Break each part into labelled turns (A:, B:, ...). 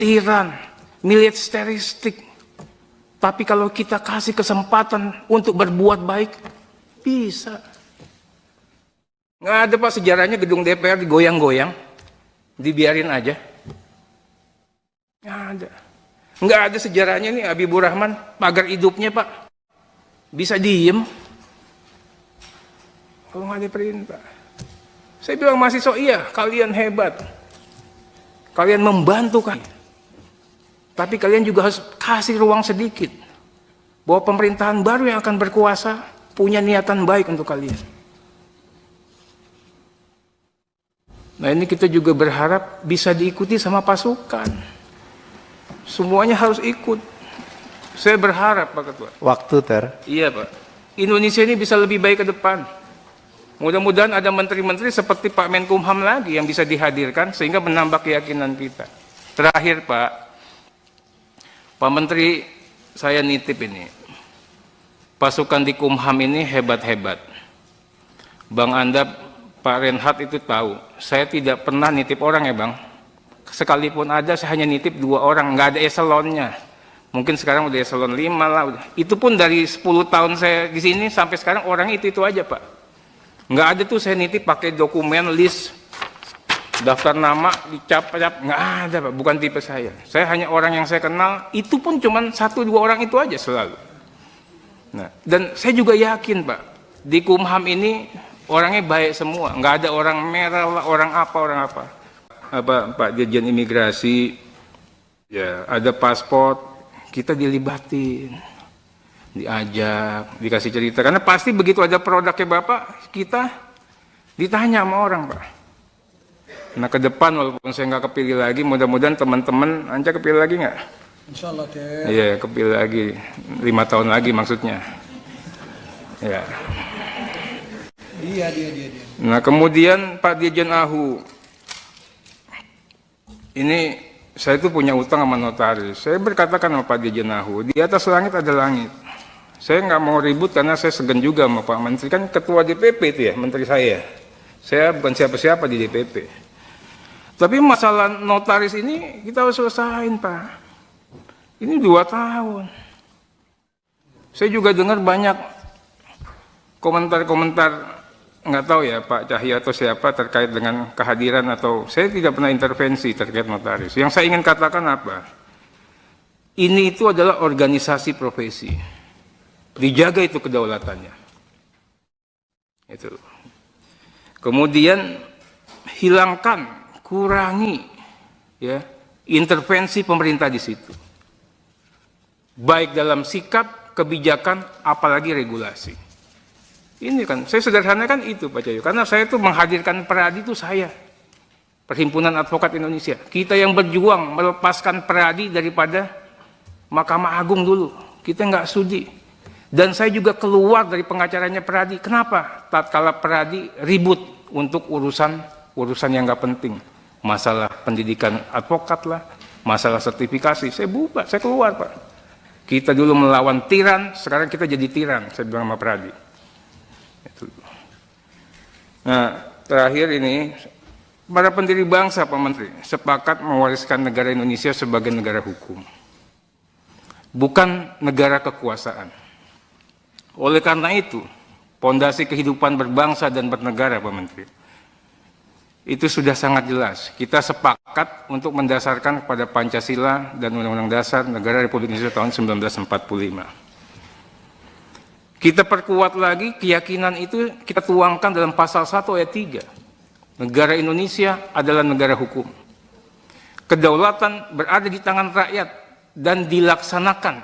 A: tiran, militeristik. Tapi kalau kita kasih kesempatan untuk berbuat baik, bisa. Nggak ada Pak sejarahnya gedung DPR digoyang-goyang, dibiarin aja. Nggak ada. Nggak ada sejarahnya nih Habibur Rahman, pagar hidupnya Pak. Bisa diem. Kalau nggak ada perintah. Saya bilang mahasiswa, iya kalian hebat. Kalian membantu kan. Tapi kalian juga harus kasih ruang sedikit. Bahwa pemerintahan baru yang akan berkuasa punya niatan baik untuk kalian. Nah ini kita juga berharap bisa diikuti sama pasukan. Semuanya harus ikut. Saya berharap Pak Ketua.
B: Waktu
A: Iya Pak. Indonesia ini bisa lebih baik ke depan. Mudah-mudahan ada menteri-menteri seperti Pak Menkumham lagi yang bisa dihadirkan sehingga menambah keyakinan kita. Terakhir Pak Menteri, saya nitip ini. Pasukan di Kumham ini hebat-hebat. Bang Anda, Pak Renhat itu tahu. Saya tidak pernah nitip orang ya Bang. Sekalipun ada, saya hanya nitip 2 orang. Nggak ada eselonnya. Mungkin sekarang udah eselon 5 lah. Itu pun dari 10 tahun saya di sini sampai sekarang orang itu aja Pak. Nggak ada tuh saya nitip pakai dokumen list daftar nama dicap-cap, nggak ada Pak, bukan tipe saya. Saya hanya orang yang saya kenal, itu pun cuma 1-2 orang itu aja selalu. Nah, dan saya juga yakin Pak, di Kumham ini orangnya baik semua, nggak ada orang merah lah, orang apa. Pak Dirjen Imigrasi, ya ada paspor, kita dilibatin, diajak, dikasih cerita, karena pasti begitu ada produknya Bapak, kita ditanya sama orang Pak. Nah ke depan walaupun saya nggak kepilih lagi, mudah-mudahan teman-teman Anca kepilih lagi nggak?
C: Insya Allah deh.
A: Iya kepilih lagi, 5 tahun lagi maksudnya. Ya.
C: Dia.
A: Nah kemudian Pak Dirjen Ahu, ini saya itu punya utang sama notaris. Saya berkatakan sama Pak Dirjen Ahu, di atas langit ada langit. Saya nggak mau ribut karena saya segan juga sama Pak Menteri, kan ketua DPP itu ya, menteri saya. Saya bukan siapa-siapa di DPP. Tapi masalah notaris ini kita harus selesain Pak. Ini 2 tahun. Saya juga dengar banyak komentar-komentar, nggak tahu ya Pak Cahya atau siapa terkait dengan kehadiran atau saya tidak pernah intervensi terkait notaris. Yang saya ingin katakan apa? Ini itu adalah organisasi profesi. Dijaga itu kedaulatannya. Itu. Kemudian hilangkan, kurangi ya intervensi pemerintah di situ. Baik dalam sikap, kebijakan, apalagi regulasi. Ini kan, saya sederhanakan itu Pak Cahyo, karena saya itu menghadirkan Peradi itu saya. Perhimpunan Advokat Indonesia. Kita yang berjuang melepaskan Peradi daripada Mahkamah Agung dulu. Kita nggak sudi. Dan saya juga keluar dari pengacaranya Peradi. Kenapa? Tatkala Peradi ribut untuk urusan yang nggak penting. Masalah pendidikan advokat lah, masalah sertifikasi. Saya bubar, saya keluar Pak. Kita dulu melawan tiran, sekarang kita jadi tiran. Saya bilang sama Peradi. Itu. Nah, terakhir ini, para pendiri bangsa Pak Menteri sepakat mewariskan negara Indonesia sebagai negara hukum. Bukan negara kekuasaan. Oleh karena itu, pondasi kehidupan berbangsa dan bernegara, Pak Menteri, itu sudah sangat jelas. Kita sepakat untuk mendasarkan kepada Pancasila dan Undang-Undang Dasar Negara Republik Indonesia tahun 1945. Kita perkuat lagi keyakinan itu, kita tuangkan dalam pasal 1 ayat 3. Negara Indonesia adalah negara hukum. Kedaulatan berada di tangan rakyat dan dilaksanakan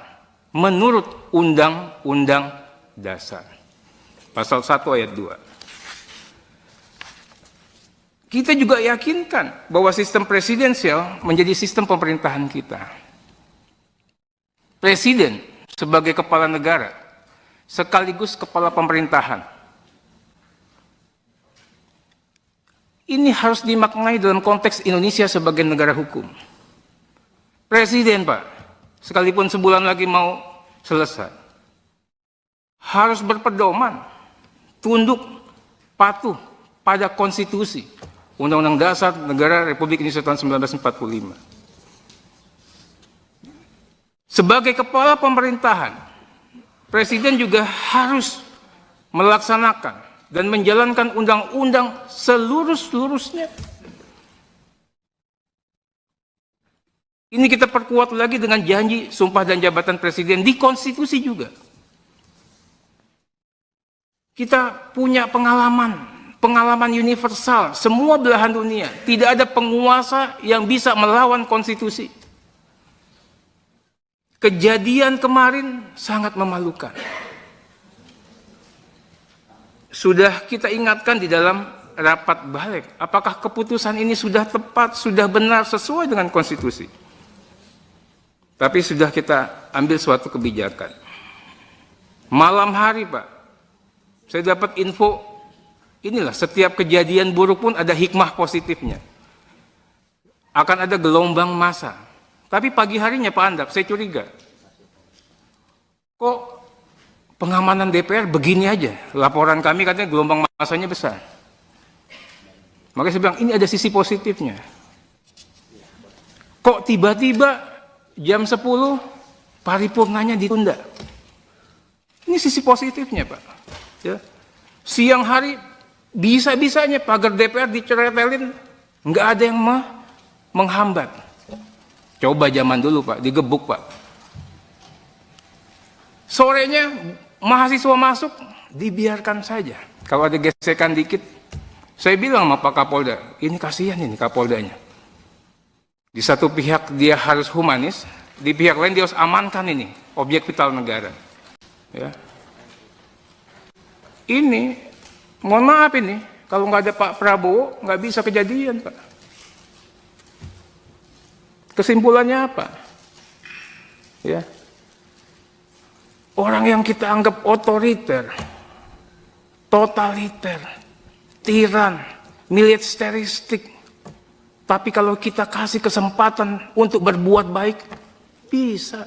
A: menurut Undang-Undang Dasar. Pasal 1 ayat 2. Kita juga yakinkan bahwa sistem presidensial menjadi sistem pemerintahan kita. Presiden sebagai kepala negara, sekaligus kepala pemerintahan. Ini harus dimaknai dalam konteks Indonesia sebagai negara hukum. Presiden, Pak, sekalipun sebulan lagi mau selesai, harus berpedoman, tunduk, patuh pada konstitusi, Undang-Undang Dasar Negara Republik Indonesia tahun 1945. Sebagai kepala pemerintahan, Presiden juga harus melaksanakan dan menjalankan undang-undang seluruh-seluruhnya. Ini kita perkuat lagi dengan janji sumpah dan jabatan Presiden di konstitusi juga. Kita punya pengalaman universal, semua belahan dunia. Tidak ada penguasa yang bisa melawan konstitusi. Kejadian kemarin sangat memalukan. Sudah kita ingatkan di dalam rapat balik, apakah keputusan ini sudah tepat, sudah benar, sesuai dengan konstitusi. Tapi sudah kita ambil suatu kebijakan. Malam hari, Pak, saya dapat info, inilah setiap kejadian buruk pun ada hikmah positifnya. Akan ada gelombang massa. Tapi pagi harinya Pak Andap, saya curiga. Kok pengamanan DPR begini aja? Laporan kami katanya gelombang massanya besar. Makanya saya bilang, ini ada sisi positifnya. Kok tiba-tiba jam 10 paripurnanya ditunda? Ini sisi positifnya, Pak. Ya. Siang hari bisa-bisanya pagar DPR diceretelin, nggak ada yang menghambat. Coba zaman dulu, Pak, digebuk, Pak. Sorenya mahasiswa masuk, dibiarkan saja. Kalau ada gesekan dikit, saya bilang sama Pak Kapolda, ini kasihan ini Kapoldanya. Di satu pihak dia harus humanis, di pihak lain dia harus amankan ini, objek vital negara. Ya. Ini, mohon maaf ini, kalau nggak ada Pak Prabowo, nggak bisa kejadian, Pak. Kesimpulannya apa? Ya. Orang yang kita anggap otoriter, totaliter, tiran, militeristik, tapi kalau kita kasih kesempatan untuk berbuat baik, bisa.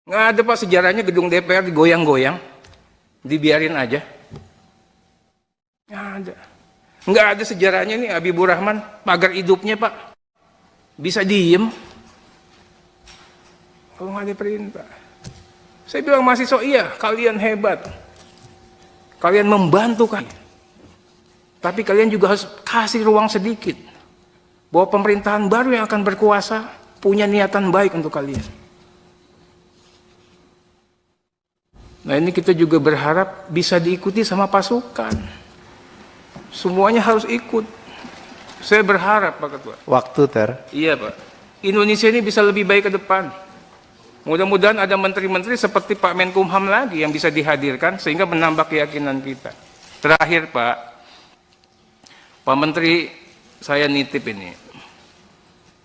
A: Nggak ada, Pak, sejarahnya gedung DPR digoyang-goyang, dibiarin aja. Nggak ada. Nggak ada sejarahnya nih Habibur Rahman, pagar hidupnya, Pak. Bisa diem kalau nggak ada perintah. Saya bilang mahasiswa, iya, kalian hebat, kalian membantu kami, tapi kalian juga harus kasih ruang sedikit bahwa pemerintahan baru yang akan berkuasa punya niatan baik untuk kalian. Nah, ini kita juga berharap bisa diikuti sama pasukan, semuanya harus ikut. Saya berharap, Pak Ketua.
B: Waktu, Ter.
A: Iya, Pak. Indonesia ini bisa lebih baik ke depan. Mudah-mudahan ada menteri-menteri seperti Pak Menkumham lagi yang bisa dihadirkan sehingga menambah keyakinan kita. Terakhir, Pak Menteri, saya nitip ini.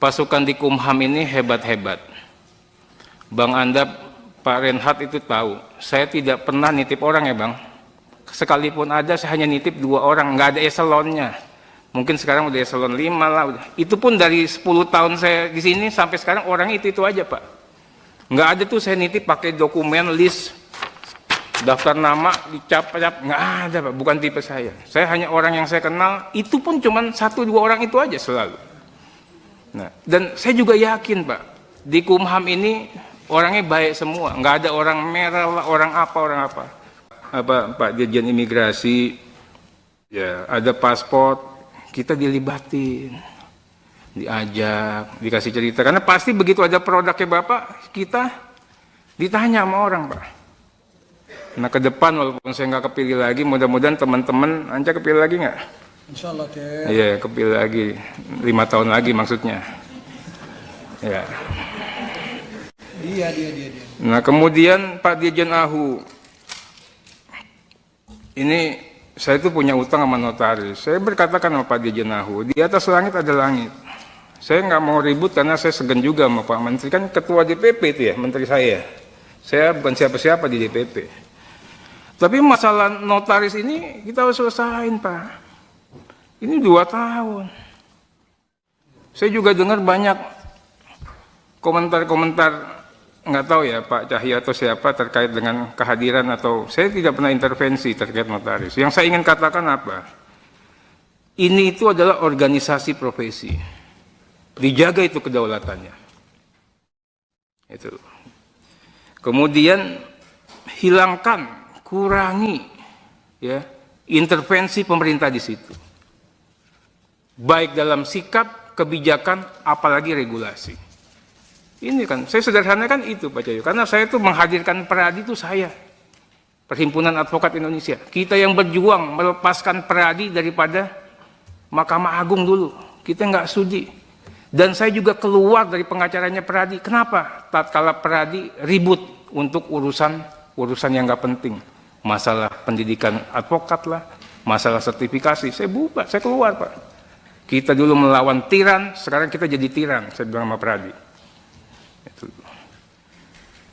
A: Pasukan di Kumham ini hebat-hebat. Bang Andap, Pak Renhat itu tahu. Saya tidak pernah nitip orang ya, Bang. Sekalipun ada, saya hanya nitip 2 orang, nggak ada eselonnya. Mungkin sekarang udah eselon 5 lah. Itu pun dari 10 tahun saya di sini sampai sekarang orang itu aja, Pak. Nggak ada tuh saya nitip pakai dokumen list daftar nama dicap-cap, nggak ada, Pak. Bukan tipe saya. Saya hanya orang yang saya kenal, itu pun cuma 1-2 orang itu aja selalu. Nah, dan saya juga yakin, Pak, di Kumham ini orangnya baik semua, nggak ada orang merah, orang apa. Pak Dirjen Imigrasi, ya ada paspor. Kita dilibatin, diajak, dikasih cerita. Karena pasti begitu ada produknya Bapak, kita ditanya sama orang, Pak. Nah, ke depan walaupun saya nggak kepilih lagi, mudah-mudahan teman-teman, Anca kepilih lagi nggak?
C: Insya Allah, Ter.
A: Iya, kepilih lagi. 5 tahun lagi maksudnya. Ya.
C: Dia.
A: Nah, kemudian Pak Dirjen Ahu, ini saya itu punya utang sama notaris. Saya berkatakan sama Pak Dirjen Ahu, di atas langit ada langit. Saya nggak mau ribut karena saya segan juga sama Pak Menteri. Kan ketua DPP itu ya, menteri saya. Saya bukan siapa-siapa di DPP. Tapi masalah notaris ini kita harus selesain, Pak. Ini 2 tahun. Saya juga dengar banyak komentar-komentar, nggak tahu ya Pak Cahyo atau siapa terkait dengan kehadiran atau saya tidak pernah intervensi terkait notaris. Yang saya ingin katakan apa? Ini itu adalah organisasi profesi. Dijaga itu kedaulatannya. Itu. Kemudian hilangkan, kurangi ya intervensi pemerintah di situ. Baik dalam sikap, kebijakan, apalagi regulasi. Ini kan, saya sederhanakan itu Pak Cahyo, karena saya itu menghadirkan Peradi itu saya, Perhimpunan Advokat Indonesia. Kita yang berjuang melepaskan Peradi daripada Mahkamah Agung dulu. Kita nggak sudi. Dan saya juga keluar dari pengacaranya Peradi. Kenapa? Tatkala Peradi ribut untuk urusan yang nggak penting. Masalah pendidikan advokat lah, masalah sertifikasi. Saya bubar, saya keluar Pak. Kita dulu melawan tiran, sekarang kita jadi tiran, saya bilang sama Peradi.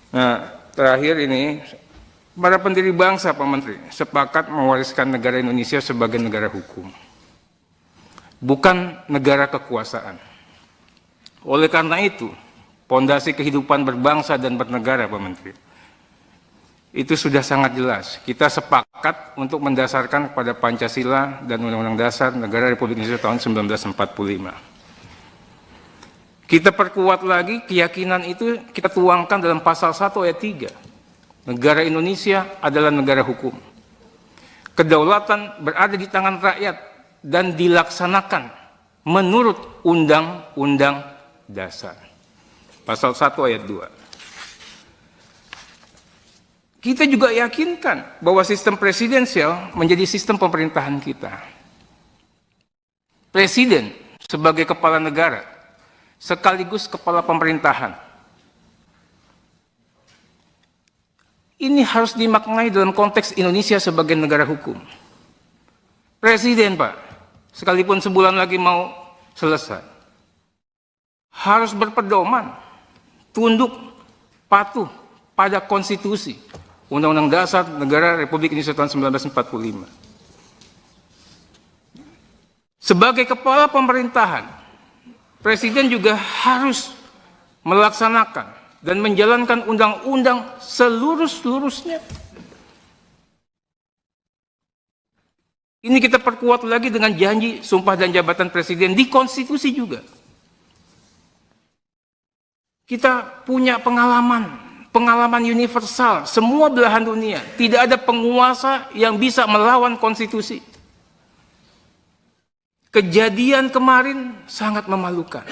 A: Nah, terakhir ini, para pendiri bangsa, Pak Menteri, sepakat mewariskan negara Indonesia sebagai negara hukum, bukan negara kekuasaan. Oleh karena itu, pondasi kehidupan berbangsa dan bernegara, Pak Menteri, itu sudah sangat jelas. Kita sepakat untuk mendasarkan kepada Pancasila dan Undang-Undang Dasar Negara Republik Indonesia tahun 1945. Kita perkuat lagi keyakinan itu, kita tuangkan dalam pasal 1 ayat 3. Negara Indonesia adalah negara hukum. Kedaulatan berada di tangan rakyat dan dilaksanakan menurut Undang-Undang Dasar. Pasal 1 ayat 2. Kita juga yakinkan bahwa sistem presidensial menjadi sistem pemerintahan kita. Presiden sebagai kepala negara sekaligus kepala pemerintahan. Ini harus dimaknai dalam konteks Indonesia sebagai negara hukum. Presiden, Pak, sekalipun sebulan lagi mau selesai, harus berpedoman, tunduk, patuh pada konstitusi, Undang-Undang Dasar Negara Republik Indonesia tahun 1945. Sebagai kepala pemerintahan, Presiden juga harus melaksanakan dan menjalankan undang-undang seluruh-seluruhnya. Ini kita perkuat lagi dengan janji sumpah dan jabatan Presiden di konstitusi juga. Kita punya pengalaman universal, semua belahan dunia. Tidak ada penguasa yang bisa melawan konstitusi. Kejadian kemarin sangat memalukan.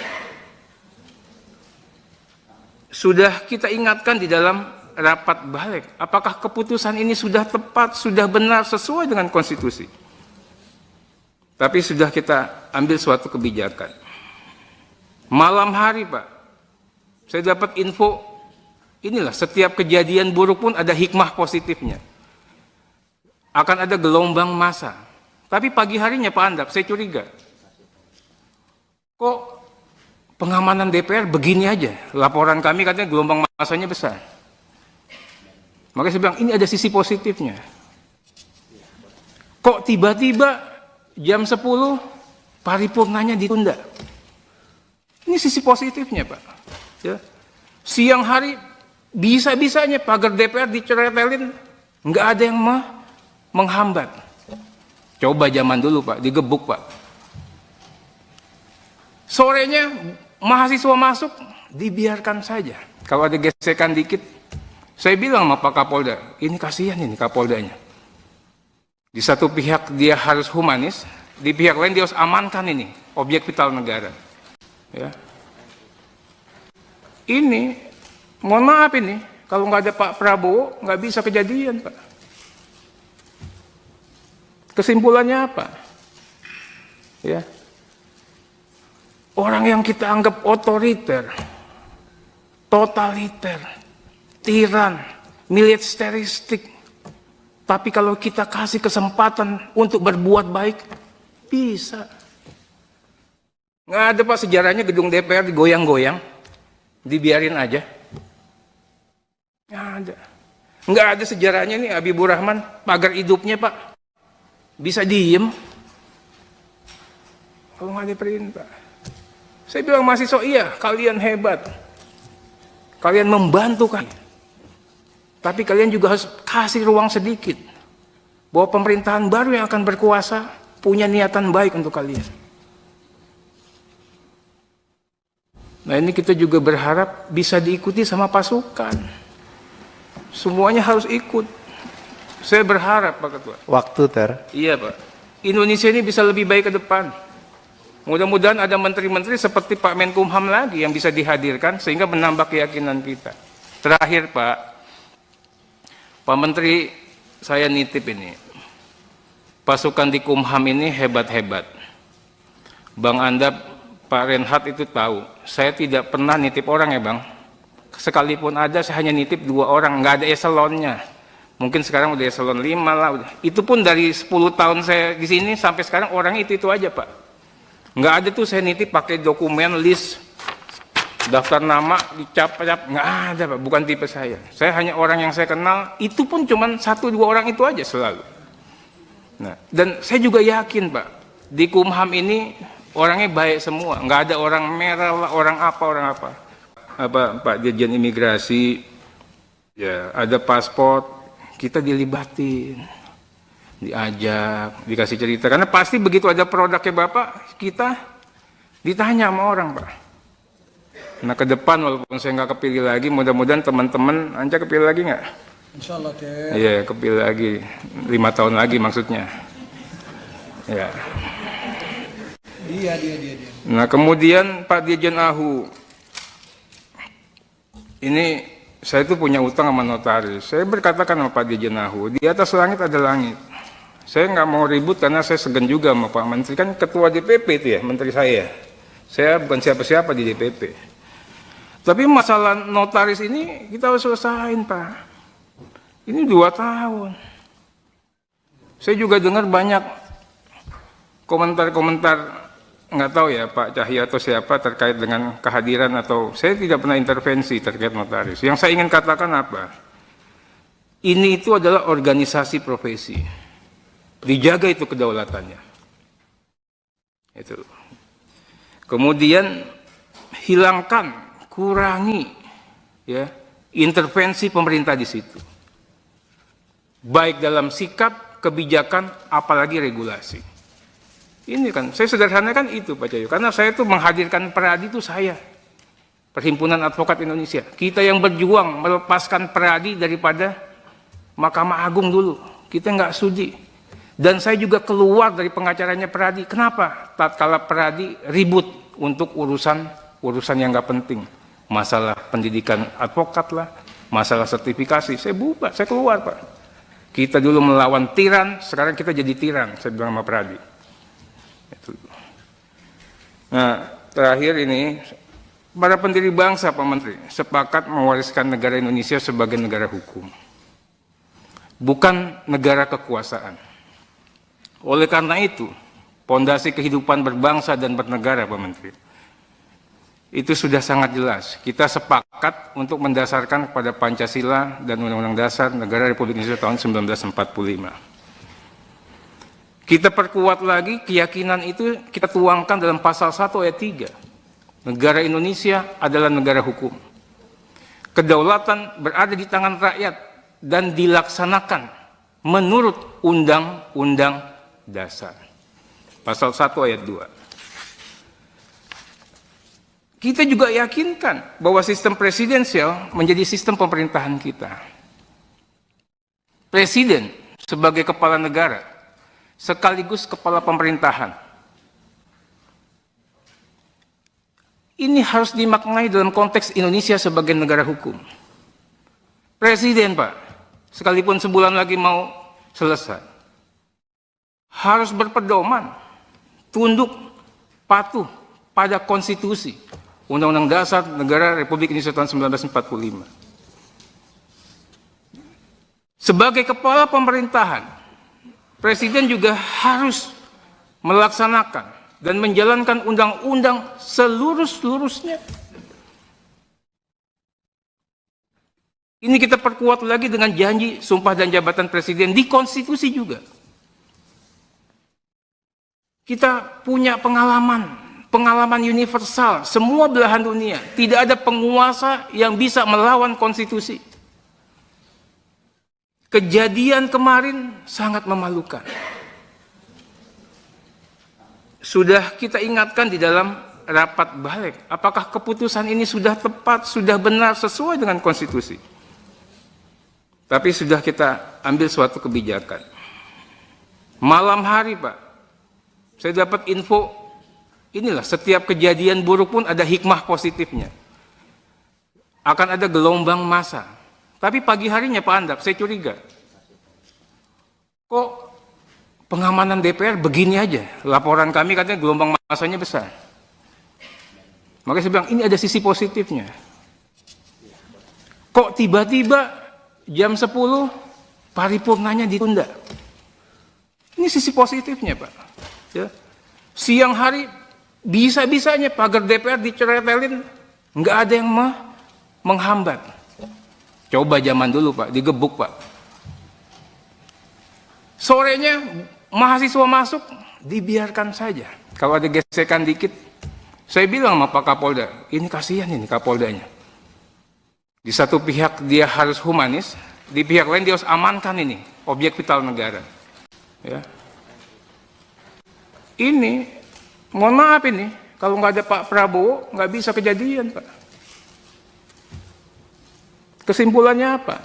A: Sudah kita ingatkan di dalam rapat balik, apakah keputusan ini sudah tepat, sudah benar, sesuai dengan konstitusi. Tapi sudah kita ambil suatu kebijakan. Malam hari, Pak, saya dapat info, inilah setiap kejadian buruk pun ada hikmah positifnya. Akan ada gelombang massa. Tapi pagi harinya Pak Andap, saya curiga. Kok pengamanan DPR begini aja? Laporan kami katanya gelombang massanya besar. Makanya saya bilang, ini ada sisi positifnya. Kok tiba-tiba jam 10 paripurnanya ditunda? Ini sisi positifnya, Pak. Ya. Siang hari bisa-bisanya pagar DPR diceretelin, nggak ada yang menghambat. Coba zaman dulu Pak, digebuk Pak. Sorenya mahasiswa masuk, dibiarkan saja. Kalau ada gesekan dikit, saya bilang sama Pak Kapolda, ini kasihan ini Kapoldanya. Di satu pihak dia harus humanis, di pihak lain dia harus amankan ini, objek vital negara. Ya. Ini, mohon maaf ini, kalau nggak ada Pak Prabowo, nggak bisa kejadian Pak. Kesimpulannya apa? Ya. Orang yang kita anggap otoriter, totaliter, tiran, militeristik, tapi kalau kita kasih kesempatan untuk berbuat baik, bisa. Nggak ada Pak sejarahnya gedung DPR digoyang-goyang, dibiarin aja. Nggak ada. Nggak ada sejarahnya nih Habibur Rahman, pagar hidupnya Pak. Bisa diem kalau nggak ada perintah. Saya bilang mahasiswa, iya kalian hebat, kalian membantu kami, tapi kalian juga harus kasih ruang sedikit bahwa pemerintahan baru yang akan berkuasa punya niatan baik untuk kalian. Nah ini kita juga berharap bisa diikuti sama pasukan. Semuanya harus ikut. Saya berharap Pak Ketua.
B: Waktu, Ter.
A: Iya Pak. Indonesia ini bisa lebih baik ke depan. Mudah-mudahan ada menteri-menteri seperti Pak Menkumham lagi yang bisa dihadirkan sehingga menambah keyakinan kita. Terakhir Pak Menteri, saya nitip ini. Pasukan di Kumham ini hebat-hebat. Bang Anda, Pak Renhat itu tahu. Saya tidak pernah nitip orang ya Bang. Sekalipun ada, saya hanya nitip 2 orang. Nggak ada eselonnya. Mungkin sekarang udah eselon 5 lah. Udah. Itu pun dari 10 tahun saya di sini sampai sekarang orang itu aja Pak. Nggak ada tuh saya nitip pakai dokumen list daftar nama dicap-cap, nggak ada Pak, bukan tipe saya. Saya hanya orang yang saya kenal, itu pun cuma 1-2 orang itu aja selalu. Nah, dan saya juga yakin Pak, di Kumham ini orangnya baik semua, nggak ada orang merah, orang apa. Pak Dirjen Imigrasi, ya ada paspor, kita dilibatin, diajak, dikasih cerita, karena pasti begitu ada produknya Bapak, kita ditanya sama orang Pak. Nah ke depan walaupun saya nggak kepilih lagi, mudah-mudahan teman-teman Anca kepilih lagi nggak?
C: Insya Allah, Ter.
A: Iya kepilih lagi, 5 tahun lagi maksudnya. Ya.
C: Dia.
A: Nah kemudian Pak Dirjen Ahu, ini saya tuh punya utang sama notaris. Saya berkatakan sama Pak Dirjen Ahu, di atas langit ada langit. Saya nggak mau ribut karena saya segan juga sama Pak Menteri, kan ketua DPP itu ya, menteri saya. Saya bukan siapa-siapa di DPP. Tapi masalah notaris ini kita harus selesain Pak. Ini 2 tahun. Saya juga dengar banyak komentar-komentar, nggak tahu ya Pak Cahyo atau siapa terkait dengan kehadiran atau saya tidak pernah intervensi terkait notaris. Yang saya ingin katakan apa? Ini itu adalah organisasi profesi. Dijaga itu kedaulatannya. Itu. Kemudian hilangkan, kurangi ya intervensi pemerintah di situ. Baik dalam sikap, kebijakan, apalagi regulasi. Ini kan, saya sederhanakan itu Pak Cahyo, karena saya tuh menghadirkan Peradi itu saya. Perhimpunan Advokat Indonesia. Kita yang berjuang melepaskan Peradi daripada Mahkamah Agung dulu. Kita nggak studi. Dan saya juga keluar dari pengacaranya Peradi. Kenapa? Tatkala Peradi ribut untuk urusan yang nggak penting. Masalah pendidikan advokat lah, masalah sertifikasi. Saya bubar, saya keluar Pak. Kita dulu melawan tiran, sekarang kita jadi tiran. Saya bilang sama Peradi. Nah, terakhir ini, para pendiri bangsa Pak Menteri sepakat mewariskan negara Indonesia sebagai negara hukum. Bukan negara kekuasaan. Oleh karena itu, pondasi kehidupan berbangsa dan bernegara, Pak Menteri, itu sudah sangat jelas. Kita sepakat untuk mendasarkan kepada Pancasila dan Undang-Undang Dasar Negara Republik Indonesia tahun 1945. Kita perkuat lagi keyakinan itu, kita tuangkan dalam pasal 1 ayat 3. Negara Indonesia adalah negara hukum. Kedaulatan berada di tangan rakyat dan dilaksanakan menurut Undang-Undang Dasar. Pasal 1 ayat 2. Kita juga yakinkan bahwa sistem presidensial menjadi sistem pemerintahan kita. Presiden sebagai kepala negara, sekaligus kepala pemerintahan. Ini harus dimaknai dalam konteks Indonesia sebagai negara hukum. Presiden, Pak, sekalipun sebulan lagi mau selesai, harus berpedoman, tunduk, patuh pada konstitusi, Undang-Undang Dasar Negara Republik Indonesia tahun 1945. Sebagai kepala pemerintahan, Presiden juga harus melaksanakan dan menjalankan undang-undang seluruh-seluruhnya. Ini kita perkuat lagi dengan janji sumpah dan jabatan Presiden di konstitusi juga. Kita punya pengalaman universal, semua belahan dunia. Tidak ada penguasa yang bisa melawan konstitusi. Kejadian kemarin sangat memalukan. Sudah kita ingatkan di dalam rapat balik, apakah keputusan ini sudah tepat, sudah benar, sesuai dengan konstitusi. Tapi sudah kita ambil suatu kebijakan. Malam hari, Pak, saya dapat info, inilah setiap kejadian buruk pun ada hikmah positifnya. Akan ada gelombang massa. Tapi pagi harinya Pak Andap, saya curiga. Kok pengamanan DPR begini aja? Laporan kami katanya gelombang massanya besar. Makanya saya bilang, ini ada sisi positifnya. Kok tiba-tiba jam 10 paripurnanya ditunda? Ini sisi positifnya, Pak. Ya. Siang hari bisa-bisanya pagar DPR diceretelin, nggak ada yang menghambat. Coba zaman dulu, Pak, digebuk, Pak. Sorenya mahasiswa masuk, dibiarkan saja. Kalau ada gesekan dikit, saya bilang sama Pak Kapolda, ini kasihan ini Kapoldanya. Di satu pihak dia harus humanis, di pihak lain dia harus amankan ini, objek vital negara. Ya. Ini, mohon maaf ini, kalau nggak ada Pak Prabowo, nggak bisa kejadian, Pak. Kesimpulannya apa?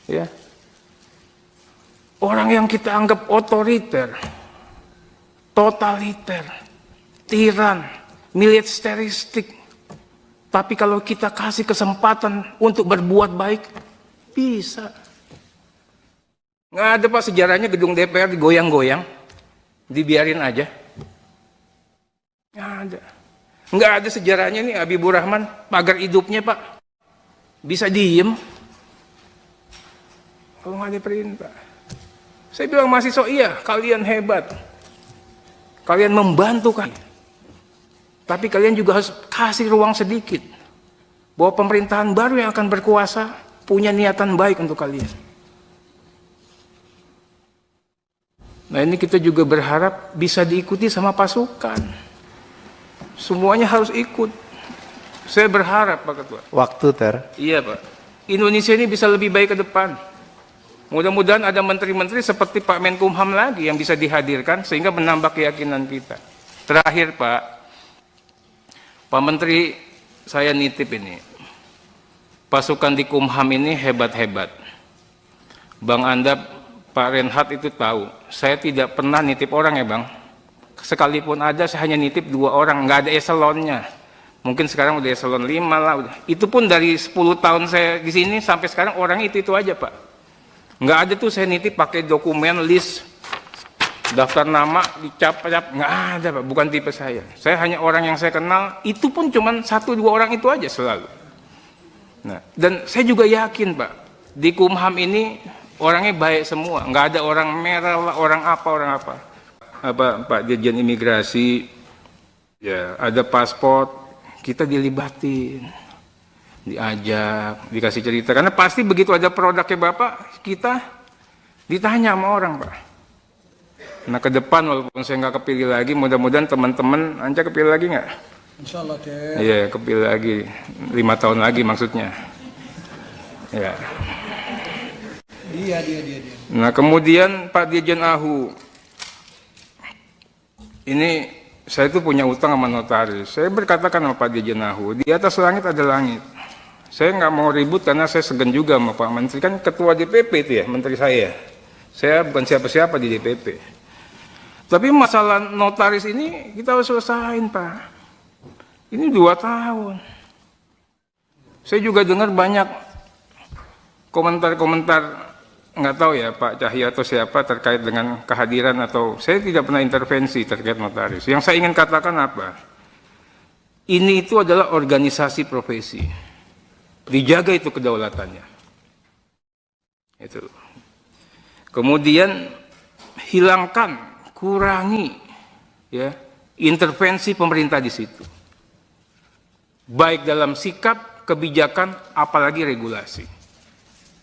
A: Ya. Orang yang kita anggap otoriter, totaliter, tiran, militeristik. Tapi kalau kita kasih kesempatan untuk berbuat baik, bisa. Nggak ada, Pak, sejarahnya gedung DPR digoyang-goyang, dibiarin aja. Nggak ada. Nggak ada sejarahnya nih Habibur Rahman, pagar hidupnya, Pak, bisa diem. Kalau nggak ada perintah. Saya bilang mahasiswa, iya, kalian hebat. Kalian membantu kami. Tapi kalian juga harus kasih ruang sedikit. Bahwa pemerintahan baru yang akan berkuasa punya niatan baik untuk kalian. Nah, ini kita juga berharap bisa diikuti sama pasukan. Semuanya harus ikut. Saya berharap, Pak Ketua.
B: Waktu, Ter.
A: Iya, Pak. Indonesia ini bisa lebih baik ke depan. Mudah-mudahan ada menteri-menteri seperti Pak Menkumham lagi yang bisa dihadirkan sehingga menambah keyakinan kita. Terakhir, Pak Menteri, saya nitip ini. Pasukan di Kumham ini hebat-hebat. Bang Andap, Pak Renhat itu tahu. Saya tidak pernah nitip orang ya, Bang. Sekalipun ada, saya hanya nitip 2 orang, nggak ada eselonnya. Mungkin sekarang udah eselon 5 lah. Udah. Itu pun dari 10 tahun saya di sini sampai sekarang orang itu aja, Pak. Nggak ada tuh saya nitip pakai dokumen list daftar nama dicap-cap, nggak ada, Pak, bukan tipe saya. Saya hanya orang yang saya kenal, itu pun cuma 1-2 orang itu aja selalu. Nah, dan saya juga yakin, Pak, di Kumham ini orangnya baik semua, nggak ada orang merah lah, orang apa. Pak Dirjen Imigrasi, ya ada paspor, kita dilibatin. Diajak, dikasih cerita, karena pasti begitu ada produknya Bapak, kita ditanya sama orang, Pak. Nah, ke depan walaupun saya nggak kepilih lagi, mudah-mudahan teman-teman Anca kepilih lagi nggak?
C: Insya Allah, Ter.
A: Iya, kepilih lagi 5 tahun lagi maksudnya. Ya.
C: Dia.
A: Nah, kemudian Pak Dirjen Ahu, ini saya itu punya utang sama notaris. Saya berkatakan sama Pak Dirjen Ahu, di atas langit ada langit. Saya nggak mau ribut karena saya segan juga sama Pak Menteri, kan ketua DPP itu ya, menteri saya. Saya bukan siapa-siapa di DPP. Tapi masalah notaris ini kita harus selesain, Pak. Ini 2 tahun. Saya juga dengar banyak komentar-komentar, nggak tahu ya Pak Cahyo atau siapa terkait dengan kehadiran atau saya tidak pernah intervensi terkait notaris. Yang saya ingin katakan apa? Ini itu adalah organisasi profesi. Dijaga itu kedaulatannya. Itu. Kemudian hilangkan, kurangi ya intervensi pemerintah di situ. Baik dalam sikap, kebijakan, apalagi regulasi.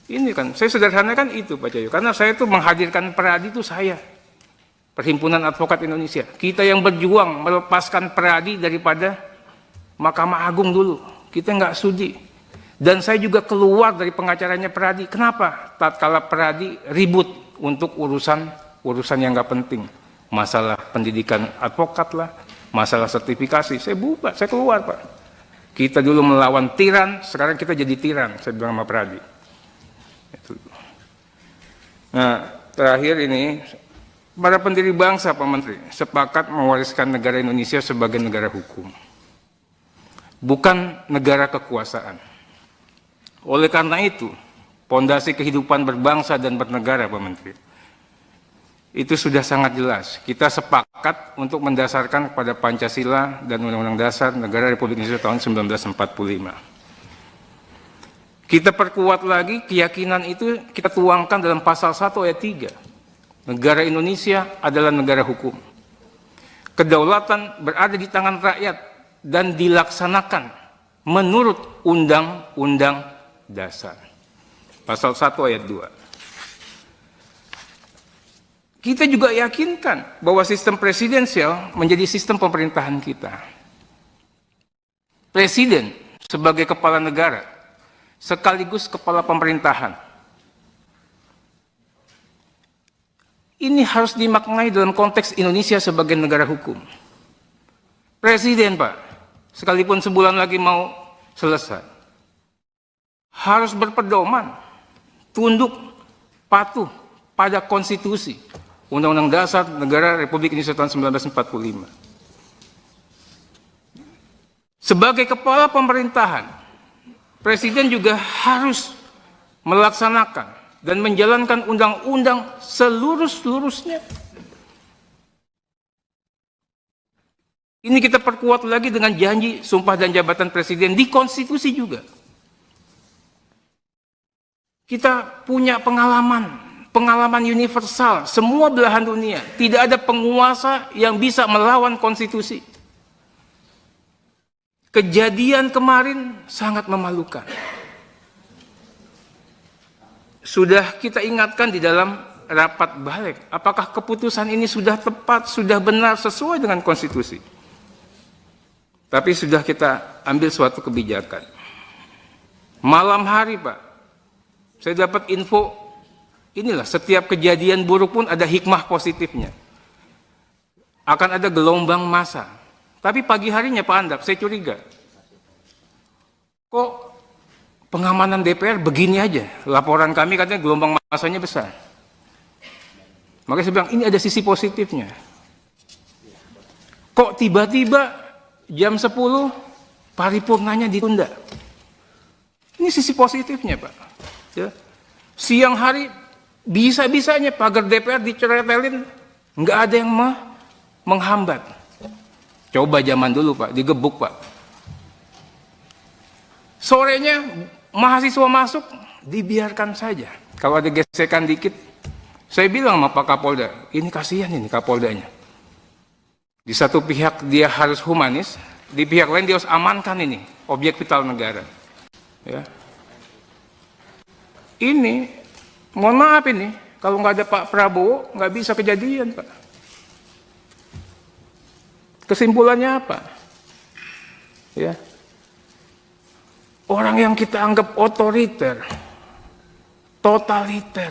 A: Ini kan, saya sederhanakan itu Pak Cahyo, karena saya itu menghadirkan Peradi itu saya. Perhimpunan Advokat Indonesia. Kita yang berjuang melepaskan Peradi daripada Mahkamah Agung dulu. Kita nggak sudi. Dan saya juga keluar dari pengacaranya Peradi. Kenapa? Tatkala Peradi ribut untuk urusan yang nggak penting. Masalah pendidikan advokat lah, Masalah sertifikasi, saya bubar, saya keluar Pak. Kita dulu melawan tiran, sekarang kita jadi tiran, saya bilang sama Pradi. Itu. Nah, terakhir ini, para pendiri bangsa Pak Menteri, sepakat mewariskan negara Indonesia sebagai negara hukum. Bukan negara kekuasaan. Oleh karena itu, pondasi kehidupan berbangsa dan bernegara Pak Menteri, itu sudah sangat jelas. Kita sepakat untuk mendasarkan kepada Pancasila dan Undang-Undang Dasar Negara Republik Indonesia tahun 1945. Kita perkuat lagi keyakinan itu, kita tuangkan dalam pasal 1 ayat 3. Negara Indonesia adalah negara hukum. Kedaulatan berada di tangan rakyat dan dilaksanakan menurut Undang-Undang Dasar. Pasal 1 ayat 2. Kita juga yakinkan bahwa sistem presidensial menjadi sistem pemerintahan kita. Presiden sebagai kepala negara, sekaligus kepala pemerintahan. Ini harus dimaknai dalam konteks Indonesia sebagai negara hukum. Presiden, Pak, sekalipun sebulan lagi mau selesai, harus berpedoman, tunduk, patuh pada konstitusi, Undang-Undang Dasar Negara Republik Indonesia tahun 1945. Sebagai kepala pemerintahan, Presiden juga harus melaksanakan dan menjalankan undang-undang seluruh-seluruhnya. Ini kita perkuat lagi dengan janji sumpah dan jabatan Presiden di konstitusi juga. Kita punya pengalaman universal, semua belahan dunia. Tidak ada penguasa yang bisa melawan konstitusi. Kejadian kemarin sangat memalukan. Sudah kita ingatkan di dalam rapat balik, apakah keputusan ini sudah tepat, sudah benar, sesuai dengan konstitusi. Tapi sudah kita ambil suatu kebijakan. Malam hari, Pak, saya dapat info, inilah, setiap kejadian buruk pun ada hikmah positifnya. Akan ada gelombang massa. Tapi pagi harinya Pak Andap, saya curiga. Kok pengamanan DPR begini aja? Laporan kami katanya gelombang massanya besar. Makanya saya bilang, ini ada sisi positifnya. Kok tiba-tiba jam 10 paripurnanya ditunda? Ini sisi positifnya, Pak. Ya. Siang hari bisa-bisanya pagar DPR diceretelin, nggak ada yang menghambat. Coba zaman dulu Pak, digebuk Pak. Sorenya mahasiswa masuk, dibiarkan saja. Kalau ada gesekan dikit, saya bilang sama Pak Kapolda, ini kasihan ini Kapoldanya. Di satu pihak dia harus humanis, di pihak lain dia harus amankan ini, objek vital negara. Ya. Ini, mohon maaf ini, kalau nggak ada Pak Prabowo, nggak bisa kejadian, Pak. Kesimpulannya apa? Ya. Orang yang kita anggap otoriter, totaliter,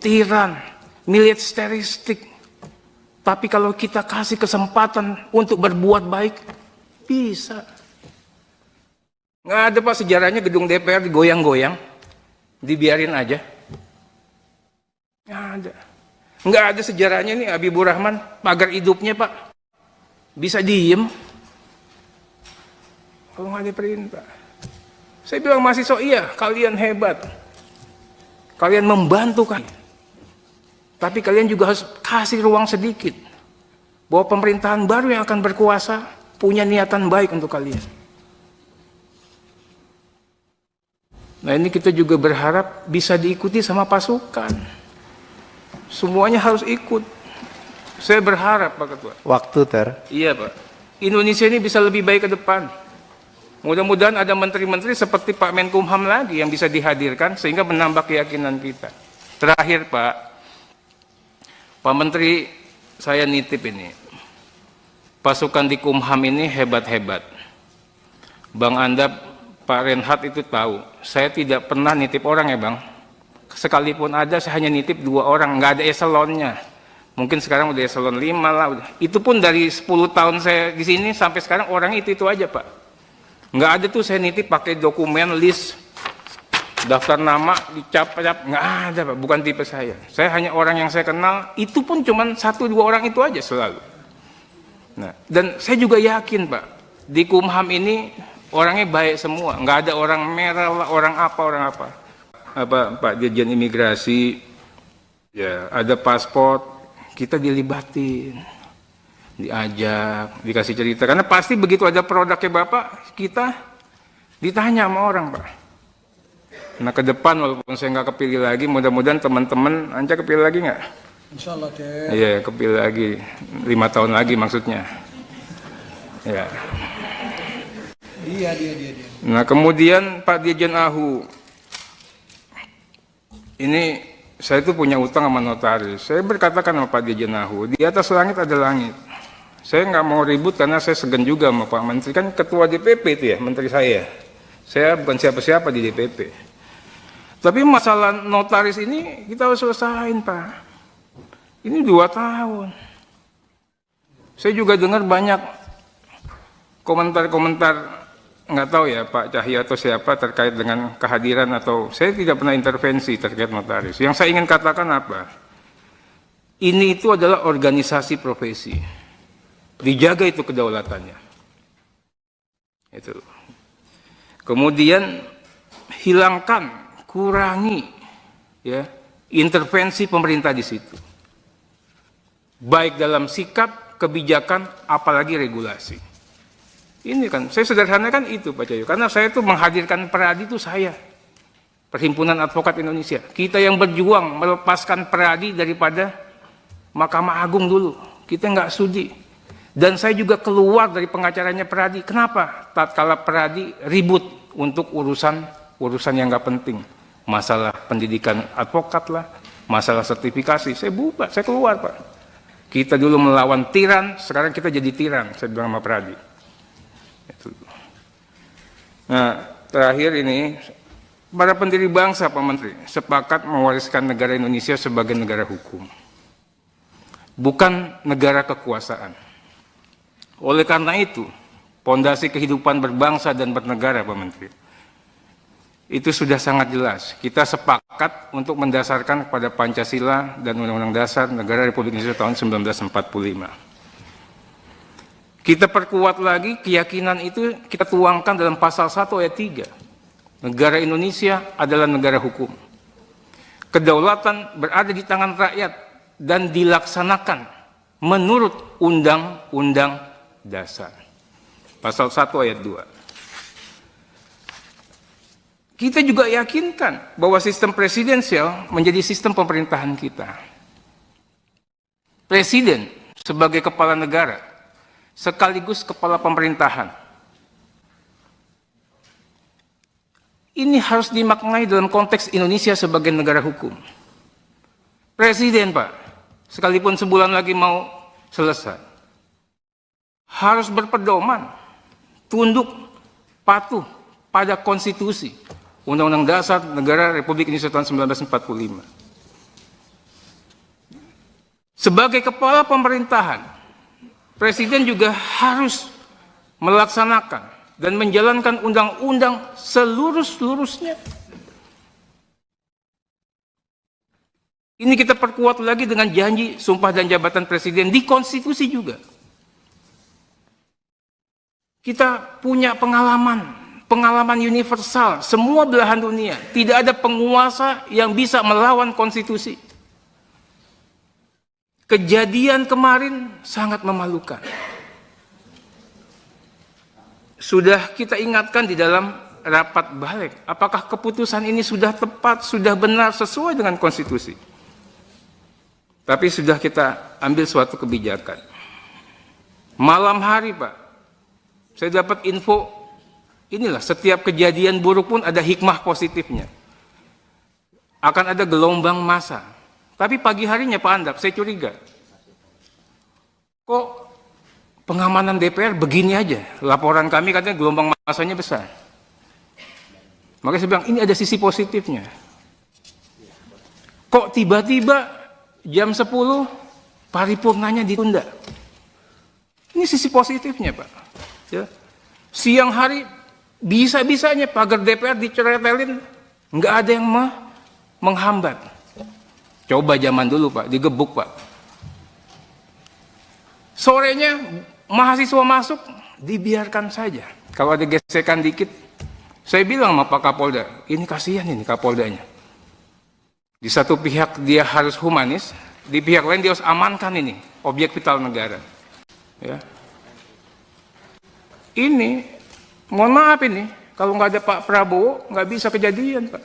A: tiran, militeristik, tapi kalau kita kasih kesempatan untuk berbuat baik, bisa. Nggak ada Pak sejarahnya gedung DPR digoyang-goyang, dibiarin aja. Nggak ada. Nggak ada sejarahnya nih Habibur Rahman, pagar hidupnya Pak. Bisa diem kalau nggak ada perintah. Saya bilang mahasiswa, iya kalian hebat, kalian membantu kami, tapi kalian juga harus kasih ruang sedikit bahwa pemerintahan baru yang akan berkuasa punya niatan baik untuk kalian. Nah ini kita juga berharap bisa diikuti sama pasukan, semuanya harus ikut. Saya berharap Pak Ketua.
B: Waktu, Ter.
A: Iya Pak. Indonesia ini bisa lebih baik ke depan. Mudah-mudahan ada menteri-menteri seperti Pak Menkumham lagi yang bisa dihadirkan sehingga menambah keyakinan kita. Terakhir Pak Menteri, saya nitip ini. Pasukan di Kumham ini hebat-hebat. Bang Andap, Pak Renhat itu tahu. Saya tidak pernah nitip orang ya Bang. Sekalipun ada, saya hanya nitip 2 orang, nggak ada eselonnya. Mungkin sekarang udah eselon 5 lah. Udah. Itu pun dari 10 tahun saya di sini sampai sekarang orangnya itu aja, Pak. Nggak ada tuh saya nitip pakai dokumen list daftar nama dicap-cap, nggak ada, Pak. Bukan tipe saya. Saya hanya orang yang saya kenal, itu pun cuma 1-2 orang itu aja selalu. Nah, dan saya juga yakin, Pak, di Kumham ini orangnya baik semua, nggak ada orang merah lah, orang apa, Pak Dirjen Imigrasi, ya ada paspor, kita dilibatin, diajak, dikasih cerita, karena pasti begitu ada produknya Bapak, kita ditanya sama orang, Pak. Nah ke depan walaupun saya nggak kepilih lagi, mudah-mudahan teman-teman Anca kepilih lagi nggak?
C: Insya Allah, Teh.
A: Iya, kepilih lagi 5 tahun lagi maksudnya. Ya.
C: Dia.
A: Nah kemudian Pak Dirjen Ahu, ini saya itu punya utang sama notaris. Saya berkatakan sama Pak Dirjen Ahu, di atas langit ada langit. Saya nggak mau ribut karena saya segan juga sama Pak Menteri, kan ketua DPP itu ya, menteri saya. Saya bukan siapa-siapa di DPP. Tapi masalah notaris ini kita harus selesain, Pak. Ini 2 tahun. Saya juga dengar banyak komentar-komentar, nggak tahu ya Pak Cahyo atau siapa terkait dengan kehadiran atau saya tidak pernah intervensi terkait notaris. Yang saya ingin katakan apa? Ini itu adalah organisasi profesi. Dijaga itu kedaulatannya. Itu. Kemudian hilangkan, kurangi ya intervensi pemerintah di situ. Baik dalam sikap, kebijakan, apalagi regulasi. Ini kan, saya sederhanakan itu Pak Cahyo, karena saya itu menghadirkan Peradi itu saya, Perhimpunan Advokat Indonesia. Kita yang berjuang melepaskan Peradi daripada Mahkamah Agung dulu, kita nggak sudi. Dan saya juga keluar dari pengacaranya Peradi. Kenapa? Tatkala Peradi ribut untuk urusan yang nggak penting, masalah pendidikan advokat lah, masalah sertifikasi, saya bubar, saya keluar Pak. Kita dulu melawan tiran, sekarang kita jadi tiran, saya bilang sama Peradi. Nah, terakhir ini, para pendiri bangsa, Pak Menteri, sepakat mewariskan negara Indonesia sebagai negara hukum, bukan negara kekuasaan. Oleh karena itu, pondasi kehidupan berbangsa dan bernegara, Pak Menteri, itu sudah sangat jelas. Kita sepakat untuk mendasarkan kepada Pancasila dan Undang-Undang Dasar Negara Republik Indonesia tahun 1945. Kita perkuat lagi keyakinan itu, kita tuangkan dalam pasal 1 ayat 3. Negara Indonesia adalah negara hukum. Kedaulatan berada di tangan rakyat dan dilaksanakan menurut Undang-Undang Dasar. Pasal 1 ayat 2. Kita juga yakinkan bahwa sistem presidensial menjadi sistem pemerintahan kita. Presiden sebagai kepala negara, sekaligus kepala pemerintahan. Ini harus dimaknai dalam konteks Indonesia sebagai negara hukum. Presiden, Pak, sekalipun sebulan lagi mau selesai, harus berpedoman, tunduk, patuh pada konstitusi, Undang-Undang Dasar Negara Republik Indonesia tahun 1945. Sebagai kepala pemerintahan, Presiden juga harus melaksanakan dan menjalankan undang-undang seluruh-seluruhnya. Ini kita perkuat lagi dengan janji sumpah dan jabatan Presiden di konstitusi juga. Kita punya pengalaman universal, semua belahan dunia. Tidak ada penguasa yang bisa melawan konstitusi. Kejadian kemarin sangat memalukan. Sudah kita ingatkan di dalam rapat balik, apakah keputusan ini sudah tepat, sudah benar, sesuai dengan konstitusi. Tapi sudah kita ambil suatu kebijakan. Malam hari, Pak, saya dapat info, inilah setiap kejadian buruk pun ada hikmah positifnya. Akan ada gelombang massa. Tapi pagi harinya Pak Andap, saya curiga. Kok pengamanan DPR begini aja? Laporan kami katanya gelombang massanya besar. Makanya saya bilang, ini ada sisi positifnya. Kok tiba-tiba jam 10 paripurnanya ditunda. Ini sisi positifnya, Pak. Ya. Siang hari bisa-bisanya pagar DPR diceretelin, nggak ada yang menghambat. Coba zaman dulu, Pak, digebuk, Pak. Sorenya mahasiswa masuk, dibiarkan saja. Kalau ada gesekan dikit, saya bilang sama Pak Kapolda, ini kasihan ini Kapoldanya. Di satu pihak dia harus humanis, di pihak lain dia harus amankan ini objek vital negara. Ya. Ini, mohon maaf ini, kalau nggak ada Pak Prabowo, nggak bisa kejadian, Pak.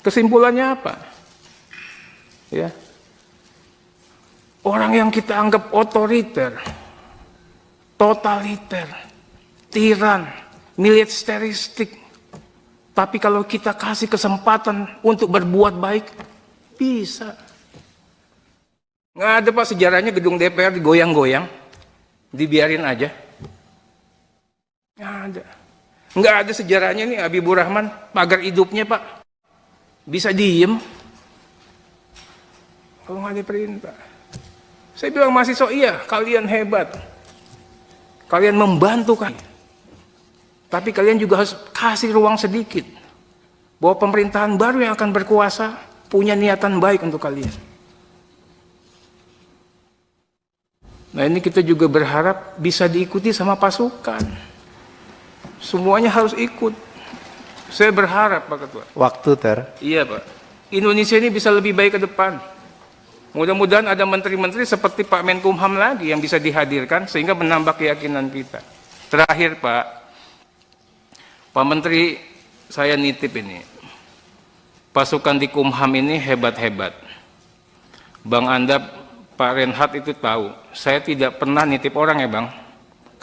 A: Kesimpulannya apa? Ya. Orang yang kita anggap otoriter, totaliter, tiran, militeristik, tapi kalau kita kasih kesempatan untuk berbuat baik, bisa. Nggak ada, Pak, sejarahnya gedung DPR digoyang-goyang, dibiarin aja. Nggak ada. Nggak ada sejarahnya nih Habibur Rahman, pagar hidupnya, Pak, bisa diem. Kalau nggak ada perintah. Saya bilang mahasiswa, iya, kalian hebat. Kalian membantu kan. Tapi kalian juga harus kasih ruang sedikit. Bahwa pemerintahan baru yang akan berkuasa punya niatan baik untuk kalian. Nah, ini kita juga berharap bisa diikuti sama pasukan. Semuanya harus ikut. Saya berharap, Pak Ketua.
B: Waktu, Ter.
A: Iya, Pak. Indonesia ini bisa lebih baik ke depan. Mudah-mudahan ada menteri-menteri seperti Pak Menkumham lagi yang bisa dihadirkan sehingga menambah keyakinan kita. Terakhir, Pak Menteri, saya nitip ini. Pasukan di Kumham ini hebat-hebat. Bang Anda, Pak Renhat itu tahu. Saya tidak pernah nitip orang ya, Bang.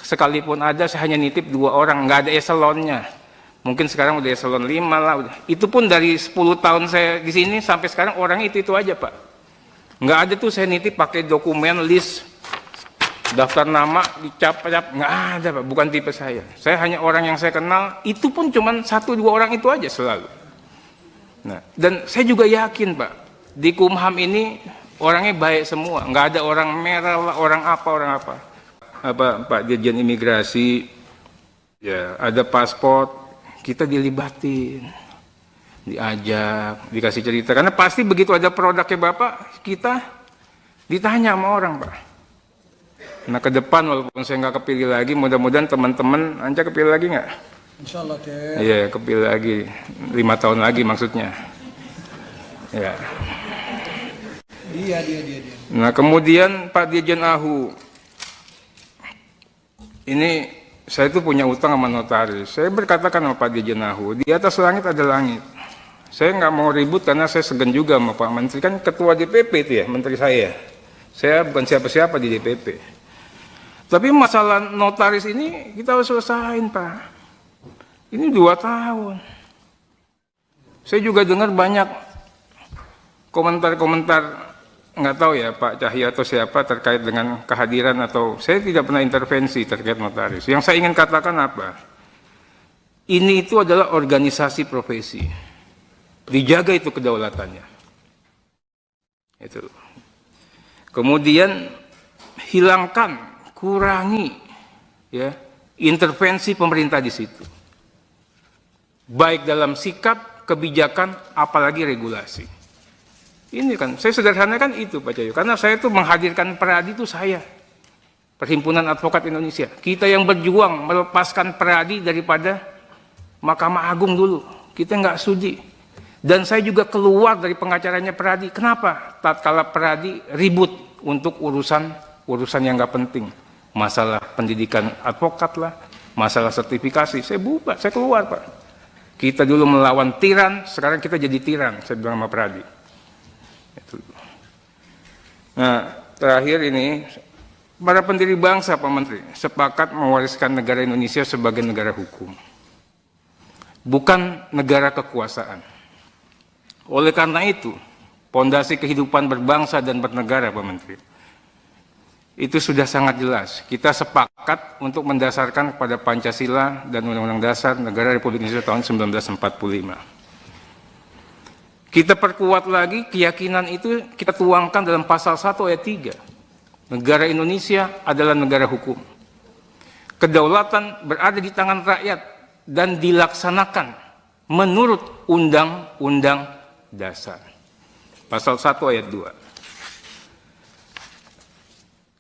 A: Sekalipun ada, saya hanya nitip 2 orang, nggak ada eselonnya. Mungkin sekarang udah eselon 5 lah. Itu pun dari 10 tahun saya di sini sampai sekarang orangnya itu aja, Pak. Nggak ada tuh saya nitip pakai dokumen list daftar nama dicap-cap, nggak ada, Pak. Bukan tipe saya. Saya hanya orang yang saya kenal, itu pun cuma 1-2 orang itu aja selalu. Nah, dan saya juga yakin, Pak, di Kumham ini orangnya baik semua, nggak ada orang merah, orang apa, Pak Dirjen Imigrasi, ya ada paspor, kita dilibatin. Diajak, dikasih cerita, karena pasti begitu ada produknya Bapak, kita ditanya sama orang, Pak. Nah, ke depan walaupun saya nggak kepilih lagi, mudah-mudahan teman-teman Anca kepilih lagi nggak?
C: Insya Allah, Ter.
A: Iya, kepilih lagi 5 tahun lagi maksudnya. Ya.
C: Dia.
A: Nah, kemudian Pak Dirjen Ahu, ini saya itu punya utang sama notaris. Saya berkatakan sama Pak Dirjen Ahu, di atas langit ada langit. Saya nggak mau ribut karena saya segan juga sama Pak Menteri, kan ketua DPP itu ya, menteri saya. Saya bukan siapa-siapa di DPP. Tapi masalah notaris ini kita harus selesain, Pak. Ini 2 tahun. Saya juga dengar banyak komentar-komentar, nggak tahu ya Pak Cahyo atau siapa terkait dengan kehadiran atau saya tidak pernah intervensi terkait notaris. Yang saya ingin katakan apa? Ini itu adalah organisasi profesi. Dijaga itu kedaulatannya. Itu. Kemudian hilangkan, kurangi ya intervensi pemerintah di situ. Baik dalam sikap, kebijakan, apalagi regulasi. Ini kan, saya sederhanakan itu Pak Cahyo, karena saya itu menghadirkan Peradi itu saya, Perhimpunan Advokat Indonesia. Kita yang berjuang melepaskan Peradi daripada Mahkamah Agung dulu. Kita nggak sudi. Dan saya juga keluar dari pengacaranya Peradi. Kenapa? Tatkala Peradi ribut untuk urusan yang nggak penting. Masalah pendidikan advokat lah, masalah sertifikasi. Saya bubar, saya keluar, Pak. Kita dulu melawan tiran, sekarang kita jadi tiran, saya bilang sama Peradi. Nah, terakhir ini, para pendiri bangsa, Pak Menteri, sepakat mewariskan negara Indonesia sebagai negara hukum. Bukan negara kekuasaan. Oleh karena itu, pondasi kehidupan berbangsa dan bernegara, Pak Menteri, itu sudah sangat jelas. Kita sepakat untuk mendasarkan kepada Pancasila dan Undang-Undang Dasar Negara Republik Indonesia tahun 1945. Kita perkuat lagi keyakinan itu, kita tuangkan dalam pasal 1 ayat 3. Negara Indonesia adalah negara hukum. Kedaulatan berada di tangan rakyat dan dilaksanakan menurut Undang-Undang Dasar. Pasal 1 ayat 2.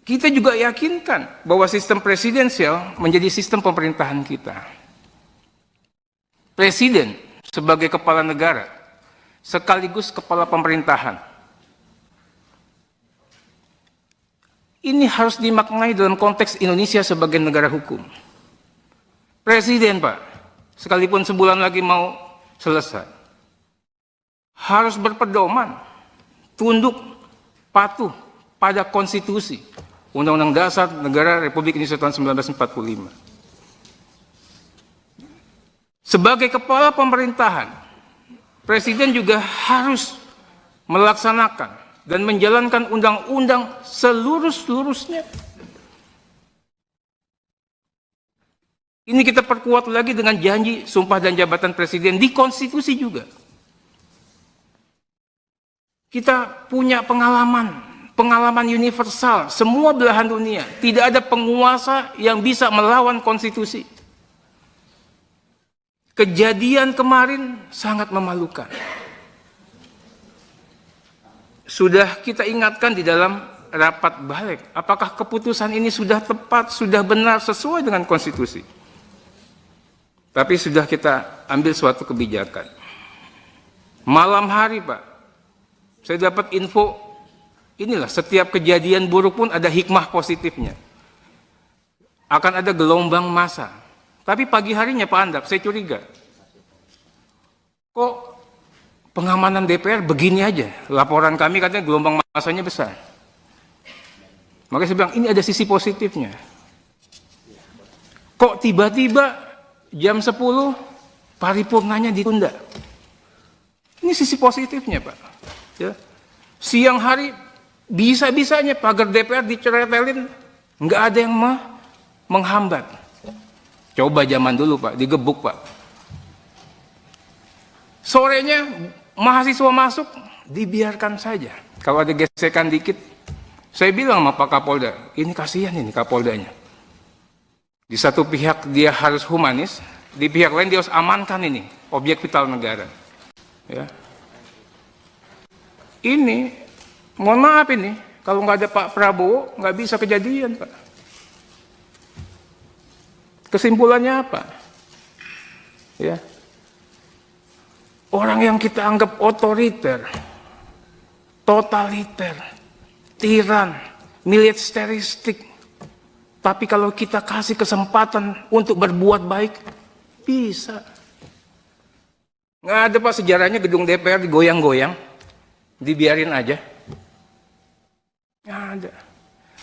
A: Kita juga yakinkan bahwa sistem presidensial menjadi sistem pemerintahan kita. Presiden sebagai kepala negara sekaligus kepala pemerintahan. Ini harus dimaknai dalam konteks Indonesia sebagai negara hukum. Presiden, Pak, sekalipun sebulan lagi mau selesai, harus berpedoman, tunduk, patuh pada konstitusi, Undang-Undang Dasar Negara Republik Indonesia tahun 1945. Sebagai kepala pemerintahan, Presiden juga harus melaksanakan dan menjalankan undang-undang seluruh-seluruhnya. Ini kita perkuat lagi dengan janji sumpah dan jabatan Presiden di konstitusi juga. Kita punya pengalaman universal, semua belahan dunia. Tidak ada penguasa yang bisa melawan konstitusi. Kejadian kemarin sangat memalukan. Sudah kita ingatkan di dalam rapat balik, apakah keputusan ini sudah tepat, sudah benar, sesuai dengan konstitusi. Tapi sudah kita ambil suatu kebijakan. Malam hari, Pak, saya dapat info, inilah setiap kejadian buruk pun ada hikmah positifnya. Akan ada gelombang massa. Tapi pagi harinya Pak Andap, saya curiga. Kok pengamanan DPR begini aja? Laporan kami katanya gelombang massanya besar. Makanya saya bilang, ini ada sisi positifnya. Kok tiba-tiba jam 10 paripurnanya ditunda? Ini sisi positifnya, Pak. Ya. Siang hari bisa-bisanya pagar DPR diceretelin, nggak ada yang menghambat. Coba zaman dulu, Pak, digebuk, Pak. Sorenya mahasiswa masuk, dibiarkan saja. Kalau ada gesekan dikit, saya bilang sama Pak Kapolda, ini kasihan ini Kapoldanya. Di satu pihak dia harus humanis, di pihak lain dia harus amankan ini, objek vital negara. Ya. Ini, mohon maaf ini, kalau nggak ada Pak Prabowo, nggak bisa kejadian, Pak. Kesimpulannya apa? Ya. Orang yang kita anggap otoriter, totaliter, tiran, militeristik, tapi kalau kita kasih kesempatan untuk berbuat baik, bisa. Nggak ada, Pak, sejarahnya gedung DPR digoyang-goyang, dibiarin aja. Nggak ada.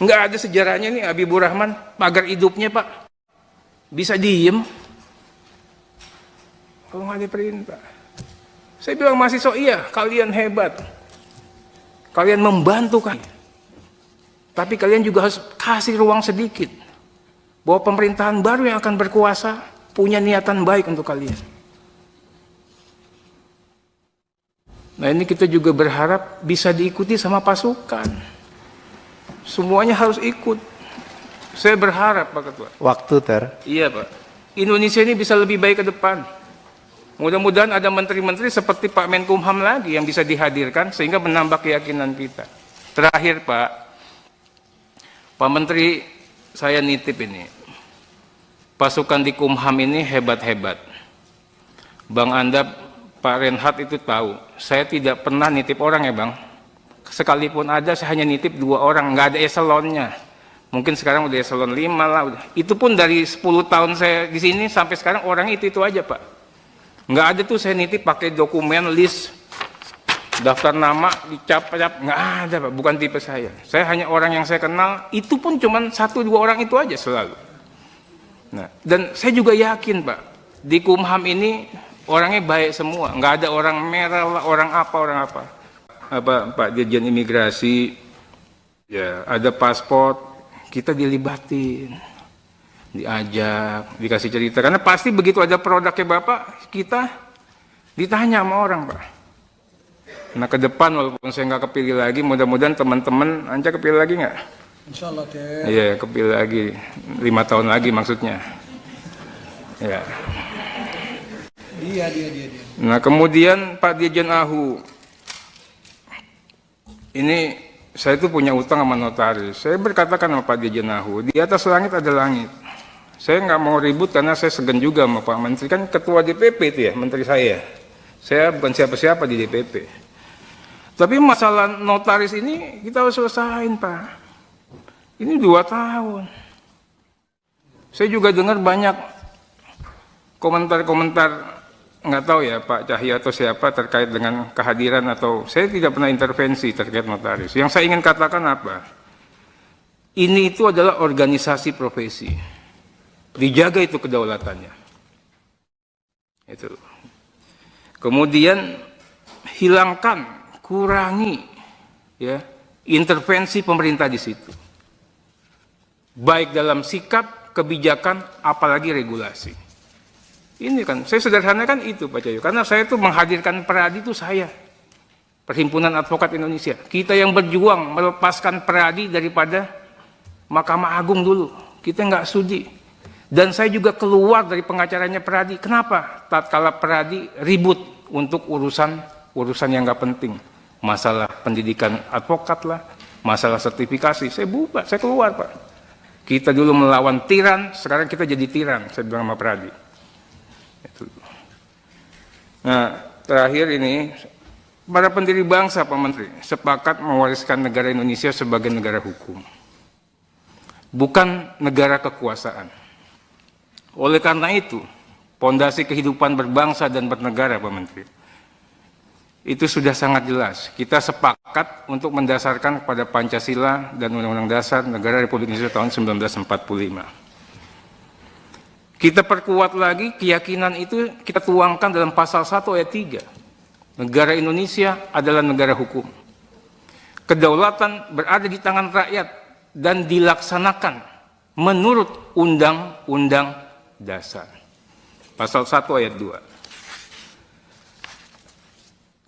A: Nggak ada sejarahnya nih Habibur Rahman, pagar hidupnya, Pak. Bisa diem kalau nggak ada perintah. Saya bilang mahasiswa, iya, kalian hebat, kalian membantu kan, tapi kalian juga harus kasih ruang sedikit bahwa pemerintahan baru yang akan berkuasa punya niatan baik untuk kalian. Nah, ini kita juga berharap bisa diikuti sama pasukan, semuanya harus ikut. Saya berharap, Pak Ketua.
B: Waktu, Ter.
A: Iya, Pak. Indonesia ini bisa lebih baik ke depan. Mudah-mudahan ada menteri-menteri seperti Pak Menkumham lagi yang bisa dihadirkan sehingga menambah keyakinan kita. Terakhir, Pak Menteri, saya nitip ini. Pasukan di Kumham ini hebat-hebat. Bang Andap, Pak Renhat itu tahu. Saya tidak pernah nitip orang ya, Bang. Sekalipun ada, saya hanya nitip 2 orang, nggak ada eselonnya. Mungkin sekarang udah eselon 5 lah. Itu pun dari 10 tahun saya di sini sampai sekarang orang itu aja, Pak. Nggak ada tuh saya nitip pakai dokumen list daftar nama dicap-cap, nggak ada, Pak. Bukan tipe saya. Saya hanya orang yang saya kenal. Itu pun cuma 1-2 orang itu aja selalu. Nah, dan saya juga yakin, Pak, di Kumham ini orangnya baik semua. Nggak ada orang merah lah, orang apa. Pak Dirjen Imigrasi, ya ada paspor. Kita dilibatin, diajak, dikasih cerita. Karena pasti begitu ada produknya Bapak, kita ditanya sama orang, Pak. Nah ke depan walaupun saya nggak kepilih lagi, mudah-mudahan teman-teman Anca kepilih lagi nggak?
C: Insya Allah, Teh.
A: Iya, kepilih lagi 5 tahun lagi maksudnya. Ya.
C: Dia.
A: Nah kemudian Pak Dirjen Ahu, ini saya itu punya utang sama notaris. Saya berkatakan sama Pak Dirjen Ahu, di atas langit ada langit. Saya nggak mau ribut karena saya segan juga sama Pak Menteri, kan ketua DPP itu ya, menteri saya. Saya bukan siapa-siapa di DPP. Tapi masalah notaris ini kita harus selesain, Pak. Ini 2 tahun. Saya juga dengar banyak komentar-komentar, nggak tahu ya Pak Cahyo atau siapa terkait dengan kehadiran atau saya tidak pernah intervensi terkait notaris. Yang saya ingin katakan apa? Ini itu adalah organisasi profesi. Dijaga itu kedaulatannya. Itu. Kemudian hilangkan, kurangi ya intervensi pemerintah di situ. Baik dalam sikap, kebijakan, apalagi regulasi. Ini kan, saya sederhanakan itu Pak Cahyo, karena saya itu menghadirkan Peradi itu saya, Perhimpunan Advokat Indonesia. Kita yang berjuang melepaskan Peradi daripada Mahkamah Agung dulu, kita nggak sudi. Dan saya juga keluar dari pengacaranya Peradi. Kenapa? Tatkala Peradi ribut untuk urusan yang nggak penting, masalah pendidikan advokat lah, masalah sertifikasi, saya bubar, saya keluar Pak. Kita dulu melawan tiran, sekarang kita jadi tiran, saya bilang sama Peradi. Nah, terakhir ini, para pendiri bangsa, Pak Menteri, sepakat mewariskan negara Indonesia sebagai negara hukum, bukan negara kekuasaan. Oleh karena itu, pondasi kehidupan berbangsa dan bernegara, Pak Menteri, itu sudah sangat jelas. Kita sepakat untuk mendasarkan kepada Pancasila dan Undang-Undang Dasar Negara Republik Indonesia tahun 1945. Kita perkuat lagi keyakinan itu, kita tuangkan dalam pasal 1 ayat 3. Negara Indonesia adalah negara hukum. Kedaulatan berada di tangan rakyat dan dilaksanakan menurut Undang-Undang Dasar. Pasal 1 ayat 2.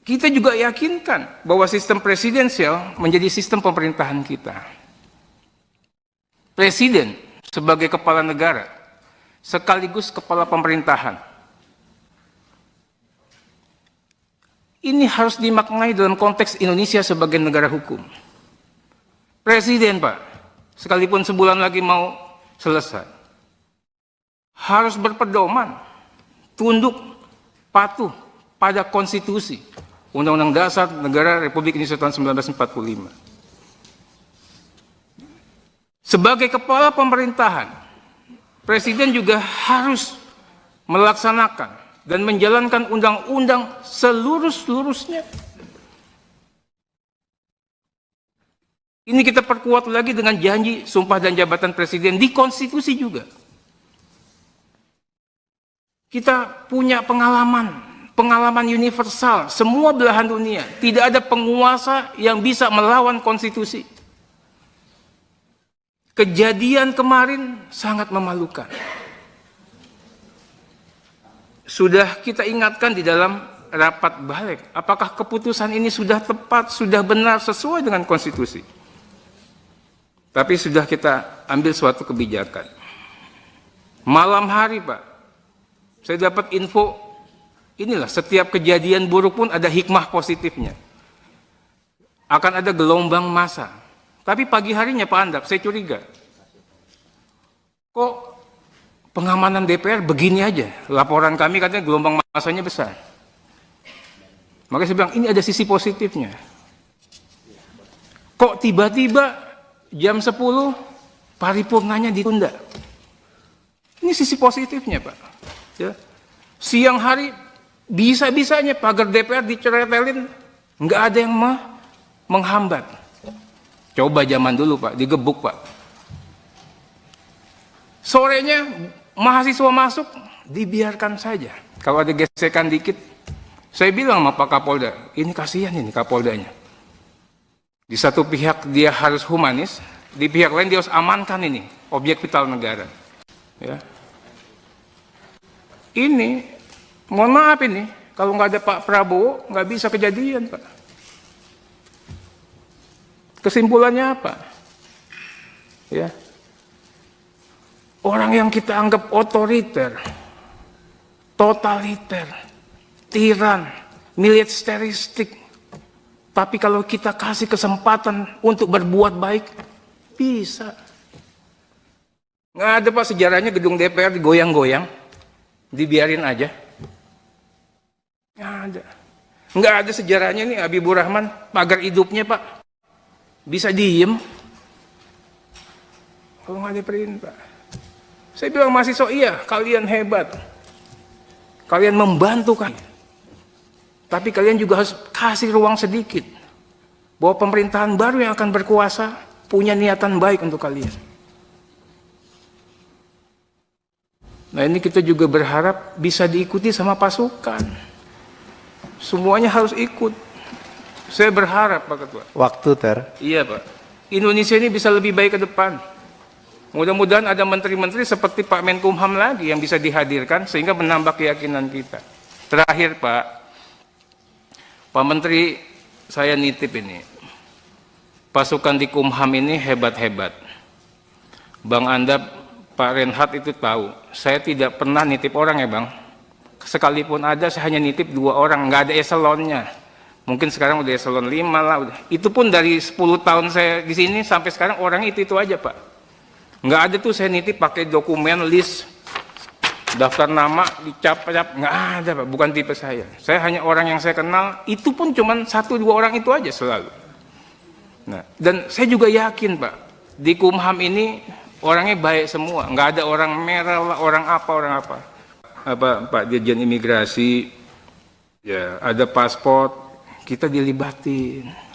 A: Kita juga yakinkan bahwa sistem presidensial menjadi sistem pemerintahan kita. Presiden sebagai kepala negara sekaligus kepala pemerintahan. Ini harus dimaknai dalam konteks Indonesia sebagai negara hukum. Presiden, Pak, sekalipun sebulan lagi mau selesai, harus berpedoman, tunduk, patuh pada konstitusi, Undang-Undang Dasar Negara Republik Indonesia tahun 1945. Sebagai kepala pemerintahan, Presiden juga harus melaksanakan dan menjalankan undang-undang seluruh-seluruhnya. Ini kita perkuat lagi dengan janji sumpah dan jabatan Presiden di konstitusi juga. Kita punya pengalaman universal, semua belahan dunia. Tidak ada penguasa yang bisa melawan konstitusi. Kejadian kemarin sangat memalukan. Sudah kita ingatkan di dalam rapat balik, apakah keputusan ini sudah tepat, sudah benar, sesuai dengan konstitusi. Tapi sudah kita ambil suatu kebijakan. Malam hari, Pak, saya dapat info, inilah setiap kejadian buruk pun ada hikmah positifnya. Akan ada gelombang massa. Tapi pagi harinya Pak Andap, saya curiga. Kok pengamanan DPR begini aja? Laporan kami katanya gelombang massanya besar. Makanya saya bilang, ini ada sisi positifnya. Kok tiba-tiba jam 10 paripurnanya ditunda? Ini sisi positifnya, Pak. Ya. Siang hari bisa-bisanya pagar DPR diceretelin, nggak ada yang menghambat. Coba zaman dulu Pak, digebuk Pak. Sorenya mahasiswa masuk, dibiarkan saja. Kalau ada gesekan dikit, saya bilang sama Pak Kapolda, ini kasihan ini Kapoldanya. Di satu pihak dia harus humanis, di pihak lain dia harus amankan ini, objek vital negara. Ya. Ini, mohon maaf ini, kalau nggak ada Pak Prabowo, nggak bisa kejadian Pak. Kesimpulannya apa? Ya. Orang yang kita anggap otoriter, totaliter, tiran, militeristik, tapi kalau kita kasih kesempatan untuk berbuat baik, bisa. Nggak ada Pak sejarahnya gedung DPR digoyang-goyang, dibiarin aja. Nggak ada. Nggak ada sejarahnya nih Habibur Rahman, pagar hidupnya Pak. Bisa diem. Kalau nggak ada perintah. Saya bilang mahasiswa, iya kalian hebat. Kalian membantu kan. Tapi kalian juga harus kasih ruang sedikit. Bahwa pemerintahan baru yang akan berkuasa punya niatan baik untuk kalian. Nah ini kita juga berharap bisa diikuti sama pasukan. Semuanya harus ikut. Saya berharap Pak Ketua.
B: Waktu, Ter.
A: Iya Pak. Indonesia ini bisa lebih baik ke depan. Mudah-mudahan ada menteri-menteri seperti Pak Menkumham lagi yang bisa dihadirkan sehingga menambah keyakinan kita. Terakhir Pak Menteri, saya nitip ini. Pasukan di Kumham ini hebat-hebat. Bang Anda, Pak Renhat itu tahu. Saya tidak pernah nitip orang ya Bang. Sekalipun ada, saya hanya nitip 2 orang. Nggak ada eselonnya. Mungkin sekarang udah eselon 5 lah. Udah. Itu pun dari 10 tahun saya di sini sampai sekarang orang itu aja Pak. Nggak ada tuh saya nitip pakai dokumen list daftar nama dicap-cap, nggak ada Pak, bukan tipe saya. Saya hanya orang yang saya kenal, itu pun cuma 1-2 orang itu aja selalu. Nah, dan saya juga yakin Pak, di Kumham ini orangnya baik semua, nggak ada orang merah lah, orang apa. Pak Dirjen Imigrasi, ya ada paspor, kita dilibatin.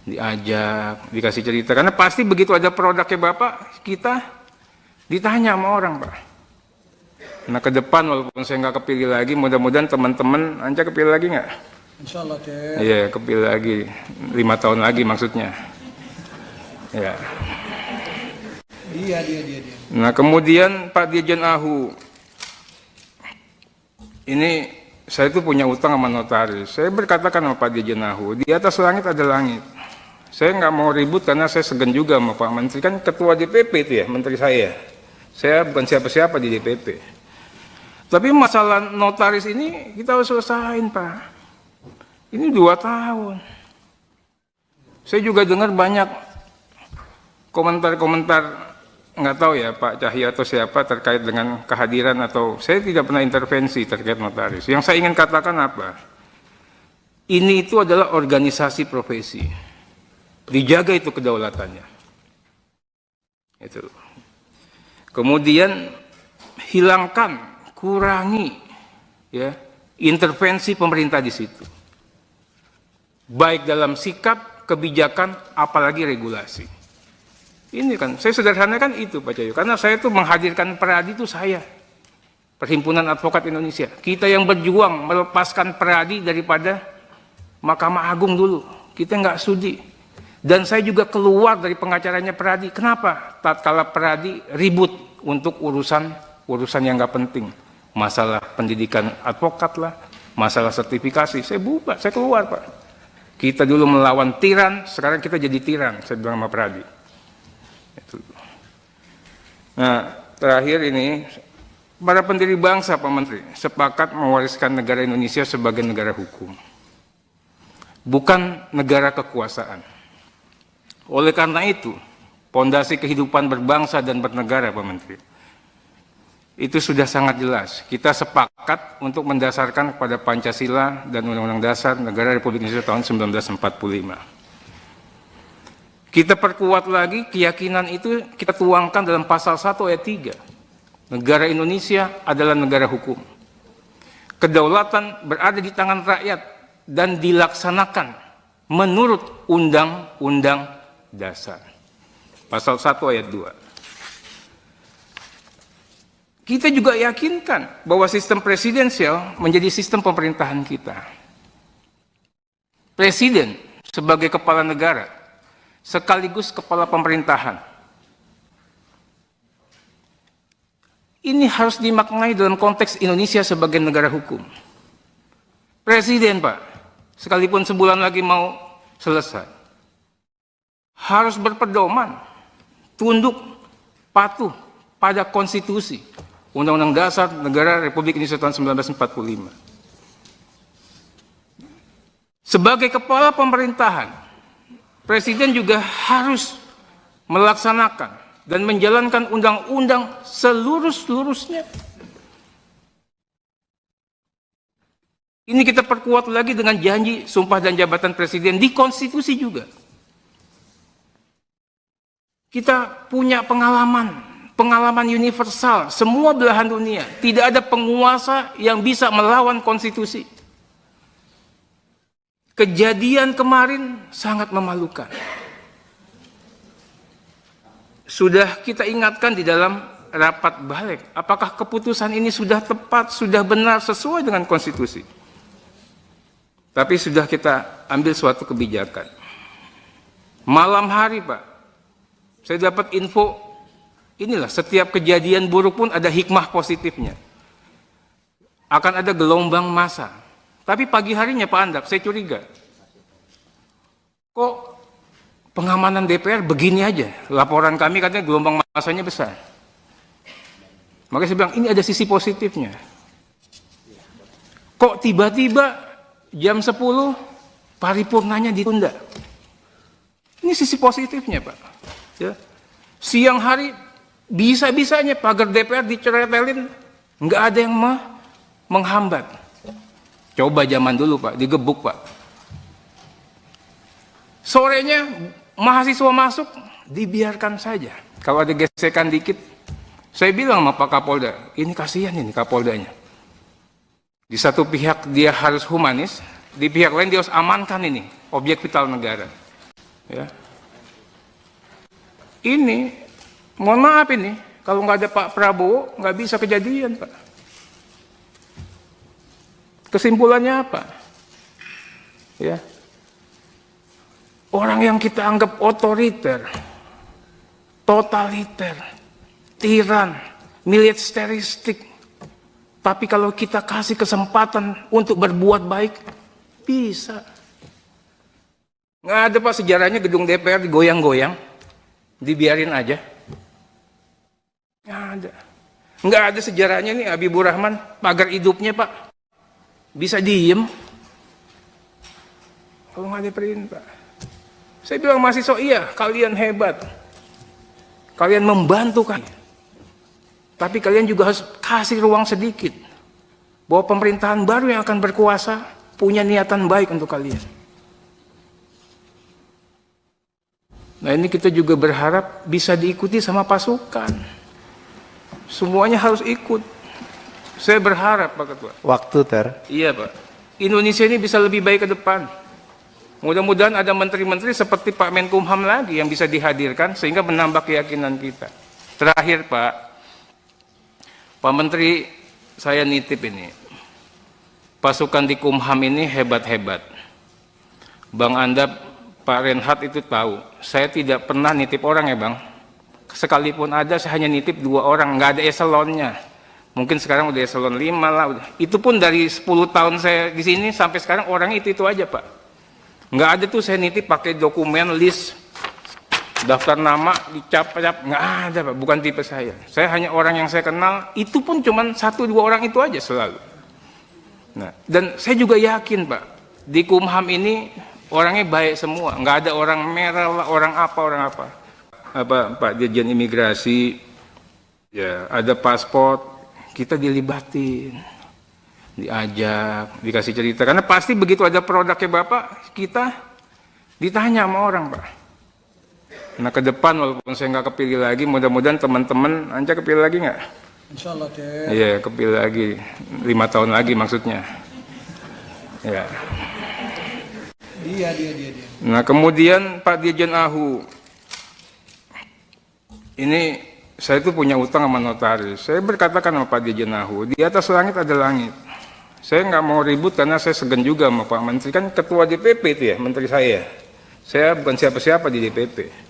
A: Diajak, dikasih cerita. Karena pasti begitu ada produknya Bapak, kita ditanya sama orang Pak. Nah ke depan walaupun saya nggak kepilih lagi, mudah-mudahan teman-teman Anja kepilih lagi nggak?
C: Insya Allah, Ter.
A: Iya, kepilih lagi. 5 tahun lagi maksudnya. Ya.
C: Dia.
A: Nah kemudian Pak Dirjen Ahu. Ini saya tuh punya utang sama notaris. Saya berkatakan sama Pak Dirjen Ahu, di atas langit ada langit. Saya nggak mau ribut karena saya segan juga sama Pak Menteri. Kan ketua DPP itu ya, menteri saya. Saya bukan siapa-siapa di DPP. Tapi masalah notaris ini kita harus selesain Pak. Ini 2 tahun. Saya juga dengar banyak komentar-komentar, nggak tahu ya Pak Cahya atau siapa terkait dengan kehadiran atau saya tidak pernah intervensi terkait notaris. Yang saya ingin katakan apa? Ini itu adalah organisasi profesi. Dijaga itu kedaulatannya. Itu. Kemudian hilangkan, kurangi ya intervensi pemerintah di situ. Baik dalam sikap, kebijakan, apalagi regulasi. Ini kan, saya sederhanakan itu Pak Cahyo, karena saya tuh menghadirkan Peradi itu saya, Perhimpunan Advokat Indonesia. Kita yang berjuang melepaskan Peradi daripada Mahkamah Agung dulu, kita nggak sudi. Dan saya juga keluar dari pengacaranya Peradi. Kenapa? Tatkala Peradi ribut untuk urusan yang nggak penting, masalah pendidikan advokat lah, masalah sertifikasi, saya bubar, saya keluar Pak. Kita dulu melawan tiran, sekarang kita jadi tiran, saya bilang sama Peradi. Itu. Nah, terakhir ini, para pendiri bangsa Pak Menteri sepakat mewariskan negara Indonesia sebagai negara hukum, bukan negara kekuasaan. Oleh karena itu, pondasi kehidupan berbangsa dan bernegara Pak Menteri, itu sudah sangat jelas. Kita sepakat untuk mendasarkan kepada Pancasila dan Undang-Undang Dasar Negara Republik Indonesia tahun 1945. Kita perkuat lagi keyakinan itu, kita tuangkan dalam pasal 1 ayat 3. Negara Indonesia adalah negara hukum. Kedaulatan berada di tangan rakyat dan dilaksanakan menurut Undang-Undang Dasar. Pasal 1 ayat 2. Kita juga yakinkan bahwa sistem presidensial menjadi sistem pemerintahan kita. Presiden sebagai kepala negara sekaligus kepala pemerintahan. Ini harus dimaknai dalam konteks Indonesia sebagai negara hukum. Presiden Pak, sekalipun sebulan lagi mau selesai. harus berpedoman, tunduk, patuh pada konstitusi, Undang-Undang Dasar Negara Republik Indonesia tahun 1945. Sebagai kepala pemerintahan, Presiden juga harus melaksanakan dan menjalankan undang-undang seluruh-seluruhnya. Ini kita perkuat lagi dengan janji sumpah dan jabatan Presiden di konstitusi juga. Kita punya pengalaman universal, semua belahan dunia. Tidak ada penguasa yang bisa melawan konstitusi. Kejadian kemarin sangat memalukan. Sudah kita ingatkan di dalam rapat balik, apakah keputusan ini sudah tepat, sudah benar, sesuai dengan konstitusi. Tapi sudah kita ambil suatu kebijakan. Malam hari, Pak, saya dapat info, inilah setiap kejadian buruk pun ada hikmah positifnya. Akan ada gelombang massa. Tapi pagi harinya Pak Andak, saya curiga. Kok pengamanan DPR begini aja? Laporan kami katanya gelombang massanya besar. Makanya saya bilang, ini ada sisi positifnya. Kok tiba-tiba jam 10 paripurnanya ditunda? Ini sisi positifnya, Pak. Ya. Siang hari bisa-bisanya pagar DPR diceretelin, nggak ada yang menghambat. Coba zaman dulu, Pak, digebuk, Pak. Sorenya mahasiswa masuk, dibiarkan saja. Kalau ada gesekan dikit, saya bilang sama Pak Kapolda, ini kasihan ini Kapoldanya. Di satu pihak dia harus humanis, di pihak lain dia harus amankan ini, objek vital negara. Ya. Ini, mohon maaf ini, kalau nggak ada Pak Prabowo, nggak bisa kejadian, Pak. Kesimpulannya apa? Ya. Orang yang kita anggap otoriter, totaliter, tiran, militeristik, tapi kalau kita kasih kesempatan untuk berbuat baik, bisa. Nggak ada, Pak, sejarahnya gedung DPR digoyang-goyang, dibiarin aja. Nggak ada. Nggak ada sejarahnya nih Habibur Rahman, pagar hidupnya, Pak. Bisa diem kalau nggak ada perintah. Saya bilang mahasiswa, iya kalian hebat, kalian membantu kan, tapi kalian juga harus kasih ruang sedikit bahwa pemerintahan baru yang akan berkuasa punya niatan baik untuk kalian. Nah, ini kita juga berharap bisa diikuti sama pasukan, semuanya harus ikut. Saya berharap, Pak Ketua.
B: Waktu, Ter.
A: Iya, Pak. Indonesia ini bisa lebih baik ke depan. Mudah-mudahan ada menteri-menteri seperti Pak Menkumham lagi yang bisa dihadirkan sehingga menambah keyakinan kita. Terakhir, Pak Menteri, saya nitip ini. Pasukan di Kumham ini hebat-hebat. Bang Andap, Pak Renhat itu tahu. Saya tidak pernah nitip orang ya, Bang. Sekalipun ada, saya hanya nitip 2 orang, nggak ada eselonnya. Mungkin sekarang udah eselon 5 lah. Itu pun dari 10 tahun saya di sini sampai sekarang orang itu aja, Pak. Nggak ada tuh saya nitip pakai dokumen list, daftar nama, dicap-cap, nggak ada, Pak. Bukan tipe saya. Saya hanya orang yang saya kenal, itu pun cuma 1-2 orang itu aja selalu. Nah, dan saya juga yakin, Pak, di Kumham ini orangnya baik semua. Nggak ada orang merah lah, orang apa. Pak Dirjen Imigrasi, ya ada paspor, kita dilibatin, diajak, dikasih cerita. Karena pasti begitu ada produknya Bapak, kita ditanya sama orang, Pak. Nah, ke depan walaupun saya nggak kepilih lagi, mudah-mudahan teman-teman, Anja kepilih lagi nggak?
C: Insya Allah, Ter.
A: Iya, kepilih lagi. 5 tahun lagi maksudnya. Ya.
C: Dia.
A: Nah, kemudian Pak Dirjen Ahu, ini saya itu punya utang sama notaris. Saya berkatakan sama Pak Dirjen Ahu, di atas langit ada langit. Saya nggak mau ribut karena saya segan juga sama Pak Menteri. Kan ketua DPP itu ya, menteri saya. Saya bukan siapa-siapa di DPP.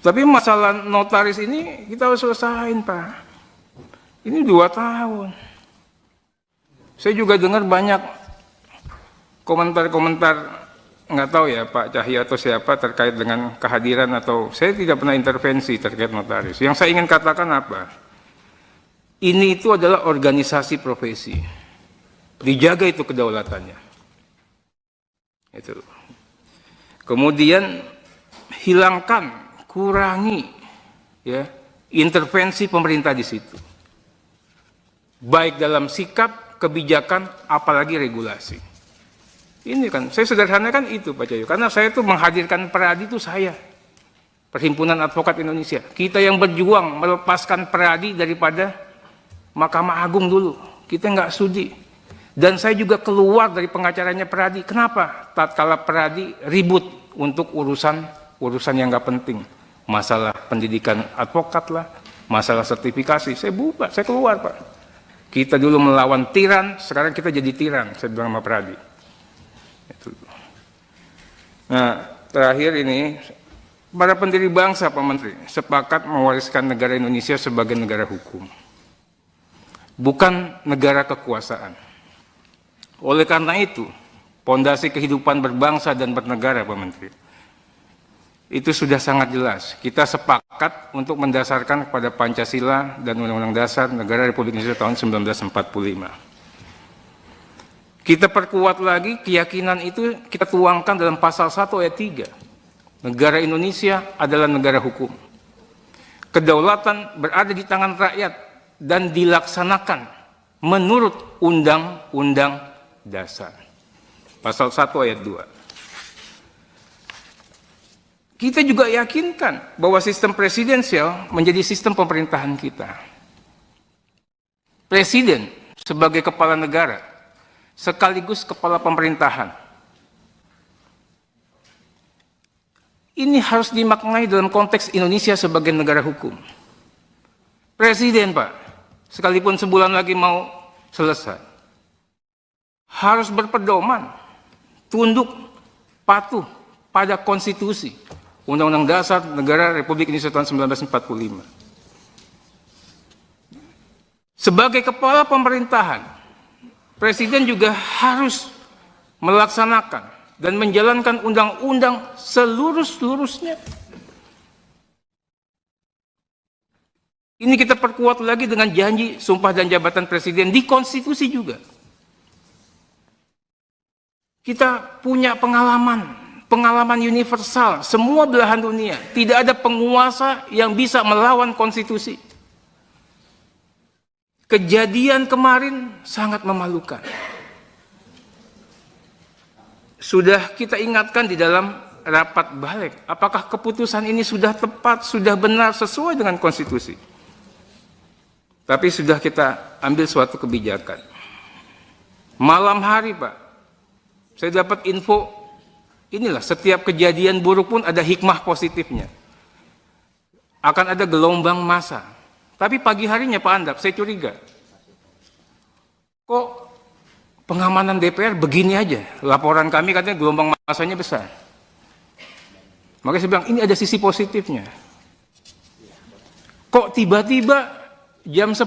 A: Tapi masalah notaris ini kita harus selesain, Pak. Ini 2 tahun. Saya juga dengar banyak komentar-komentar nggak tahu ya Pak Cahyo atau siapa terkait dengan kehadiran atau saya tidak pernah intervensi terkait notaris. Yang saya ingin katakan apa? Ini itu adalah organisasi profesi. Dijaga itu kedaulatannya. Itu. Kemudian hilangkan, kurangi ya intervensi pemerintah di situ. Baik dalam sikap, kebijakan, apalagi regulasi. Ini kan, saya sederhanakan itu Pak Cahyo, karena saya tuh menghadirkan Peradi itu saya, Perhimpunan Advokat Indonesia. Kita yang berjuang melepaskan Peradi daripada Mahkamah Agung dulu. Kita nggak sudi. Dan saya juga keluar dari pengacaranya Peradi. Kenapa? Tatkala Peradi ribut untuk urusan yang nggak penting. Masalah pendidikan advokat lah, masalah sertifikasi. Saya bubar, saya keluar Pak. Kita dulu melawan tiran, sekarang kita jadi tiran, saya bilang sama Peradi. Itu. Nah, terakhir ini, para pendiri bangsa, Pak Menteri, sepakat mewariskan negara Indonesia sebagai negara hukum. Bukan negara kekuasaan. Oleh karena itu, pondasi kehidupan berbangsa dan bernegara, Pak Menteri, itu sudah sangat jelas. Kita sepakat untuk mendasarkan kepada Pancasila dan Undang-Undang Dasar Negara Republik Indonesia tahun 1945. Kita perkuat lagi keyakinan itu, kita tuangkan dalam pasal 1 ayat 3. Negara Indonesia adalah negara hukum. Kedaulatan berada di tangan rakyat dan dilaksanakan menurut Undang-Undang Dasar. Pasal 1 ayat 2. Kita juga yakinkan bahwa sistem presidensial menjadi sistem pemerintahan kita. Presiden sebagai kepala negara, sekaligus kepala pemerintahan. Ini harus dimaknai dalam konteks Indonesia sebagai negara hukum. Presiden, Pak, sekalipun sebulan lagi mau selesai, harus berpedoman, tunduk, patuh pada konstitusi, Undang-Undang Dasar Negara Republik Indonesia tahun 1945. Sebagai kepala pemerintahan, Presiden juga harus melaksanakan dan menjalankan undang-undang seluruh-seluruhnya. Ini kita perkuat lagi dengan janji sumpah dan jabatan Presiden di konstitusi juga. Kita punya pengalaman universal, semua belahan dunia. Tidak ada penguasa yang bisa melawan konstitusi. Kejadian kemarin sangat memalukan. Sudah kita ingatkan di dalam rapat balik, apakah keputusan ini sudah tepat, sudah benar, sesuai dengan konstitusi. Tapi sudah kita ambil suatu kebijakan. Malam hari, Pak, saya dapat info, inilah setiap kejadian buruk pun ada hikmah positifnya. Akan ada gelombang massa. Tapi pagi harinya Pak Andap, saya curiga. Kok pengamanan DPR begini aja? Laporan kami katanya gelombang massanya besar. Makanya saya bilang, ini ada sisi positifnya. Kok tiba-tiba jam 10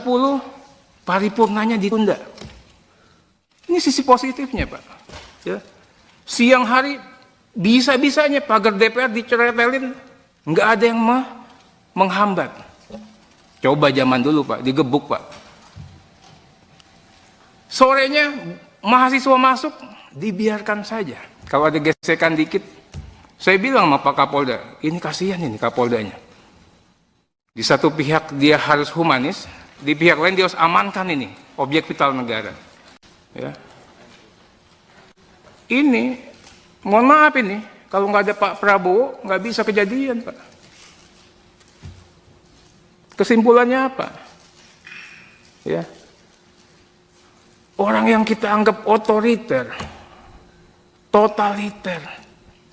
A: paripurnanya ditunda? Ini sisi positifnya, Pak. Ya. Siang hari bisa-bisanya pagar DPR diceretelin, nggak ada yang menghambat. Coba zaman dulu, Pak, digebuk, Pak. Sorenya mahasiswa masuk, dibiarkan saja. Kalau ada gesekan dikit, saya bilang sama Pak Kapolda, ini kasihan ini Kapoldanya. Di satu pihak dia harus humanis, di pihak lain dia harus amankan ini, objek vital negara. Ya. Ini, mohon maaf ini, kalau nggak ada Pak Prabowo, nggak bisa kejadian, Pak. Kesimpulannya apa? Ya. Orang yang kita anggap otoriter, totaliter,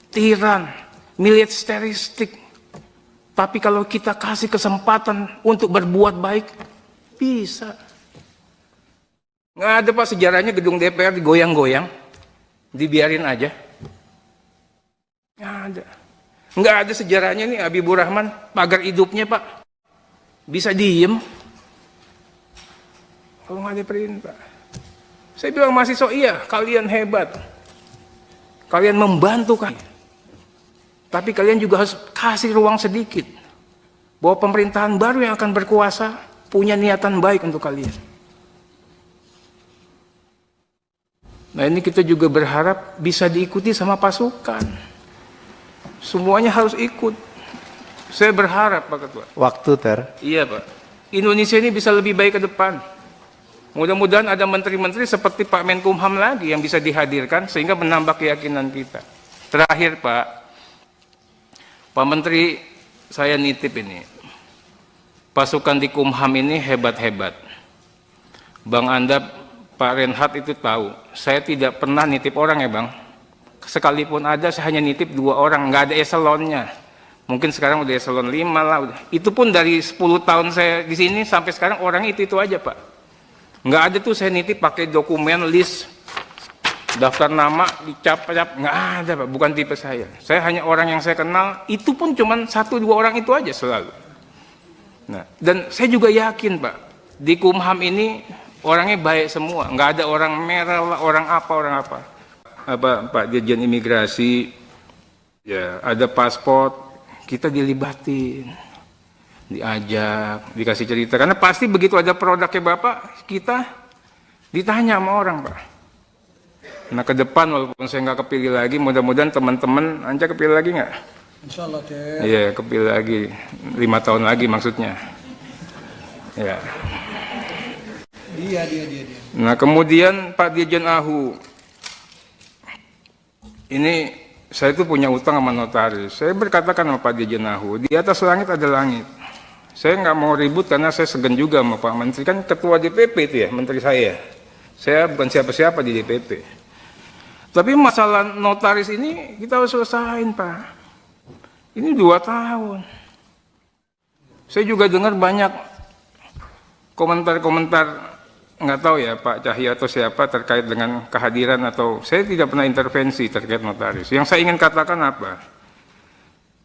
A: tiran, militeristik, tapi kalau kita kasih kesempatan untuk berbuat baik, bisa. Nggak ada, Pak, sejarahnya gedung DPR digoyang-goyang, dibiarin aja. Nggak ada. Nggak ada sejarahnya nih Habibur Rahman, pagar hidupnya, Pak. Bisa diem kalau nggak ada perintah. Saya bilang mahasiswa, iya kalian hebat, kalian membantu kan. Tapi kalian juga harus kasih ruang sedikit bahwa pemerintahan baru yang akan berkuasa punya niatan baik untuk kalian. Nah, ini kita juga berharap bisa diikuti sama pasukan. Semuanya harus ikut. Saya berharap, Pak Ketua.
B: Waktu, Ter.
A: Iya, Pak. Indonesia ini bisa lebih baik ke depan. Mudah-mudahan ada menteri-menteri seperti Pak Menkumham lagi yang bisa dihadirkan sehingga menambah keyakinan kita. Terakhir, Pak Menteri, saya nitip ini. Pasukan di Kumham ini hebat-hebat. Bang Andap, Pak Renhat itu tahu. Saya tidak pernah nitip orang ya, Bang. Sekalipun ada, saya hanya nitip 2 orang, nggak ada eselonnya. Mungkin sekarang udah eselon 5 lah. Udah. Itu pun dari 10 tahun saya di sini sampai sekarang orang itu aja, Pak. Nggak ada tuh saya nitip pakai dokumen list daftar nama dicap-cap, nggak ada, Pak. Bukan tipe saya. Saya hanya orang yang saya kenal, itu pun cuma 1-2 orang itu aja selalu. Nah, dan saya juga yakin, Pak, di Kumham ini orangnya baik semua, nggak ada orang merah lah, orang apa. Pak Dirjen Imigrasi, ya ada paspor, kita dilibatin, diajak, dikasih cerita. Karena pasti begitu ada produknya Bapak, kita ditanya sama orang, Pak. Nah, ke depan walaupun saya nggak kepilih lagi, mudah-mudahan teman-teman Anja kepilih lagi nggak?
C: Insya Allah, Ter.
A: Iya, kepilih lagi. 5 tahun lagi maksudnya. Ya.
C: Dia.
A: Nah, kemudian Pak Dirjen Ahu. Ini saya itu punya utang sama notaris. Saya berkatakan sama Pak Dirjen Ahu, di atas langit ada langit. Saya nggak mau ribut karena saya segan juga sama Pak Menteri. Kan ketua DPP itu ya, menteri saya. Saya bukan siapa-siapa di DPP. Tapi masalah notaris ini kita harus selesain, Pak. Ini 2 tahun. Saya juga dengar banyak komentar-komentar, nggak tahu ya Pak Cahya atau siapa terkait dengan kehadiran atau saya tidak pernah intervensi terkait notaris. Yang saya ingin katakan apa?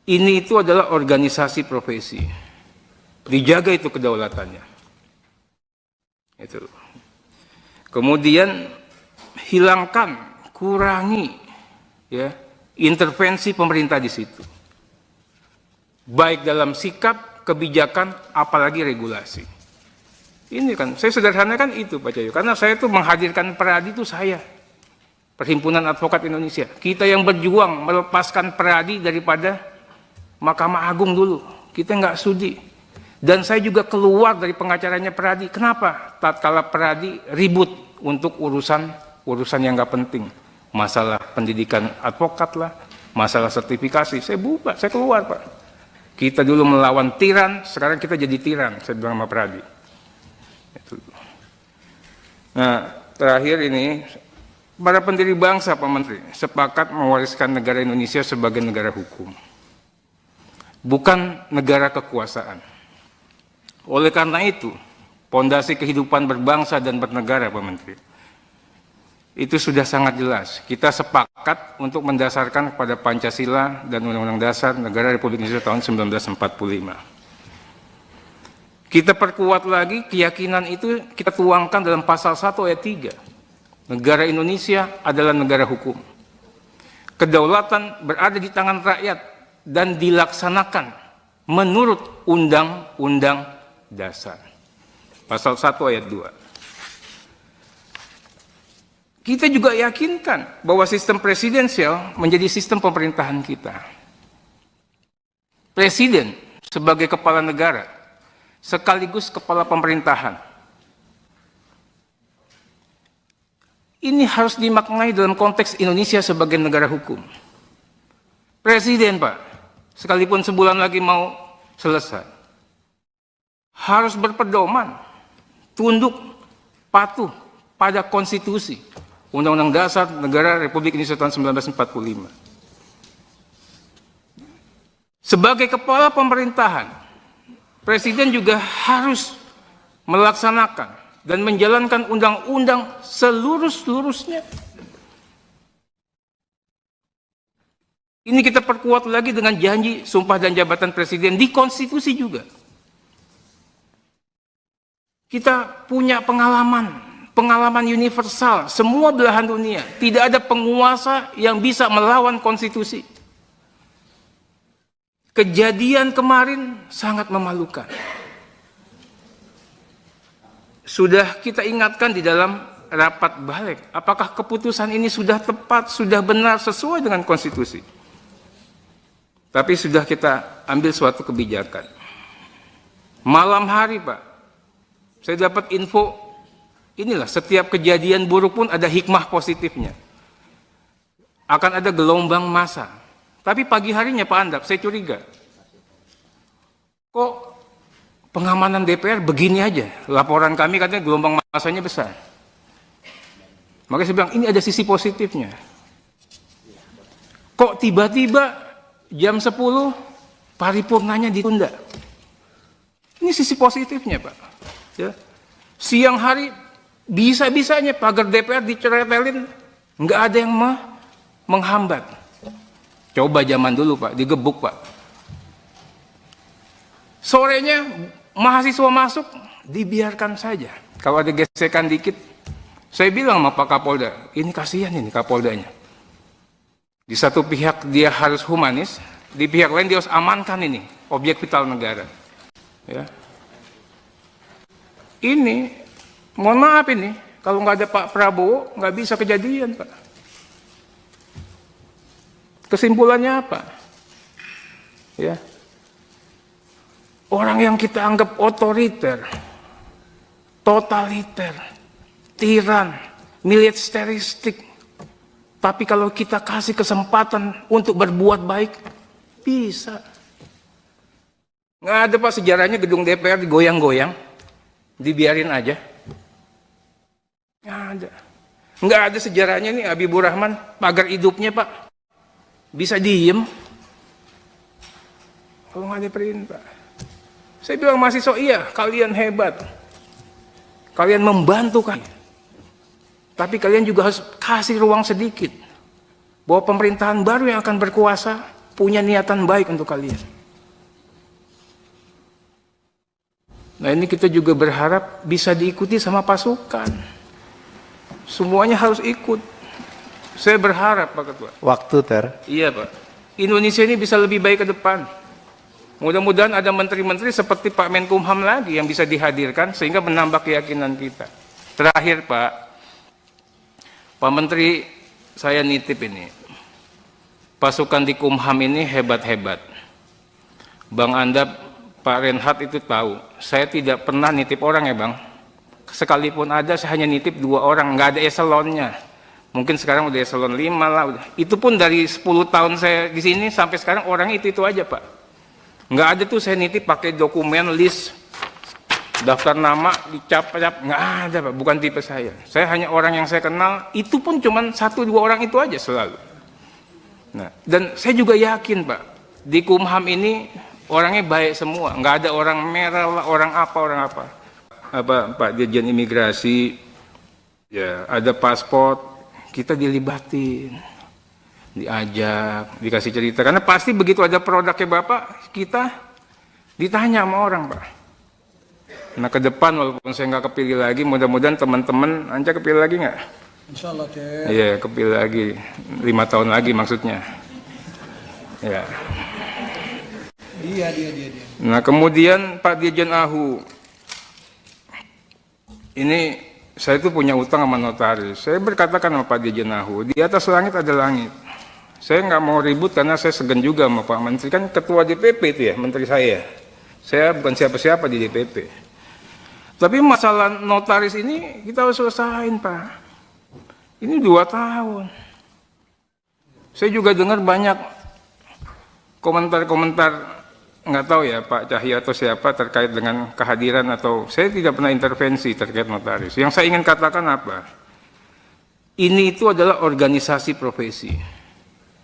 A: Ini itu adalah organisasi profesi. Dijaga itu kedaulatannya. Itu. Kemudian hilangkan, kurangi ya intervensi pemerintah di situ. Baik dalam sikap, kebijakan, apalagi regulasi. Ini kan, saya sederhanakan itu Pak Cahyo, karena saya tuh menghadirkan Peradi itu saya, Perhimpunan Advokat Indonesia. Kita yang berjuang melepaskan Peradi daripada Mahkamah Agung dulu, kita nggak sudi. Dan saya juga keluar dari pengacaranya Peradi. Kenapa? Tatkala Peradi ribut untuk urusan yang nggak penting, masalah pendidikan advokat lah, masalah sertifikasi, saya bubar, saya keluar Pak. Kita dulu melawan tiran, sekarang kita jadi tiran, saya bilang sama Peradi. Nah, terakhir ini, para pendiri bangsa, Pak Menteri, sepakat mewariskan negara Indonesia sebagai negara hukum, bukan negara kekuasaan. Oleh karena itu, pondasi kehidupan berbangsa dan bernegara, Pak Menteri, itu sudah sangat jelas. Kita sepakat untuk mendasarkan kepada Pancasila dan Undang-Undang Dasar Negara Republik Indonesia tahun 1945. Kita perkuat lagi keyakinan itu, kita tuangkan dalam pasal 1 ayat 3. Negara Indonesia adalah negara hukum. Kedaulatan berada di tangan rakyat dan dilaksanakan menurut Undang-Undang Dasar. Pasal 1 ayat 2. Kita juga yakinkan bahwa sistem presidensial menjadi sistem pemerintahan kita. Presiden sebagai kepala negara sekaligus kepala pemerintahan. Ini harus dimaknai dalam konteks Indonesia sebagai negara hukum. Presiden, Pak, sekalipun sebulan lagi mau selesai, harus berpedoman, tunduk, patuh pada konstitusi, Undang-Undang Dasar Negara Republik Indonesia tahun 1945. Sebagai kepala pemerintahan, Presiden juga harus melaksanakan dan menjalankan undang-undang seluruh-seluruhnya. Ini kita perkuat lagi dengan janji sumpah dan jabatan Presiden di konstitusi juga. Kita punya pengalaman pengalaman universal, semua belahan dunia. Tidak ada penguasa yang bisa melawan konstitusi. Kejadian kemarin sangat memalukan. Sudah kita ingatkan di dalam rapat balik, apakah keputusan ini sudah tepat, sudah benar, sesuai dengan konstitusi. Tapi sudah kita ambil suatu kebijakan. Malam hari, Pak, saya dapat info, inilah setiap kejadian buruk pun ada hikmah positifnya. Akan ada gelombang massa. Tapi pagi harinya Pak Andap, saya curiga. Kok pengamanan DPR begini aja? Laporan kami katanya gelombang massanya besar. Makanya saya bilang, ini ada sisi positifnya. Kok tiba-tiba jam 10 paripurnanya ditunda? Ini sisi positifnya, Pak. Ya. Siang hari bisa-bisanya pagar DPR diceretelin, nggak ada yang menghambat. Coba zaman dulu, Pak, digebuk, Pak. Sorenya mahasiswa masuk, dibiarkan saja. Kalau ada gesekan dikit, saya bilang sama Pak Kapolda, ini kasihan ini Kapoldanya. Di satu pihak dia harus humanis, di pihak lain dia harus amankan ini, objek vital negara. Ya. Ini, mohon maaf ini, kalau nggak ada Pak Prabowo, nggak bisa kejadian, Pak. Kesimpulannya apa? Ya. Orang yang kita anggap otoriter, totaliter, tiran, militeristik, tapi kalau kita kasih kesempatan untuk berbuat baik, bisa. Nggak ada, Pak, sejarahnya gedung DPR digoyang-goyang, dibiarin aja. Nggak ada. Nggak ada sejarahnya nih Habibur Rahman, pagar hidupnya, Pak. Bisa diem. Kalau nggak ada perintah. Saya bilang mahasiswa, iya, kalian hebat. Kalian membantu kan. Tapi kalian juga harus kasih ruang sedikit. Bahwa pemerintahan baru yang akan berkuasa punya niatan baik untuk kalian. Nah, ini kita juga berharap bisa diikuti sama pasukan. Semuanya harus ikut. Saya berharap, Pak Ketua.
B: Waktu, Ter.
A: Iya, Pak. Indonesia ini bisa lebih baik ke depan. Mudah-mudahan ada menteri-menteri seperti Pak Menkumham lagi yang bisa dihadirkan sehingga menambah keyakinan kita. Terakhir, Pak Menteri, saya nitip ini. Pasukan di Kumham ini hebat-hebat. Bang Andap, Pak Renhat itu tahu. Saya tidak pernah nitip orang ya, Bang. Sekalipun ada, saya hanya nitip 2 orang. Nggak ada eselonnya. Mungkin sekarang udah eselon 5 lah. Itu pun dari 10 tahun saya di sini sampai sekarang orang itu aja, Pak. Nggak ada tuh saya nitip pakai dokumen list daftar nama dicap-cap, nggak ada, Pak. Bukan tipe saya. Saya hanya orang yang saya kenal. Itu pun cuma 1-2 orang itu aja selalu. Nah, dan saya juga yakin, Pak, di Kumham ini orangnya baik semua. Nggak ada orang merah lah, orang apa. Pak Dirjen Imigrasi, ya ada paspor. Kita dilibatin, diajak, dikasih cerita. Karena pasti begitu ada produknya Bapak, kita ditanya sama orang, Pak. Nah, ke depan walaupun saya nggak kepilih lagi, mudah-mudahan teman-teman, Anja kepilih lagi nggak?
C: Insya Allah, Ter.
A: Iya, kepilih lagi. 5 tahun lagi maksudnya. Ya.
C: Dia.
A: Nah, kemudian Pak Dirjen Ahu, ini saya itu punya utang sama notaris. Saya berkatakan sama Pak Dirjen Ahu, di atas langit ada langit. Saya nggak mau ribut karena saya segan juga sama Pak Menteri. Kan ketua DPP itu ya, menteri saya. Saya bukan siapa-siapa di DPP. Tapi masalah notaris ini kita harus selesain, Pak. Ini 2 tahun. Saya juga dengar banyak komentar-komentar, nggak tahu ya Pak Cahyo atau siapa terkait dengan kehadiran atau saya tidak pernah intervensi terkait notaris. Yang saya ingin katakan apa? Ini itu adalah organisasi profesi.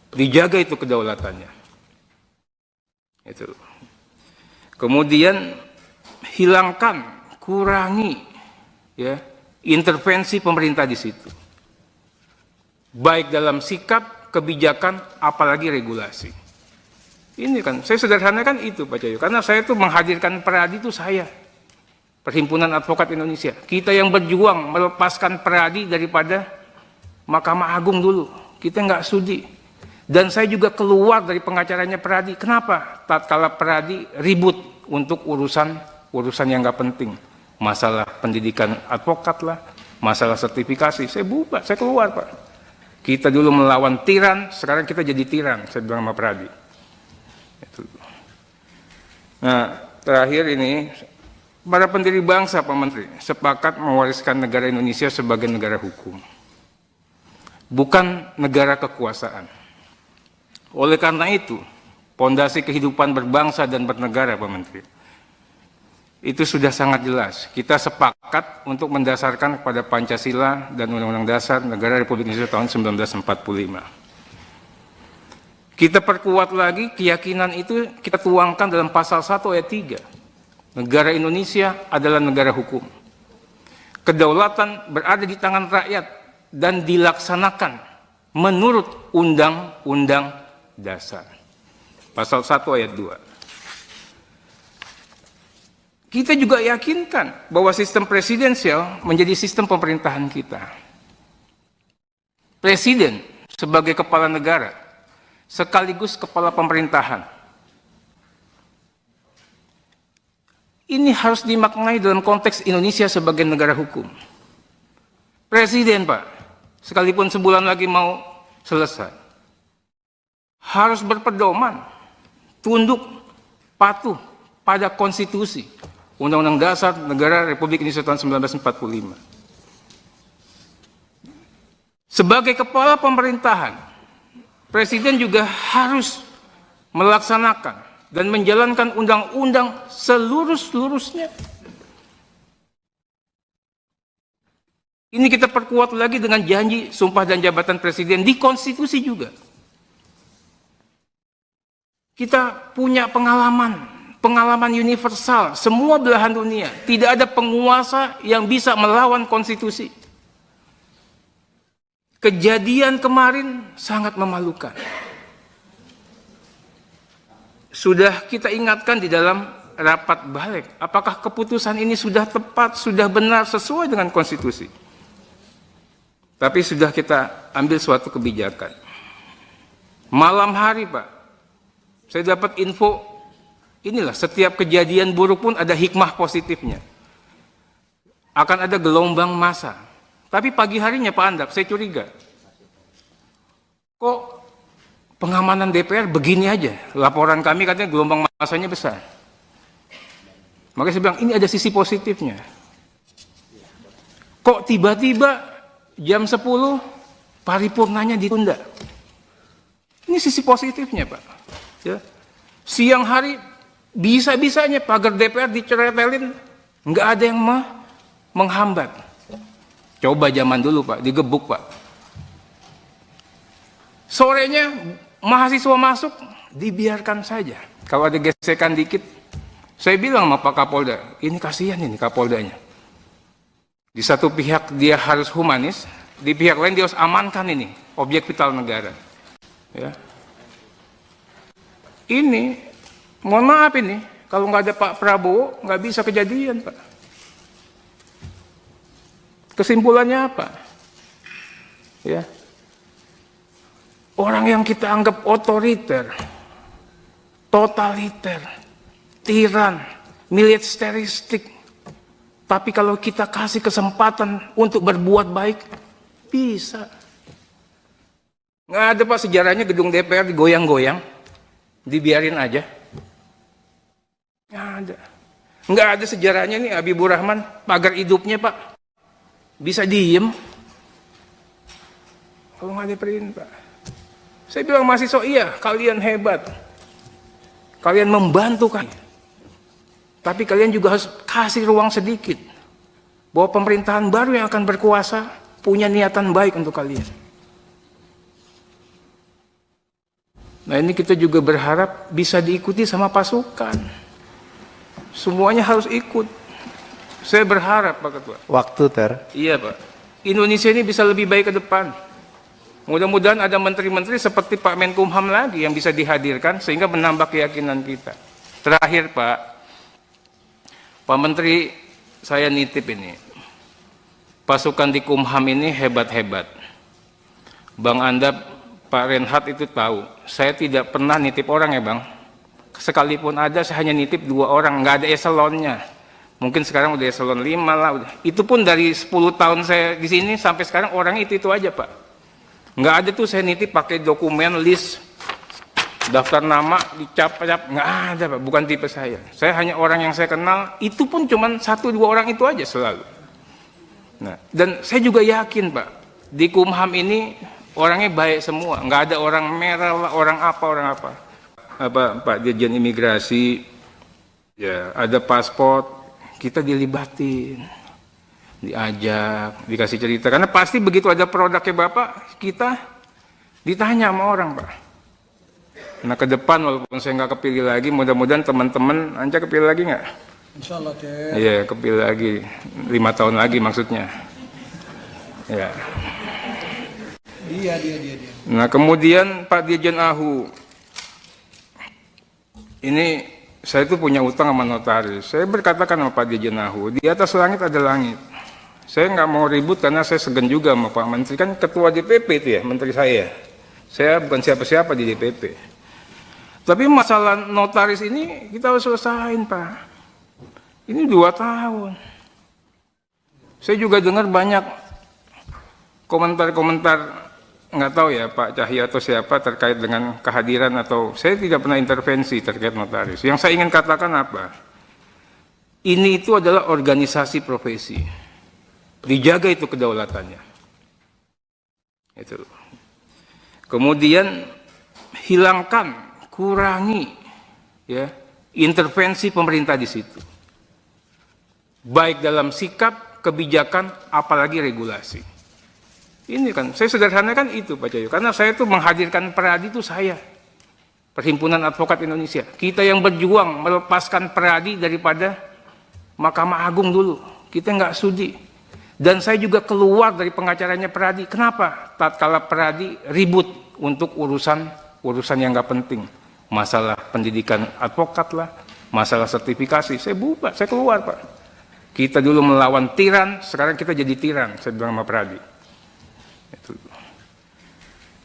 A: Dijaga itu kedaulatannya. Itu. Kemudian hilangkan, kurangi ya intervensi pemerintah di situ. Baik dalam sikap, kebijakan, apalagi regulasi. Ini kan, saya sederhanakan itu Pak Cahyo, karena saya tuh menghadirkan Peradi itu saya. Perhimpunan Advokat Indonesia. Kita yang berjuang melepaskan Peradi daripada Mahkamah Agung dulu. Kita nggak sudi. Dan saya juga keluar dari pengacaranya Peradi. Kenapa? Tatkala Peradi ribut untuk urusan yang nggak penting. Masalah pendidikan advokat lah, masalah sertifikasi. Saya bubar, saya keluar Pak. Kita dulu melawan tiran, sekarang kita jadi tiran. Saya bilang sama Peradi. Nah, terakhir ini, para pendiri bangsa, Pak Menteri, sepakat mewariskan negara Indonesia sebagai negara hukum. Bukan negara kekuasaan. Oleh karena itu, pondasi kehidupan berbangsa dan bernegara, Pak Menteri, itu sudah sangat jelas. Kita sepakat untuk mendasarkan kepada Pancasila dan Undang-Undang Dasar Negara Republik Indonesia tahun 1945. Kita perkuat lagi keyakinan itu, kita tuangkan dalam pasal 1 ayat 3. Negara Indonesia adalah negara hukum. Kedaulatan berada di tangan rakyat dan dilaksanakan menurut Undang-Undang Dasar. Pasal 1 ayat 2. Kita juga yakinkan bahwa sistem presidensial menjadi sistem pemerintahan kita. Presiden sebagai kepala negara sekaligus kepala pemerintahan. Ini harus dimaknai dalam konteks Indonesia sebagai negara hukum. Presiden, Pak, sekalipun sebulan lagi mau selesai, harus berpedoman, tunduk, patuh pada konstitusi, Undang-Undang Dasar Negara Republik Indonesia tahun 1945. Sebagai kepala pemerintahan, Presiden juga harus melaksanakan dan menjalankan undang-undang seluruh-seluruhnya. Ini kita perkuat lagi dengan janji sumpah dan jabatan Presiden di konstitusi juga. Kita punya pengalaman universal, semua belahan dunia. Tidak ada penguasa yang bisa melawan konstitusi. Kejadian kemarin sangat memalukan. Sudah kita ingatkan di dalam rapat balik, apakah keputusan ini sudah tepat, sudah benar, sesuai dengan konstitusi. Tapi sudah kita ambil suatu kebijakan. Malam hari, Pak, saya dapat info, inilah setiap kejadian buruk pun ada hikmah positifnya. Akan ada gelombang massa. Tapi pagi harinya Pak Andap, saya curiga. Kok pengamanan DPR begini aja? Laporan kami katanya gelombang massanya besar. Makanya saya bilang, ini ada sisi positifnya. Kok tiba-tiba jam 10 paripurnanya ditunda? Ini sisi positifnya, Pak. Ya. Siang hari bisa-bisanya pagar DPR diceretelin, nggak ada yang menghambat. Coba zaman dulu, Pak, digebuk, Pak. Sorenya mahasiswa masuk, dibiarkan saja. Kalau ada gesekan dikit, saya bilang sama Pak Kapolda, ini kasihan ini Kapoldanya. Di satu pihak dia harus humanis, di pihak lain dia harus amankan ini, objek vital negara. Ya. Ini, mohon maaf ini, kalau nggak ada Pak Prabowo, nggak bisa kejadian, Pak. Kesimpulannya apa? Ya. Orang yang kita anggap otoriter, totaliter, tiran, militeristik, tapi kalau kita kasih kesempatan untuk berbuat baik, bisa. Nggak ada, Pak, sejarahnya gedung DPR digoyang-goyang, dibiarin aja. Nggak ada. Nggak ada sejarahnya nih Habibur Rahman, pagar hidupnya, Pak. Bisa diem kalau nggak ada perintah. Saya bilang mahasiswa, iya kalian hebat, kalian membantu kan, tapi kalian juga harus kasih ruang sedikit bahwa pemerintahan baru yang akan berkuasa punya niatan baik untuk kalian. Nah, ini kita juga berharap bisa diikuti sama pasukan, semuanya harus ikut. Saya berharap, Pak Ketua.
B: Waktu, Ter.
A: Iya, Pak. Indonesia ini bisa lebih baik ke depan. Mudah-mudahan ada menteri-menteri seperti Pak Menkumham lagi yang bisa dihadirkan sehingga menambah keyakinan kita. Terakhir, Pak Menteri, saya nitip ini. Pasukan di Kumham ini hebat-hebat. Bang Anda, Pak Renhat itu tahu, saya tidak pernah nitip orang ya Bang. Sekalipun ada, saya hanya nitip 2 orang, nggak ada eselonnya. Mungkin sekarang udah eselon 5 lah. Udah. Itu pun dari 10 tahun saya di sini sampai sekarang orang itu aja Pak. Nggak ada tuh saya nitip pakai dokumen list, daftar nama, dicap-cap, nggak ada Pak. Bukan tipe saya. Saya hanya orang yang saya kenal, itu pun cuma 1-2 orang itu aja selalu. Nah, dan saya juga yakin Pak, di Kumham ini orangnya baik semua, nggak ada orang merah lah, orang apa. Pak Dirjen Imigrasi, ya ada paspor, kita dilibatin, diajak, dikasih cerita. Karena pasti begitu ada produknya Bapak, kita ditanya sama orang Pak. Nah ke depan walaupun saya nggak kepilih lagi, mudah-mudahan teman-teman Anja kepilih lagi nggak?
C: Insya Allah deh.
A: Iya kepilih lagi, 5 tahun lagi maksudnya. Ya.
C: Dia.
A: Nah kemudian Pak Dirjen Ahu, ini saya itu punya utang sama notaris. Saya berkatakan sama Pak Dirjen Ahu, di atas langit ada langit. Saya nggak mau ribut karena saya segan juga sama Pak Menteri, kan ketua DPP itu ya, menteri saya. Saya bukan siapa-siapa di DPP. Tapi masalah notaris ini kita harus selesain Pak. Ini 2 tahun. Saya juga dengar banyak komentar-komentar, nggak tahu ya Pak Cahya atau siapa terkait dengan kehadiran atau saya tidak pernah intervensi terkait notaris. Yang saya ingin katakan apa? Ini itu adalah organisasi profesi. Dijaga itu kedaulatannya. Itu. Kemudian hilangkan, kurangi ya intervensi pemerintah di situ. Baik dalam sikap, kebijakan, apalagi regulasi. Ini kan, saya sederhanakan itu Pak Cahyo, karena saya tuh menghadirkan Peradi itu saya, Perhimpunan Advokat Indonesia. Kita yang berjuang melepaskan Peradi daripada Mahkamah Agung dulu, kita nggak sudi. Dan saya juga keluar dari pengacaranya Peradi. Kenapa? Tatkala Peradi ribut untuk urusan yang nggak penting, masalah pendidikan advokat lah, masalah sertifikasi, saya bubar, saya keluar Pak. Kita dulu melawan tiran, sekarang kita jadi tiran, saya bilang sama Peradi. Itu.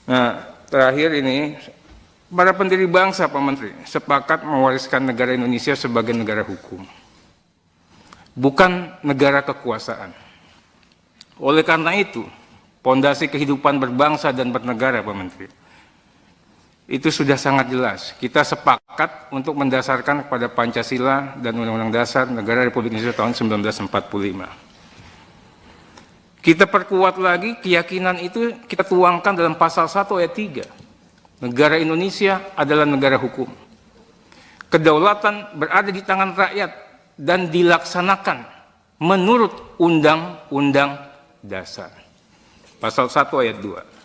A: Nah, terakhir ini, para pendiri bangsa, Pak Menteri, sepakat mewariskan negara Indonesia sebagai negara hukum, bukan negara kekuasaan. Oleh karena itu, pondasi kehidupan berbangsa dan bernegara, Pak Menteri, itu sudah sangat jelas. Kita sepakat untuk mendasarkan kepada Pancasila dan Undang-Undang Dasar Negara Republik Indonesia tahun 1945. Kita perkuat lagi keyakinan itu, kita tuangkan dalam pasal 1 ayat 3. Negara Indonesia adalah negara hukum. Kedaulatan berada di tangan rakyat dan dilaksanakan menurut Undang-Undang Dasar. Pasal 1 ayat 2.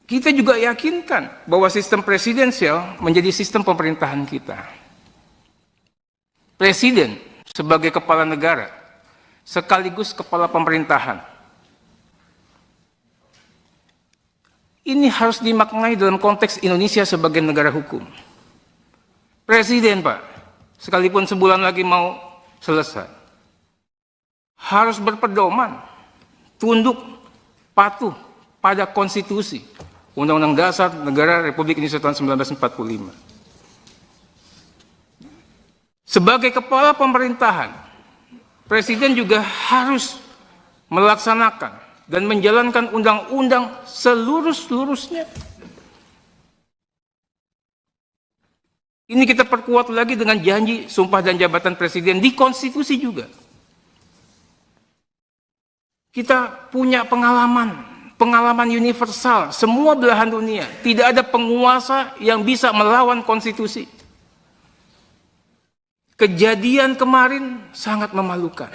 A: Kita juga yakinkan bahwa sistem presidensial menjadi sistem pemerintahan kita. Presiden sebagai kepala negara sekaligus kepala pemerintahan. Ini harus dimaknai dalam konteks Indonesia sebagai negara hukum. Presiden Pak, sekalipun sebulan lagi mau selesai, harus berpedoman, tunduk, patuh pada konstitusi, Undang-Undang Dasar Negara Republik Indonesia tahun 1945. Sebagai kepala pemerintahan, Presiden juga harus melaksanakan dan menjalankan undang-undang seluruh-seluruhnya. Ini kita perkuat lagi dengan janji sumpah dan jabatan Presiden di konstitusi juga. Kita punya pengalaman universal, semua belahan dunia. Tidak ada penguasa yang bisa melawan konstitusi. Kejadian kemarin sangat memalukan.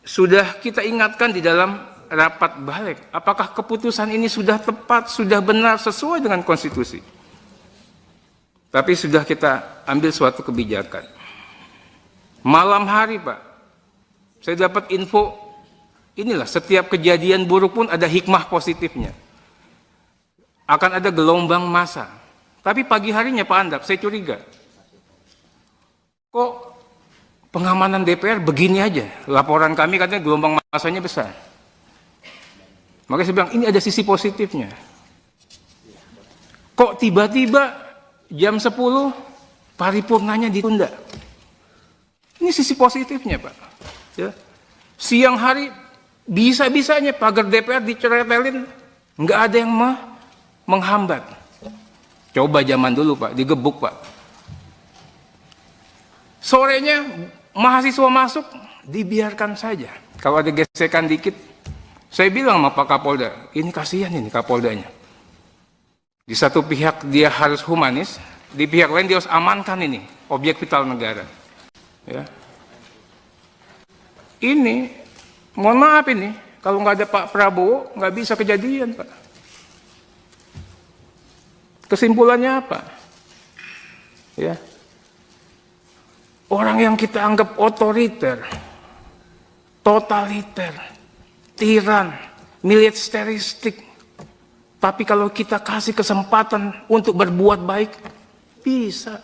A: Sudah kita ingatkan di dalam rapat balik, apakah keputusan ini sudah tepat, sudah benar, sesuai dengan konstitusi. Tapi sudah kita ambil suatu kebijakan. Malam hari Pak, saya dapat info, inilah setiap kejadian buruk pun ada hikmah positifnya. Akan ada gelombang massa. Tapi pagi harinya Pak Andak, saya curiga. Kok pengamanan DPR begini aja? Laporan kami katanya gelombang masanya besar. Makanya saya bilang ini ada sisi positifnya. Kok tiba-tiba jam 10 paripurnanya ditunda? Ini sisi positifnya, Pak. Ya. Siang hari bisa-bisanya pagar DPR diceretelin, nggak ada yang menghambat. Coba zaman dulu, Pak, digebuk, Pak. Sorenya mahasiswa masuk, dibiarkan saja. Kalau ada gesekan dikit, saya bilang sama Pak Kapolda, ini kasihan ini Kapoldanya. Di satu pihak dia harus humanis, di pihak lain dia harus amankan ini objek vital negara. Ya. Ini, mohon maaf ini, kalau nggak ada Pak Prabowo, nggak bisa kejadian, Pak. Kesimpulannya apa? Ya. Orang yang kita anggap otoriter, totaliter, tiran, militeristik, tapi kalau kita kasih kesempatan untuk berbuat baik, bisa.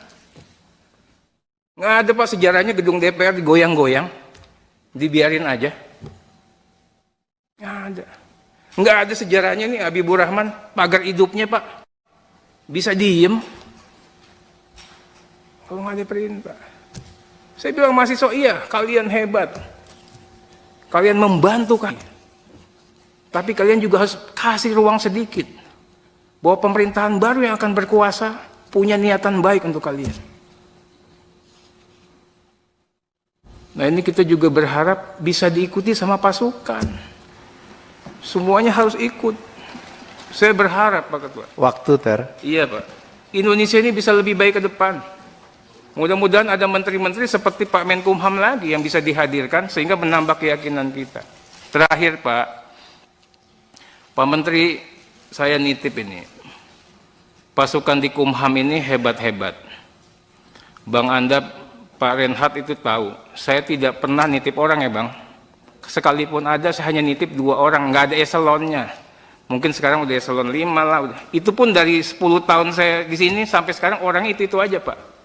A: Nggak ada, Pak, sejarahnya gedung DPR digoyang-goyang, dibiarin aja. Nggak ada. Nggak ada sejarahnya nih Habibur Rahman, pagar hidupnya, Pak, bisa diem. Kalau nggak ada perintah. Saya bilang mahasiswa, iya, kalian hebat. Kalian membantu kami. Tapi kalian juga harus kasih ruang sedikit. Bahwa pemerintahan baru yang akan berkuasa punya niatan baik untuk kalian. Nah, ini kita juga berharap bisa diikuti sama pasukan. Semuanya harus ikut. Saya berharap, Pak Ketua.
B: Waktu, Ter.
A: Iya, Pak. Indonesia ini bisa lebih baik ke depan. Mudah-mudahan ada menteri-menteri seperti Pak Menkumham lagi yang bisa dihadirkan sehingga menambah keyakinan kita. Terakhir, Pak Menteri, saya nitip ini. Pasukan di Kumham ini hebat-hebat. Bang Anda, Pak Renhat itu tahu. Saya tidak pernah nitip orang ya, Bang. Sekalipun ada, saya hanya nitip 2 orang. Nggak ada eselonnya. Mungkin sekarang udah eselon 5 lah. Itu pun dari 10 tahun saya di sini sampai sekarang orang itu aja, Pak.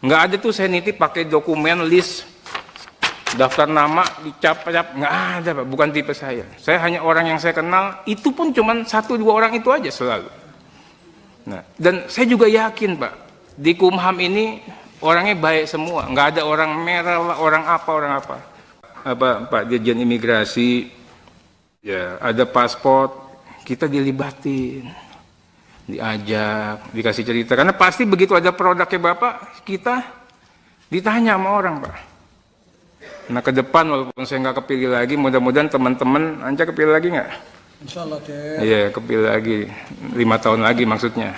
A: Nggak ada tuh saya nitip pakai dokumen list daftar nama dicap-cap, nggak ada, Pak. Bukan tipe saya. Saya hanya orang yang saya kenal, itu pun cuma 1-2 orang itu aja selalu. Nah, dan saya juga yakin, Pak, di Kumham ini orangnya baik semua, nggak ada orang merah, orang apa. Pak Dirjen Imigrasi, ya ada paspor, kita dilibatin. Diajak, dikasih cerita, karena pasti begitu ada produknya Bapak, kita ditanya sama orang, Pak. Nah, ke depan walaupun saya nggak kepilih lagi, mudah-mudahan teman-teman Anca kepilih lagi nggak?
C: Insya Allah, Ter.
A: Iya, kepilih lagi 5 tahun lagi maksudnya.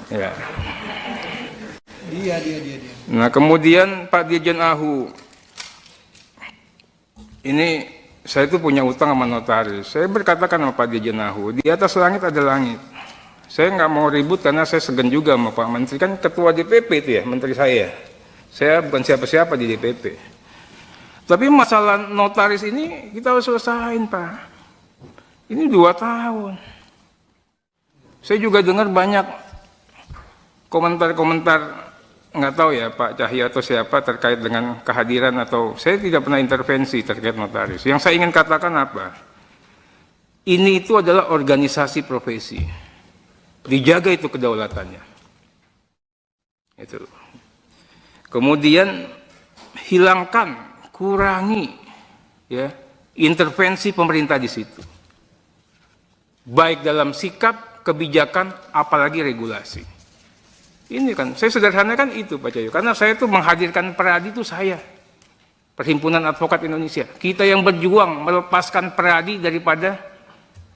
A: Ya.
C: Dia.
A: Nah, kemudian Pak Dirjen Ahu, ini saya itu punya utang sama notaris. Saya berkatakan sama Pak Dirjen Ahu, di atas langit ada langit. Saya nggak mau ribut karena saya segan juga sama Pak Menteri, kan ketua DPP itu ya, menteri saya. Saya bukan siapa-siapa di DPP. Tapi masalah notaris ini kita harus selesain, Pak. Ini 2 tahun. Saya juga dengar banyak komentar-komentar, nggak tahu ya Pak Cahya atau siapa terkait dengan kehadiran atau saya tidak pernah intervensi terkait notaris. Yang saya ingin katakan apa? Ini itu adalah organisasi profesi. Dijaga itu kedaulatannya. Itu. Kemudian hilangkan, kurangi ya intervensi pemerintah di situ. Baik dalam sikap, kebijakan, apalagi regulasi. Ini kan, saya sederhanakan itu Pak Cahyo, karena saya tuh menghadirkan Peradi itu saya. Perhimpunan Advokat Indonesia. Kita yang berjuang melepaskan Peradi daripada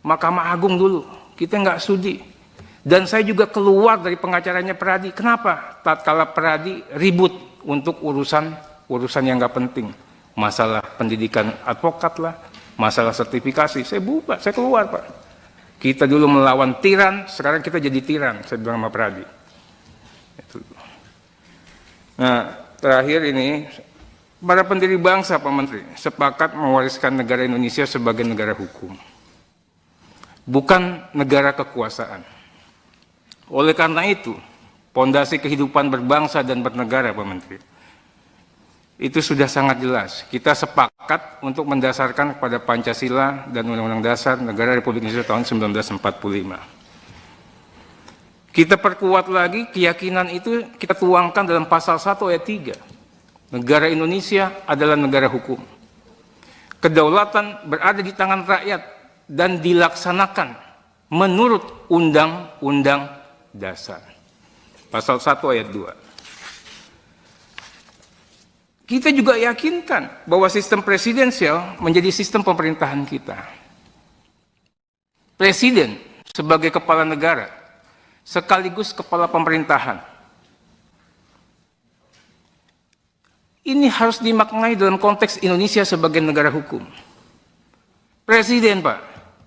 A: Mahkamah Agung dulu. Kita nggak sudi. Dan saya juga keluar dari pengacaranya Peradi. Kenapa? Tatkala Peradi ribut untuk urusan yang nggak penting. Masalah pendidikan advokat lah, masalah sertifikasi. Saya bubar, saya keluar, Pak. Kita dulu melawan tiran, sekarang kita jadi tiran, saya bilang sama Peradi. Itu. Nah, terakhir ini, para pendiri bangsa, Pak Menteri, sepakat mewariskan negara Indonesia sebagai negara hukum. Bukan negara kekuasaan. Oleh karena itu, pondasi kehidupan berbangsa dan bernegara, Pak Menteri, itu sudah sangat jelas. Kita sepakat untuk mendasarkan kepada Pancasila dan Undang-Undang Dasar Negara Republik Indonesia tahun 1945. Kita perkuat lagi keyakinan itu, kita tuangkan dalam pasal 1 ayat 3. Negara Indonesia adalah negara hukum. Kedaulatan berada di tangan rakyat dan dilaksanakan menurut Undang-Undang Dasar. Pasal 1 ayat 2. Kita juga yakinkan bahwa sistem presidensial menjadi sistem pemerintahan kita. Presiden sebagai kepala negara, sekaligus kepala pemerintahan. Ini harus dimaknai dalam konteks Indonesia sebagai negara hukum. Presiden, Pak,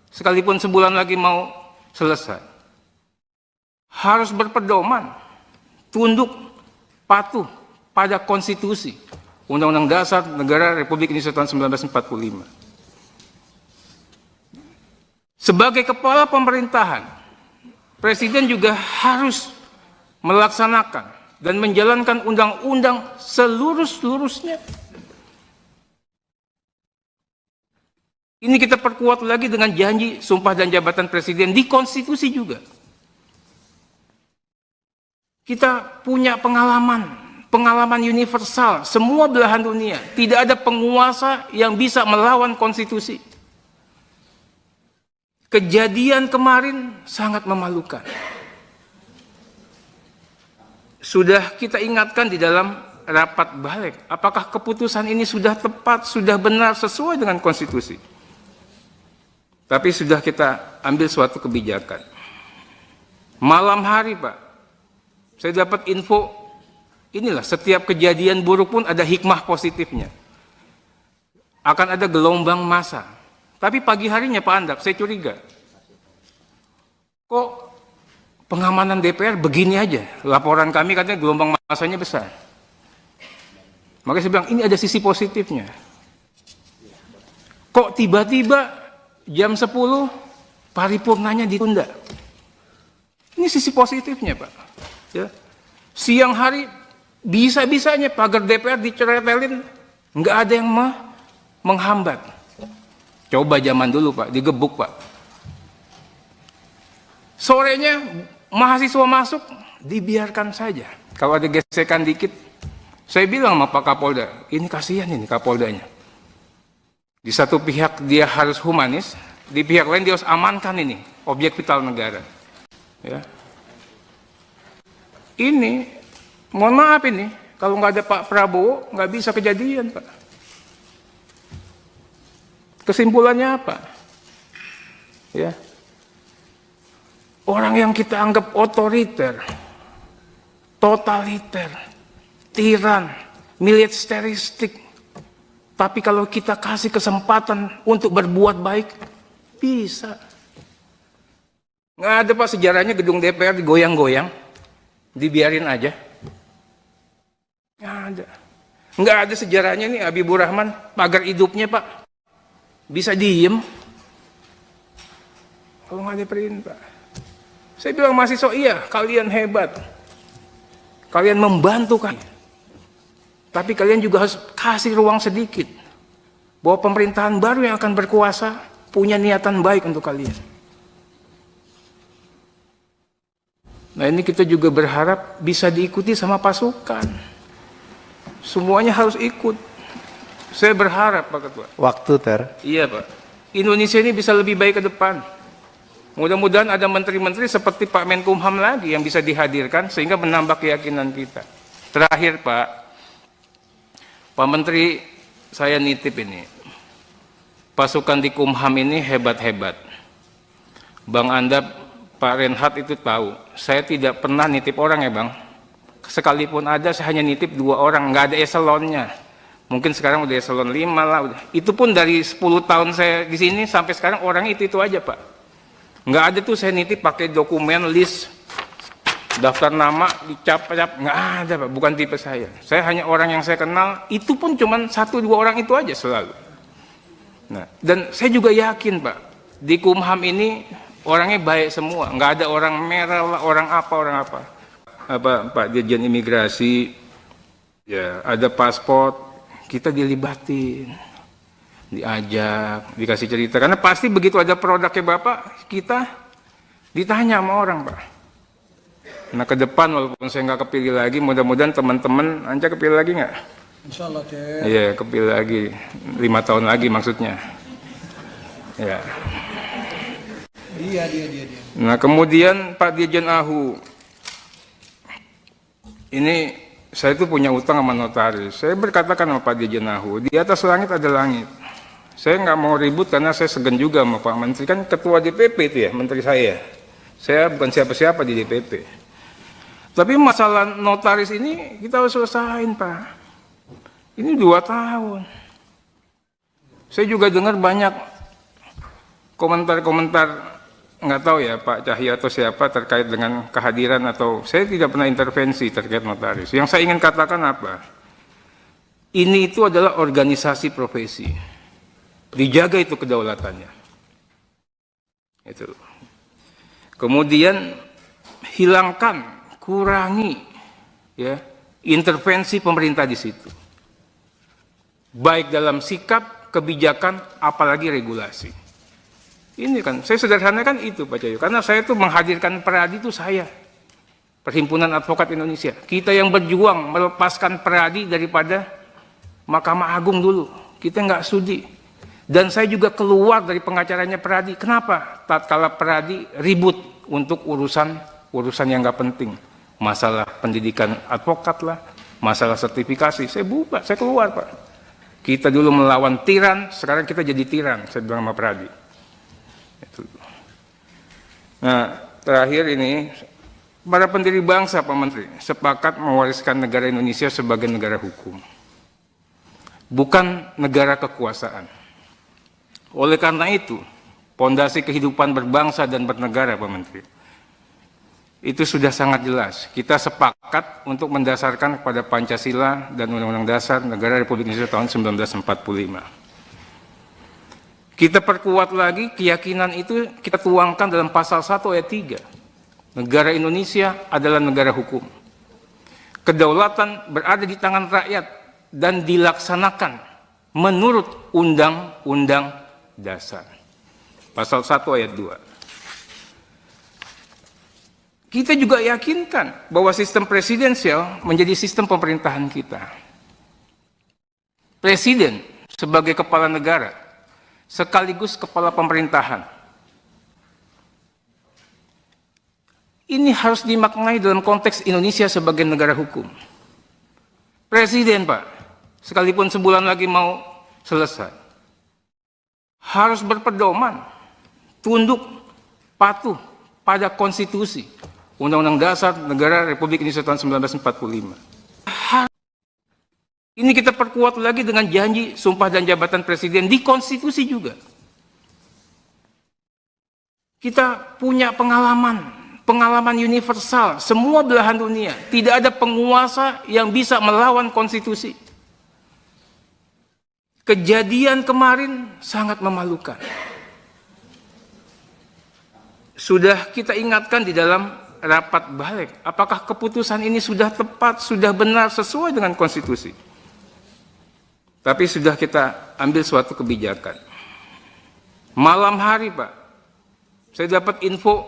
A: sekalipun sebulan lagi mau selesai, harus berpedoman, tunduk, patuh pada konstitusi, Undang-Undang Dasar Negara Republik Indonesia tahun 1945. Sebagai kepala pemerintahan, Presiden juga harus melaksanakan dan menjalankan undang-undang seluruh-seluruhnya. Ini kita perkuat lagi dengan janji sumpah dan jabatan Presiden di konstitusi juga. Kita punya pengalaman universal, semua belahan dunia. Tidak ada penguasa yang bisa melawan konstitusi. Kejadian kemarin sangat memalukan. Sudah kita ingatkan di dalam rapat balik, apakah keputusan ini sudah tepat, sudah benar, sesuai dengan konstitusi. Tapi sudah kita ambil suatu kebijakan. Malam hari, Pak, saya dapat info, inilah setiap kejadian buruk pun ada hikmah positifnya. Akan ada gelombang massa. Tapi pagi harinya Pak Andap, saya curiga. Kok pengamanan DPR begini aja? Laporan kami katanya gelombang massanya besar. Makanya saya bilang, ini ada sisi positifnya. Kok tiba-tiba jam 10 paripurnanya ditunda? Ini sisi positifnya, Pak. Ya. Siang hari bisa-bisanya pagar DPR diceretelin, nggak ada yang menghambat. Coba zaman dulu, Pak, digebuk, Pak. Sorenya mahasiswa masuk, dibiarkan saja. Kalau ada gesekan dikit, saya bilang sama Pak Kapolda, ini kasihan ini Kapoldanya. Di satu pihak dia harus humanis, di pihak lain dia harus amankan ini objek vital negara. Ya. Ini, mohon maaf ini, kalau nggak ada Pak Prabowo, nggak bisa kejadian, Pak. Kesimpulannya apa? Ya. Orang yang kita anggap otoriter, totaliter, tiran, militeristik, tapi kalau kita kasih kesempatan untuk berbuat baik, bisa. Nggak ada, Pak, sejarahnya gedung DPR digoyang-goyang, dibiarin aja. Nggak ada. Nggak ada sejarahnya nih Habibur Rahman, pagar hidupnya, Pak. Bisa diem kalau nggak ada perintah. Saya bilang mahasiswa, iya, kalian hebat, kalian membantu kami, tapi kalian juga harus kasih ruang sedikit bahwa pemerintahan baru yang akan berkuasa punya niatan baik untuk kalian. Nah, ini kita juga berharap bisa diikuti sama pasukan, semuanya harus ikut. Saya berharap, Pak Ketua.
B: Waktu, Ter.
A: Iya, Pak. Indonesia ini bisa lebih baik ke depan. Mudah-mudahan ada menteri-menteri seperti Pak Menkumham lagi yang bisa dihadirkan sehingga menambah keyakinan kita. Terakhir, Pak Menteri, saya nitip ini. Pasukan di Kumham ini hebat-hebat. Bang Andap, Pak Renhat itu tahu. Saya tidak pernah nitip orang ya, Bang. Sekalipun ada, saya hanya nitip 2 orang, nggak ada eselonnya. Mungkin sekarang udah eselon 5 lah. Itu pun dari 10 tahun saya di sini sampai sekarang orang itu aja, Pak. Nggak ada tuh saya nitip pakai dokumen list daftar nama dicap-cap, nggak ada, Pak. Bukan tipe saya. Saya hanya orang yang saya kenal, itu pun cuma 1-2 orang itu aja selalu. Nah, dan saya juga yakin, Pak, di Kumham ini orangnya baik semua, nggak ada orang merah lah, orang apa. Pak Dirjen Imigrasi, ya ada paspor, kita dilibatin, diajak, dikasih cerita. Karena pasti begitu ada produknya Bapak, kita ditanya sama orang, Pak. Nah ke depan walaupun saya nggak kepilih lagi, mudah-mudahan teman-teman Anca kepilih lagi nggak?
C: Insya Allah, Ter.
A: Iya, kepilih lagi 5 tahun lagi maksudnya. Ya.
C: Dia.
A: Nah kemudian Pak Dirjen Ahu, ini saya itu punya utang sama notaris. Saya berkatakan sama Pak Dirjen Ahu, di atas langit ada langit. Saya nggak mau ribut karena saya segan juga sama Pak Menteri, kan ketua DPP itu ya, menteri saya. Saya bukan siapa-siapa di DPP. Tapi masalah notaris ini kita harus selesain, Pak. Ini 2 tahun. Saya juga dengar banyak komentar-komentar, nggak tahu ya Pak Cahyo atau siapa terkait dengan kehadiran atau saya tidak pernah intervensi terkait notaris. Yang saya ingin katakan apa? Ini itu adalah organisasi profesi. Dijaga itu kedaulatannya. Itu. Kemudian hilangkan, kurangi ya intervensi pemerintah di situ. Baik dalam sikap, kebijakan, apalagi regulasi. Ini kan, saya sederhanakan itu Pak Cahyo, karena saya tuh menghadirkan Peradi itu saya, Perhimpunan Advokat Indonesia. Kita yang berjuang melepaskan Peradi daripada Mahkamah Agung dulu, kita nggak sudi. Dan saya juga keluar dari pengacaranya Peradi. Kenapa? Tatkala Peradi ribut untuk urusan yang nggak penting, masalah pendidikan advokat lah, masalah sertifikasi, saya bubar, saya keluar Pak. Kita dulu melawan tiran, sekarang kita jadi tiran, saya bilang sama Peradi. Nah, terakhir ini, para pendiri bangsa, Pak Menteri, sepakat mewariskan negara Indonesia sebagai negara hukum, bukan negara kekuasaan. Oleh karena itu, pondasi kehidupan berbangsa dan bernegara, Pak Menteri, itu sudah sangat jelas. Kita sepakat untuk mendasarkan kepada Pancasila dan Undang-Undang Dasar Negara Republik Indonesia tahun 1945. Kita perkuat lagi keyakinan itu, kita tuangkan dalam pasal 1 ayat 3. Negara Indonesia adalah negara hukum. Kedaulatan berada di tangan rakyat dan dilaksanakan menurut Undang-Undang Dasar. Pasal 1 ayat 2. Kita juga yakinkan bahwa sistem presidensial menjadi sistem pemerintahan kita. Presiden sebagai kepala negara, sekaligus kepala pemerintahan. Ini harus dimaknai dalam konteks Indonesia sebagai negara hukum. Presiden, Pak, sekalipun sebulan lagi mau selesai, harus berpedoman, tunduk, patuh pada konstitusi, Undang-Undang Dasar Negara Republik Indonesia tahun 1945. Ini kita perkuat lagi dengan janji sumpah dan jabatan presiden di konstitusi juga. Kita punya pengalaman universal, semua belahan dunia. Tidak ada penguasa yang bisa melawan konstitusi. Kejadian kemarin sangat memalukan. Sudah kita ingatkan di dalam rapat balik, apakah keputusan ini sudah tepat, sudah benar, sesuai dengan konstitusi. Tapi sudah kita ambil suatu kebijakan. Malam hari, Pak, saya dapat info,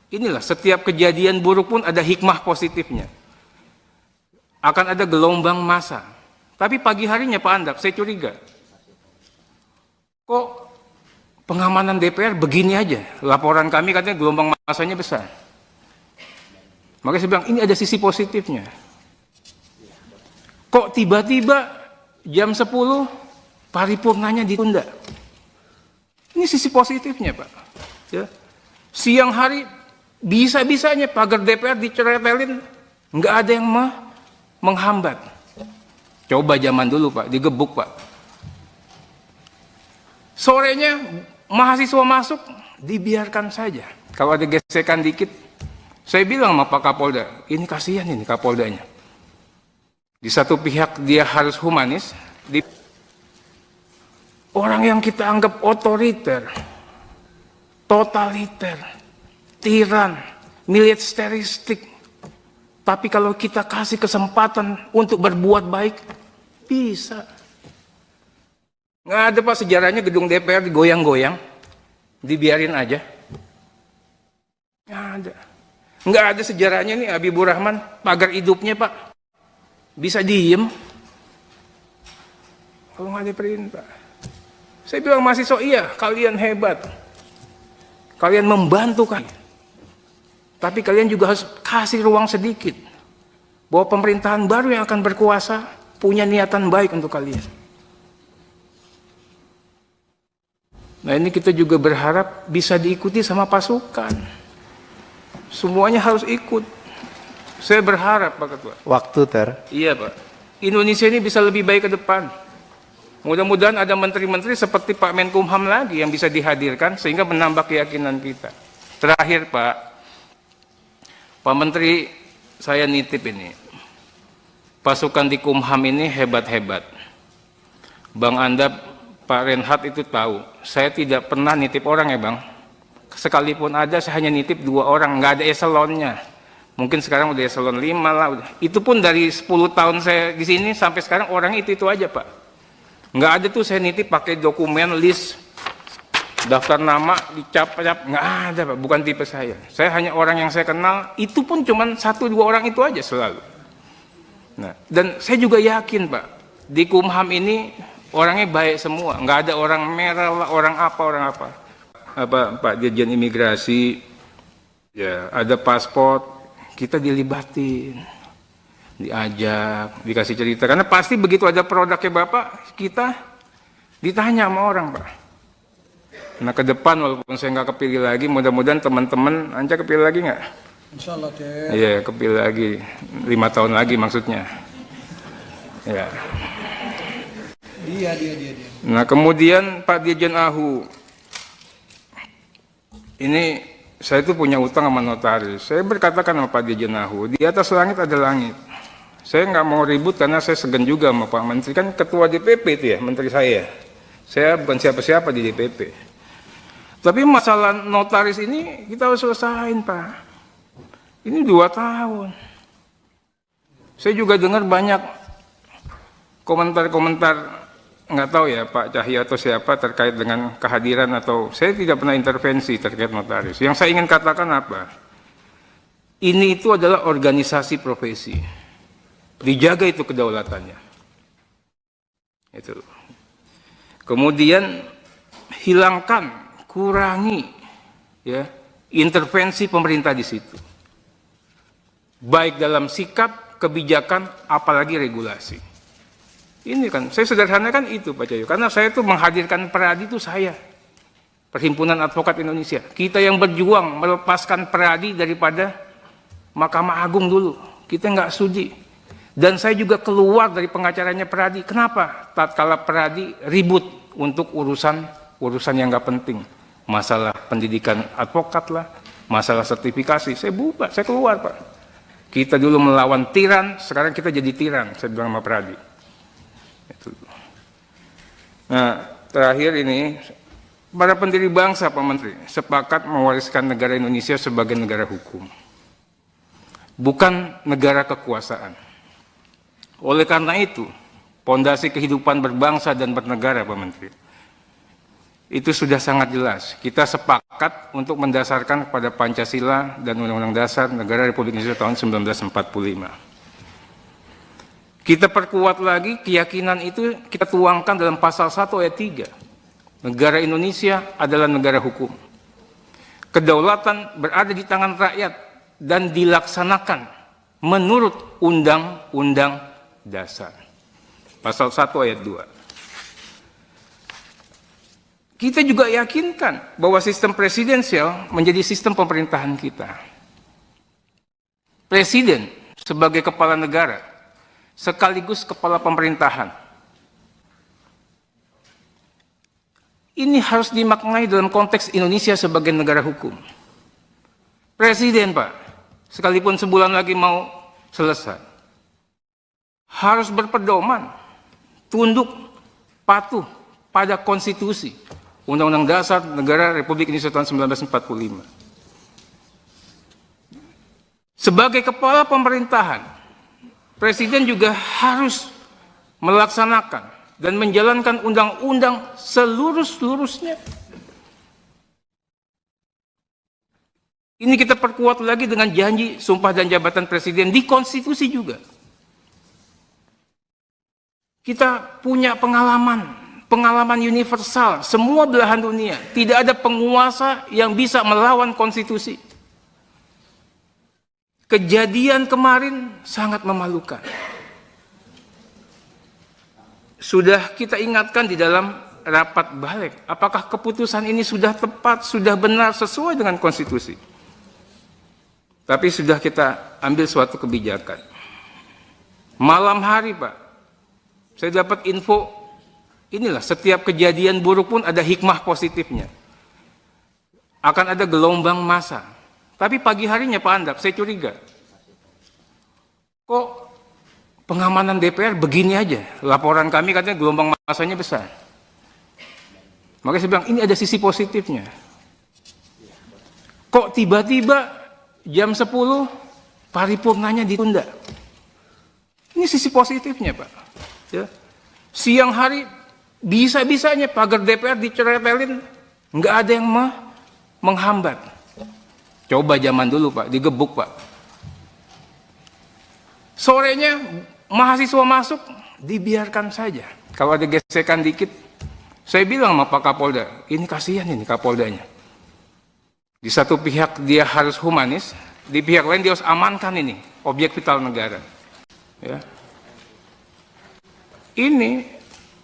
A: inilah setiap kejadian buruk pun ada hikmah positifnya. Akan ada gelombang massa. Tapi pagi harinya Pak Andap, saya curiga. Kok pengamanan DPR begini aja? Laporan kami katanya gelombang massanya besar. Makanya saya bilang, ini ada sisi positifnya. Kok tiba-tiba jam 10 paripurnanya ditunda? Ini sisi positifnya, Pak. Ya. Siang hari bisa-bisanya pagar DPR diceretelin, nggak ada yang menghambat. Coba zaman dulu, Pak, digebuk, Pak. Sorenya mahasiswa masuk, dibiarkan saja. Kalau ada gesekan dikit, saya bilang sama Pak Kapolda, ini kasihan ini Kapoldanya. Di satu pihak dia harus humanis, di orang yang kita anggap otoriter, totaliter, tiran, militeristik. Tapi kalau kita kasih kesempatan untuk berbuat baik, bisa. Nggak ada Pak sejarahnya gedung DPR digoyang-goyang, dibiarin aja. Nggak ada. Nggak ada sejarahnya nih Habibur Rahman, pagar hidupnya Pak. Bisa diem. Kalau nggak ada perintah. Saya bilang mahasiswa, iya kalian hebat. Kalian membantu kan. Tapi kalian juga harus kasih ruang sedikit. Bahwa pemerintahan baru yang akan berkuasa punya niatan baik untuk kalian. Nah ini kita juga berharap bisa diikuti sama pasukan. Semuanya harus ikut. Saya berharap Pak Ketua.
B: Waktu, Ter.
A: Iya Pak. Indonesia ini bisa lebih baik ke depan. Mudah-mudahan ada menteri-menteri seperti Pak Menkumham lagi yang bisa dihadirkan sehingga menambah keyakinan kita. Terakhir Pak Menteri, saya nitip ini. Pasukan di Kumham ini hebat-hebat. Bang Anda, Pak Renhat itu tahu. Saya tidak pernah nitip orang ya Bang. Sekalipun ada, saya hanya nitip 2 orang. Nggak ada eselonnya. Mungkin sekarang udah eselon 5 lah. Itu pun dari 10 tahun saya di sini sampai sekarang orang itu aja Pak. Nggak ada tuh saya nitip pakai dokumen list daftar nama dicap-cap, nggak ada Pak, bukan tipe saya. Saya hanya orang yang saya kenal, itu pun cuma 1-2 orang itu aja selalu. Nah, dan saya juga yakin Pak, di Kumham ini orangnya baik semua, nggak ada orang merah lah, orang apa. Pak Dirjen Imigrasi, ya ada paspor, kita dilibatin. Diajak, dikasih cerita, karena pasti begitu ada produknya Bapak, kita ditanya sama orang Pak. Nah ke depan walaupun saya nggak kepilih lagi, mudah-mudahan teman-teman Anca kepilih lagi nggak?
C: Insya Allah Ter.
A: Iya kepilih lagi, 5 tahun lagi maksudnya. Ya.
C: Dia.
A: Nah kemudian Pak Dirjen Ahu, ini saya itu punya utang sama notaris. Saya berkatakan sama Pak Dirjen Ahu, di atas langit ada langit. Saya nggak mau ribut karena saya segan juga sama Pak Menteri, kan ketua DPP itu ya, menteri saya. Saya bukan siapa-siapa di DPP. Tapi masalah notaris ini kita harus selesain Pak. Ini 2 tahun. Saya juga dengar banyak komentar-komentar, nggak tahu ya Pak Cahyo atau siapa terkait dengan kehadiran atau saya tidak pernah intervensi terkait notaris. Yang saya ingin katakan apa? Ini itu adalah organisasi profesi. Dijaga itu kedaulatannya. Itu. Kemudian hilangkan, kurangi ya intervensi pemerintah di situ. Baik dalam sikap, kebijakan, apalagi regulasi. Ini kan, saya sederhanakan itu Pak Cahyo, karena saya tuh menghadirkan Peradi itu saya. Perhimpunan Advokat Indonesia. Kita yang berjuang melepaskan Peradi daripada Mahkamah Agung dulu. Kita nggak sudi. Dan saya juga keluar dari pengacaranya Peradi. Kenapa? Tatkala Peradi ribut untuk urusan yang nggak penting. Masalah pendidikan advokat lah, masalah sertifikasi. Saya bubar, saya keluar Pak. Kita dulu melawan tiran, sekarang kita jadi tiran. Saya bilang sama Peradi. Itu. Nah, terakhir ini, para pendiri bangsa Pak Menteri sepakat mewariskan negara Indonesia sebagai negara hukum. Bukan negara kekuasaan. Oleh karena itu, pondasi kehidupan berbangsa dan bernegara, Pak Menteri, itu sudah sangat jelas. Kita sepakat untuk mendasarkan kepada Pancasila dan Undang-Undang Dasar Negara Republik Indonesia tahun 1945. Kita perkuat lagi keyakinan itu, kita tuangkan dalam pasal 1 ayat 3. Negara Indonesia adalah negara hukum. Kedaulatan berada di tangan rakyat dan dilaksanakan menurut Undang-Undang Dasar. Pasal 1 ayat 2. Kita juga yakinkan bahwa sistem presidensial menjadi sistem pemerintahan kita. Presiden sebagai kepala negara sekaligus kepala pemerintahan. Ini harus dimaknai dalam konteks Indonesia sebagai negara hukum. Presiden Pak, sekalipun sebulan lagi mau selesai, harus berpedoman, tunduk, patuh pada konstitusi, Undang-Undang Dasar Negara Republik Indonesia tahun 1945. Sebagai kepala pemerintahan, Presiden juga harus melaksanakan, dan menjalankan undang-undang seluruh-seluruhnya. Ini kita perkuat lagi dengan janji sumpah dan jabatan presiden di konstitusi juga. Kita punya pengalaman universal, semua belahan dunia. Tidak ada penguasa yang bisa melawan konstitusi. Kejadian kemarin sangat memalukan. Sudah kita ingatkan di dalam rapat balik, apakah keputusan ini sudah tepat, sudah benar, sesuai dengan konstitusi. Tapi sudah kita ambil suatu kebijakan. Malam hari, Pak, saya dapat info, inilah setiap kejadian buruk pun ada hikmah positifnya. Akan ada gelombang massa. Tapi pagi harinya Pak Andap, saya curiga. Kok pengamanan DPR begini aja? Laporan kami katanya gelombang massanya besar. Makanya saya bilang, ini ada sisi positifnya. Kok tiba-tiba jam 10 paripurnanya ditunda? Ini sisi positifnya, Pak. Ya. Siang hari bisa-bisanya pagar DPR diceretelin, nggak ada yang menghambat. Coba zaman dulu, Pak, digebuk, Pak. Sorenya mahasiswa masuk, dibiarkan saja. Kalau ada gesekan dikit, saya bilang sama Pak Kapolda, ini kasihan ini Kapoldanya. Di satu pihak dia harus humanis, di pihak lain dia harus amankan ini objek vital negara. Ya. Ini,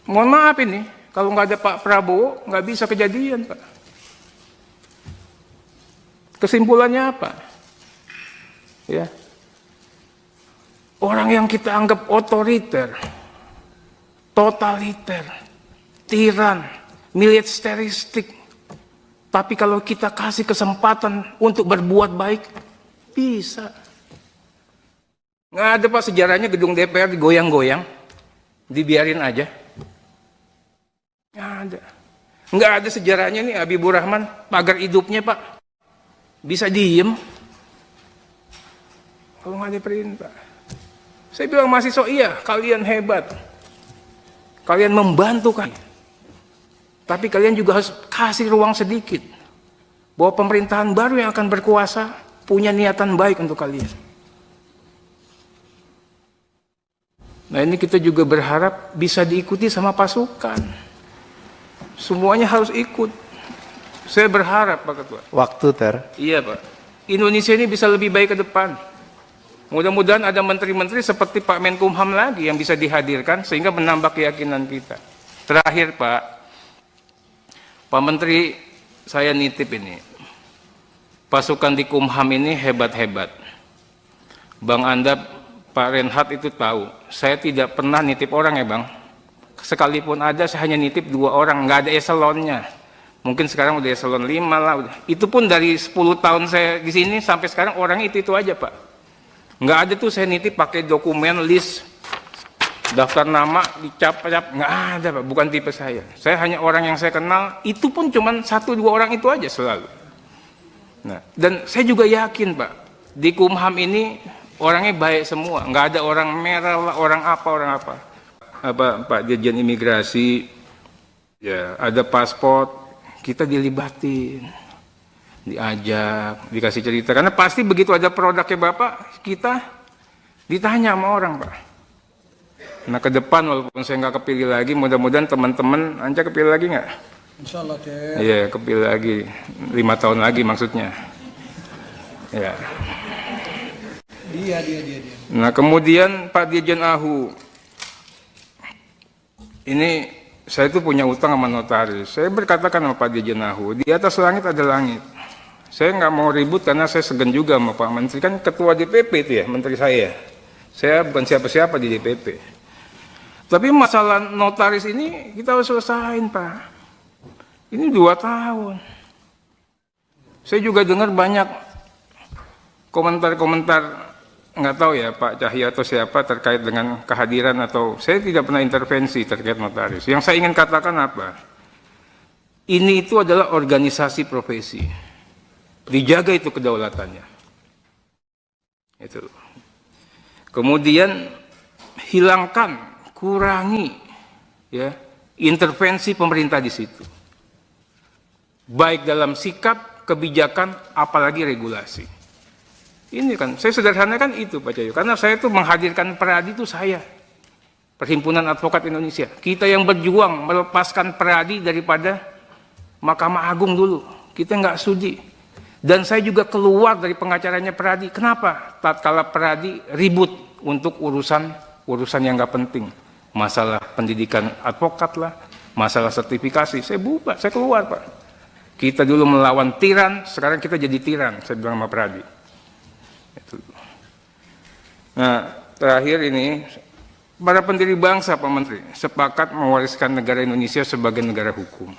A: mohon maaf ini, kalau nggak ada Pak Prabowo nggak bisa kejadian, Pak. Kesimpulannya apa? Ya. Orang yang kita anggap otoriter, totaliter, tiran, militeristik, tapi kalau kita kasih kesempatan untuk berbuat baik, bisa. Nggak ada, Pak, sejarahnya gedung DPR digoyang-goyang, dibiarin aja. Nggak ada. Nggak ada sejarahnya nih Habibur Rahman, pagar hidupnya, Pak, bisa diem. Kalau nggak ada perintah. Saya bilang mahasiswa, iya, kalian hebat. Kalian membantu kan. Tapi kalian juga harus kasih ruang sedikit. Bahwa pemerintahan baru yang akan berkuasa punya niatan baik untuk kalian. Nah, ini kita juga berharap bisa diikuti sama pasukan. Semuanya harus ikut. Saya berharap, Pak Ketua.
B: Waktu, Ter.
A: Iya, Pak. Indonesia ini bisa lebih baik ke depan. Mudah-mudahan ada menteri-menteri seperti Pak Menkumham lagi yang bisa dihadirkan sehingga menambah keyakinan kita. Terakhir, Pak Menteri, saya nitip ini. Pasukan di Kumham ini hebat-hebat. Bang Andap, Pak Renhat itu tahu. Saya tidak pernah nitip orang ya, Bang. Sekalipun ada, saya hanya nitip 2 orang, nggak ada eselonnya. Mungkin sekarang udah eselon 5 lah. Udah. Itu pun dari 10 tahun saya di sini sampai sekarang orangnya itu aja, Pak. Nggak ada tuh saya nitip pakai dokumen list daftar nama dicap-cap, nggak ada, Pak, bukan tipe saya. Saya hanya orang yang saya kenal, itu pun cuma 1-2 orang itu aja selalu. Nah, dan saya juga yakin, Pak, di Kumham ini orangnya baik semua, nggak ada orang merah, orang apa, Pak Dirjen Imigrasi, ya ada paspor, kita dilibatin. Diajak, dikasih cerita, karena pasti begitu ada produknya Bapak, kita ditanya sama orang, Pak. Nah, ke depan walaupun saya nggak kepilih lagi, mudah-mudahan teman-teman Anja kepilih lagi nggak?
C: Insya Allah, Ter.
A: Iya, kepilih lagi 5 tahun lagi maksudnya. Ya.
C: Dia.
A: Nah, kemudian Pak Dirjen Ahu, ini saya itu punya utang sama notaris. Saya berkatakan sama Pak Dirjen Ahu, di atas langit ada langit. Saya nggak mau ribut karena saya segan juga sama Pak Menteri, kan ketua DPP itu ya, menteri saya. Saya bukan siapa-siapa di DPP. Tapi masalah notaris ini kita harus selesain, Pak. Ini 2 tahun. Saya juga dengar banyak komentar-komentar, nggak tahu ya Pak Cahya atau siapa terkait dengan kehadiran atau saya tidak pernah intervensi terkait notaris. Yang saya ingin katakan apa? Ini itu adalah organisasi profesi. Dijaga itu kedaulatannya. Itu. Kemudian hilangkan, kurangi ya, intervensi pemerintah di situ. Baik dalam sikap, kebijakan, apalagi regulasi. Ini kan, saya sederhanakan itu Pak Cahyo, karena saya tuh menghadirkan Peradi itu saya, Perhimpunan Advokat Indonesia. Kita yang berjuang melepaskan Peradi daripada Mahkamah Agung dulu. Kita nggak sudi. Dan saya juga keluar dari pengacaranya Peradi. Kenapa? Tatkala Peradi ribut untuk urusan yang nggak penting. Masalah pendidikan advokat lah, masalah sertifikasi. Saya bubar, saya keluar Pak. Kita dulu melawan tiran, sekarang kita jadi tiran, saya bilang sama Peradi. Nah, terakhir ini, para pendiri bangsa Pak Menteri sepakat mewariskan negara Indonesia sebagai negara hukum,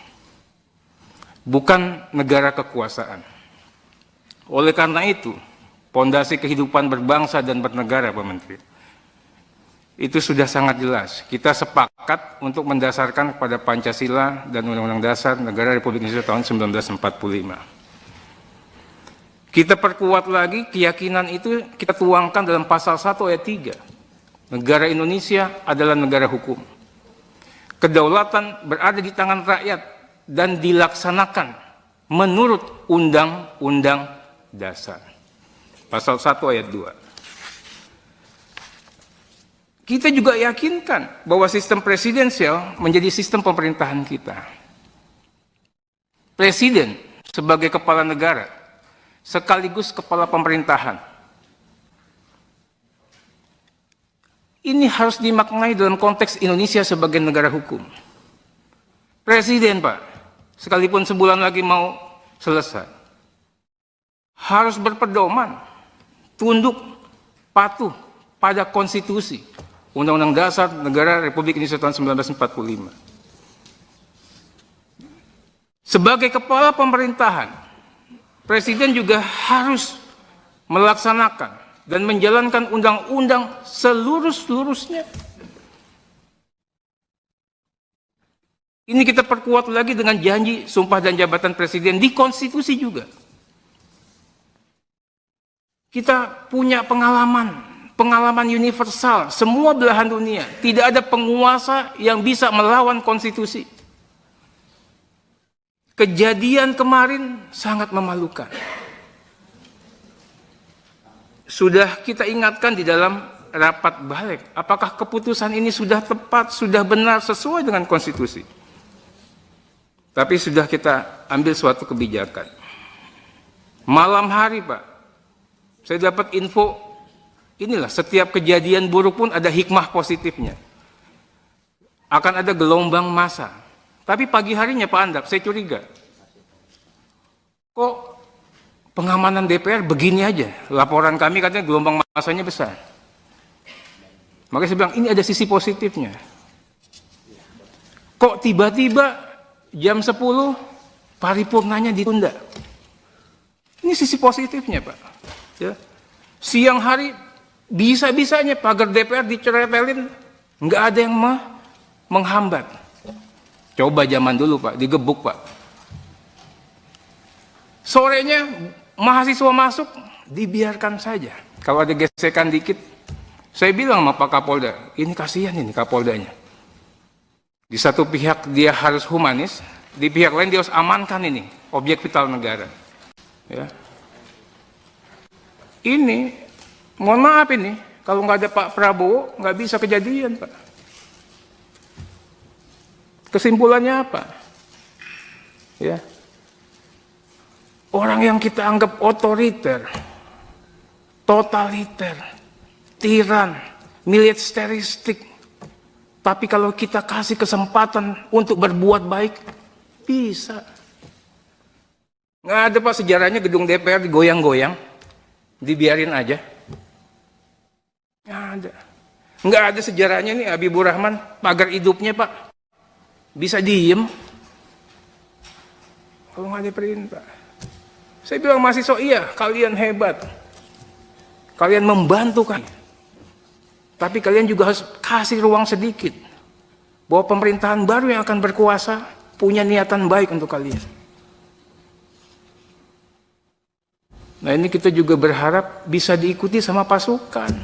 A: bukan negara kekuasaan. Oleh karena itu, pondasi kehidupan berbangsa dan bernegara Pak Menteri, itu sudah sangat jelas. Kita sepakat untuk mendasarkan kepada Pancasila dan Undang-Undang Dasar Negara Republik Indonesia tahun 1945. Kita perkuat lagi keyakinan itu, kita tuangkan dalam pasal 1 ayat 3. Negara Indonesia adalah negara hukum. Kedaulatan berada di tangan rakyat dan dilaksanakan menurut Undang-Undang Dasar. Pasal 1 ayat 2. Kita juga yakinkan bahwa sistem presidensial menjadi sistem pemerintahan kita. Presiden sebagai kepala negara sekaligus kepala pemerintahan. Ini harus dimaknai dalam konteks Indonesia sebagai negara hukum. Presiden Pak, sekalipun sebulan lagi mau selesai, harus berpedoman, tunduk, patuh pada konstitusi, Undang-Undang Dasar Negara Republik Indonesia tahun 1945. Sebagai kepala pemerintahan, Presiden juga harus melaksanakan dan menjalankan undang-undang seluruh-seluruhnya. Ini kita perkuat lagi dengan janji sumpah dan jabatan Presiden di konstitusi juga. Kita punya pengalaman universal, semua belahan dunia. Tidak ada penguasa yang bisa melawan konstitusi. Kejadian kemarin sangat memalukan. Sudah kita ingatkan di dalam rapat balik, apakah keputusan ini sudah tepat, sudah benar, sesuai dengan konstitusi. Tapi sudah kita ambil suatu kebijakan. Malam hari Pak, saya dapat info, inilah setiap kejadian buruk pun ada hikmah positifnya. Akan ada gelombang massa. Tapi pagi harinya Pak Andak, saya curiga. Kok pengamanan DPR begini aja? Laporan kami katanya gelombang massanya besar. Makanya saya bilang, ini ada sisi positifnya. Kok tiba-tiba jam 10 paripurnanya ditunda? Ini sisi positifnya Pak. Ya. Siang hari bisa-bisanya pagar DPR diceretelin, nggak ada yang menghambat. Coba zaman dulu Pak, digebuk Pak. Sorenya mahasiswa masuk, dibiarkan saja. Kalau ada gesekan dikit, saya bilang sama Pak Kapolda, ini kasihan ini Kapoldanya. Di satu pihak dia harus humanis, di pihak lain dia harus amankan ini objek vital negara. Ya. Ini, mohon maaf ini, kalau nggak ada Pak Prabowo, nggak bisa kejadian Pak. Kesimpulannya apa? Ya. Orang yang kita anggap otoriter, totaliter, tiran, militeristik, tapi kalau kita kasih kesempatan untuk berbuat baik, bisa. Nggak ada Pak sejarahnya gedung DPR digoyang-goyang, dibiarin aja. Nggak ada. Nggak ada sejarahnya nih Habibur Rahman, pagar hidupnya Pak, bisa diem. Kalau nggak ada perintah. Saya bilang mahasiswa, iya kalian hebat. Kalian membantu kan. Tapi kalian juga harus kasih ruang sedikit. Bahwa pemerintahan baru yang akan berkuasa punya niatan baik untuk kalian. Nah ini kita juga berharap bisa diikuti sama pasukan.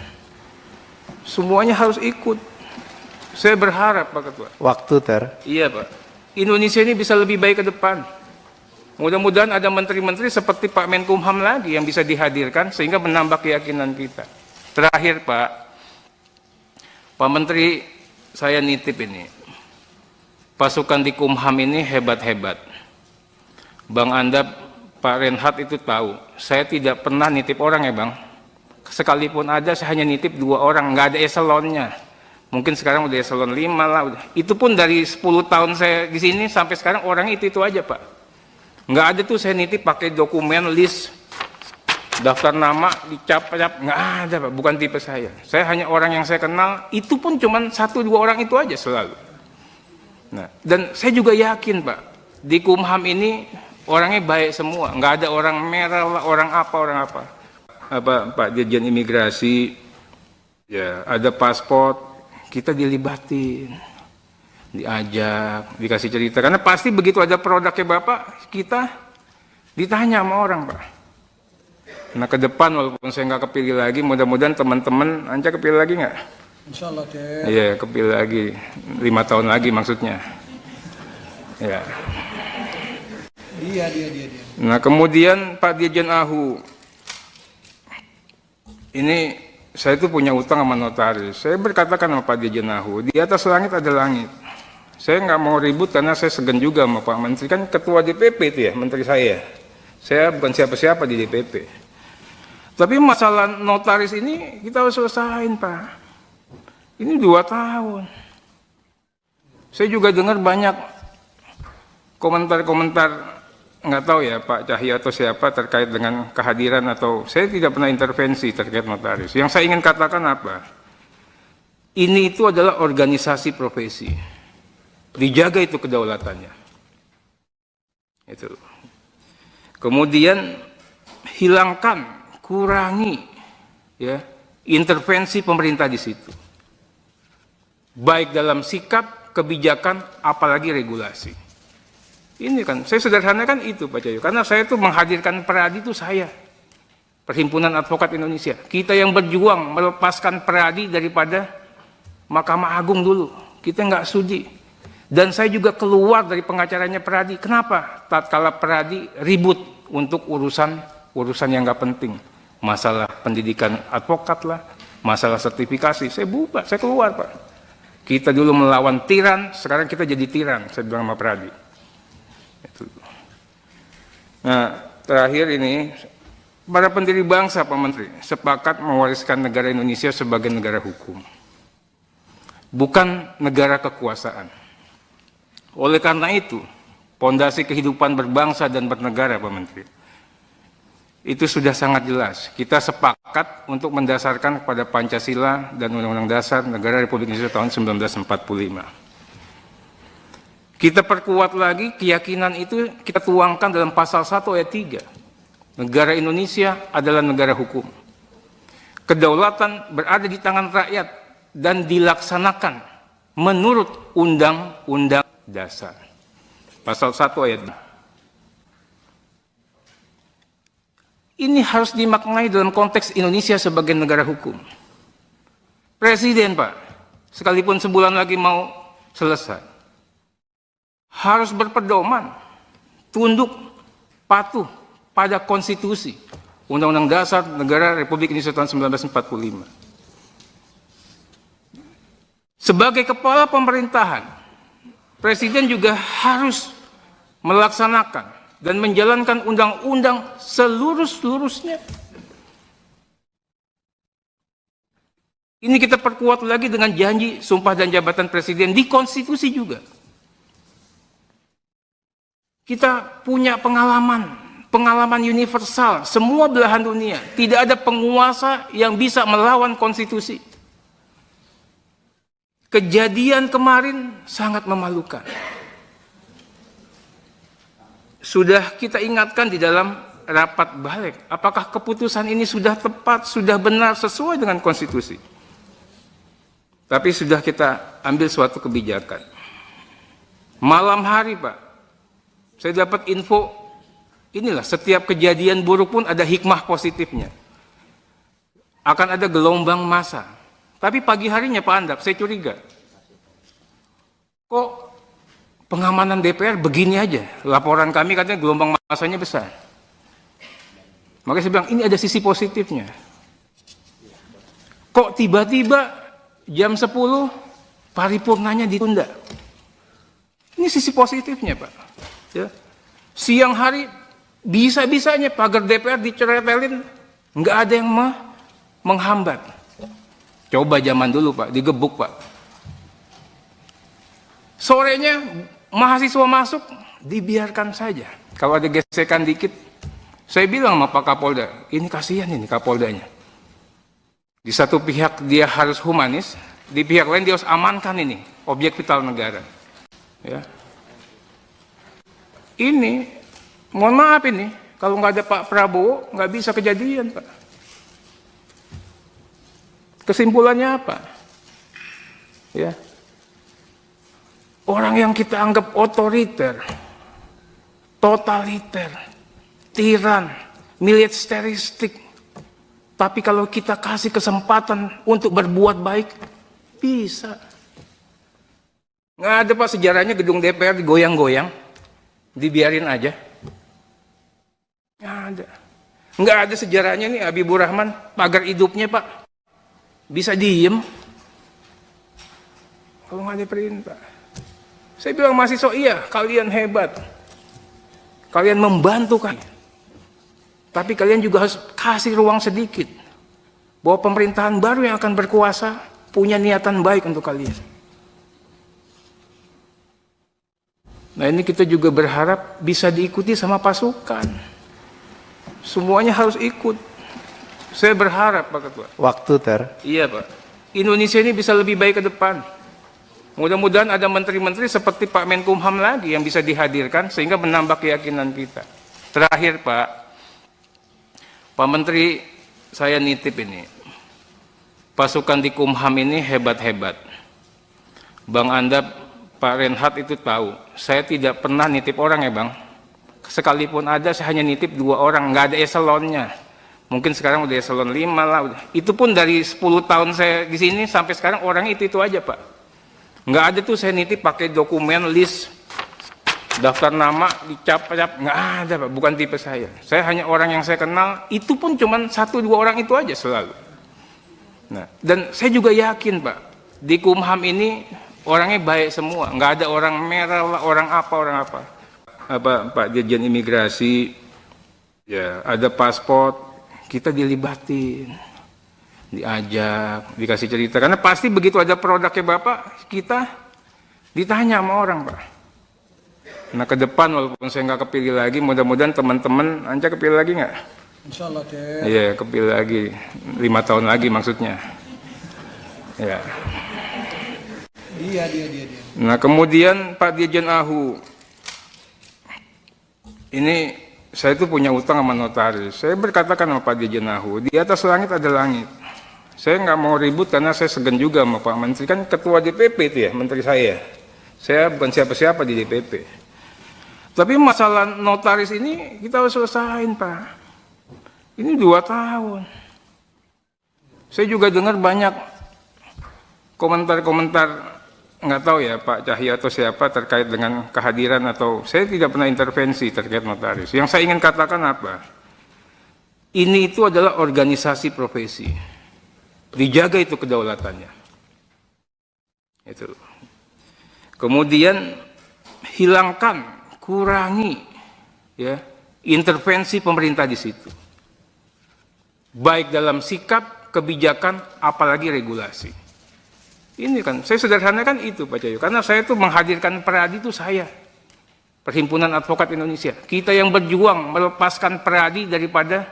A: Semuanya harus ikut. Saya berharap Pak Ketua.
B: Waktu, Ter.
A: Iya Pak. Indonesia ini bisa lebih baik ke depan. Mudah-mudahan ada menteri-menteri seperti Pak Menkumham lagi yang bisa dihadirkan sehingga menambah keyakinan kita. Terakhir Pak Menteri, saya nitip ini. Pasukan di Kumham ini hebat-hebat. Bang Anda, Pak Renhat itu tahu. Saya tidak pernah nitip orang ya Bang. Sekalipun ada, saya hanya nitip 2 orang. Nggak ada eselonnya. Mungkin sekarang udah eselon 5 lah. Itu pun dari 10 tahun saya di sini sampai sekarang orangnya itu aja Pak. Nggak ada tuh saya nitip pakai dokumen list daftar nama dicap-cap, nggak ada Pak, bukan tipe saya. Saya hanya orang yang saya kenal, itu pun cuma 1-2 orang itu aja selalu. Nah, dan saya juga yakin Pak, di Kumham ini orangnya baik semua, nggak ada orang merah lah, orang apa. Pak Dirjen Imigrasi, ya ada paspor, kita dilibatin, diajak, dikasih cerita. Karena pasti begitu ada produknya Bapak, kita ditanya sama orang Pak. Nah ke depan walaupun saya nggak kepilih lagi, mudah-mudahan teman-teman Anja kepilih lagi nggak?
C: Insya Allah, Ter.
A: Iya, kepilih lagi 5 tahun lagi maksudnya. Ya.
C: Dia.
A: Nah kemudian Pak Dirjen Ahu, ini saya tuh punya utang sama notaris. Saya berkatakan sama Pak Dirjen Ahu, di atas langit ada langit. Saya nggak mau ribut karena saya segan juga sama Pak Menteri, kan ketua DPP itu ya, menteri saya. Saya bukan siapa-siapa di DPP. Tapi masalah notaris ini kita harus selesain Pak. Ini 2 tahun. Saya juga dengar banyak komentar-komentar, nggak tahu ya Pak Cahyo atau siapa terkait dengan kehadiran atau saya tidak pernah intervensi terkait notaris. Yang saya ingin katakan apa? Ini itu adalah organisasi profesi. Dijaga itu kedaulatannya. Itu. Kemudian hilangkan, kurangi ya intervensi pemerintah di situ. Baik dalam sikap, kebijakan, apalagi regulasi. Ini kan, saya sederhanakan itu Pak Cahyo, karena saya tuh menghadirkan Peradi itu saya, Perhimpunan Advokat Indonesia. Kita yang berjuang melepaskan Peradi daripada Mahkamah Agung dulu. Kita nggak sudi. Dan saya juga keluar dari pengacaranya Peradi. Kenapa? Tatkala Peradi ribut untuk urusan yang nggak penting. Masalah pendidikan advokat lah, masalah sertifikasi. Saya bubar, saya keluar Pak. Kita dulu melawan tiran, sekarang kita jadi tiran, saya bilang sama Peradi. Itu. Nah, terakhir ini, para pendiri bangsa Pak Menteri, sepakat mewariskan negara Indonesia sebagai negara hukum. Bukan negara kekuasaan. Oleh karena itu, pondasi kehidupan berbangsa dan bernegara Pak Menteri, itu sudah sangat jelas. Kita sepakat untuk mendasarkan kepada Pancasila dan Undang-Undang Dasar Negara Republik Indonesia tahun 1945. Kita perkuat lagi keyakinan itu, kita tuangkan dalam pasal 1 ayat 3. Negara Indonesia adalah negara hukum. Kedaulatan berada di tangan rakyat dan dilaksanakan menurut Undang-Undang Dasar. Pasal 1 ayat 2. Ini harus dimaknai dalam konteks Indonesia sebagai negara hukum. Presiden Pak, sekalipun sebulan lagi mau selesai, harus berpedoman, tunduk, patuh pada konstitusi, Undang-Undang Dasar Negara Republik Indonesia tahun 1945. Sebagai kepala pemerintahan, Presiden juga harus melaksanakan dan menjalankan undang-undang seluruh-seluruhnya. Ini kita perkuat lagi dengan janji sumpah dan jabatan Presiden di konstitusi juga. Kita punya pengalaman universal, semua belahan dunia. Tidak ada penguasa yang bisa melawan konstitusi. Kejadian kemarin sangat memalukan. Sudah kita ingatkan di dalam rapat balik, apakah keputusan ini sudah tepat, sudah benar, sesuai dengan konstitusi. Tapi sudah kita ambil suatu kebijakan. Malam hari Pak, saya dapat info, inilah setiap kejadian buruk pun ada hikmah positifnya. Akan ada gelombang massa. Tapi pagi harinya Pak Andap, saya curiga. Kok pengamanan DPR begini aja? Laporan kami katanya gelombang masanya besar. Makanya saya bilang, ini ada sisi positifnya. Kok tiba-tiba jam 10 paripurnanya ditunda? Ini sisi positifnya, Pak. Ya. Siang hari bisa-bisanya pagar DPR diceretelin, nggak ada yang menghambat. Coba zaman dulu, Pak, digebuk, Pak. Sorenya mahasiswa masuk, dibiarkan saja. Kalau ada gesekan dikit, saya bilang sama Pak Kapolda, ini kasihan ini Kapoldanya. Di satu pihak dia harus humanis, di pihak lain dia harus amankan ini, objek vital negara. Ya. Ini, mohon maaf ini, kalau nggak ada Pak Prabowo, nggak bisa kejadian, Pak. Kesimpulannya apa? Ya. Orang yang kita anggap otoriter, totaliter, tiran, militeristik, tapi kalau kita kasih kesempatan untuk berbuat baik, bisa. Nggak ada, Pak, sejarahnya gedung DPR digoyang-goyang, dibiarin aja. Nggak ada. Nggak ada sejarahnya nih Habibur Rahman, pagar hidupnya, Pak, bisa diem. Kalau nggak ada perintah. Saya bilang mahasiswa, iya, kalian hebat. Kalian membantu kan. Tapi kalian juga harus kasih ruang sedikit. Bahwa pemerintahan baru yang akan berkuasa punya niatan baik untuk kalian. Nah, ini kita juga berharap bisa diikuti sama pasukan. Semuanya harus ikut. Saya berharap, Pak Ketua.
B: Waktu, Ter.
A: Iya, Pak. Indonesia ini bisa lebih baik ke depan. Mudah-mudahan ada menteri-menteri seperti Pak Menkumham lagi yang bisa dihadirkan sehingga menambah keyakinan kita. Terakhir, Pak Menteri, saya nitip ini. Pasukan di Kumham ini hebat-hebat. Bang Anda, Pak Renhat itu tahu. Saya tidak pernah nitip orang ya, Bang. Sekalipun ada, saya hanya nitip 2 orang, nggak ada eselonnya. Mungkin sekarang udah eselon 5 lah. Itu pun dari 10 tahun saya di sini sampai sekarang orang itu aja, Pak. Nggak ada tuh saya nitip pakai dokumen list daftar nama dicap-cap, nggak ada, Pak. Bukan tipe saya. Saya hanya orang yang saya kenal, itu pun cuma 1-2 orang itu aja selalu. Nah, dan saya juga yakin, Pak, di Kumham ini orangnya baik semua, nggak ada orang merah lah, orang apa. Pak Dirjen Imigrasi, ya ada paspor, kita dilibatin. Diajak, dikasih cerita, karena pasti begitu ada produknya Bapak, kita ditanya sama orang, Pak. Nah, ke depan walaupun saya nggak kepilih lagi, mudah-mudahan teman-teman Anja kepilih lagi nggak?
C: Insya Allah, Ter.
A: Iya, kepilih lagi, 5 tahun lagi maksudnya. Ya.
C: Dia.
A: Nah, kemudian Pak Dirjen Ahu, ini saya itu punya utang sama notaris. Saya berkatakan sama Pak Dirjen Ahu, di atas langit ada langit. Saya nggak mau ribut karena saya segan juga sama Pak Menteri, kan ketua DPP itu ya, menteri saya. Saya bukan siapa-siapa di DPP. Tapi masalah notaris ini kita harus selesain, Pak. Ini 2 tahun. Saya juga dengar banyak komentar-komentar, nggak tahu ya Pak Cahyo atau siapa terkait dengan kehadiran atau saya tidak pernah intervensi terkait notaris. Yang saya ingin katakan apa? Ini itu adalah organisasi profesi. Dijaga itu kedaulatannya. Itu. Kemudian hilangkan, kurangi ya intervensi pemerintah di situ. Baik dalam sikap, kebijakan, apalagi regulasi. Ini kan, saya sederhanakan itu Pak Cahyo, karena saya tuh menghadirkan Peradi itu saya. Perhimpunan Advokat Indonesia. Kita yang berjuang melepaskan Peradi daripada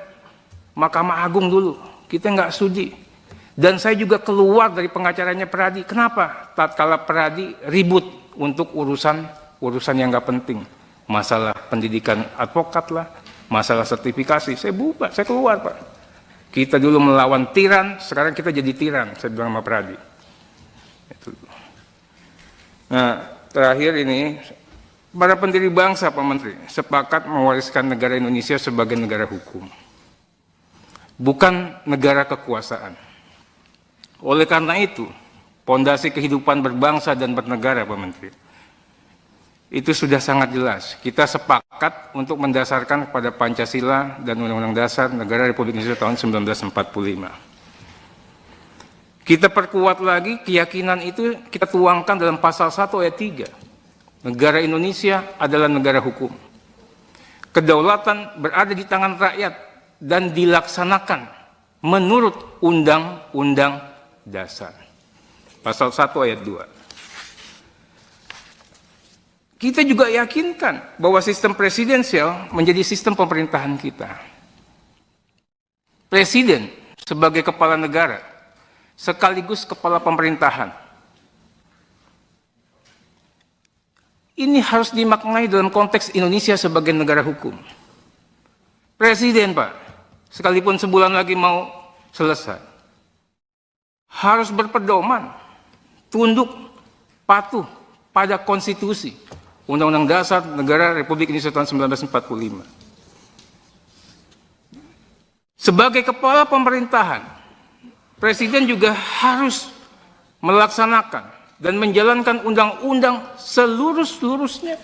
A: Mahkamah Agung dulu. Kita nggak sudi. Dan saya juga keluar dari pengacaranya Peradi. Kenapa? Tatkala Peradi ribut untuk urusan yang nggak penting. Masalah pendidikan advokat lah, masalah sertifikasi. Saya bubar, saya keluar, Pak. Kita dulu melawan tiran, sekarang kita jadi tiran, saya bilang sama Peradi. Itu. Nah, terakhir ini, para pendiri bangsa, Pak Menteri, sepakat mewariskan negara Indonesia sebagai negara hukum. Bukan negara kekuasaan. Oleh karena itu, pondasi kehidupan berbangsa dan bernegara, Pak Menteri, itu sudah sangat jelas. Kita sepakat untuk mendasarkan kepada Pancasila dan Undang-Undang Dasar Negara Republik Indonesia tahun 1945. Kita perkuat lagi keyakinan itu, kita tuangkan dalam pasal 1 ayat 3. Negara Indonesia adalah negara hukum. Kedaulatan berada di tangan rakyat dan dilaksanakan menurut Undang-Undang Dasar. Pasal 1 ayat 2. Kita juga yakinkan bahwa sistem presidensial menjadi sistem pemerintahan kita. Presiden sebagai kepala negara, sekaligus kepala pemerintahan. Ini harus dimaknai dalam konteks Indonesia sebagai negara hukum. Presiden, Pak, sekalipun sebulan lagi mau selesai, harus berpedoman, tunduk, patuh pada konstitusi, Undang-Undang Dasar Negara Republik Indonesia tahun 1945. Sebagai kepala pemerintahan, Presiden juga harus melaksanakan dan menjalankan undang-undang seluruh-seluruhnya.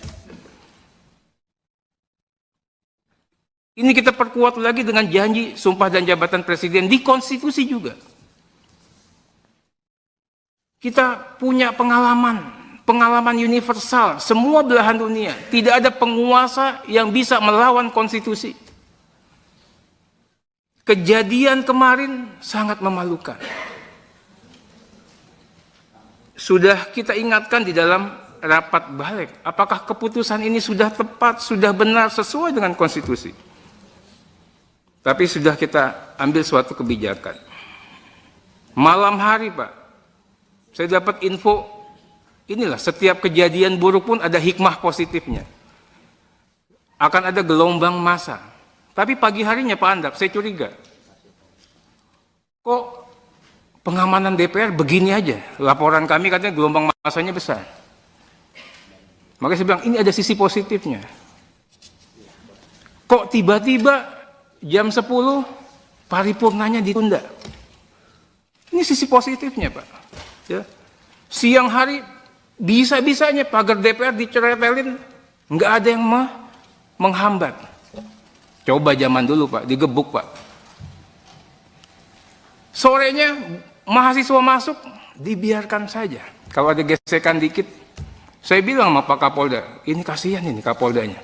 A: Ini kita perkuat lagi dengan janji sumpah dan jabatan Presiden di konstitusi juga. Kita punya pengalaman universal, semua belahan dunia. Tidak ada penguasa yang bisa melawan konstitusi. Kejadian kemarin sangat memalukan. Sudah kita ingatkan di dalam rapat balik, apakah keputusan ini sudah tepat, sudah benar, sesuai dengan konstitusi. Tapi sudah kita ambil suatu kebijakan. Malam hari, Pak, saya dapat info, inilah setiap kejadian buruk pun ada hikmah positifnya. Akan ada gelombang massa. Tapi pagi harinya Pak Andap, saya curiga. Kok pengamanan DPR begini aja? Laporan kami katanya gelombang massanya besar. Makanya saya bilang ini ada sisi positifnya. Kok tiba-tiba jam 10 paripurnanya ditunda? Ini sisi positifnya, Pak. Ya. Siang hari bisa-bisanya pagar DPR diceretelin, nggak ada yang menghambat. Coba zaman dulu, Pak, digebuk, Pak. Sorenya mahasiswa masuk, dibiarkan saja. Kalau ada gesekan dikit, saya bilang sama Pak Kapolda, ini kasihan ini Kapoldanya.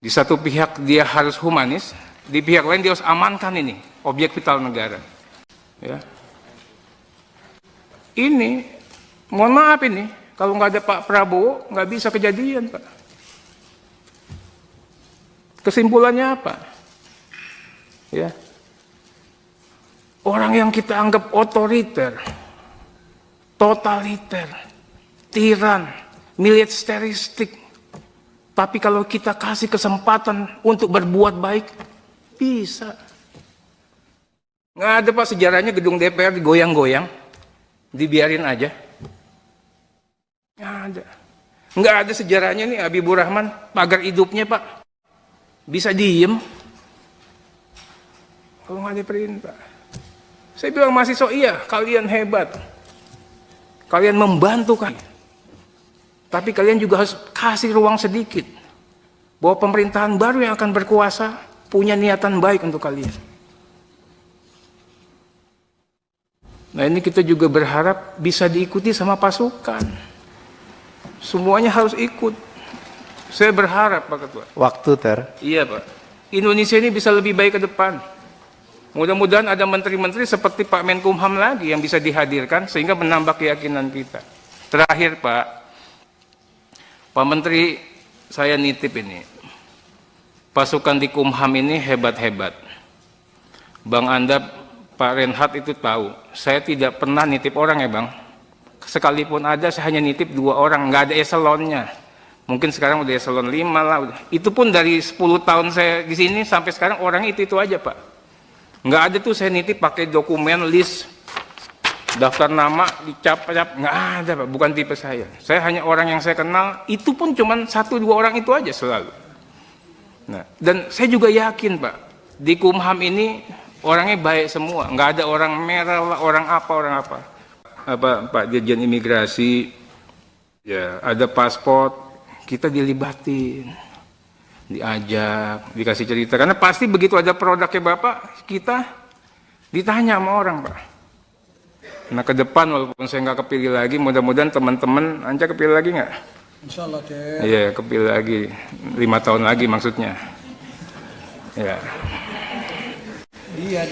A: Di satu pihak dia harus humanis, di pihak lain dia harus amankan ini, objek vital negara. Ya. Ini, mohon maaf ini, kalau nggak ada Pak Prabowo, nggak bisa kejadian, Pak. Kesimpulannya apa? Ya. Orang yang kita anggap otoriter, totaliter, tiran, militeristik, tapi kalau kita kasih kesempatan untuk berbuat baik, bisa. Nggak ada, Pak, sejarahnya gedung DPR digoyang-goyang, dibiarin aja. Nggak ada. Nggak ada sejarahnya nih Habibur Rahman, pagar hidupnya, Pak. Bisa diem kalau nggak ada perintah. Saya bilang mahasiswa, iya kalian hebat, kalian membantu kan, tapi kalian juga harus kasih ruang sedikit bahwa pemerintahan baru yang akan berkuasa punya niatan baik untuk kalian. Nah, ini kita juga berharap bisa diikuti sama pasukan, semuanya harus ikut. Saya berharap, Pak Ketua.
B: Waktu, Ter.
A: Iya, Pak. Indonesia ini bisa lebih baik ke depan. Mudah-mudahan ada menteri-menteri seperti Pak Menkumham lagi yang bisa dihadirkan sehingga menambah keyakinan kita. Terakhir, Pak Menteri, saya nitip ini. Pasukan di Kumham ini hebat-hebat. Bang Andap, Pak Renhat itu tahu. Saya tidak pernah nitip orang ya, Bang. Sekalipun ada, saya hanya nitip 2 orang, nggak ada eselonnya. Mungkin sekarang udah eselon 5 lah. Udah. Itu pun dari 10 tahun saya di sini sampai sekarang orangnya itu aja, Pak. Nggak ada tuh saya nitip pakai dokumen list, daftar nama, dicap-cap. Nggak ada, Pak. Bukan tipe saya. Saya hanya orang yang saya kenal, itu pun cuma 1-2 orang itu aja selalu. Nah, dan saya juga yakin, Pak, di Kumham ini orangnya baik semua. Nggak ada orang merah lah, orang apa. Pak Dirjen Imigrasi, ya ada paspor, kita dilibatin, diajak, dikasih cerita. Karena pasti begitu ada produknya Bapak, kita ditanya sama orang, Pak. Nah ke depan walaupun saya nggak kepilih lagi, mudah-mudahan teman-teman Anca kepilih lagi nggak?
C: Insya Allah, Teh.
A: Iya, kepilih lagi. 5 tahun lagi maksudnya. Ya.
C: Dia.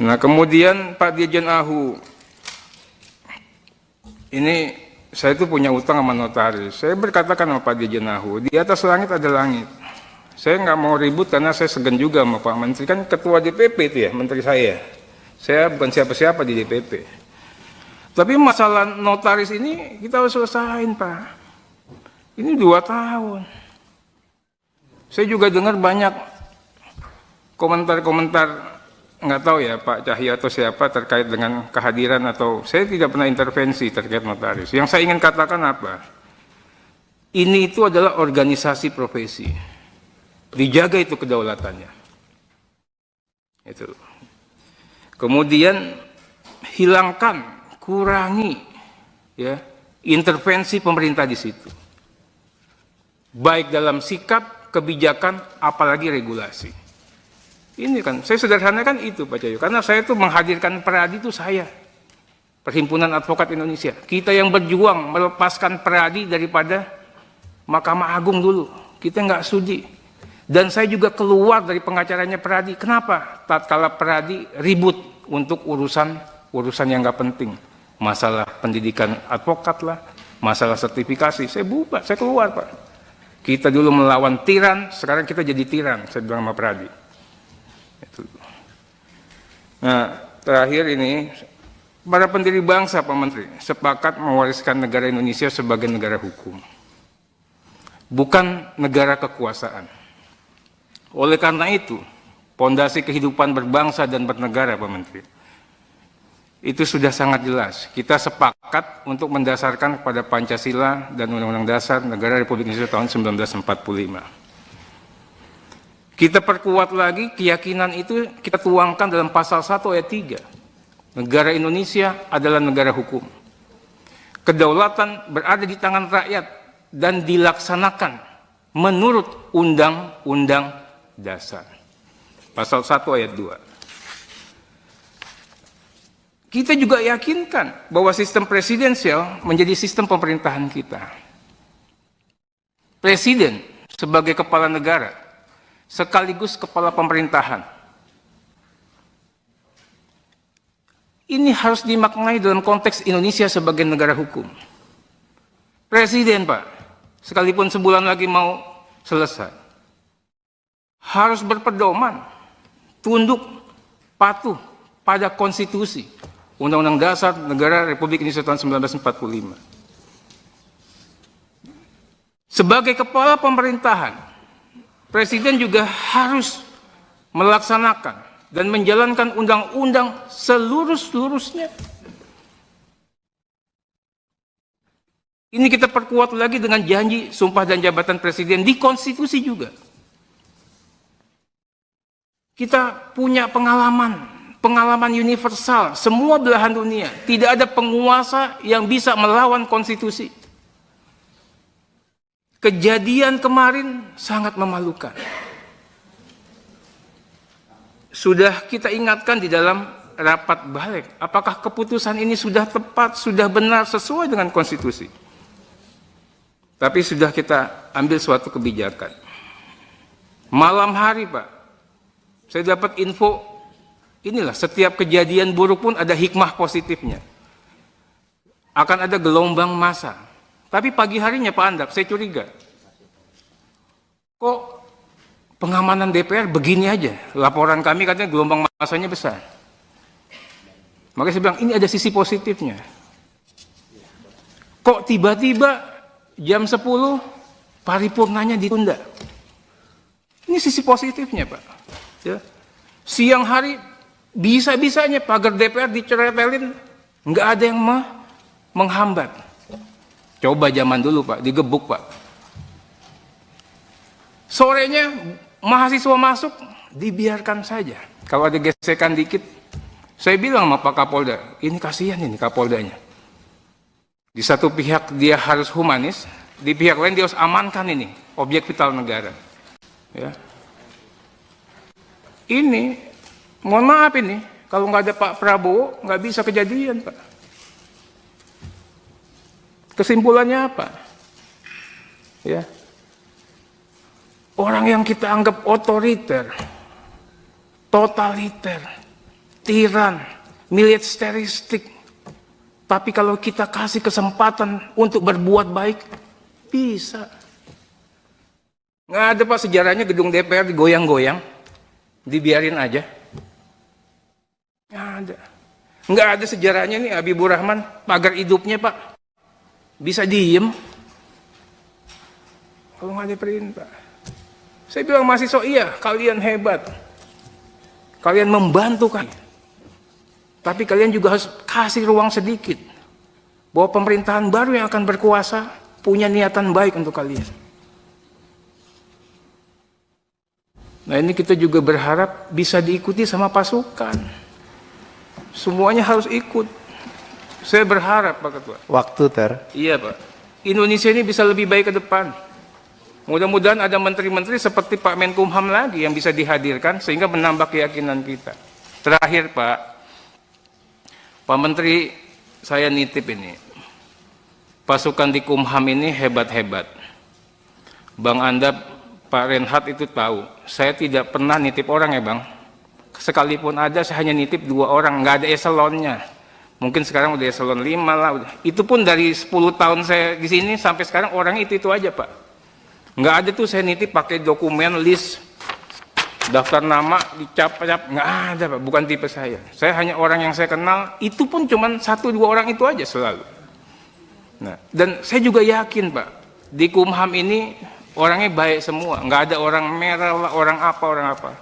A: Nah kemudian Pak Dirjen Ahu, ini saya tuh punya utang sama notaris. Saya berkatakan sama Pak Dirjen Ahu, di atas langit ada langit. Saya nggak mau ribut karena saya segan juga sama Pak Menteri, kan ketua DPP itu ya, menteri saya. Saya bukan siapa-siapa di DPP. Tapi masalah notaris ini kita harus selesain, Pak. Ini 2 tahun. Saya juga dengar banyak komentar-komentar, nggak tahu ya Pak Cahyo atau siapa terkait dengan kehadiran atau saya tidak pernah intervensi terkait notaris. Yang saya ingin katakan apa? Ini itu adalah organisasi profesi. Dijaga itu kedaulatannya. Itu. Kemudian hilangkan, kurangi ya intervensi pemerintah di situ. Baik dalam sikap, kebijakan, apalagi regulasi. Ini kan, saya sederhanakan itu Pak Cahyo, karena saya tuh menghadirkan Peradi itu saya, Perhimpunan Advokat Indonesia. Kita yang berjuang melepaskan Peradi daripada Mahkamah Agung dulu, kita nggak sudi. Dan saya juga keluar dari pengacaranya Peradi. Kenapa? Tatkala Peradi ribut untuk urusan yang nggak penting, masalah pendidikan advokat lah, masalah sertifikasi, saya bubar, saya keluar Pak. Kita dulu melawan tiran, sekarang kita jadi tiran, saya bilang sama Peradi. Nah, terakhir ini, para pendiri bangsa, Pak Menteri, sepakat mewariskan negara Indonesia sebagai negara hukum, bukan negara kekuasaan. Oleh karena itu, pondasi kehidupan berbangsa dan bernegara, Pak Menteri, itu sudah sangat jelas. Kita sepakat untuk mendasarkan kepada Pancasila dan Undang-Undang Dasar Negara Republik Indonesia tahun 1945. Kita perkuat lagi keyakinan itu, kita tuangkan dalam pasal 1 ayat 3. Negara Indonesia adalah negara hukum. Kedaulatan berada di tangan rakyat dan dilaksanakan menurut Undang-Undang Dasar. Pasal 1 ayat 2. Kita juga yakinkan bahwa sistem presidensial menjadi sistem pemerintahan kita. Presiden sebagai kepala negara sekaligus kepala pemerintahan. Ini harus dimaknai dalam konteks Indonesia sebagai negara hukum. Presiden, Pak, sekalipun sebulan lagi mau selesai, harus berpedoman, tunduk, patuh pada konstitusi, Undang-Undang Dasar Negara Republik Indonesia tahun 1945. Sebagai kepala pemerintahan, Presiden juga harus melaksanakan dan menjalankan undang-undang seluruh-seluruhnya. Ini kita perkuat lagi dengan janji sumpah dan jabatan Presiden di konstitusi juga. Kita punya pengalaman universal, semua belahan dunia. Tidak ada penguasa yang bisa melawan konstitusi. Kejadian kemarin sangat memalukan. Sudah kita ingatkan di dalam rapat balik, apakah keputusan ini sudah tepat, sudah benar, sesuai dengan konstitusi. Tapi sudah kita ambil suatu kebijakan. Malam hari, Pak, saya dapat info, inilah setiap kejadian buruk pun ada hikmah positifnya. Akan ada gelombang massa. Tapi pagi harinya Pak Andak, saya curiga. Kok pengamanan DPR begini aja? Laporan kami katanya gelombang massanya besar. Makanya saya bilang, ini ada sisi positifnya. Kok tiba-tiba jam 10 paripurnanya ditunda? Ini sisi positifnya, Pak. Ya. Siang hari bisa-bisanya pagar DPR diceretelin, nggak ada yang menghambat. Coba zaman dulu Pak, digebuk Pak. Sorenya mahasiswa masuk, dibiarkan saja. Kalau ada gesekan dikit, saya bilang sama Pak Kapolda, ini kasihan ini Kapoldanya. Di satu pihak dia harus humanis, di pihak lain dia harus amankan ini objek vital negara. Ya. Ini, mohon maaf ini, kalau nggak ada Pak Prabowo nggak bisa kejadian, Pak. Kesimpulannya apa? Ya, orang yang kita anggap otoriter, totaliter, tiran, militeristik, tapi kalau kita kasih kesempatan untuk berbuat baik, bisa. Nggak ada Pak sejarahnya gedung DPR digoyang-goyang, dibiarin aja. Nggak ada. Nggak ada sejarahnya nih Habibur Rahman, pagar hidupnya Pak, bisa diem. Kalau nggak ada perintah. Saya bilang mahasiswa, iya kalian hebat. Kalian membantu kan. Tapi kalian juga harus kasih ruang sedikit. Bahwa pemerintahan baru yang akan berkuasa punya niatan baik untuk kalian. Nah ini kita juga berharap bisa diikuti sama pasukan. Semuanya harus ikut. Saya berharap Pak Ketua.
B: Waktu ter.
A: Iya Pak. Indonesia ini bisa lebih baik ke depan. Mudah-mudahan ada menteri-menteri seperti Pak Menkumham lagi yang bisa dihadirkan sehingga menambah keyakinan kita. Terakhir Pak Menteri, saya nitip ini. Pasukan di Kumham ini hebat-hebat. Bang Anda, Pak Renhat itu tahu. Saya tidak pernah nitip orang ya Bang. Sekalipun ada, saya hanya nitip 2 orang, nggak ada eselonnya. Mungkin sekarang udah eselon 5 lah. Itu pun dari 10 tahun saya di sini sampai sekarang orangnya itu aja Pak. Nggak ada tuh saya nitip pakai dokumen list daftar nama dicap-cap, nggak ada Pak, bukan tipe saya. Saya hanya orang yang saya kenal, itu pun cuma 1-2 orang itu aja selalu. Nah, dan saya juga yakin Pak, di Kumham ini orangnya baik semua, nggak ada orang merah lah, orang apa.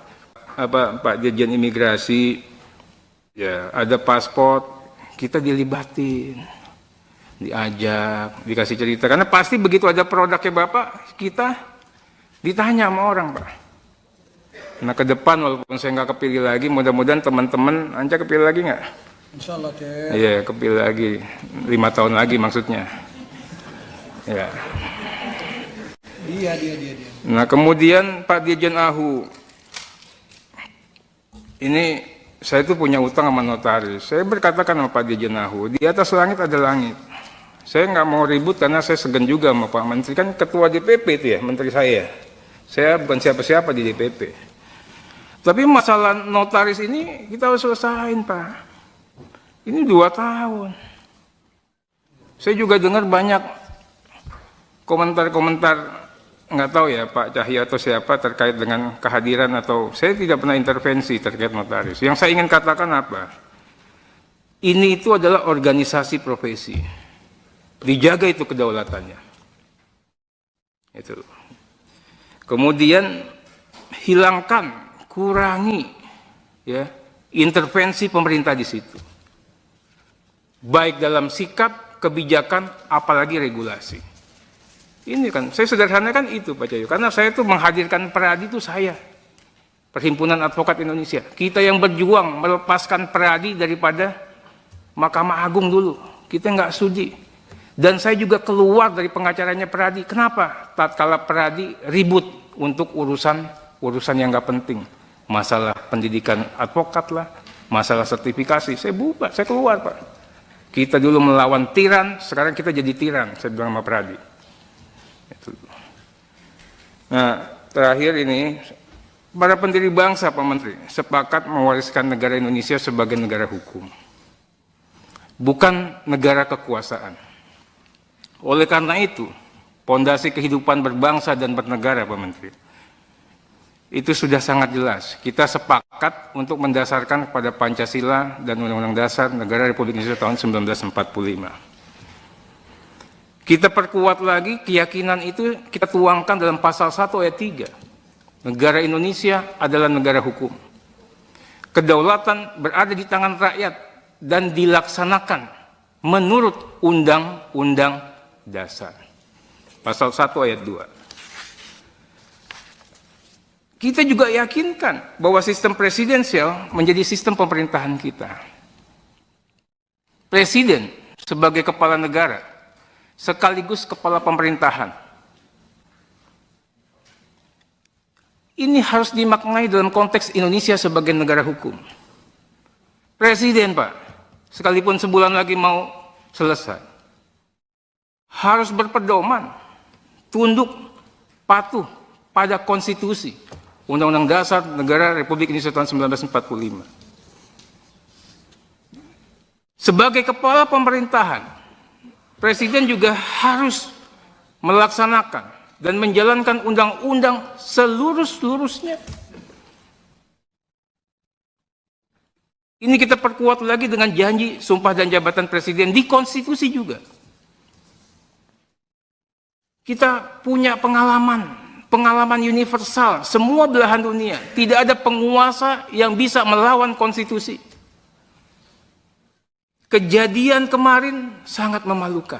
A: Pak Dirjen Imigrasi, ya ada paspor, kita dilibatin. Diajak, dikasih cerita, karena pasti begitu ada produknya Bapak, kita ditanya sama orang Pak. Nah ke depan walaupun saya nggak kepilih lagi, mudah-mudahan teman-teman Anja kepilih lagi nggak?
C: Insya Allah Ter.
A: Iya kepilih lagi, 5 tahun lagi maksudnya. Ya.
C: Dia.
A: Nah kemudian Pak Dirjen Ahu, ini saya tuh punya utang sama notaris. Saya berkatakan sama Pak Dirjen Ahu, di atas langit ada langit. Saya nggak mau ribut karena saya segan juga sama Pak Menteri, kan ketua DPP itu ya, menteri saya. Saya bukan siapa-siapa di DPP. Tapi masalah notaris ini kita harus selesain Pak. Ini 2 tahun. Saya juga dengar banyak komentar-komentar, nggak tahu ya Pak Cahya atau siapa terkait dengan kehadiran atau saya tidak pernah intervensi terkait notaris. Yang saya ingin katakan apa? Ini itu adalah organisasi profesi. Dijaga itu kedaulatannya. Itu. Kemudian hilangkan, kurangi ya intervensi pemerintah di situ. Baik dalam sikap, kebijakan, apalagi regulasi. Ini kan, saya sederhanakan itu Pak Cahyo, karena saya tuh menghadirkan Peradi itu saya. Perhimpunan Advokat Indonesia. Kita yang berjuang melepaskan Peradi daripada Mahkamah Agung dulu. Kita nggak sudi. Dan saya juga keluar dari pengacaranya Peradi. Kenapa? Tatkala Peradi ribut untuk urusan yang nggak penting. Masalah pendidikan advokat lah, masalah sertifikasi. Saya bubar, saya keluar Pak. Kita dulu melawan tiran, sekarang kita jadi tiran. Saya bilang sama Peradi. Itu. Nah, terakhir ini, para pendiri bangsa Pak Menteri sepakat mewariskan negara Indonesia sebagai negara hukum. Bukan negara kekuasaan. Oleh karena itu, pondasi kehidupan berbangsa dan bernegara, Pak Menteri, itu sudah sangat jelas. Kita sepakat untuk mendasarkan kepada Pancasila dan Undang-Undang Dasar Negara Republik Indonesia tahun 1945. Kita perkuat lagi keyakinan itu, kita tuangkan dalam pasal 1 ayat 3. Negara Indonesia adalah negara hukum. Kedaulatan berada di tangan rakyat dan dilaksanakan menurut Undang-Undang Dasar. Pasal 1 ayat 2. Kita juga yakinkan bahwa sistem presidensial menjadi sistem pemerintahan kita. Presiden sebagai kepala negara sekaligus kepala pemerintahan. Ini harus dimaknai dalam konteks Indonesia sebagai negara hukum. Presiden, Pak, sekalipun sebulan lagi mau selesai, harus berpedoman, tunduk, patuh pada konstitusi, Undang-Undang Dasar Negara Republik Indonesia tahun 1945. Sebagai kepala pemerintahan, Presiden juga harus melaksanakan dan menjalankan undang-undang seluruh-seluruhnya. Ini kita perkuat lagi dengan janji sumpah dan jabatan Presiden di konstitusi juga. Kita punya pengalaman universal, semua belahan dunia. Tidak ada penguasa yang bisa melawan konstitusi. Kejadian kemarin sangat memalukan.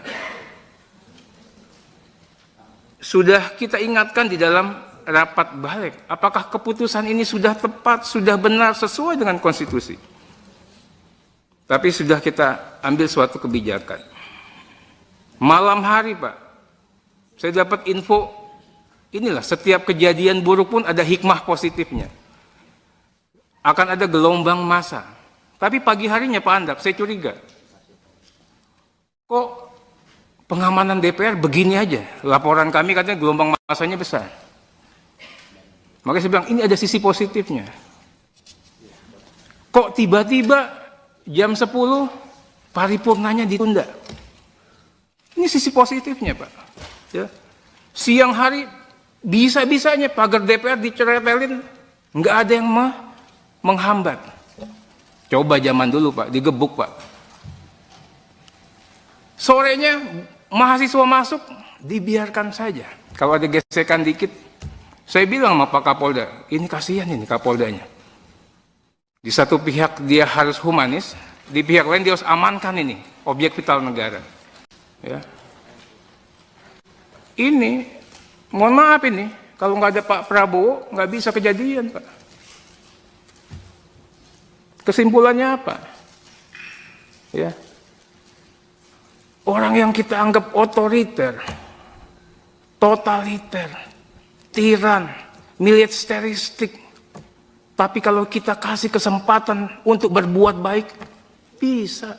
A: Sudah kita ingatkan di dalam rapat balik, apakah keputusan ini sudah tepat, sudah benar, sesuai dengan konstitusi. Tapi sudah kita ambil suatu kebijakan. Malam hari, Pak, saya dapat info, inilah setiap kejadian buruk pun ada hikmah positifnya. Akan ada gelombang massa. Tapi pagi harinya Pak Andak, saya curiga. Kok pengamanan DPR begini aja? Laporan kami katanya gelombang massanya besar. Makanya saya bilang, ini ada sisi positifnya. Kok tiba-tiba jam 10 paripurnanya ditunda? Ini sisi positifnya, Pak. Ya. Siang hari bisa-bisanya pagar DPR diceretelin, nggak ada yang menghambat. Coba zaman dulu, Pak, digebuk, Pak. Sorenya mahasiswa masuk, dibiarkan saja. Kalau ada gesekan dikit, saya bilang sama Pak Kapolda, ini kasihan ini Kapoldanya. Di satu pihak dia harus humanis, di pihak lain dia harus amankan ini objek vital negara. Ya. Ini, mohon maaf ini, kalau nggak ada Pak Prabowo nggak bisa kejadian, Pak. Kesimpulannya apa? Ya. Orang yang kita anggap otoriter, totaliter, tiran, militeristik, tapi kalau kita kasih kesempatan untuk berbuat baik, bisa.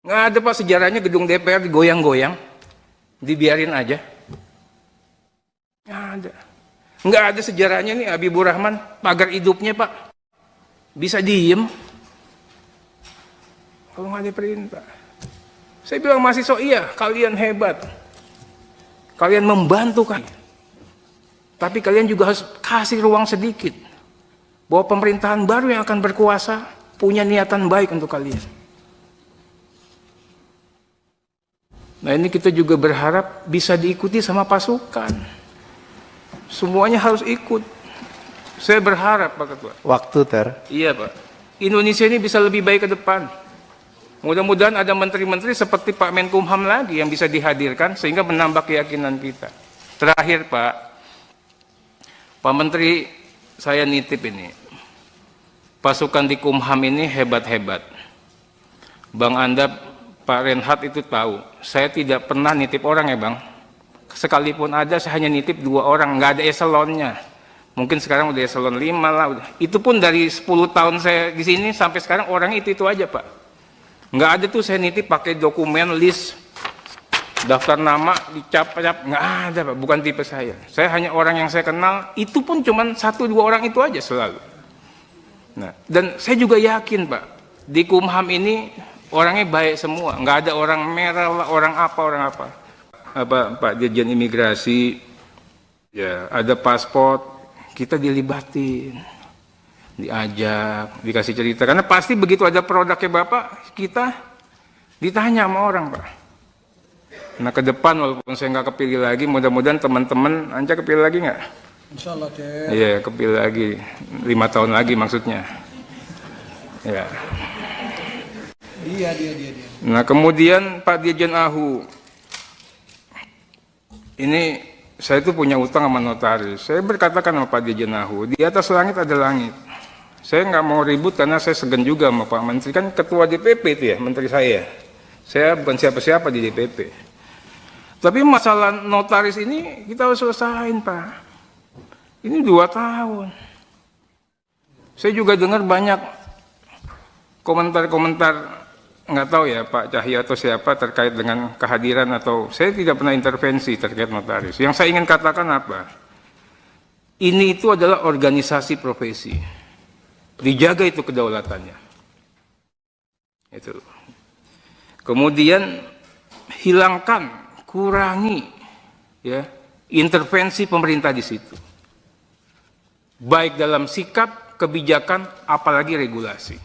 A: Nggak ada, Pak, sejarahnya gedung DPR digoyang-goyang, dibiarin aja. Nggak ada. Nggak ada sejarahnya nih Habibur Rahman, pagar hidupnya, Pak, bisa diem. Kalau nggak ada perintah. Saya bilang mahasiswa, iya, kalian hebat. Kalian membantu kan. Tapi kalian juga harus kasih ruang sedikit. Bahwa pemerintahan baru yang akan berkuasa punya niatan baik untuk kalian. Nah, ini kita juga berharap bisa diikuti sama pasukan. Semuanya harus ikut. Saya berharap, Pak Ketua.
B: Waktu, Ter.
A: Iya, Pak. Indonesia ini bisa lebih baik ke depan. Mudah-mudahan ada menteri-menteri seperti Pak Menkumham lagi yang bisa dihadirkan sehingga menambah keyakinan kita. Terakhir, Pak Menteri, saya nitip ini. Pasukan di Kumham ini hebat-hebat. Bang Anda, Pak Renhat itu tahu. Saya tidak pernah nitip orang ya, Bang. Sekalipun ada, saya hanya nitip 2 orang, nggak ada eselonnya. Mungkin sekarang udah eselon 5 lah. Udah. Itu pun dari 10 tahun saya di sini sampai sekarang orang itu aja, Pak. Nggak ada tuh saya nitip pakai dokumen list daftar nama dicap-cap, nggak ada, Pak, bukan tipe saya. Saya hanya orang yang saya kenal, itu pun cuma 1-2 orang itu aja selalu. Nah, dan saya juga yakin, Pak, di Kumham ini orangnya baik semua, nggak ada orang merah lah, orang apa. Pak Dirjen Imigrasi, ya ada paspor, kita dilibatin. Diajak, dikasih cerita, karena pasti begitu ada produknya Bapak, kita ditanya sama orang, Pak. Nah, ke depan walaupun saya nggak kepilih lagi, mudah-mudahan teman-teman Anja kepilih lagi nggak?
C: Insya Allah, Ter.
A: Iya, kepilih lagi 5 tahun lagi maksudnya. Ya.
C: Dia.
A: Nah, kemudian Pak Dirjen Ahu, ini saya itu punya utang sama notaris. Saya berkatakan sama Pak Dirjen Ahu, di atas langit ada langit. Saya nggak mau ribut karena saya segan juga sama Pak Menteri, kan ketua DPP itu ya, menteri saya. Saya bukan siapa-siapa di DPP. Tapi masalah notaris ini kita harus selesain, Pak. Ini 2 tahun. Saya juga dengar banyak komentar-komentar, nggak tahu ya Pak Cahyo atau siapa terkait dengan kehadiran atau saya tidak pernah intervensi terkait notaris. Yang saya ingin katakan apa? Ini itu adalah organisasi profesi. Dijaga itu kedaulatannya. Itu. Kemudian hilangkan, kurangi ya intervensi pemerintah di situ. Baik dalam sikap, kebijakan, apalagi regulasi.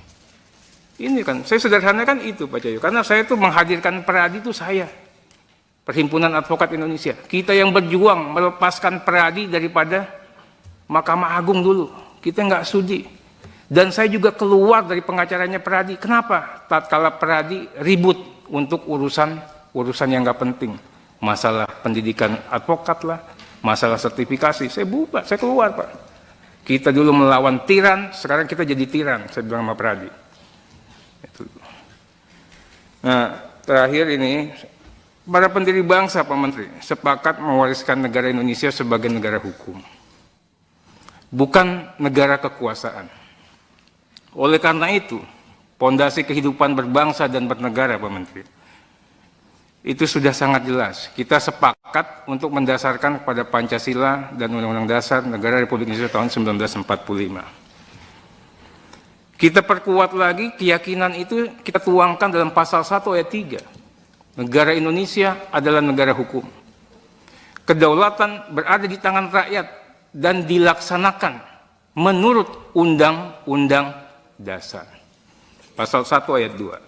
A: Ini kan, saya sederhanakan itu Pak Cahyo, karena saya itu menghadirkan Peradi itu saya, Perhimpunan Advokat Indonesia. Kita yang berjuang melepaskan Peradi daripada Mahkamah Agung dulu, kita nggak sudi. Dan saya juga keluar dari pengacaranya Peradi. Kenapa? Tatkala Peradi ribut untuk urusan yang nggak penting, masalah pendidikan advokat lah, masalah sertifikasi, saya bubar, saya keluar Pak. Kita dulu melawan tiran, sekarang kita jadi tiran, saya bilang sama Peradi. Itu. Nah, terakhir ini, para pendiri bangsa, Pak Menteri, sepakat mewariskan negara Indonesia sebagai negara hukum, bukan negara kekuasaan. Oleh karena itu, pondasi kehidupan berbangsa dan bernegara, Pak Menteri, itu sudah sangat jelas. Kita sepakat untuk mendasarkan kepada Pancasila dan Undang-Undang Dasar Negara Republik Indonesia tahun 1945. Kita perkuat lagi keyakinan itu, kita tuangkan dalam pasal 1 ayat 3. Negara Indonesia adalah negara hukum. Kedaulatan berada di tangan rakyat dan dilaksanakan menurut Undang-Undang Dasar. Pasal 1 ayat 2.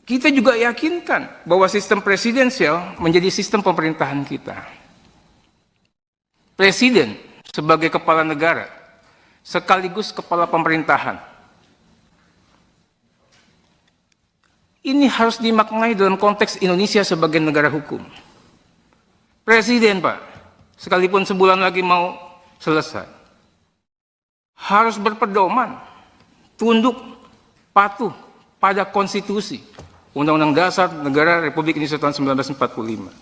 A: Kita juga yakinkan bahwa sistem presidensial menjadi sistem pemerintahan kita. Presiden sebagai kepala negara sekaligus kepala pemerintahan. Ini harus dimaknai dalam konteks Indonesia sebagai negara hukum. Presiden, Pak, sekalipun sebulan lagi mau selesai, harus berpedoman, tunduk, patuh pada konstitusi, Undang-Undang Dasar Negara Republik Indonesia tahun 1945.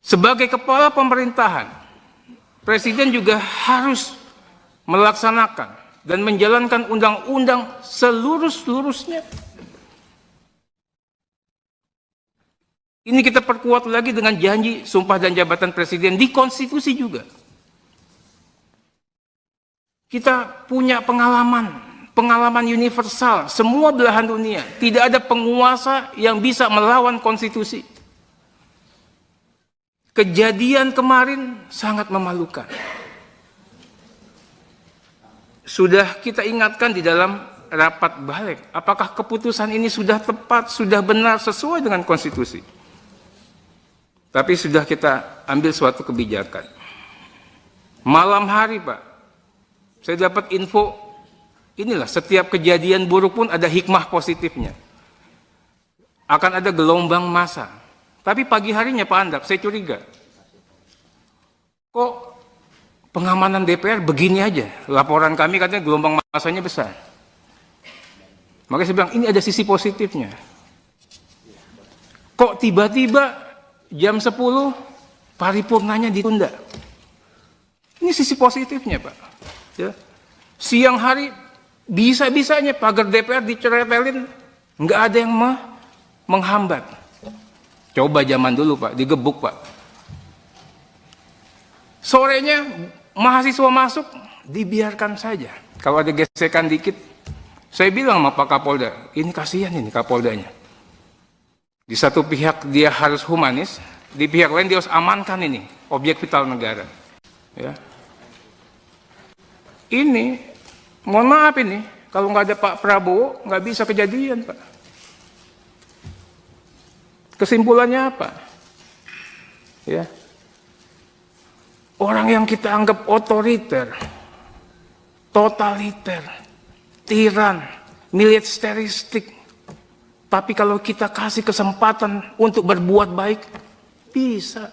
A: Sebagai kepala pemerintahan, Presiden juga harus melaksanakan dan menjalankan undang-undang seluruh-seluruhnya. Ini kita perkuat lagi dengan janji sumpah dan jabatan Presiden di konstitusi juga. Kita punya pengalaman universal, semua belahan dunia. Tidak ada penguasa yang bisa melawan konstitusi. Kejadian kemarin sangat memalukan. Sudah kita ingatkan di dalam rapat balik, apakah keputusan ini sudah tepat, sudah benar, sesuai dengan konstitusi. Tapi sudah kita ambil suatu kebijakan. Malam hari, Pak, saya dapat info, inilah setiap kejadian buruk pun ada hikmah positifnya. Akan ada gelombang massa. Tapi pagi harinya Pak Andak, saya curiga. Kok pengamanan DPR begini aja? Laporan kami katanya gelombang massanya besar. Makanya saya bilang, ini ada sisi positifnya. Kok tiba-tiba jam 10 paripurnanya ditunda? Ini sisi positifnya, Pak. Ya. Siang hari bisa-bisanya pagar DPR diceretelin, nggak ada yang menghambat. Coba zaman dulu, Pak, digebuk, Pak. Sorenya mahasiswa masuk, dibiarkan saja. Kalau ada gesekan dikit, saya bilang sama Pak Kapolda, ini kasihan ini Kapoldanya. Di satu pihak dia harus humanis, di pihak lain dia harus amankan ini, objek vital negara. Ya. Ini, mohon maaf ini, kalau nggak ada Pak Prabowo, nggak bisa kejadian, Pak. Kesimpulannya apa? Ya. Orang yang kita anggap otoriter, totaliter, tiran, militeristik, tapi kalau kita kasih kesempatan untuk berbuat baik, bisa.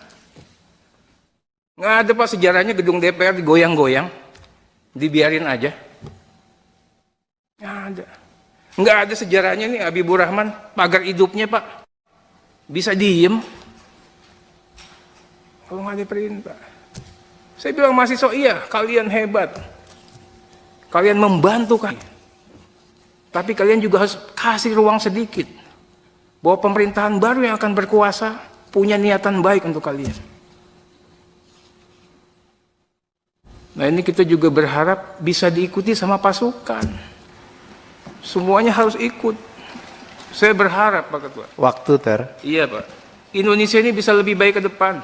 A: Nggak ada, Pak, sejarahnya gedung DPR digoyang-goyang, dibiarin aja. Nggak ada. Nggak ada sejarahnya nih Habibur Rahman, pagar hidupnya Pak. Bisa diem. Kalau nggak ada perintah. Saya bilang mahasiswa, iya kalian hebat. Kalian membantu kan. Tapi kalian juga harus kasih ruang sedikit. Bahwa pemerintahan baru yang akan berkuasa punya niatan baik untuk kalian. Nah ini kita juga berharap bisa diikuti sama pasukan. Semuanya harus ikut. Saya berharap Pak Ketua.
B: Waktu, Ter.
A: Iya Pak. Indonesia ini bisa lebih baik ke depan.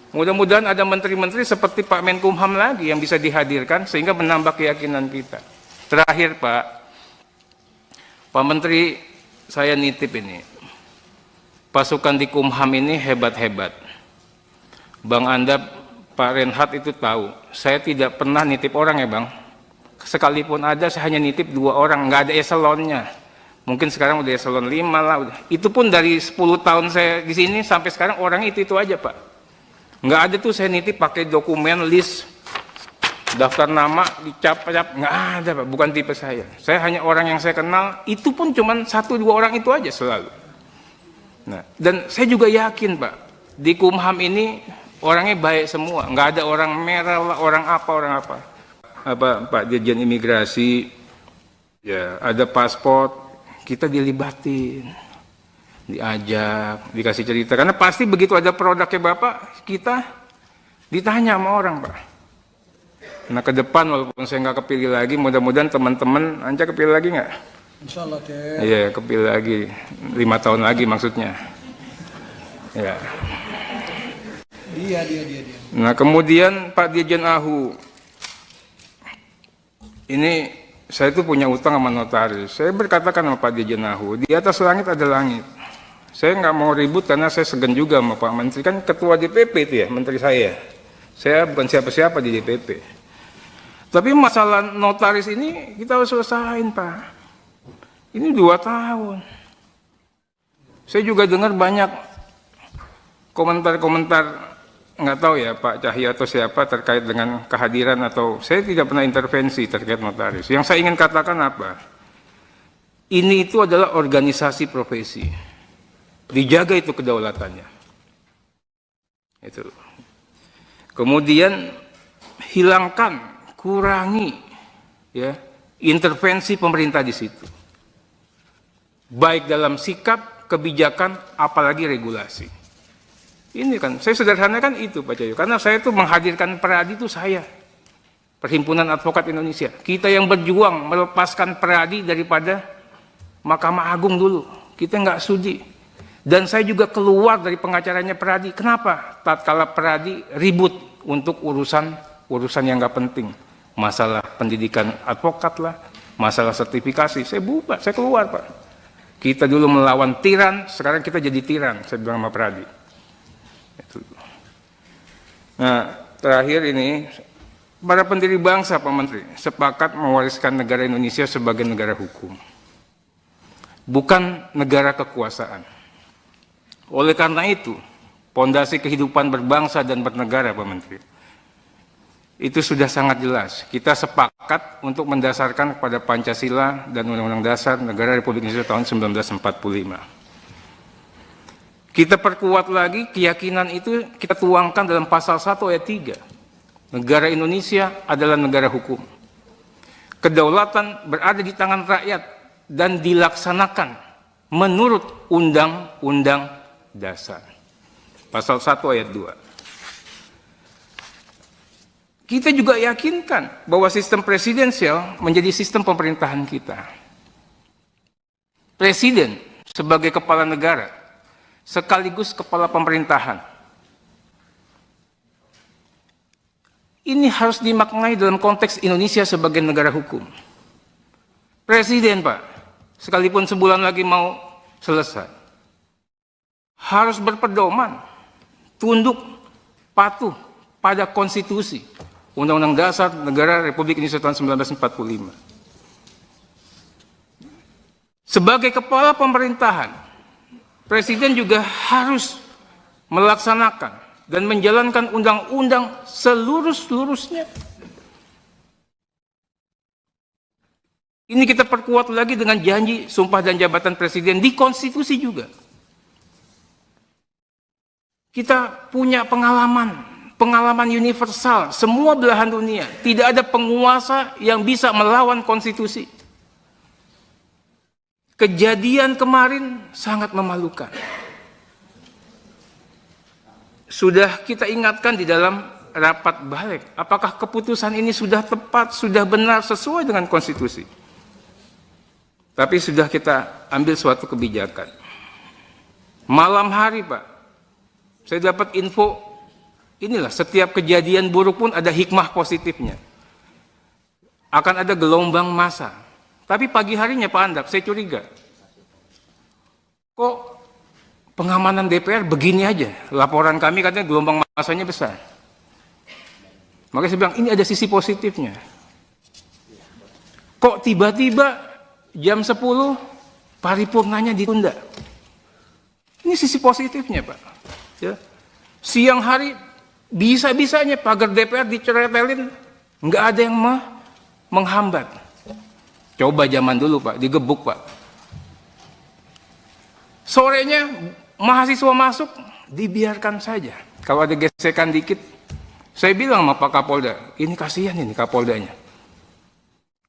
A: Mudah-mudahan ada menteri-menteri seperti Pak Menkumham lagi yang bisa dihadirkan sehingga menambah keyakinan kita. Terakhir Pak Menteri, saya nitip ini. Pasukan di Kumham ini hebat-hebat. Bang Anda, Pak Renhat itu tahu. Saya tidak pernah nitip orang ya Bang. Sekalipun ada, saya hanya nitip 2 orang. Nggak ada eselonnya. Mungkin sekarang udah eselon 5 lah. Udah. Itu pun dari 10 tahun saya di sini sampai sekarang orang itu aja Pak. Nggak ada tuh saya nitip pakai dokumen list daftar nama dicap-cap, nggak ada Pak, bukan tipe saya. Saya hanya orang yang saya kenal, itu pun cuma 1-2 orang itu aja selalu. Nah, dan saya juga yakin Pak, di Kumham ini orangnya baik semua, nggak ada orang merah lah, orang apa. Pak Dirjen Imigrasi, ya ada paspor, kita dilibatin. Diajak, dikasih cerita. Karena pasti begitu ada produknya Bapak, kita ditanya sama orang Pak. Nah ke depan walaupun saya nggak kepilih lagi, mudah-mudahan teman-teman Anja kepilih lagi nggak?
C: Insya Allah Ter.
A: Iya kepilih lagi, 5 tahun lagi maksudnya. Ya.
C: Dia.
A: Nah kemudian Pak Dirjen Ahu, ini saya tuh punya utang sama notaris. Saya berkatakan sama Pak Dirjen Ahu, di atas langit ada langit. Saya nggak mau ribut karena saya segan juga sama Pak Menteri. Kan ketua DPP itu ya, menteri saya. Saya bukan siapa-siapa di DPP. Tapi masalah notaris ini kita harus selesain Pak. Ini 2 tahun. Saya juga dengar banyak komentar-komentar, nggak tahu ya Pak Cahya atau siapa terkait dengan kehadiran atau saya tidak pernah intervensi terkait notaris. Yang saya ingin katakan apa? Ini itu adalah organisasi profesi. Dijaga itu kedaulatannya. Itu. Kemudian hilangkan, kurangi ya intervensi pemerintah di situ. Baik dalam sikap, kebijakan, apalagi regulasi. Ini kan, saya sederhanakan itu Pak Cahyo, karena saya tuh menghadirkan Peradi itu saya. Perhimpunan Advokat Indonesia. Kita yang berjuang melepaskan Peradi daripada Mahkamah Agung dulu. Kita nggak sudi. Dan saya juga keluar dari pengacaranya Peradi. Kenapa? Tatkala Peradi ribut untuk urusan yang nggak penting. Masalah pendidikan advokat lah, masalah sertifikasi. Saya bubar, saya keluar Pak. Kita dulu melawan tiran, sekarang kita jadi tiran. Saya bilang sama Peradi. Itu. Nah, terakhir ini, para pendiri bangsa Pak Menteri sepakat mewariskan negara Indonesia sebagai negara hukum. Bukan negara kekuasaan. Oleh karena itu, pondasi kehidupan berbangsa dan bernegara, Pak Menteri, itu sudah sangat jelas. Kita sepakat untuk mendasarkan kepada Pancasila dan Undang-Undang Dasar Negara Republik Indonesia tahun 1945. Kita perkuat lagi keyakinan itu, kita tuangkan dalam pasal 1 ayat 3. Negara Indonesia adalah negara hukum. Kedaulatan berada di tangan rakyat dan dilaksanakan menurut Undang-Undang Dasar. Pasal 1 ayat 2. Kita juga yakinkan bahwa sistem presidensial menjadi sistem pemerintahan kita. Presiden sebagai kepala negara sekaligus kepala pemerintahan. Ini harus dimaknai dalam konteks Indonesia sebagai negara hukum. Presiden Pak, sekalipun sebulan lagi mau selesai, harus berpedoman, tunduk, patuh pada konstitusi, Undang-Undang Dasar Negara Republik Indonesia tahun 1945. Sebagai kepala pemerintahan, Presiden juga harus melaksanakan dan menjalankan undang-undang seluruh-seluruhnya. Ini kita perkuat lagi dengan janji sumpah dan jabatan presiden di konstitusi juga. Kita punya pengalaman universal, semua belahan dunia. Tidak ada penguasa yang bisa melawan konstitusi. Kejadian kemarin sangat memalukan. Sudah kita ingatkan di dalam rapat balik, apakah keputusan ini sudah tepat, sudah benar, sesuai dengan konstitusi. Tapi sudah kita ambil suatu kebijakan. Malam hari, Pak, saya dapat info, inilah setiap kejadian buruk pun ada hikmah positifnya. Akan ada gelombang massa. Tapi pagi harinya Pak Andak, saya curiga. Kok pengamanan DPR begini aja? Laporan kami katanya gelombang massanya besar. Makanya saya bilang, ini ada sisi positifnya. Kok tiba-tiba jam 10 paripurnanya ditunda? Ini sisi positifnya, Pak. Ya. Siang hari bisa-bisanya pagar DPR diceretelin, nggak ada yang menghambat. Coba zaman dulu, Pak, digebuk, Pak. Sorenya mahasiswa masuk, dibiarkan saja. Kalau ada gesekan dikit, saya bilang sama Pak Kapolda, ini kasihan ini Kapoldanya.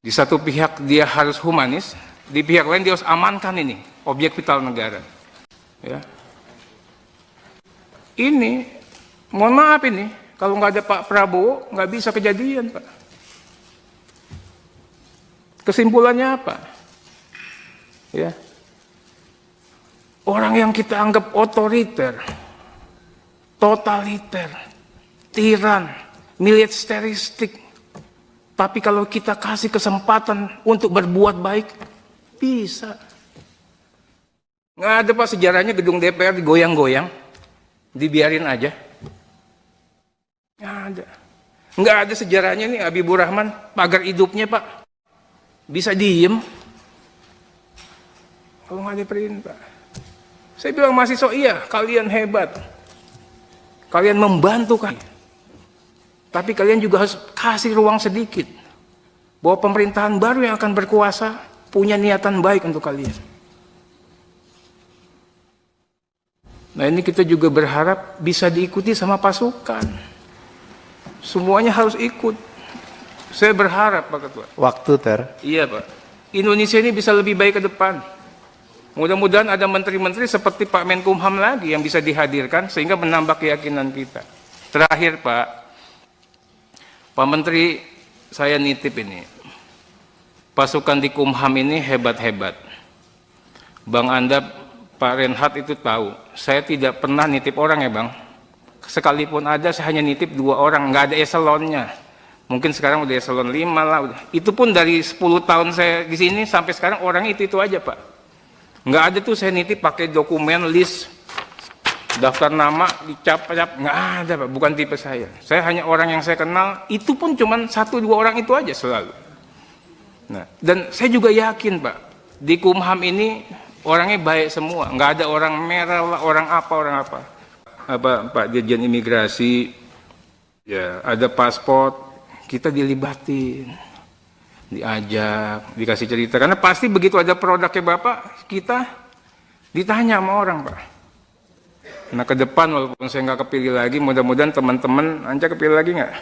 A: Di satu pihak dia harus humanis, di pihak lain dia harus amankan ini, objek vital negara. Ya. Ini, mohon maaf ini, kalau nggak ada Pak Prabowo, nggak bisa kejadian, Pak. Kesimpulannya apa? Ya. Orang yang kita anggap otoriter, totaliter, tiran, militeristik, tapi kalau kita kasih kesempatan untuk berbuat baik, bisa. Nggak ada, Pak, sejarahnya gedung DPR digoyang-goyang, dibiarin aja. Nggak ada. Nggak ada sejarahnya nih Habibur Rahman, pagar hidupnya, Pak, bisa diem. Kalau nggak ada perintah. Saya bilang mahasiswa, iya, kalian hebat. Kalian membantu kan. Tapi kalian juga harus kasih ruang sedikit. Bahwa pemerintahan baru yang akan berkuasa punya niatan baik untuk kalian. Nah, ini kita juga berharap bisa diikuti sama pasukan. Semuanya harus ikut. Saya berharap, Pak Ketua.
B: Waktu, Ter.
A: Iya, Pak. Indonesia ini bisa lebih baik ke depan. Mudah-mudahan ada menteri-menteri seperti Pak Menkumham lagi yang bisa dihadirkan sehingga menambah keyakinan kita. Terakhir, Pak Menteri, saya nitip ini. Pasukan di Kumham ini hebat-hebat. Bang Anda, Pak Renhat itu tahu. Saya tidak pernah nitip orang ya, Bang. Sekalipun ada, saya hanya nitip 2 orang, nggak ada eselonnya. Mungkin sekarang udah eselon 5 lah. Udah. Itu pun dari 10 tahun saya di sini sampai sekarang orangnya itu aja, Pak. Nggak ada tuh saya nitip pakai dokumen list daftar nama dicap-cap, nggak ada, Pak, bukan tipe saya. Saya hanya orang yang saya kenal, itu pun cuma 1-2 orang itu aja selalu. Nah, dan saya juga yakin, Pak, di Kumham ini orangnya baik semua, nggak ada orang merah lah, orang apa. Pak Dirjen Imigrasi, ya ada paspor, kita dilibatin. Diajak, dikasih cerita, karena pasti begitu ada produknya Bapak, kita ditanya sama orang, Pak. Nah, ke depan walaupun saya nggak kepilih lagi, mudah-mudahan teman-teman Anja kepilih lagi nggak?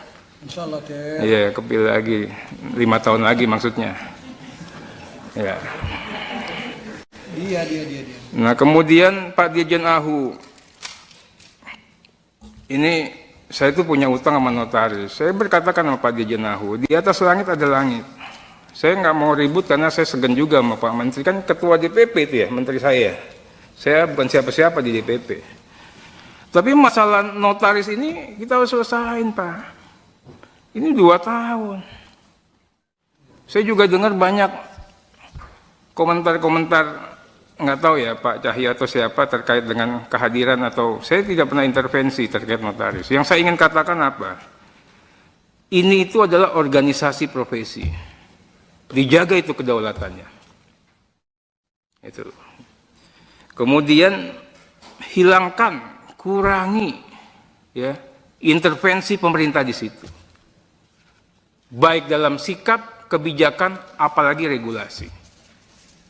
C: Insya Allah, Ter.
A: Iya, kepilih lagi 5 tahun lagi maksudnya. Ya.
C: Dia.
A: Nah, kemudian Pak Dirjen Ahu, ini saya tuh punya utang sama notaris. Saya berkatakan sama Pak Dirjen Ahu, di atas langit ada langit. Saya nggak mau ribut karena saya segan juga sama Pak Menteri, kan ketua DPP itu ya, menteri saya. Saya bukan siapa-siapa di DPP. Tapi masalah notaris ini kita harus selesain, Pak. Ini 2 tahun. Saya juga dengar banyak komentar-komentar, nggak tahu ya Pak Cahya atau siapa terkait dengan kehadiran atau saya tidak pernah intervensi terkait notaris. Yang saya ingin katakan apa? Ini itu adalah organisasi profesi. Dijaga itu kedaulatannya. Itu. Kemudian hilangkan, kurangi ya intervensi pemerintah di situ. Baik dalam sikap kebijakan, apalagi regulasi.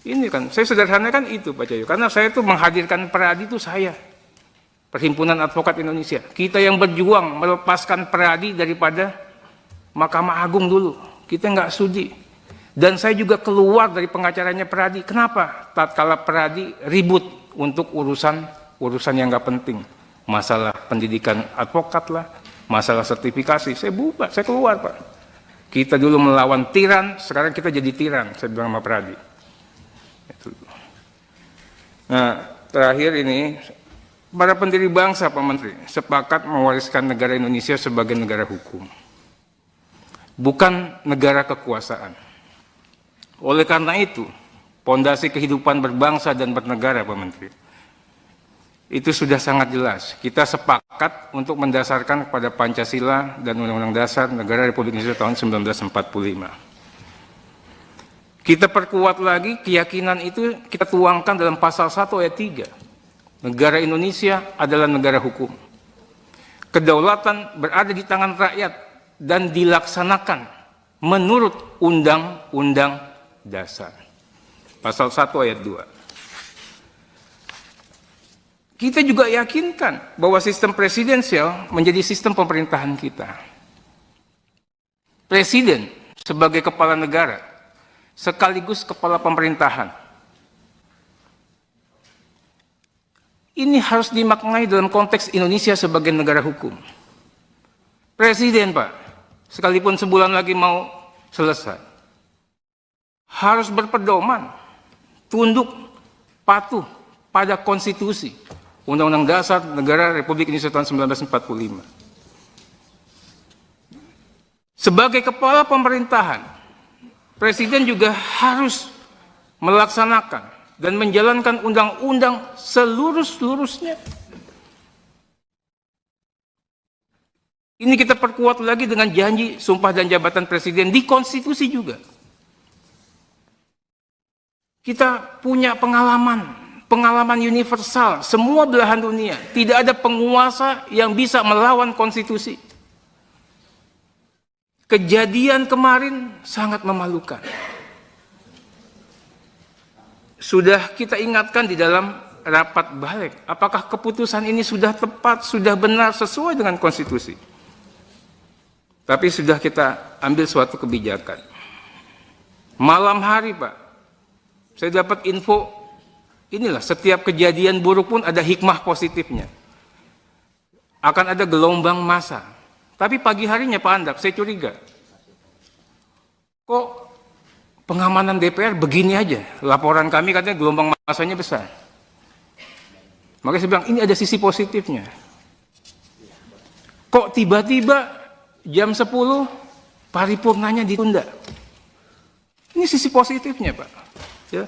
A: Ini kan, saya sederhanakan itu Pak Cahyo, karena saya tuh menghadirkan Peradi itu saya, Perhimpunan Advokat Indonesia. Kita yang berjuang melepaskan Peradi daripada Mahkamah Agung dulu. Kita nggak sudi. Dan saya juga keluar dari pengacaranya Peradi. Kenapa? Tatkala Peradi ribut untuk urusan yang nggak penting. Masalah pendidikan advokat lah, masalah sertifikasi. Saya bubar, saya keluar Pak. Kita dulu melawan tiran, sekarang kita jadi tiran, saya bilang sama Peradi. Nah, terakhir ini, para pendiri bangsa Pak Menteri sepakat mewariskan negara Indonesia sebagai negara hukum, bukan negara kekuasaan. Oleh karena itu, pondasi kehidupan berbangsa dan bernegara Pak Menteri, itu sudah sangat jelas. Kita sepakat untuk mendasarkan kepada Pancasila dan Undang-Undang Dasar Negara Republik Indonesia tahun 1945. Kita perkuat lagi keyakinan itu, kita tuangkan dalam pasal 1 ayat 3. Negara Indonesia adalah negara hukum. Kedaulatan berada di tangan rakyat dan dilaksanakan menurut Undang-Undang Dasar. Pasal 1 ayat 2. Kita juga yakinkan bahwa sistem presidensial menjadi sistem pemerintahan kita. Presiden sebagai kepala negara sekaligus kepala pemerintahan. Ini harus dimaknai dalam konteks Indonesia sebagai negara hukum. Presiden Pak, sekalipun sebulan lagi mau selesai, harus berpedoman, tunduk, patuh pada konstitusi, Undang-Undang Dasar Negara Republik Indonesia tahun 1945. Sebagai kepala pemerintahan, Presiden juga harus melaksanakan dan menjalankan undang-undang seluruh-seluruhnya. Ini kita perkuat lagi dengan janji sumpah dan jabatan Presiden di konstitusi juga. Kita punya pengalaman universal, semua belahan dunia. Tidak ada penguasa yang bisa melawan konstitusi. Kejadian kemarin sangat memalukan. Sudah kita ingatkan di dalam rapat balik, apakah keputusan ini sudah tepat, sudah benar, sesuai dengan konstitusi. Tapi sudah kita ambil suatu kebijakan. Malam hari Pak, saya dapat info, inilah setiap kejadian buruk pun ada hikmah positifnya. Akan ada gelombang massa. Tapi pagi harinya Pak Andak, saya curiga. Kok pengamanan DPR begini aja? Laporan kami katanya gelombang massanya besar. Makanya saya bilang, ini ada sisi positifnya. Kok tiba-tiba jam 10 paripurnanya ditunda? Ini sisi positifnya Pak. Ya.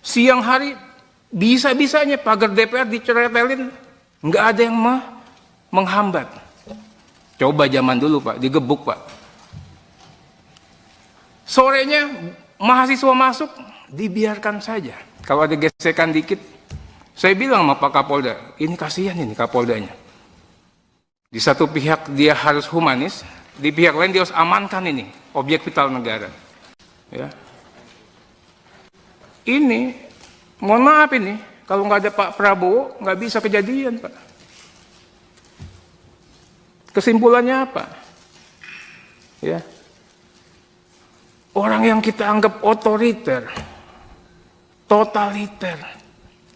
A: Siang hari bisa-bisanya pagar DPR diceretelin, nggak ada yang menghambat. Coba zaman dulu Pak, digebuk Pak. Sorenya mahasiswa masuk, dibiarkan saja. Kalau ada gesekan dikit, saya bilang sama Pak Kapolda, ini kasihan ini Kapoldanya. Di satu pihak dia harus humanis, di pihak lain dia harus amankan ini objek vital negara. Ya. Ini, mohon maaf ini, kalau nggak ada Pak Prabowo, nggak bisa kejadian Pak. Kesimpulannya apa? Ya. Orang yang kita anggap otoriter, totaliter,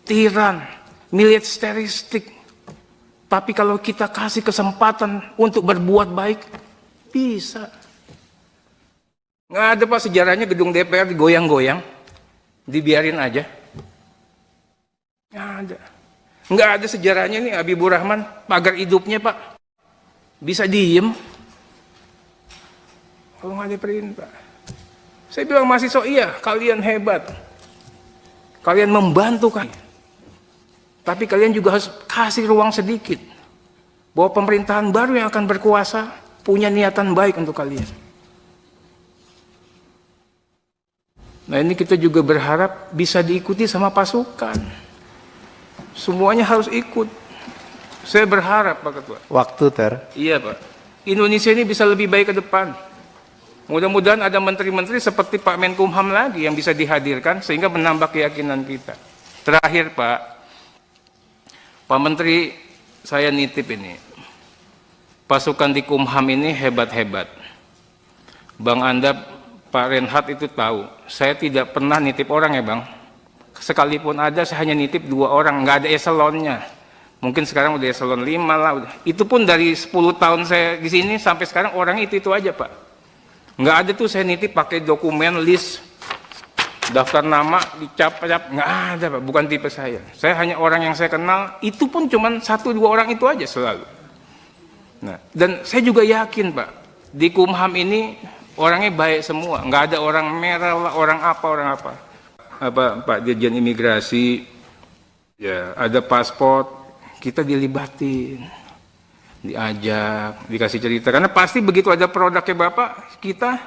A: tiran, militeristik, tapi kalau kita kasih kesempatan untuk berbuat baik, bisa. Nggak ada Pak sejarahnya gedung DPR digoyang-goyang, dibiarin aja. Nggak ada. Nggak ada sejarahnya nih Habibur Rahman, pagar hidupnya Pak. Bisa diem. Kalau nggak ada perintah. Saya bilang mahasiswa, iya kalian hebat. Kalian membantu kan. Tapi kalian juga harus kasih ruang sedikit. Bahwa pemerintahan baru yang akan berkuasa punya niatan baik untuk kalian. Nah ini kita juga berharap bisa diikuti sama pasukan. Semuanya harus ikut. Saya berharap Pak Ketua.
B: Waktu, Ter.
A: Iya Pak. Indonesia ini bisa lebih baik ke depan. Mudah-mudahan ada menteri-menteri seperti Pak Menkumham lagi yang bisa dihadirkan sehingga menambah keyakinan kita. Terakhir Pak Menteri, saya nitip ini. Pasukan di Kumham ini hebat-hebat. Bang Anda, Pak Renhat itu tahu, saya tidak pernah nitip orang ya Bang. Sekalipun ada, saya hanya nitip 2 orang, nggak ada eselonnya. Mungkin sekarang udah eselon 5 lah. Udah. Itu pun dari 10 tahun saya di sini sampai sekarang orang itu aja Pak. Nggak ada tuh saya nitip pakai dokumen list, daftar nama, dicap-cap, nggak ada Pak, bukan tipe saya. Saya hanya orang yang saya kenal, itu pun cuma 1-2 orang itu aja selalu. Nah, dan saya juga yakin Pak, di Kumham ini orangnya baik semua, nggak ada orang merah lah, orang apa. Pak Dirjen Imigrasi, ya ada paspor, kita dilibatin, diajak, dikasih cerita, karena pasti begitu ada produknya Bapak, kita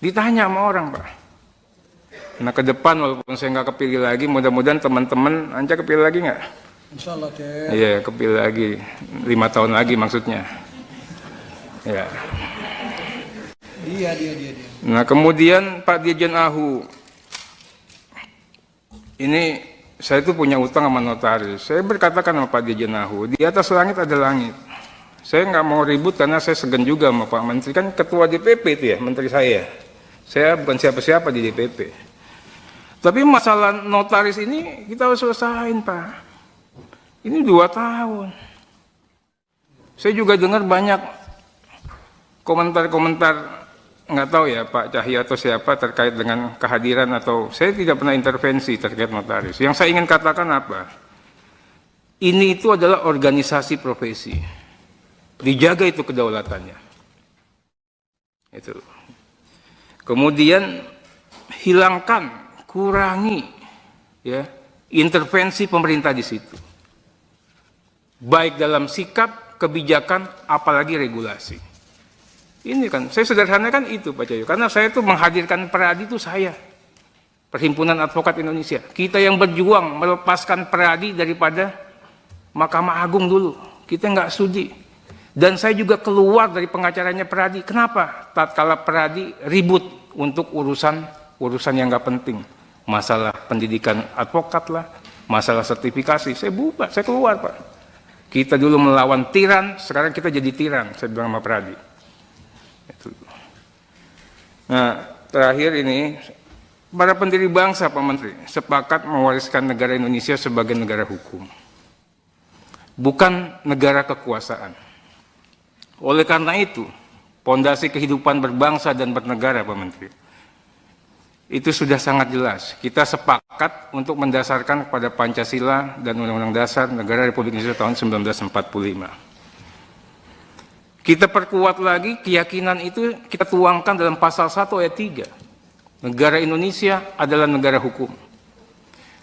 A: ditanya sama orang Pak. Nah ke depan walaupun saya nggak kepilih lagi, mudah-mudahan teman-teman Anja kepilih lagi nggak?
C: Insya Allah teh.
A: Iya, kepilih lagi 5 tahun lagi maksudnya. Ya.
C: Dia.
A: Nah kemudian Pak Dirjen Ahu, ini saya tuh punya utang sama notaris. Saya berkatakan sama Pak Dirjen Ahu, di atas langit ada langit. Saya nggak mau ribut karena saya segan juga sama Pak Menteri, kan ketua DPP itu ya, menteri saya. Saya bukan siapa-siapa di DPP. Tapi masalah notaris ini kita harus selesain Pak. Ini 2 tahun. Saya juga dengar banyak komentar-komentar, nggak tahu ya Pak Cahya atau siapa terkait dengan kehadiran atau saya tidak pernah intervensi terkait notaris. Yang saya ingin katakan apa? Ini itu adalah organisasi profesi. Dijaga itu kedaulatannya. Itu. Kemudian hilangkan, kurangi ya intervensi pemerintah di situ. Baik dalam sikap, kebijakan, apalagi regulasi. Ini kan, saya sederhanakan itu Pak Cahyo, karena saya tuh menghadirkan Peradi itu saya, Perhimpunan Advokat Indonesia. Kita yang berjuang melepaskan Peradi daripada Mahkamah Agung dulu, kita nggak sudi. Dan saya juga keluar dari pengacaranya Peradi. Kenapa? Tatkala Peradi ribut untuk urusan yang nggak penting, masalah pendidikan advokat lah, masalah sertifikasi, saya bubar, saya keluar Pak. Kita dulu melawan tiran, sekarang kita jadi tiran, saya bilang sama Peradi. Itu. Nah, terakhir ini, para pendiri bangsa, Pak Menteri, sepakat mewariskan negara Indonesia sebagai negara hukum. Bukan negara kekuasaan. Oleh karena itu, pondasi kehidupan berbangsa dan bernegara, Pak Menteri, itu sudah sangat jelas. Kita sepakat untuk mendasarkan kepada Pancasila dan Undang-Undang Dasar Negara Republik Indonesia tahun 1945. Kita perkuat lagi keyakinan itu, kita tuangkan dalam pasal 1 ayat 3. Negara Indonesia adalah negara hukum.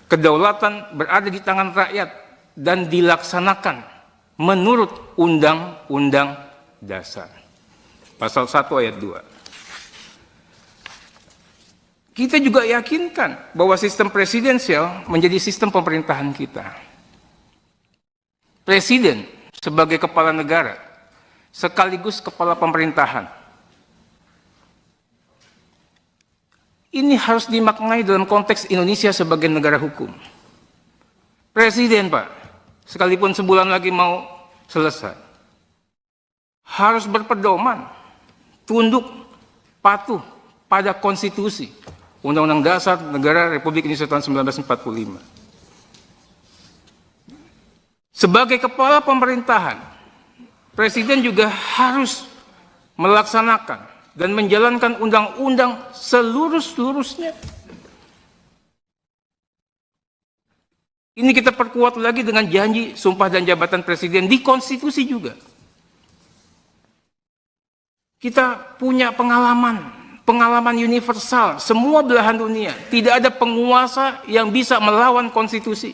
A: Kedaulatan berada di tangan rakyat dan dilaksanakan menurut Undang-Undang Dasar. Pasal 1 ayat 2. Kita juga yakinkan bahwa sistem presidensial menjadi sistem pemerintahan kita. Presiden sebagai kepala negara, sekaligus kepala pemerintahan. Ini harus dimaknai dalam konteks Indonesia sebagai negara hukum. Presiden, Pak, sekalipun sebulan lagi mau selesai, harus berpedoman, tunduk, patuh pada konstitusi, Undang-Undang Dasar Negara Republik Indonesia tahun 1945. Sebagai kepala pemerintahan, Presiden juga harus melaksanakan dan menjalankan undang-undang seluruh-seluruhnya. Ini kita perkuat lagi dengan janji sumpah dan jabatan Presiden di konstitusi juga. Kita punya pengalaman universal, semua belahan dunia. Tidak ada penguasa yang bisa melawan konstitusi.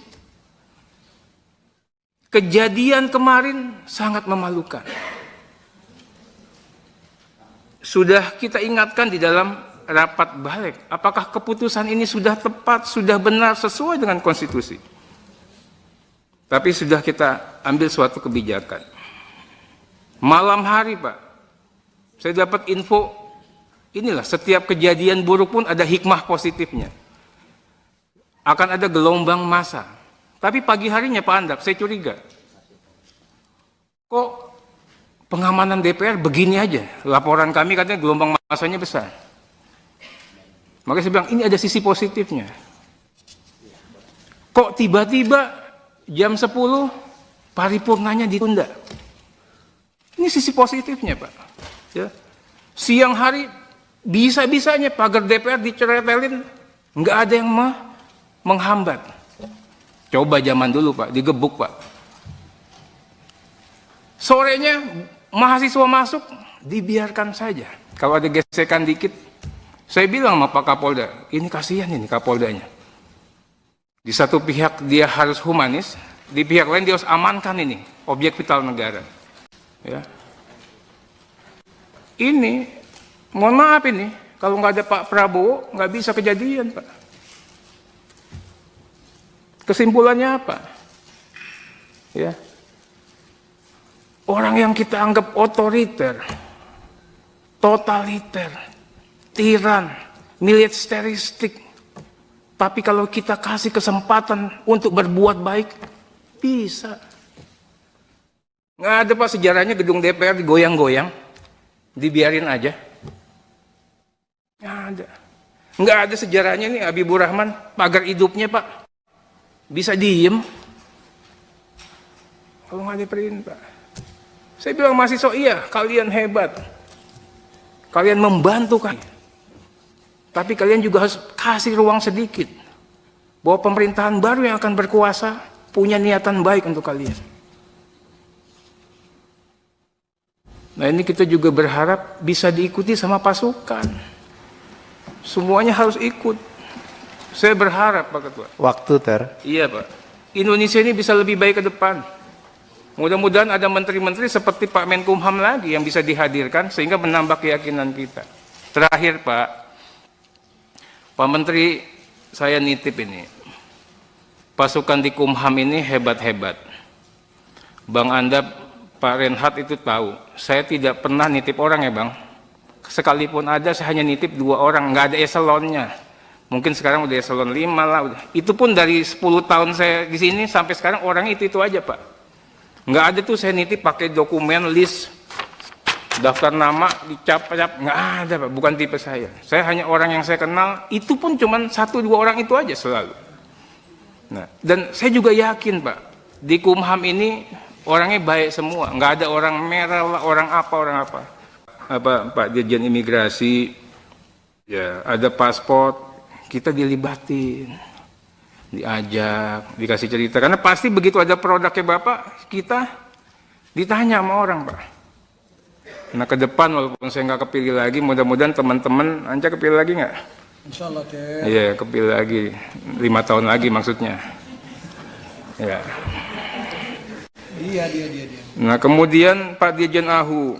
A: Kejadian kemarin sangat memalukan. Sudah kita ingatkan di dalam rapat balik, apakah keputusan ini sudah tepat, sudah benar, sesuai dengan konstitusi. Tapi sudah kita ambil suatu kebijakan. Malam hari, Pak, saya dapat info inilah setiap kejadian buruk pun ada hikmah positifnya. Akan ada gelombang massa. Tapi pagi harinya Pak Andap, saya curiga. Kok pengamanan DPR begini aja? Laporan kami katanya gelombang massanya besar. Makanya saya bilang ini ada sisi positifnya. Kok tiba-tiba jam 10 paripurnanya ditunda? Ini sisi positifnya Pak. Ya. Siang hari bisa-bisanya pagar DPR diceretelin, nggak ada yang menghambat. Coba zaman dulu Pak, digebuk Pak. Sorenya mahasiswa masuk, dibiarkan saja. Kalau ada gesekan dikit, saya bilang sama Pak Kapolda, ini kasihan ini Kapoldanya. Di satu pihak dia harus humanis, di pihak lain dia harus amankan ini, objek vital negara. Ya. Ini, mohon maaf ini, kalau nggak ada Pak Prabowo, nggak bisa kejadian Pak. Kesimpulannya apa? Ya. Orang yang kita anggap otoriter, totaliter, tiran, militeristik, tapi kalau kita kasih kesempatan untuk berbuat baik, bisa. Nggak ada Pak sejarahnya gedung DPR digoyang-goyang, dibiarin aja. Nggak ada. Nggak ada sejarahnya nih Habibur Rahman, pagar hidupnya Pak. Bisa diem. Kalau nggak ada perintah. Saya bilang mahasiswa, iya kalian hebat. Kalian membantu kan. Tapi kalian juga harus kasih ruang sedikit. Bahwa pemerintahan baru yang akan berkuasa punya niatan baik untuk kalian. Nah ini kita juga berharap bisa diikuti sama pasukan. Semuanya harus ikut. Saya berharap Pak Ketua.
B: Waktu ter.
A: Iya Pak. Indonesia ini bisa lebih baik ke depan. Mudah-mudahan ada menteri-menteri seperti Pak Menkumham lagi yang bisa dihadirkan sehingga menambah keyakinan kita. Terakhir Pak Menteri, saya nitip ini. Pasukan di Kumham ini hebat-hebat. Bang Andap, Pak Renhat itu tahu. Saya tidak pernah nitip orang ya Bang. Sekalipun ada, saya hanya nitip 2 orang, nggak ada eselonnya. Mungkin sekarang udah eselon 5 lah. Udah. Itu pun dari 10 tahun saya di sini sampai sekarang orang itu aja Pak. Nggak ada tuh saya nitip pakai dokumen list daftar nama dicap-cap, nggak ada Pak. Bukan tipe saya. Saya hanya orang yang saya kenal. Itu pun cuma 1-2 orang itu aja selalu. Nah, dan saya juga yakin Pak di Kumham ini orangnya baik semua. Nggak ada orang merah lah, orang apa. Pak Dirjen Imigrasi, ya ada paspor. Kita dilibatin, diajak, dikasih cerita. Karena pasti begitu ada produknya Bapak, kita ditanya sama orang Pak. Nah ke depan walaupun saya nggak kepilih lagi, mudah-mudahan teman-teman, Anca kepilih lagi nggak?
C: Insya Allah Ter.
A: Iya kepilih lagi, 5 tahun lagi maksudnya. Ya.
C: Dia.
A: Nah kemudian Pak Dirjen Ahu,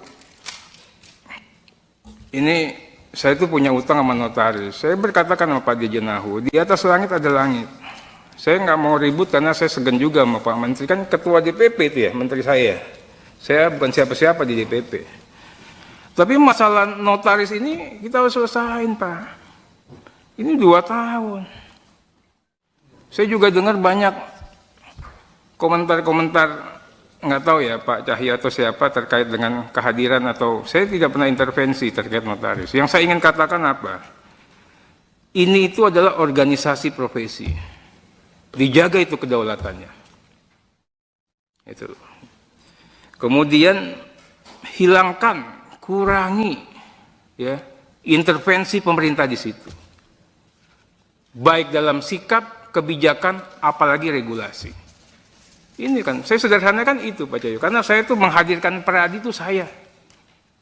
A: ini saya itu punya utang sama notaris. Saya berkatakan sama Pak Dirjen Ahu, di atas langit ada langit. Saya nggak mau ribut karena saya segan juga sama Pak Menteri. Kan ketua DPP itu ya, menteri saya. Saya bukan siapa-siapa di DPP. Tapi masalah notaris ini kita harus selesain Pak. Ini 2 tahun. Saya juga dengar banyak komentar-komentar, nggak tahu ya Pak Cahyo atau siapa terkait dengan kehadiran atau saya tidak pernah intervensi terkait notaris. Yang saya ingin katakan apa? Ini itu adalah organisasi profesi. Dijaga itu kedaulatannya. Itu. Kemudian hilangkan, kurangi ya intervensi pemerintah di situ. Baik dalam sikap, kebijakan, apalagi regulasi. Ini kan, saya sederhanakan itu Pak Cahyo, karena saya tuh menghadirkan Peradi itu saya,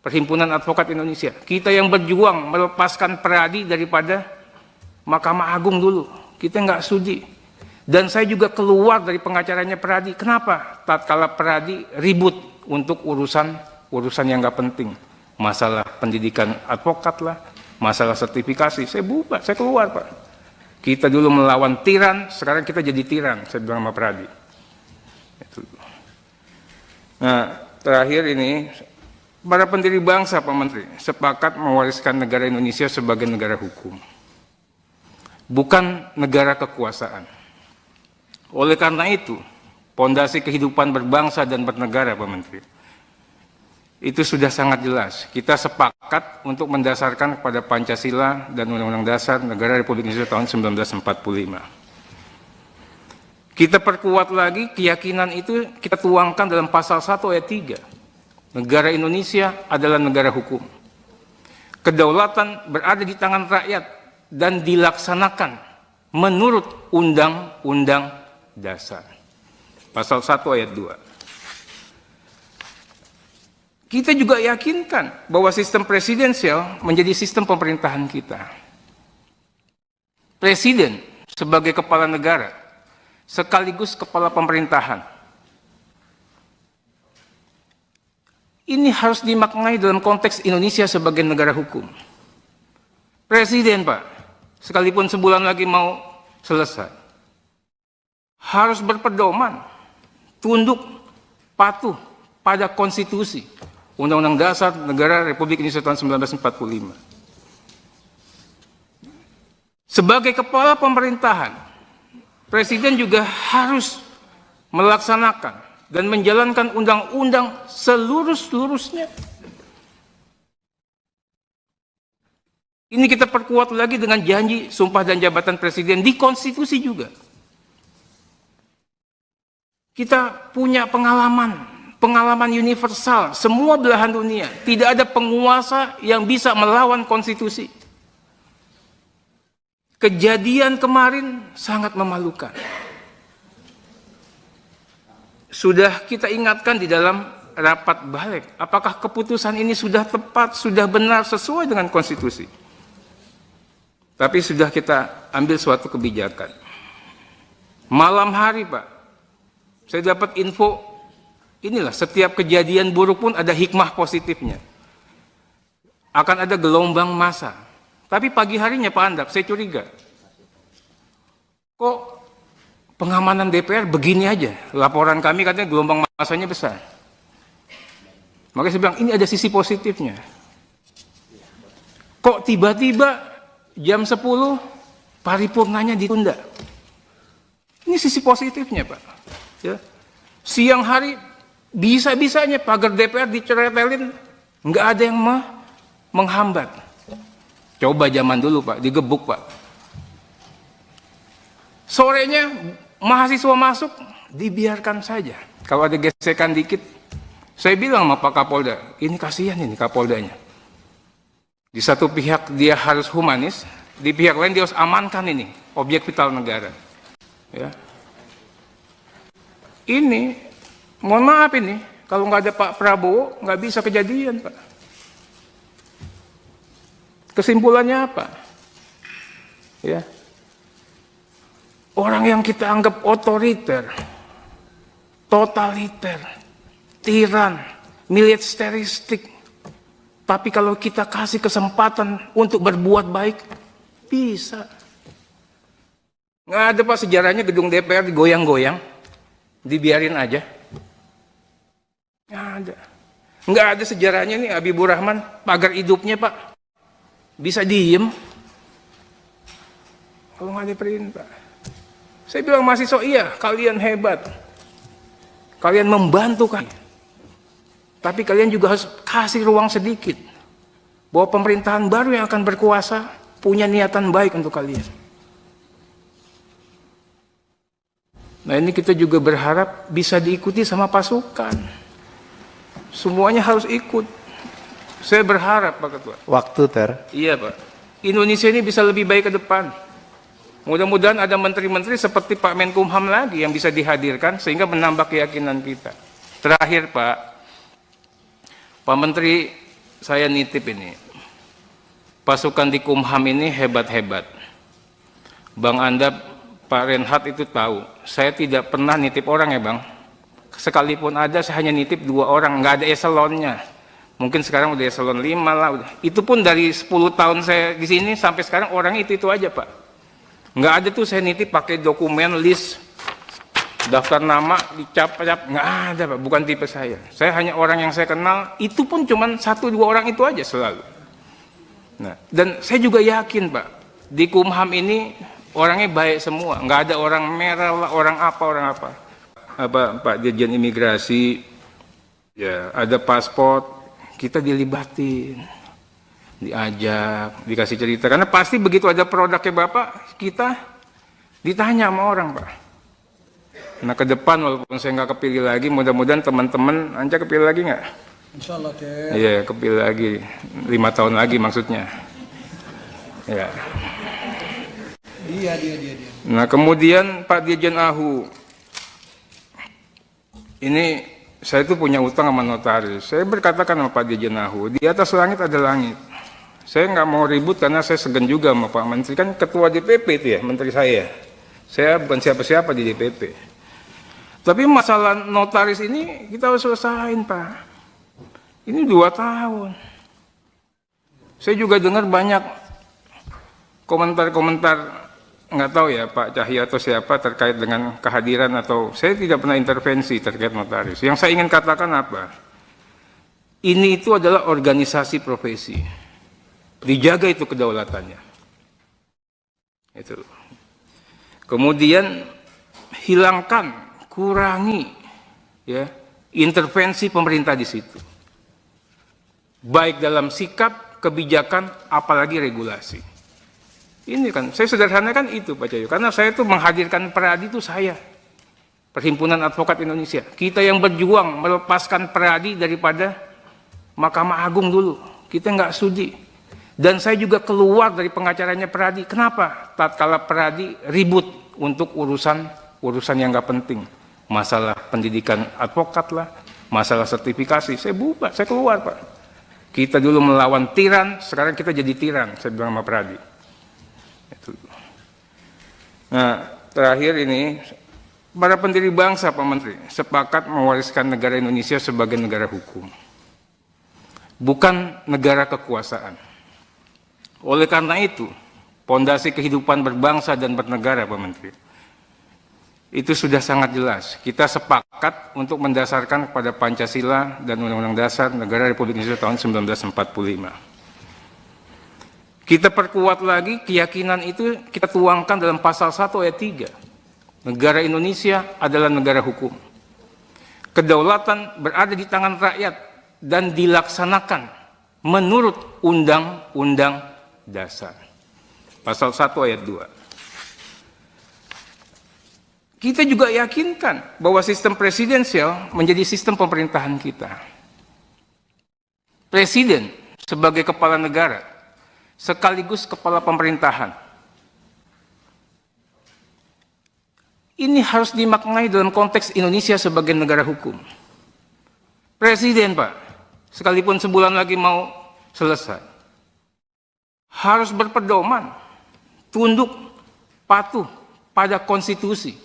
A: Perhimpunan Advokat Indonesia. Kita yang berjuang melepaskan Peradi daripada Mahkamah Agung dulu, kita nggak sudi. Dan saya juga keluar dari pengacaranya Peradi. Kenapa? Tatkala Peradi ribut untuk urusan yang nggak penting, masalah pendidikan advokat lah, masalah sertifikasi, saya bubar, saya keluar Pak. Kita dulu melawan tiran, sekarang kita jadi tiran, saya bilang sama Peradi. Nah, terakhir ini Para pendiri bangsa, Pak Menteri, sepakat mewariskan negara Indonesia sebagai negara hukum, bukan negara kekuasaan. Oleh karena itu, pondasi kehidupan berbangsa dan bernegara, Pak Menteri, itu sudah sangat jelas. Kita sepakat untuk mendasarkan kepada Pancasila dan Undang-Undang Dasar Negara Republik Indonesia tahun 1945. Kita perkuat lagi keyakinan itu, kita tuangkan dalam pasal 1 ayat 3. Negara Indonesia adalah negara hukum. Kedaulatan berada di tangan rakyat dan dilaksanakan menurut Undang-Undang Dasar. Pasal 1 ayat 2. Kita juga yakinkan bahwa sistem presidensial menjadi sistem pemerintahan kita. Presiden sebagai kepala negara sekaligus kepala pemerintahan. Ini harus dimaknai dalam konteks Indonesia sebagai negara hukum. Presiden, Pak, sekalipun sebulan lagi mau selesai, harus berpedoman, tunduk, patuh pada konstitusi, Undang-Undang Dasar Negara Republik Indonesia tahun 1945. Sebagai kepala pemerintahan, Presiden juga harus melaksanakan dan menjalankan undang-undang seluruh-seluruhnya. Ini kita perkuat lagi dengan janji sumpah dan jabatan presiden di konstitusi juga. Kita punya pengalaman universal, semua belahan dunia. Tidak ada penguasa yang bisa melawan konstitusi. Kejadian kemarin sangat memalukan. Sudah kita ingatkan di dalam rapat balik, apakah keputusan ini sudah tepat, sudah benar, sesuai dengan konstitusi. Tapi sudah kita ambil suatu kebijakan. Malam hari, Pak, saya dapat info, inilah setiap kejadian buruk pun ada hikmah positifnya. Akan ada gelombang massa. Tapi pagi harinya Pak Andap, saya curiga. Kok pengamanan DPR begini aja, laporan kami katanya gelombang massanya besar. Makanya saya bilang ini ada sisi positifnya. Kok tiba-tiba jam 10 paripurnanya ditunda? Ini sisi positifnya, Pak. Ya. Siang hari bisa-bisanya pagar DPR diceretelin, nggak ada yang menghambat. Coba zaman dulu, Pak, digebuk, Pak. Sorenya mahasiswa masuk, dibiarkan saja. Kalau ada gesekan dikit, saya bilang sama Pak Kapolda, ini kasihan ini Kapoldanya. Di satu pihak dia harus humanis, di pihak lain dia harus amankan ini, objek vital negara. Ya. Ini, mohon maaf ini, kalau nggak ada Pak Prabowo, nggak bisa kejadian, Pak. Kesimpulannya apa? Ya. Orang yang kita anggap otoriter, totaliter, tiran, militeristik, tapi kalau kita kasih kesempatan untuk berbuat baik, bisa. Nggak ada, Pak, sejarahnya gedung DPR digoyang-goyang, dibiarin aja. Nggak ada. Nggak ada sejarahnya nih Habibur Rahman, pagar hidupnya, Pak, bisa diem. Kalau nggak ada perintah. Saya bilang mahasiswa, iya, kalian hebat. Kalian membantu kami. Tapi kalian juga harus kasih ruang sedikit. Bahwa pemerintahan baru yang akan berkuasa punya niatan baik untuk kalian. Nah, ini kita juga berharap bisa diikuti sama pasukan. Semuanya harus ikut. Saya berharap, Pak Ketua.
B: Waktu, Ter.
A: Iya, Pak. Indonesia ini bisa lebih baik ke depan. Mudah-mudahan ada menteri-menteri seperti Pak Menkumham lagi yang bisa dihadirkan sehingga menambah keyakinan kita. Terakhir, Pak Menteri, saya nitip ini. Pasukan di Kumham ini hebat-hebat. Bang Andap, Pak Renhat itu tahu. Saya tidak pernah nitip orang ya, Bang. Sekalipun ada, saya hanya nitip 2 orang, nggak ada eselonnya. Mungkin sekarang udah eselon 5 lah. Itu pun dari 10 tahun saya di sini sampai sekarang orang itu aja, Pak. Nggak ada tuh saya nitip pakai dokumen list daftar nama dicap-cap, nggak ada Pak, bukan tipe saya. Saya hanya orang yang saya kenal, itu pun cuma 1-2 orang itu aja selalu. Nah, dan saya juga yakin Pak, di Kumham ini orangnya baik semua, nggak ada orang merah lah, orang apa. Pak Dirjen Imigrasi, ya ada paspor, kita dilibatin, diajak, dikasih cerita. Karena pasti begitu ada produknya Bapak, kita ditanya sama orang Pak. Nah ke depan walaupun saya nggak kepilih lagi, mudah-mudahan teman-teman Anja kepilih lagi nggak?
C: Insya Allah teh.
A: Iya kepilih lagi, 5 tahun lagi maksudnya. Ya.
C: Dia.
A: Nah kemudian Pak Dirjen Ahu, ini saya tuh punya utang sama notaris. Saya berkatakan sama Pak Dirjen Ahu, di atas langit ada langit. Saya nggak mau ribut karena saya segan juga sama Pak Menteri, kan ketua DPP itu ya, menteri saya. Saya bukan siapa-siapa di DPP. Tapi masalah notaris ini kita harus selesain Pak. Ini 2 tahun. Saya juga dengar banyak komentar-komentar, nggak tahu ya Pak Cahya atau siapa terkait dengan kehadiran atau saya tidak pernah intervensi terkait notaris. Yang saya ingin katakan apa? Ini itu adalah organisasi profesi. Dijaga itu kedaulatannya. Itu. Kemudian hilangkan, kurangi ya intervensi pemerintah di situ. Baik dalam sikap, kebijakan, apalagi regulasi. Ini kan, saya sederhanakan itu Pak Cahyo, karena saya tuh menghadirkan Peradi itu saya, Perhimpunan Advokat Indonesia. Kita yang berjuang melepaskan Peradi daripada Mahkamah Agung dulu. Kita nggak sudi. Dan saya juga keluar dari pengacaranya Peradi. Kenapa? Tatkala Peradi ribut untuk urusan yang nggak penting. Masalah pendidikan advokat lah, masalah sertifikasi. Saya bubar, saya keluar Pak. Kita dulu melawan tiran, sekarang kita jadi tiran, saya bilang sama Peradi. Itu. Nah, terakhir ini, para pendiri bangsa Pak Menteri sepakat mewariskan negara Indonesia sebagai negara hukum, bukan negara kekuasaan. Oleh karena itu, pondasi kehidupan berbangsa dan bernegara Pak Menteri, itu sudah sangat jelas. Kita sepakat untuk mendasarkan kepada Pancasila dan Undang-Undang Dasar Negara Republik Indonesia tahun 1945. Kita perkuat lagi keyakinan itu, kita tuangkan dalam pasal 1 ayat 3. Negara Indonesia adalah negara hukum. Kedaulatan berada di tangan rakyat dan dilaksanakan menurut Undang-Undang Dasar. Pasal 1 ayat 2. Kita juga yakinkan bahwa sistem presidensial menjadi sistem pemerintahan kita. Presiden sebagai kepala negara, sekaligus kepala pemerintahan. Ini harus dimaknai dalam konteks Indonesia sebagai negara hukum. Presiden Pak, sekalipun sebulan lagi mau selesai, harus berpedoman, tunduk, patuh pada konstitusi.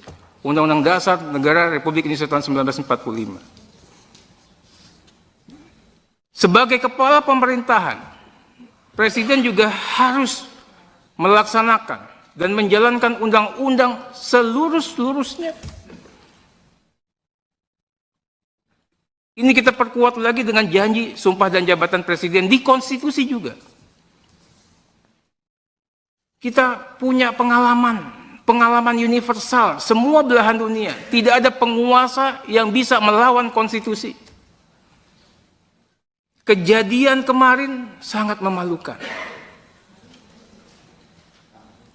A: Undang-Undang Dasar Negara Republik Indonesia tahun 1945. Sebagai kepala pemerintahan, Presiden juga harus melaksanakan dan menjalankan undang-undang seluruh-seluruhnya. Ini kita perkuat lagi dengan janji sumpah dan jabatan Presiden di konstitusi juga. Kita punya pengalaman universal, semua belahan dunia. Tidak ada penguasa yang bisa melawan konstitusi. Kejadian kemarin sangat memalukan.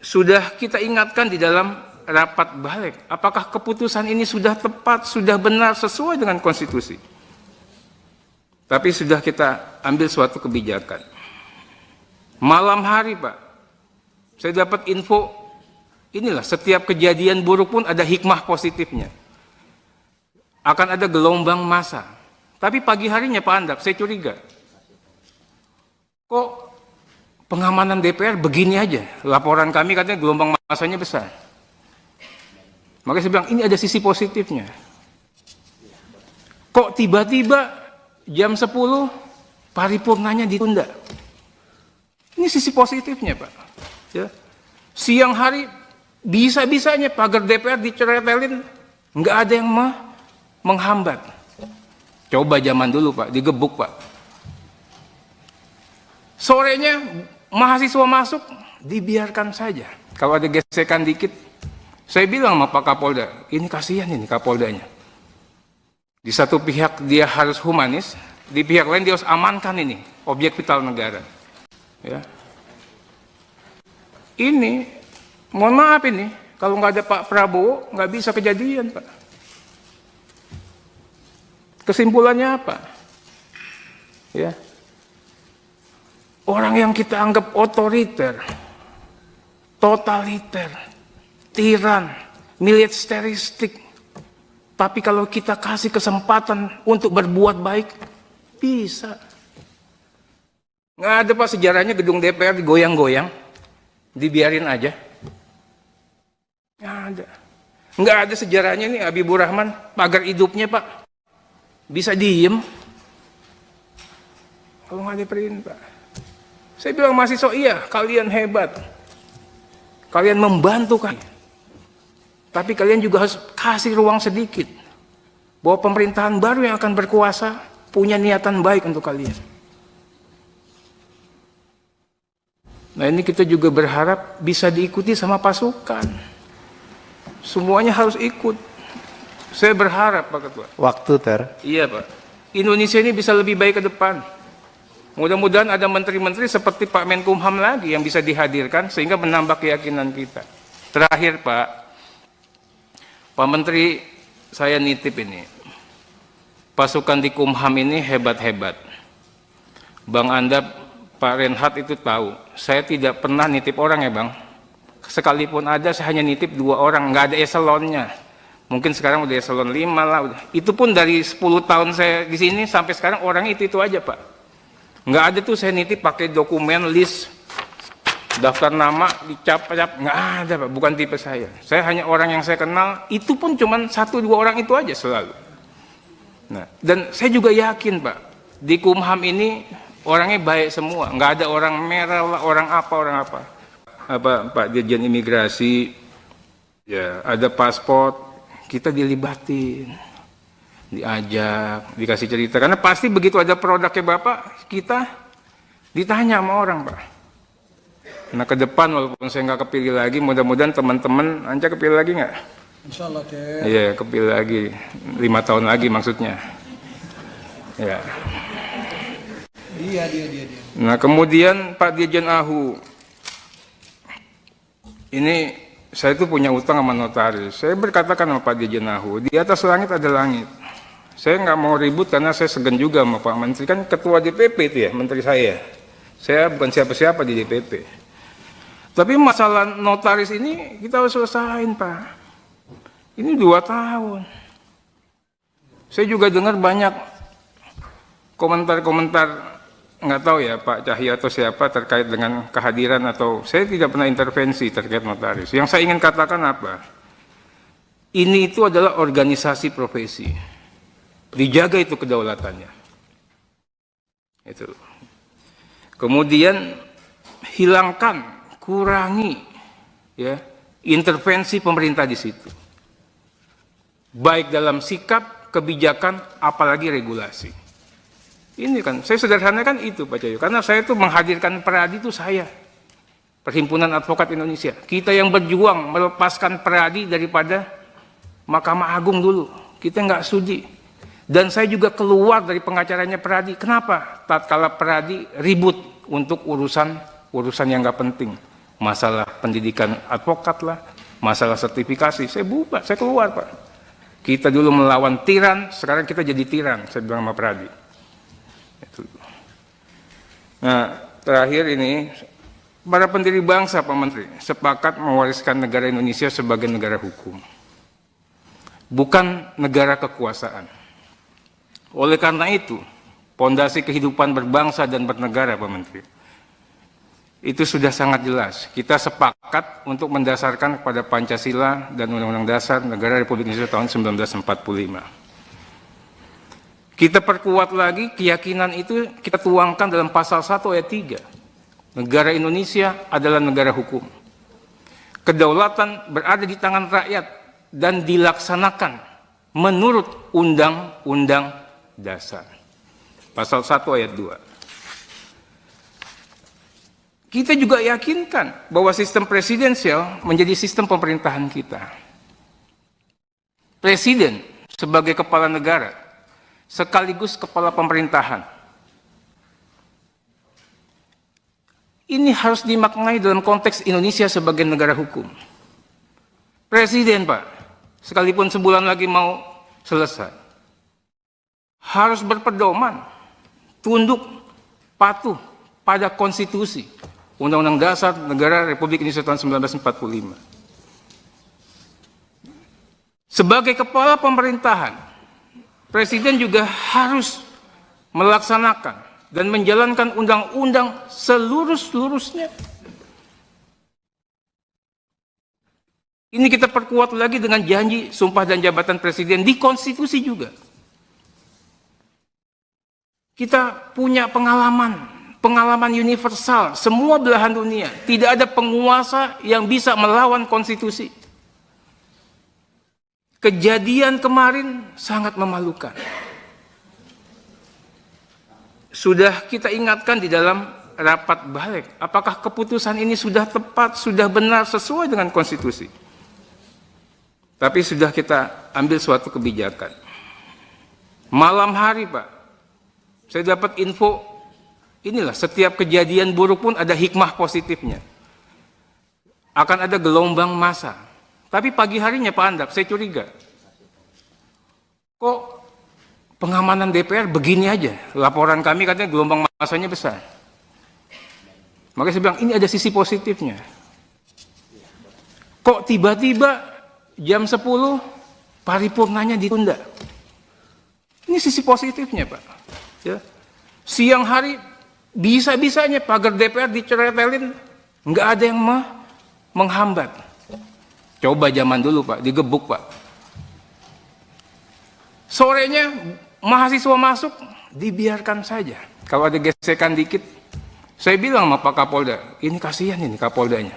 A: Sudah kita ingatkan di dalam rapat balik, apakah keputusan ini sudah tepat, sudah benar, sesuai dengan konstitusi. Tapi sudah kita ambil suatu kebijakan. Malam hari Pak, saya dapat info, inilah setiap kejadian buruk pun ada hikmah positifnya. Akan ada gelombang massa. Tapi pagi harinya Pak Andak, saya curiga. Kok pengamanan DPR begini aja? Laporan kami katanya gelombang massanya besar. Makanya saya bilang, ini ada sisi positifnya. Kok tiba-tiba jam 10 paripurnanya ditunda? Ini sisi positifnya Pak. Ya. Siang hari bisa-bisanya pagar DPR diceretelin Nggak ada yang menghambat. Coba zaman dulu Pak, digebuk Pak. Sorenya mahasiswa masuk, dibiarkan saja. Kalau ada gesekan dikit, saya bilang sama Pak Kapolda, ini kasihan ini Kapoldanya. Di satu pihak dia harus humanis, di pihak lain dia harus amankan ini objek vital negara. Ya. Ini, mohon maaf ini, kalau nggak ada Pak Prabowo, nggak bisa kejadian Pak. Kesimpulannya apa? Ya. Orang yang kita anggap otoriter, totaliter, tiran, militeristik, tapi kalau kita kasih kesempatan untuk berbuat baik, bisa. Nggak ada Pak sejarahnya gedung DPR digoyang-goyang, dibiarin aja. Nggak ada. Nggak ada sejarahnya nih Habibur Rahman, pagar hidupnya Pak. Bisa diem. Kalau nggak ada perintah. Saya bilang mahasiswa, iya kalian hebat. Kalian membantu kalian. Tapi kalian juga harus kasih ruang sedikit. Bahwa pemerintahan baru yang akan berkuasa punya niatan baik untuk kalian. Nah ini kita juga berharap bisa diikuti sama pasukan. Semuanya harus ikut. Saya berharap Pak Ketua.
B: Waktu ter.
A: Iya Pak. Indonesia ini bisa lebih baik ke depan. Mudah-mudahan ada menteri-menteri seperti Pak Menkumham lagi yang bisa dihadirkan sehingga menambah keyakinan kita. Terakhir Pak Menteri, saya nitip ini. Pasukan di Kumham ini hebat-hebat. Bang Anda, Pak Renhat itu tahu. Saya tidak pernah nitip orang ya Bang. Sekalipun ada, saya hanya nitip 2 orang. Nggak ada eselonnya. Mungkin sekarang udah eselon 5 lah. Itu pun dari 10 tahun saya di sini sampai sekarang orang itu aja Pak. Nggak ada tuh saya nitip pakai dokumen list daftar nama dicap-cap, nggak ada Pak, bukan tipe saya. Saya hanya orang yang saya kenal, itu pun cuma 1-2 orang itu aja selalu. Nah, dan saya juga yakin Pak, di Kumham ini orangnya baik semua, nggak ada orang merah lah, orang apa. Pak Dirjen Imigrasi, ya ada paspor, kita dilibatin. Diajak, dikasih cerita, karena pasti begitu ada produknya Bapak, kita ditanya sama orang Pak. Nah ke depan walaupun saya nggak kepilih lagi, mudah-mudahan teman-teman Anca kepilih lagi nggak?
C: Insya Allah Ter.
A: Iya kepilih lagi, 5 tahun lagi maksudnya. Ya.
C: Dia.
A: Nah kemudian Pak Dirjen Ahu, ini saya itu punya utang sama notaris. Saya berkatakan sama Pak Dirjen Ahu, di atas langit ada langit. Saya nggak mau ribut karena saya segan juga sama Pak Menteri, kan ketua DPP itu ya, menteri saya. Saya bukan siapa-siapa di DPP. Tapi masalah notaris ini kita harus selesain Pak. Ini 2 tahun. Saya juga dengar banyak komentar-komentar, nggak tahu ya Pak Cahyo atau siapa terkait dengan kehadiran atau saya tidak pernah intervensi terkait notaris. Yang saya ingin katakan apa? Ini itu adalah organisasi profesi. Dijaga itu kedaulatannya. Itu. Kemudian hilangkan, kurangi ya intervensi pemerintah di situ. Baik dalam sikap, kebijakan, apalagi regulasi. Ini kan, saya sederhanakan itu Pak Cahyo, karena saya itu menghadirkan Peradi itu saya. Perhimpunan Advokat Indonesia. Kita yang berjuang melepaskan Peradi daripada Mahkamah Agung dulu. Kita nggak studi. Dan saya juga keluar dari pengacaranya Peradi. Kenapa? Tatkala Peradi ribut untuk urusan yang nggak penting. Masalah pendidikan advokat lah, masalah sertifikasi. Saya bubar, saya keluar Pak. Kita dulu melawan tiran, sekarang kita jadi tiran. Saya bilang sama Peradi. Itu. Nah, terakhir ini, para pendiri bangsa Pak Menteri sepakat mewariskan negara Indonesia sebagai negara hukum. Bukan negara kekuasaan. Oleh karena itu, pondasi kehidupan berbangsa dan bernegara, Pak Menteri, itu sudah sangat jelas. Kita sepakat untuk mendasarkan kepada Pancasila dan Undang-Undang Dasar Negara Republik Indonesia tahun 1945. Kita perkuat lagi keyakinan itu, kita tuangkan dalam pasal 1 ayat 3. Negara Indonesia adalah negara hukum. Kedaulatan berada di tangan rakyat dan dilaksanakan menurut Undang-Undang Dasar. Pasal 1 ayat 2. Kita juga yakinkan bahwa sistem presidensial menjadi sistem pemerintahan kita. Presiden sebagai kepala negara sekaligus kepala pemerintahan. Ini harus dimaknai dalam konteks Indonesia sebagai negara hukum. Presiden, Pak, sekalipun sebulan lagi mau selesai, harus berpedoman, tunduk, patuh pada konstitusi, Undang-Undang Dasar Negara Republik Indonesia tahun 1945. Sebagai kepala pemerintahan, Presiden juga harus melaksanakan dan menjalankan undang-undang seluruh-seluruhnya. Ini kita perkuat lagi dengan janji sumpah dan jabatan Presiden di konstitusi juga. Kita punya pengalaman universal, semua belahan dunia. Tidak ada penguasa yang bisa melawan konstitusi. Kejadian kemarin sangat memalukan. Sudah kita ingatkan di dalam rapat balik, apakah keputusan ini sudah tepat, sudah benar, sesuai dengan konstitusi. Tapi sudah kita ambil suatu kebijakan. Malam hari, Pak, saya dapat info, inilah setiap kejadian buruk pun ada hikmah positifnya. Akan ada gelombang massa. Tapi pagi harinya Pak Andap, saya curiga. Kok pengamanan DPR begini aja? Laporan kami katanya gelombang massanya besar. Makanya saya bilang, ini ada sisi positifnya. Kok tiba-tiba jam 10 paripurnanya ditunda? Ini sisi positifnya, Pak. Ya. Siang hari bisa-bisanya pagar DPR diceretelin, nggak ada yang menghambat. Coba zaman dulu, Pak, digebuk, Pak. Sorenya mahasiswa masuk, dibiarkan saja. Kalau ada gesekan dikit, saya bilang sama Pak Kapolda, ini kasihan ini Kapoldanya.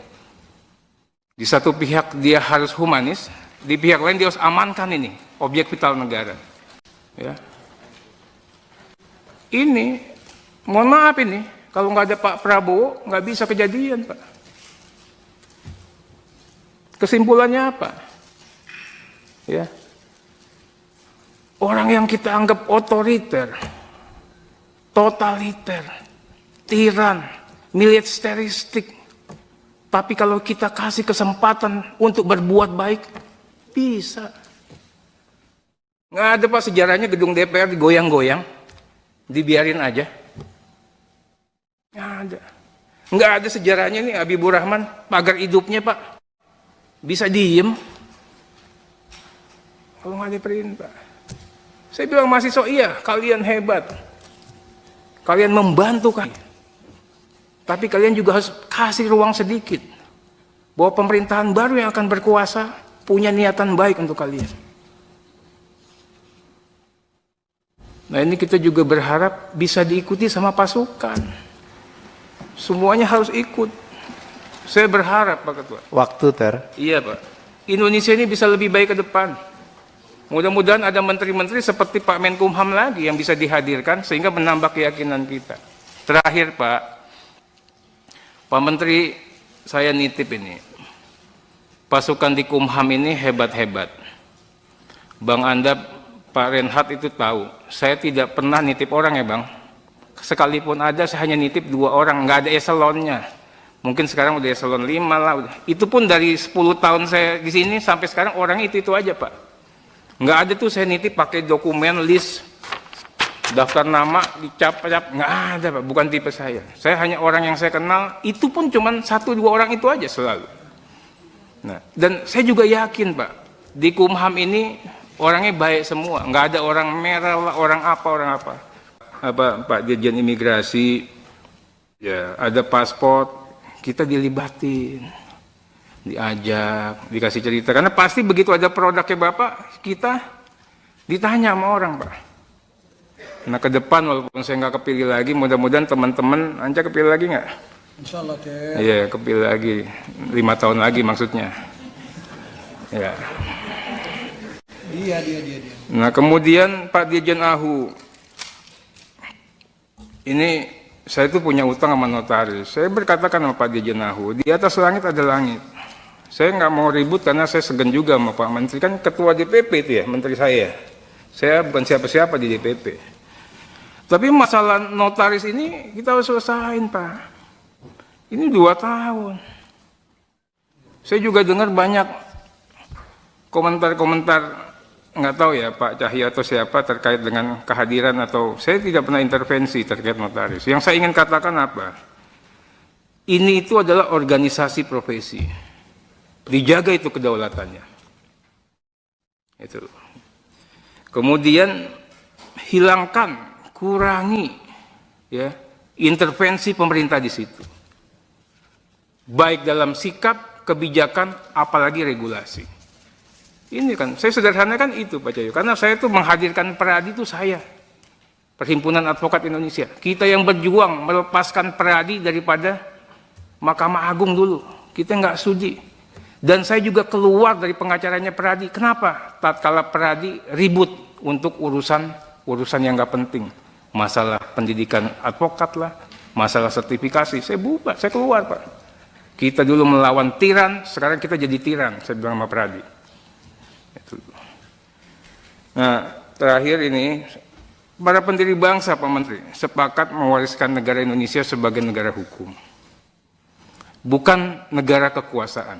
A: Di satu pihak dia harus humanis, di pihak lain dia harus amankan ini, objek vital negara. Ya. Ini, mohon maaf ini, kalau nggak ada Pak Prabowo, nggak bisa kejadian, Pak. Kesimpulannya apa? Ya. Orang yang kita anggap otoriter, totaliter, tiran, militeristik, tapi kalau kita kasih kesempatan untuk berbuat baik, bisa. Nggak ada, Pak, sejarahnya gedung DPR digoyang-goyang, dibiarin aja. Nggak ada. Nggak ada sejarahnya nih Habibur Rahman, pagar hidupnya, Pak. Bisa diem kalau nggak ada perintah. Saya bilang mahasiswa, iya, kalian hebat, kalian membantu kalian, tapi kalian juga harus kasih ruang sedikit bahwa pemerintahan baru yang akan berkuasa punya niatan baik untuk kalian. Nah, ini kita juga berharap bisa diikuti sama pasukan, semuanya harus ikut. Saya berharap, Pak Ketua.
B: Waktu, Ter.
A: Iya, Pak. Indonesia ini bisa lebih baik ke depan. Mudah-mudahan ada menteri-menteri seperti Pak Menkumham lagi yang bisa dihadirkan sehingga menambah keyakinan kita. Terakhir, Pak Menteri, saya nitip ini. Pasukan di Kumham ini hebat-hebat. Bang Andap, Pak Renhat itu tahu. Saya tidak pernah nitip orang ya, Bang. Sekalipun ada, saya hanya nitip 2 orang. Nggak ada eselonnya. Mungkin sekarang udah eselon 5 lah. Itu pun dari 10 tahun saya di sini sampai sekarang orang itu aja, Pak. Nggak ada tuh saya nitip pakai dokumen list daftar nama dicap-cap, nggak ada, Pak. Bukan tipe saya. Saya hanya orang yang saya kenal. Itu pun cuma 1-2 orang itu aja selalu. Nah, dan saya juga yakin, Pak, di Kumham ini orangnya baik semua. Nggak ada orang merah lah, orang apa. Pak Dirjen Imigrasi, ya ada paspor. Kita dilibatin, diajak, dikasih cerita. Karena pasti begitu ada produknya Bapak, kita ditanya sama orang, Pak. Nah, ke depan walaupun saya nggak kepilih lagi, mudah-mudahan teman-teman, Anca kepilih lagi nggak?
C: Insya Allah, Ter.
A: Iya, kepilih lagi. 5 tahun lagi maksudnya. Ya.
C: Dia.
A: Nah, kemudian Pak Dirjen Ahu, ini saya itu punya utang sama notaris. Saya berkatakan sama Pak Dirjen Ahu, di atas langit ada langit. Saya nggak mau ribut karena saya segan juga sama Pak Menteri, kan ketua DPP itu ya, menteri saya. Saya bukan siapa-siapa di DPP. Tapi masalah notaris ini kita harus selesain, Pak. Ini 2 tahun. Saya juga dengar banyak komentar-komentar, nggak tahu ya Pak Cahyo atau siapa terkait dengan kehadiran, atau saya tidak pernah intervensi terkait notaris. Yang saya ingin katakan apa? Ini itu adalah organisasi profesi. Dijaga itu kedaulatannya. Itu. Kemudian hilangkan, kurangi ya intervensi pemerintah di situ. Baik dalam sikap, kebijakan, apalagi regulasi. Ini kan, saya sederhanakan itu Pak Cahyo, karena saya itu menghadirkan Peradi itu saya, Perhimpunan Advokat Indonesia. Kita yang berjuang melepaskan Peradi daripada Mahkamah Agung dulu. Kita nggak sudi. Dan saya juga keluar dari pengacaranya Peradi. Kenapa? Tatkala Peradi ribut untuk urusan yang nggak penting. Masalah pendidikan advokat lah, masalah sertifikasi. Saya bubar, saya keluar Pak. Kita dulu melawan tiran, sekarang kita jadi tiran, saya bilang sama Peradi. Nah, terakhir ini, para pendiri bangsa, Pak Menteri, sepakat mewariskan negara Indonesia sebagai negara hukum, bukan negara kekuasaan.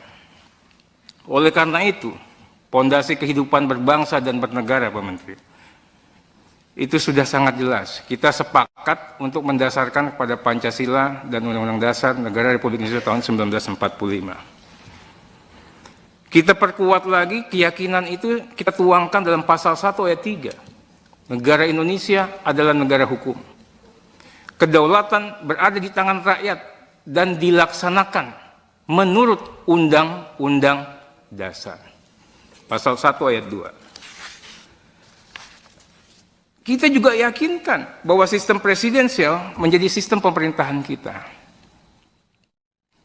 A: Oleh karena itu, pondasi kehidupan berbangsa dan bernegara, Pak Menteri, itu sudah sangat jelas. Kita sepakat untuk mendasarkan kepada Pancasila dan Undang-Undang Dasar Negara Republik Indonesia tahun 1945. Kita perkuat lagi keyakinan itu, kita tuangkan dalam pasal 1 ayat 3. Negara Indonesia adalah negara hukum. Kedaulatan berada di tangan rakyat dan dilaksanakan menurut Undang-Undang Dasar. Pasal 1 ayat 2. Kita juga yakinkan bahwa sistem presidensial menjadi sistem pemerintahan kita.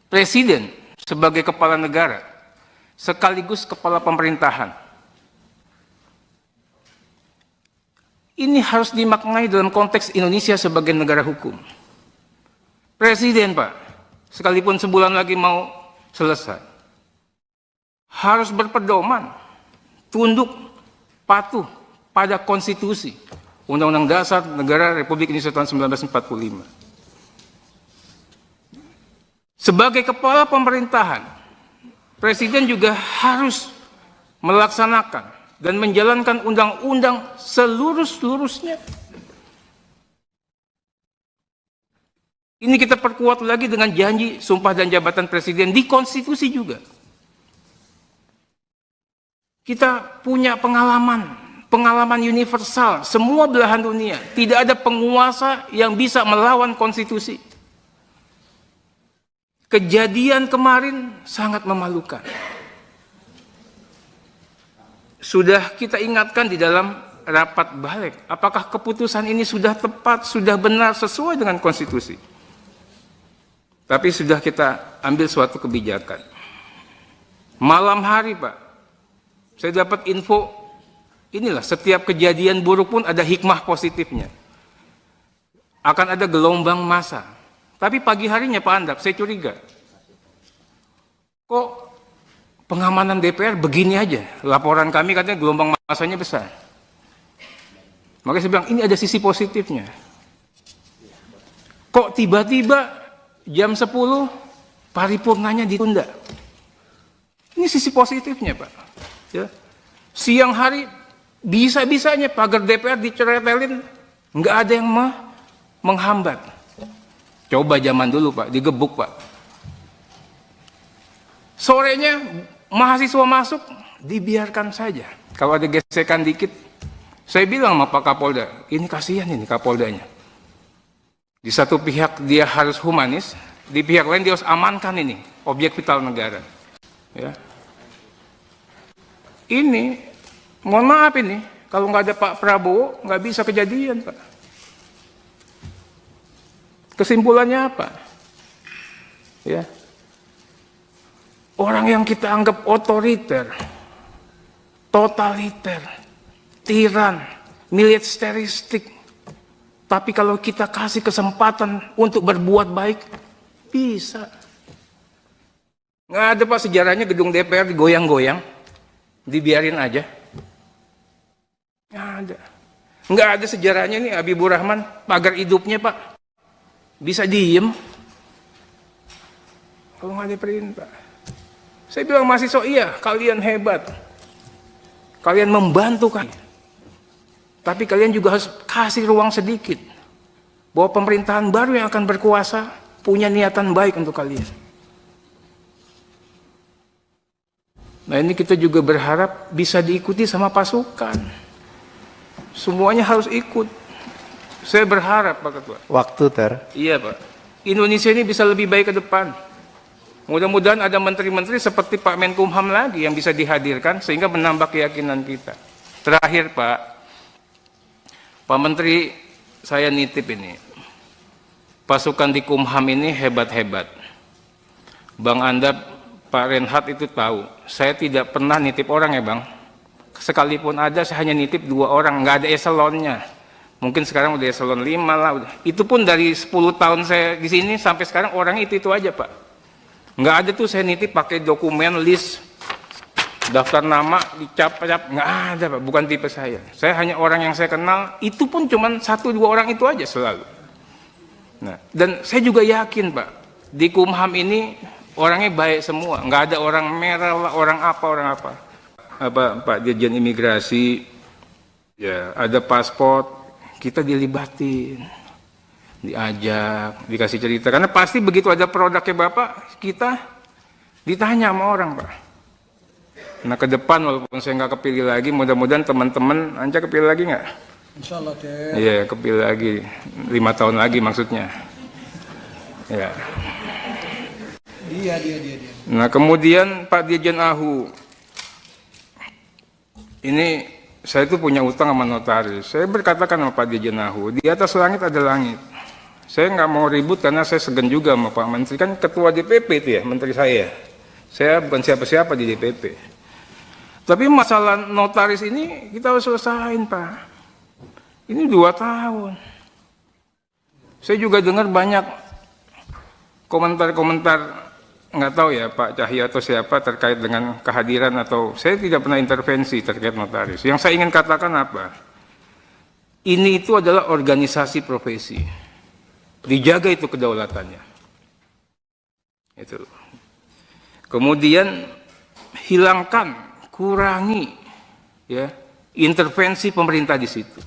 A: Presiden sebagai kepala negara sekaligus kepala pemerintahan. Ini harus dimaknai dalam konteks Indonesia sebagai negara hukum. Presiden, Pak, sekalipun sebulan lagi mau selesai, harus berpedoman, tunduk, patuh pada konstitusi, Undang-Undang Dasar Negara Republik Indonesia tahun 1945. Sebagai kepala pemerintahan, Presiden juga harus melaksanakan dan menjalankan undang-undang seluruh-seluruhnya. Ini kita perkuat lagi dengan janji sumpah dan jabatan Presiden di konstitusi juga. Kita punya pengalaman universal, semua belahan dunia. Tidak ada penguasa yang bisa melawan konstitusi. Kejadian kemarin sangat memalukan. Sudah kita ingatkan di dalam rapat balik, apakah keputusan ini sudah tepat, sudah benar, sesuai dengan konstitusi. Tapi sudah kita ambil suatu kebijakan. Malam hari, Pak, saya dapat info, inilah setiap kejadian buruk pun ada hikmah positifnya. Akan ada gelombang massa. Tapi pagi harinya Pak Andap, saya curiga. Kok pengamanan DPR begini aja? Laporan kami katanya gelombang massanya besar. Makanya saya bilang, ini ada sisi positifnya. Kok tiba-tiba jam 10 paripurnanya ditunda? Ini sisi positifnya, Pak. Ya. Siang hari bisa-bisanya pagar DPR diceretelin, nggak ada yang menghambat. Coba zaman dulu Pak, digebuk Pak. Sorenya mahasiswa masuk, dibiarkan saja. Kalau ada gesekan dikit, saya bilang sama Pak Kapolda, ini kasihan ini Kapoldanya. Di satu pihak dia harus humanis, di pihak lain dia harus amankan ini, objek vital negara. Ya. Ini, mohon maaf ini, kalau nggak ada Pak Prabowo, nggak bisa kejadian Pak. Kesimpulannya apa? Ya. Orang yang kita anggap otoriter, totaliter, tiran, militeristik. Tapi kalau kita kasih kesempatan untuk berbuat baik, bisa. Nggak ada Pak sejarahnya gedung DPR digoyang-goyang, dibiarin aja. Nggak ada. Nggak ada sejarahnya nih Habibur Rahman, pagar hidupnya Pak. Bisa diem. Kalau nggak ada perintah. Saya bilang mahasiswa, iya kalian hebat. Kalian membantu kan. Tapi kalian juga harus kasih ruang sedikit. Bahwa pemerintahan baru yang akan berkuasa punya niatan baik untuk kalian. Nah ini kita juga berharap bisa diikuti sama pasukan. Semuanya harus ikut. Saya berharap Pak Ketua.
B: Waktu, Ter.
A: Iya Pak. Indonesia ini bisa lebih baik ke depan. Mudah-mudahan ada menteri-menteri seperti Pak Menkumham lagi yang bisa dihadirkan sehingga menambah keyakinan kita. Terakhir Pak Menteri, saya nitip ini. Pasukan di Kumham ini hebat-hebat. Bang Anda, Pak Renhat itu tahu. Saya tidak pernah nitip orang ya Bang. Sekalipun ada, saya hanya nitip 2 orang. Nggak ada eselonnya. Mungkin sekarang udah eselon 5 lah. Itu pun dari 10 tahun saya di sini sampai sekarang orangnya itu aja Pak. Nggak ada tuh saya nitip pakai dokumen list daftar nama dicap-cap, nggak ada Pak, bukan tipe saya. Saya hanya orang yang saya kenal, itu pun cuma 1-2 orang itu aja selalu. Nah, dan saya juga yakin Pak, di Kumham ini orangnya baik semua, nggak ada orang merah lah, orang apa. Pak Dirjen Imigrasi, ya ada paspor, kita dilibatin, diajak, dikasih cerita, karena pasti begitu ada produknya Bapak, kita ditanya sama orang Pak. Nah ke depan walaupun saya nggak kepilih lagi, mudah-mudahan teman-teman Anca kepilih lagi nggak?
C: Insya Allah, Ter.
A: Iya kepilih lagi, 5 tahun lagi maksudnya. Ya.
C: Dia.
A: Nah kemudian Pak Dirjen Ahu, ini saya itu punya utang sama notaris. Saya berkatakan sama Pak Dirjen Ahu, di atas langit ada langit. Saya nggak mau ribut karena saya segan juga sama Pak Menteri, kan ketua DPP itu ya, menteri saya. Saya bukan siapa-siapa di DPP. Tapi masalah notaris ini kita harus selesain Pak. Ini 2 tahun. Saya juga dengar banyak komentar-komentar, nggak tahu ya Pak Cahyo atau siapa terkait dengan kehadiran atau saya tidak pernah intervensi terkait notaris. Yang saya ingin katakan apa? Ini itu adalah organisasi profesi. Dijaga itu kedaulatannya. Itu. Kemudian hilangkan, kurangi ya intervensi pemerintah di situ.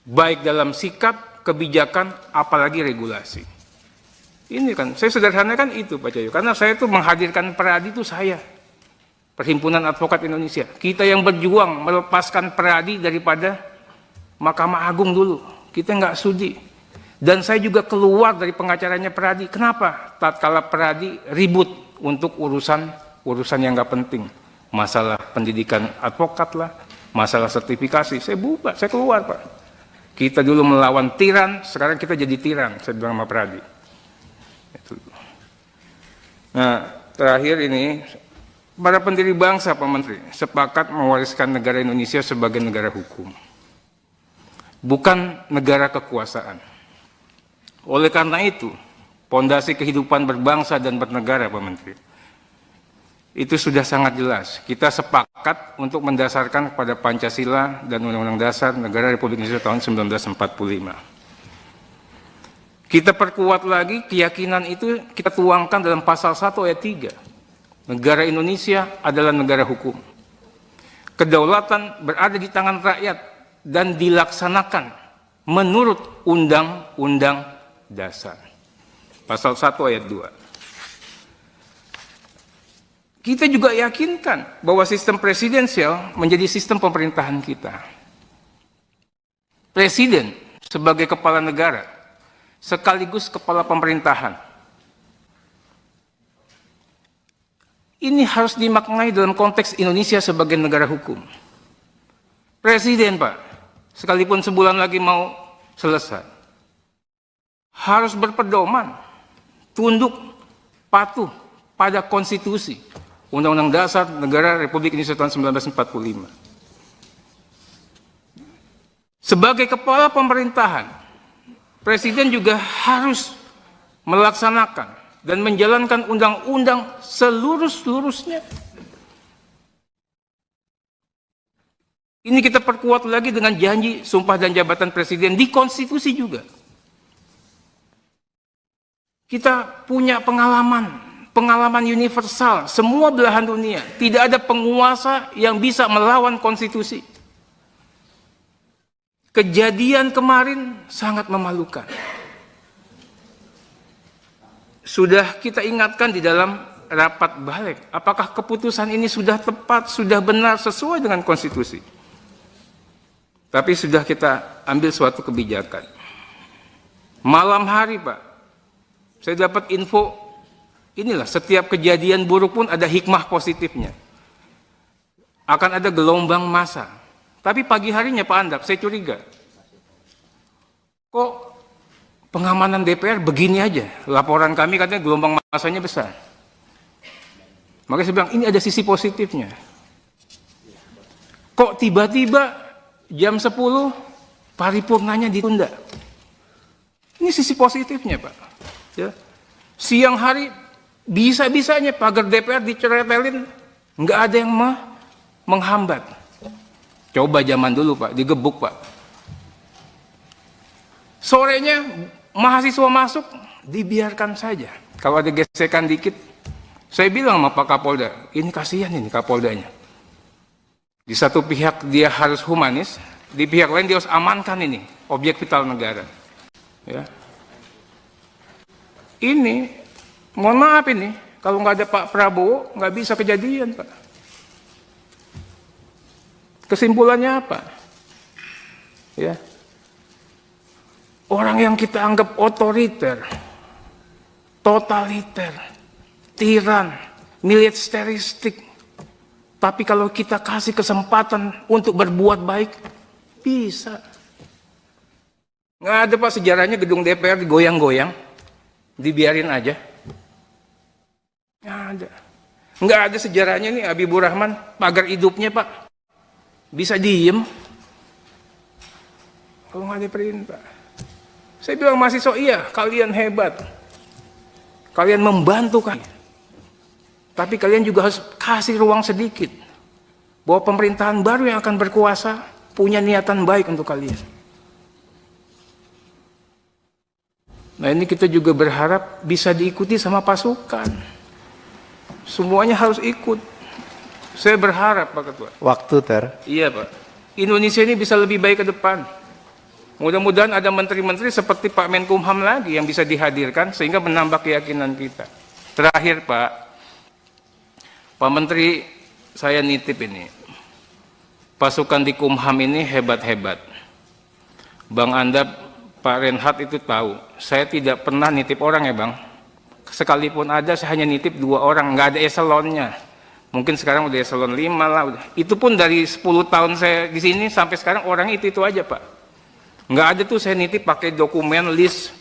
A: Baik dalam sikap, kebijakan, apalagi regulasi. Ini kan, saya sederhanakan itu Pak Cahyo, karena saya itu menghadirkan Peradi itu saya. Perhimpunan Advokat Indonesia. Kita yang berjuang melepaskan Peradi daripada Mahkamah Agung dulu. Kita nggak sudi. Dan saya juga keluar dari pengacaranya Peradi. Kenapa? Tatkala Peradi ribut untuk urusan yang nggak penting. Masalah pendidikan advokat lah, masalah sertifikasi. Saya bubar, saya keluar Pak. Kita dulu melawan tiran, sekarang kita jadi tiran. Saya bilang sama Peradi. Itu. Nah, terakhir ini, para pendiri bangsa Pak Menteri sepakat mewariskan negara Indonesia sebagai negara hukum. Bukan negara kekuasaan. Oleh karena itu, pondasi kehidupan berbangsa dan bernegara, Pak Menteri, itu sudah sangat jelas. Kita sepakat untuk mendasarkan kepada Pancasila dan Undang-Undang Dasar Negara Republik Indonesia tahun 1945. Kita perkuat lagi keyakinan itu, kita tuangkan dalam pasal 1 ayat 3. Negara Indonesia adalah negara hukum. Kedaulatan berada di tangan rakyat dan dilaksanakan menurut Undang-Undang Dasar. Pasal 1 ayat 2. Kita juga yakinkan bahwa sistem presidensial menjadi sistem pemerintahan kita. Presiden sebagai kepala negara, sekaligus kepala pemerintahan. Ini harus dimaknai dalam konteks Indonesia sebagai negara hukum. Presiden, Pak, sekalipun sebulan lagi mau selesai, harus berpedoman, tunduk, patuh pada konstitusi, Undang-Undang Dasar Negara Republik Indonesia tahun 1945. Sebagai kepala pemerintahan, Presiden juga harus melaksanakan dan menjalankan undang-undang seluruh-seluruhnya. Ini kita perkuat lagi dengan janji sumpah dan jabatan Presiden di konstitusi juga. Kita punya pengalaman universal, semua belahan dunia. Tidak ada penguasa yang bisa melawan konstitusi. Kejadian kemarin sangat memalukan. Sudah kita ingatkan di dalam rapat balik, apakah keputusan ini sudah tepat, sudah benar, sesuai dengan konstitusi. Tapi sudah kita ambil suatu kebijakan. Malam hari, Pak, saya dapat info, inilah setiap kejadian buruk pun ada hikmah positifnya. Akan ada gelombang massa. Tapi pagi harinya Pak Andap, saya curiga. Kok pengamanan DPR begini aja? Laporan kami katanya gelombang massanya besar. Makanya saya bilang, ini ada sisi positifnya. Kok tiba-tiba jam 10 paripurnanya ditunda? Ini sisi positifnya, Pak. Ya. Siang hari bisa-bisanya pagar DPR diceretelin, nggak ada yang menghambat. Coba zaman dulu, Pak, digebuk, Pak. Sorenya mahasiswa masuk, dibiarkan saja. Kalau ada gesekan dikit, saya bilang sama Pak Kapolda, ini kasihan ini Kapoldanya. Di satu pihak dia harus humanis, di pihak lain dia harus amankan ini, objek vital negara. Ya. Ini, mohon maaf ini, kalau nggak ada Pak Prabowo, nggak bisa kejadian, Pak. Kesimpulannya apa? Ya. Orang yang kita anggap otoriter, totaliter, tiran, militeristik, tapi kalau kita kasih kesempatan untuk berbuat baik, bisa. Nggak ada, Pak, sejarahnya gedung DPR digoyang-goyang, dibiarin aja. Nggak ada. Nggak ada sejarahnya nih Habibur Rahman, pagar hidupnya, Pak, bisa diem. Kalau nggak ada perintah. Saya bilang mahasiswa, iya, kalian hebat. Kalian membantu kan. Tapi kalian juga harus kasih ruang sedikit. Bahwa pemerintahan baru yang akan berkuasa punya niatan baik untuk kalian. Nah, ini kita juga berharap bisa diikuti sama pasukan. Semuanya harus ikut. Saya berharap, Pak Ketua.
B: Waktu, Ter.
A: Iya, Pak. Indonesia ini bisa lebih baik ke depan. Mudah-mudahan ada menteri-menteri seperti Pak Menkumham lagi yang bisa dihadirkan sehingga menambah keyakinan kita. Terakhir, Pak Menteri, saya nitip ini. Pasukan di Kumham ini hebat-hebat. Bang Andap, Pak Renhat itu tahu. Saya tidak pernah nitip orang ya, Bang. Sekalipun ada, saya hanya nitip 2 orang, nggak ada eselonnya. Mungkin sekarang udah eselon 5 lah. Itu pun dari 10 tahun saya di sini sampai sekarang orangnya itu aja, Pak. Nggak ada tuh saya nitip pakai dokumen list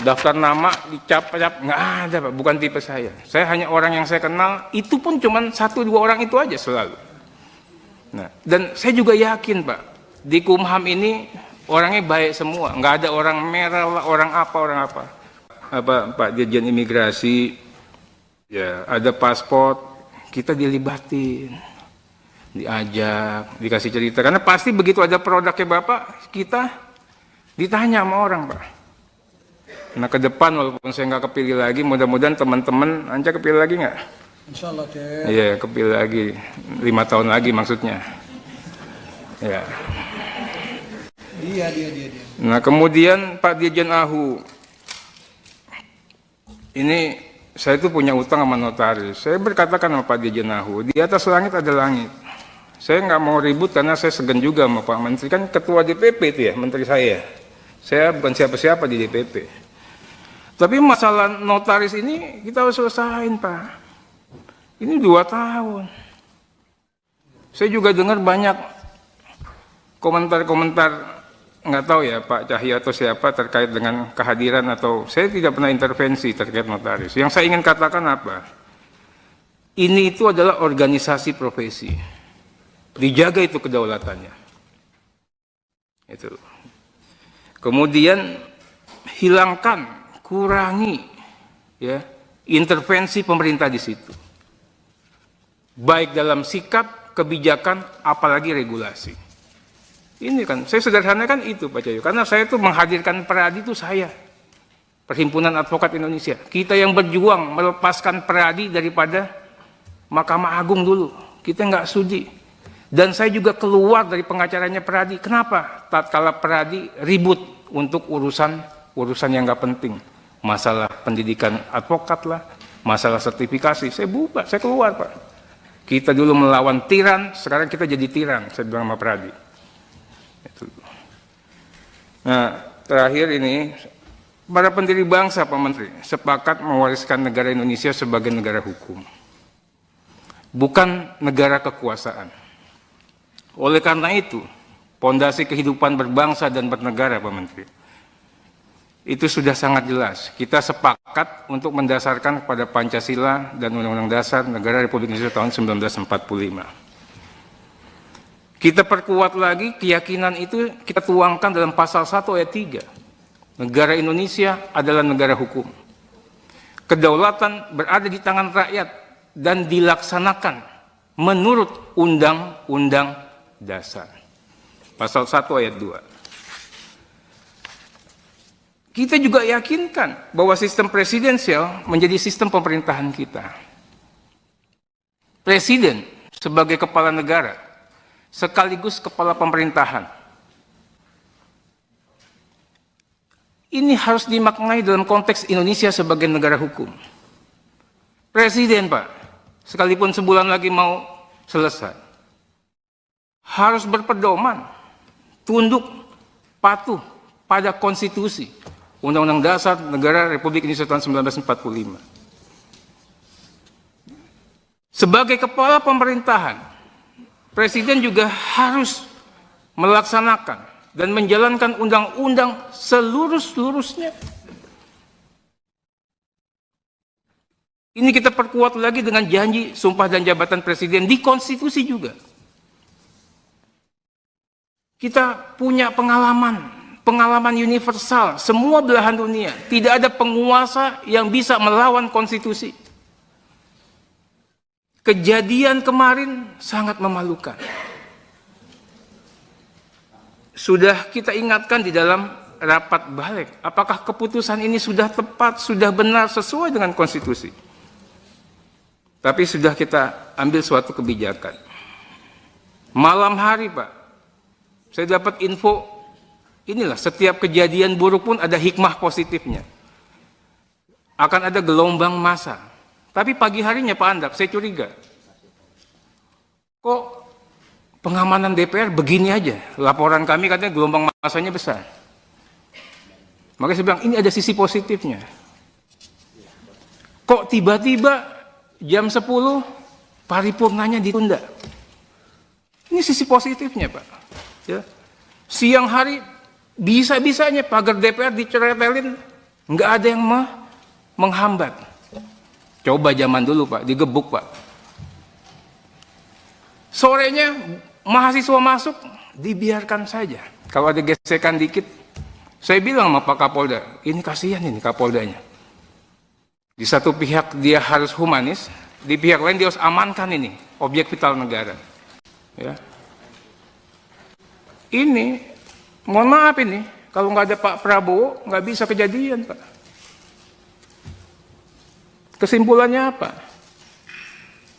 A: daftar nama dicap-cap, nggak ada, Pak, bukan tipe saya. Saya hanya orang yang saya kenal, itu pun cuma 1-2 orang itu aja selalu. Nah, dan saya juga yakin, Pak, di Kumham ini orangnya baik semua, nggak ada orang merah, orang apa. Pak Dirjen Imigrasi, ya ada paspor, kita dilibatin. Diajak, dikasih cerita, karena pasti begitu ada produknya Bapak, kita ditanya sama orang, Pak. Nah, ke depan walaupun saya nggak kepilih lagi, mudah-mudahan teman-teman Anca kepilih lagi nggak?
C: Insya Allah, Ter.
A: Iya, kepilih lagi 5 tahun lagi maksudnya. Ya.
C: Dia.
A: Nah, kemudian Pak Dirjen Ahu, ini saya itu punya utang sama notaris. Saya berkatakan sama Pak Dirjen Ahu, di atas langit ada langit. Saya nggak mau ribut karena saya segan juga sama Pak Menteri, kan ketua DPP itu ya, menteri saya. Saya bukan siapa-siapa di DPP. Tapi masalah notaris ini kita harus selesain, Pak. Ini 2 tahun. Saya juga dengar banyak komentar-komentar, nggak tahu ya Pak Cahyo atau siapa terkait dengan kehadiran atau saya tidak pernah intervensi terkait notaris. Yang saya ingin katakan apa? Ini itu adalah organisasi profesi. Dijaga itu kedaulatannya. Itu. Kemudian hilangkan, kurangi ya intervensi pemerintah di situ. Baik dalam sikap, kebijakan, apalagi regulasi. Ini kan, saya sederhanakan itu Pak Cahyo, karena saya tuh menghadirkan Peradi itu saya, Perhimpunan Advokat Indonesia. Kita yang berjuang melepaskan Peradi daripada Mahkamah Agung dulu. Kita nggak sudi. Dan saya juga keluar dari pengacaranya Peradi. Kenapa? Tatkala Peradi ribut untuk urusan yang nggak penting. Masalah pendidikan advokat lah, masalah sertifikasi. Saya bubar, saya keluar Pak. Kita dulu melawan tiran, sekarang kita jadi tiran, saya bilang sama Peradi. Nah, terakhir ini, para pendiri bangsa, Pak Menteri, sepakat mewariskan negara Indonesia sebagai negara hukum, bukan negara kekuasaan. Oleh karena itu, pondasi kehidupan berbangsa dan bernegara, Pak Menteri, itu sudah sangat jelas. Kita sepakat untuk mendasarkan kepada Pancasila dan Undang-Undang Dasar Negara Republik Indonesia tahun 1945. Kita perkuat lagi keyakinan itu, kita tuangkan dalam pasal 1 ayat 3. Negara Indonesia adalah negara hukum. Kedaulatan berada di tangan rakyat dan dilaksanakan menurut Undang-Undang Dasar. Pasal 1 ayat 2. Kita juga yakinkan bahwa sistem presidensial menjadi sistem pemerintahan kita. Presiden sebagai kepala negara, sekaligus kepala pemerintahan. Ini harus dimaknai dalam konteks Indonesia sebagai negara hukum. Presiden, Pak, sekalipun sebulan lagi mau selesai, harus berpedoman, tunduk, patuh pada konstitusi, Undang-Undang Dasar Negara Republik Indonesia tahun 1945. Sebagai kepala pemerintahan, Presiden juga harus melaksanakan dan menjalankan undang-undang seluruh-seluruhnya. Ini kita perkuat lagi dengan janji sumpah dan jabatan Presiden di konstitusi juga. Kita punya pengalaman universal, semua belahan dunia. Tidak ada penguasa yang bisa melawan konstitusi. Kejadian kemarin sangat memalukan. Sudah kita ingatkan di dalam rapat balik, apakah keputusan ini sudah tepat, sudah benar, sesuai dengan konstitusi. Tapi sudah kita ambil suatu kebijakan. Malam hari, Pak, saya dapat info, inilah setiap kejadian buruk pun ada hikmah positifnya. Akan ada gelombang massa. Tapi pagi harinya Pak Andap, saya curiga. Kok pengamanan DPR begini aja? Laporan kami katanya gelombang massanya besar. Makanya saya bilang, ini ada sisi positifnya. Kok tiba-tiba jam 10 paripurnanya ditunda? Ini sisi positifnya, Pak. Ya. Siang hari bisa-bisanya pagar DPR diceretelin, nggak ada yang menghambat. Coba zaman dulu, Pak, digebuk, Pak. Sorenya mahasiswa masuk, dibiarkan saja. Kalau ada gesekan dikit, saya bilang sama Pak Kapolda, ini kasihan ini Kapoldanya. Di satu pihak dia harus humanis, di pihak lain dia harus amankan ini, objek vital negara. Ya. Ini, mohon maaf ini, kalau nggak ada Pak Prabowo, nggak bisa kejadian, Pak. Kesimpulannya apa?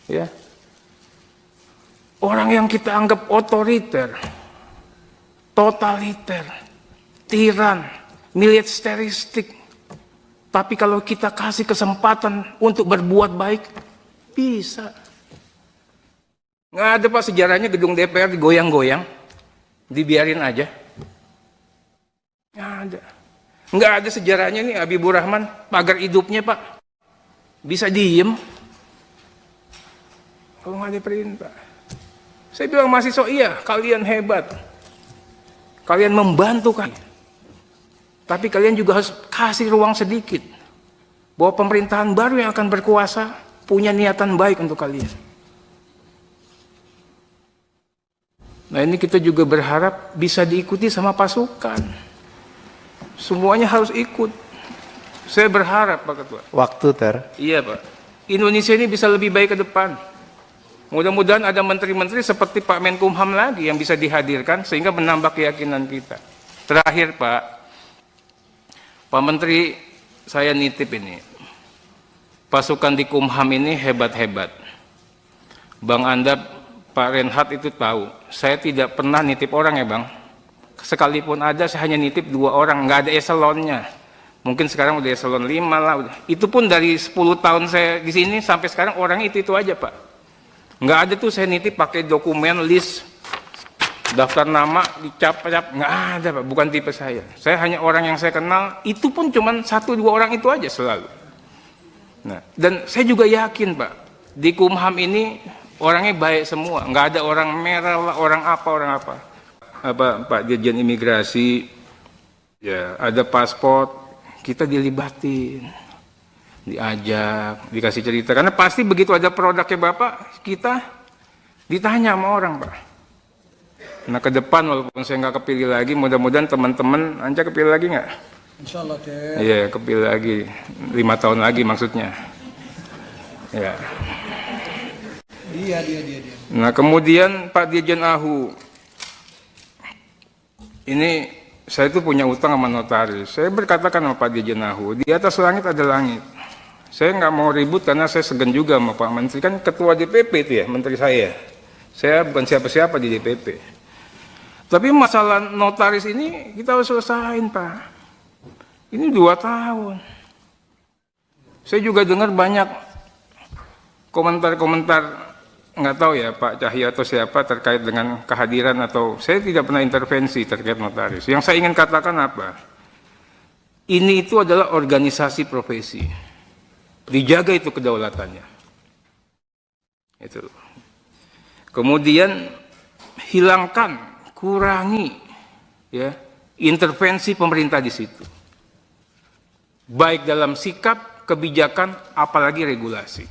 A: Ya. Orang yang kita anggap otoriter, totaliter, tiran, militeristik, tapi kalau kita kasih kesempatan untuk berbuat baik, bisa. Nggak ada, Pak, sejarahnya gedung DPR digoyang-goyang, dibiarin aja. Nggak ada. Nggak ada sejarahnya nih Habibur Rahman, pagar hidupnya, Pak, bisa diem. Kalau nggak ada perintah. Saya bilang mahasiswa, iya, kalian hebat. Kalian membantu kan. Tapi kalian juga harus kasih ruang sedikit. Bahwa pemerintahan baru yang akan berkuasa punya niatan baik untuk kalian. Nah ini kita juga berharap bisa diikuti sama pasukan. Semuanya harus ikut. Saya berharap Pak Ketua.
B: Waktu ter.
A: Iya Pak. Indonesia ini bisa lebih baik ke depan. Mudah-mudahan ada menteri-menteri seperti Pak Menkumham lagi yang bisa dihadirkan sehingga menambah keyakinan kita. Terakhir Pak Menteri, saya nitip ini. Pasukan di Kumham ini hebat-hebat. Bang Anda, Pak Renhat itu tahu. Saya tidak pernah nitip orang ya Bang. Sekalipun ada, saya hanya nitip 2 orang. Nggak ada eselonnya. Mungkin sekarang udah eselon 5 lah. Itu pun dari 10 tahun saya di sini sampai sekarang orangnya itu aja Pak. Nggak ada tuh saya nitip pakai dokumen list daftar nama dicap-cap, nggak ada Pak, bukan tipe saya. Saya hanya orang yang saya kenal, itu pun cuma 1-2 orang itu aja selalu. Nah, dan saya juga yakin Pak, di Kumham ini orangnya baik semua, nggak ada orang merah lah, orang apa. Pak Dirjen Imigrasi, ya ada paspor, kita dilibatin, diajak, dikasih cerita, karena pasti begitu ada produknya Bapak, kita ditanya sama orang Pak. Nah ke depan walaupun saya nggak kepilih lagi, mudah-mudahan teman-teman Anja kepilih lagi nggak?
C: Insya Allah Ter.
A: Iya kepilih lagi, 5 tahun lagi maksudnya. Ya.
C: Dia.
A: Nah kemudian Pak Dirjen Ahu, ini saya itu punya utang sama notaris. Saya berkatakan sama Pak Dirjen Ahu, di atas langit ada langit. Saya nggak mau ribut karena saya segan juga sama Pak Menteri, kan ketua DPP itu ya, menteri saya. Saya bukan siapa-siapa di DPP. Tapi masalah notaris ini kita harus selesain Pak. Ini 2 tahun. Saya juga dengar banyak komentar-komentar, nggak tahu ya Pak Cahyo atau siapa terkait dengan kehadiran atau saya tidak pernah intervensi terkait notaris. Yang saya ingin katakan apa? Ini itu adalah organisasi profesi. Dijaga itu kedaulatannya. Itu. Kemudian hilangkan, kurangi ya intervensi pemerintah di situ. Baik dalam sikap, kebijakan, apalagi regulasi.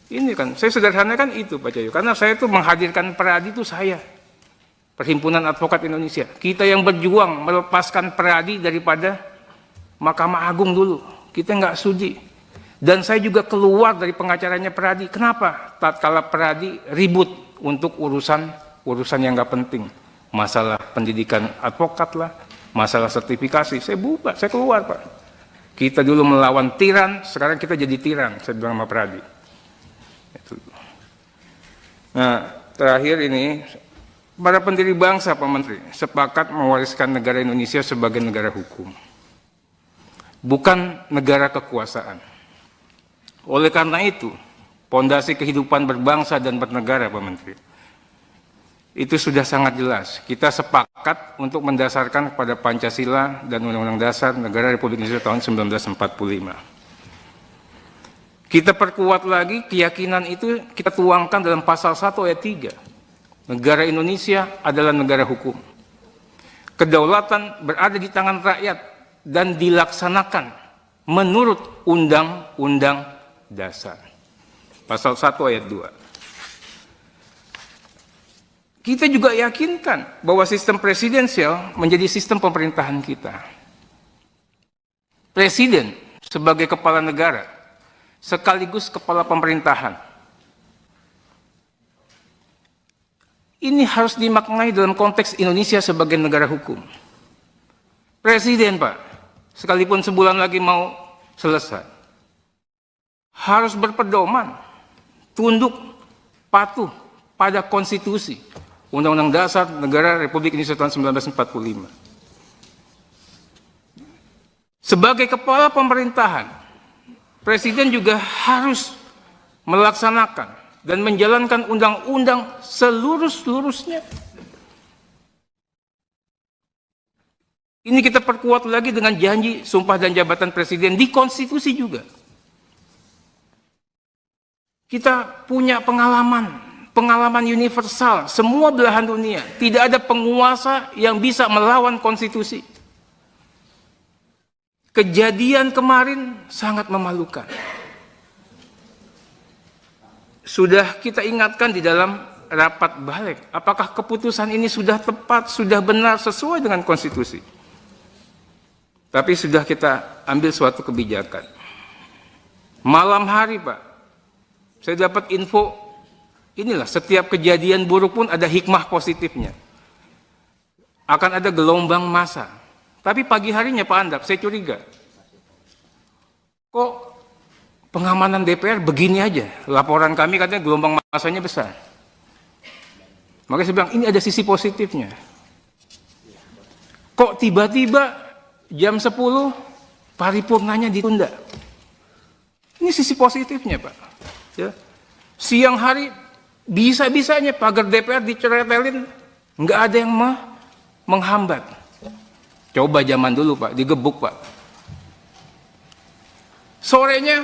A: Ini kan, saya sederhanakan itu Pak Cahyo, karena saya itu menghadirkan Peradi itu saya, Perhimpunan Advokat Indonesia. Kita yang berjuang melepaskan Peradi daripada Mahkamah Agung dulu. Kita nggak sudi. Dan saya juga keluar dari pengacaranya Peradi. Kenapa? Tatkala Peradi ribut untuk urusan yang nggak penting. Masalah pendidikan advokat lah, masalah sertifikasi. Saya bubar, saya keluar Pak. Kita dulu melawan tiran, sekarang kita jadi tiran, saya bilang sama Peradi. Nah, terakhir ini, para pendiri bangsa Pak Menteri sepakat mewariskan negara Indonesia sebagai negara hukum, bukan negara kekuasaan. Oleh karena itu, pondasi kehidupan berbangsa dan bernegara Pak Menteri, itu sudah sangat jelas. Kita sepakat untuk mendasarkan kepada Pancasila dan Undang-Undang Dasar Negara Republik Indonesia tahun 1945. Kita perkuat lagi keyakinan itu, kita tuangkan dalam pasal 1 ayat 3. Negara Indonesia adalah negara hukum. Kedaulatan berada di tangan rakyat dan dilaksanakan menurut Undang-Undang Dasar. Pasal 1 ayat 2. Kita juga yakinkan bahwa sistem presidensial menjadi sistem pemerintahan kita. Presiden sebagai kepala negara sekaligus kepala pemerintahan. Ini harus dimaknai dalam konteks Indonesia sebagai negara hukum. Presiden Pak, sekalipun sebulan lagi mau selesai, harus berpedoman, tunduk, patuh pada konstitusi, Undang-Undang Dasar Negara Republik Indonesia tahun 1945. Sebagai kepala pemerintahan, Presiden juga harus melaksanakan dan menjalankan undang-undang seluruh-seluruhnya. Ini kita perkuat lagi dengan janji sumpah dan jabatan Presiden di konstitusi juga. Kita punya pengalaman universal, semua belahan dunia. Tidak ada penguasa yang bisa melawan konstitusi. Kejadian kemarin sangat memalukan. Sudah kita ingatkan di dalam rapat balik, apakah keputusan ini sudah tepat, sudah benar, sesuai dengan konstitusi. Tapi sudah kita ambil suatu kebijakan. Malam hari, Pak, saya dapat info, inilah setiap kejadian buruk pun ada hikmah positifnya. Akan ada gelombang massa. Tapi pagi harinya Pak Andap, saya curiga. Kok pengamanan DPR begini aja? Laporan kami katanya gelombang massanya besar. Makanya saya bilang, ini ada sisi positifnya. Kok tiba-tiba jam 10 paripurnanya ditunda? Ini sisi positifnya, Pak. Ya. Siang hari bisa-bisanya pagar DPR diceretelin, nggak ada yang menghambat. Coba zaman dulu, Pak, digebuk, Pak. Sorenya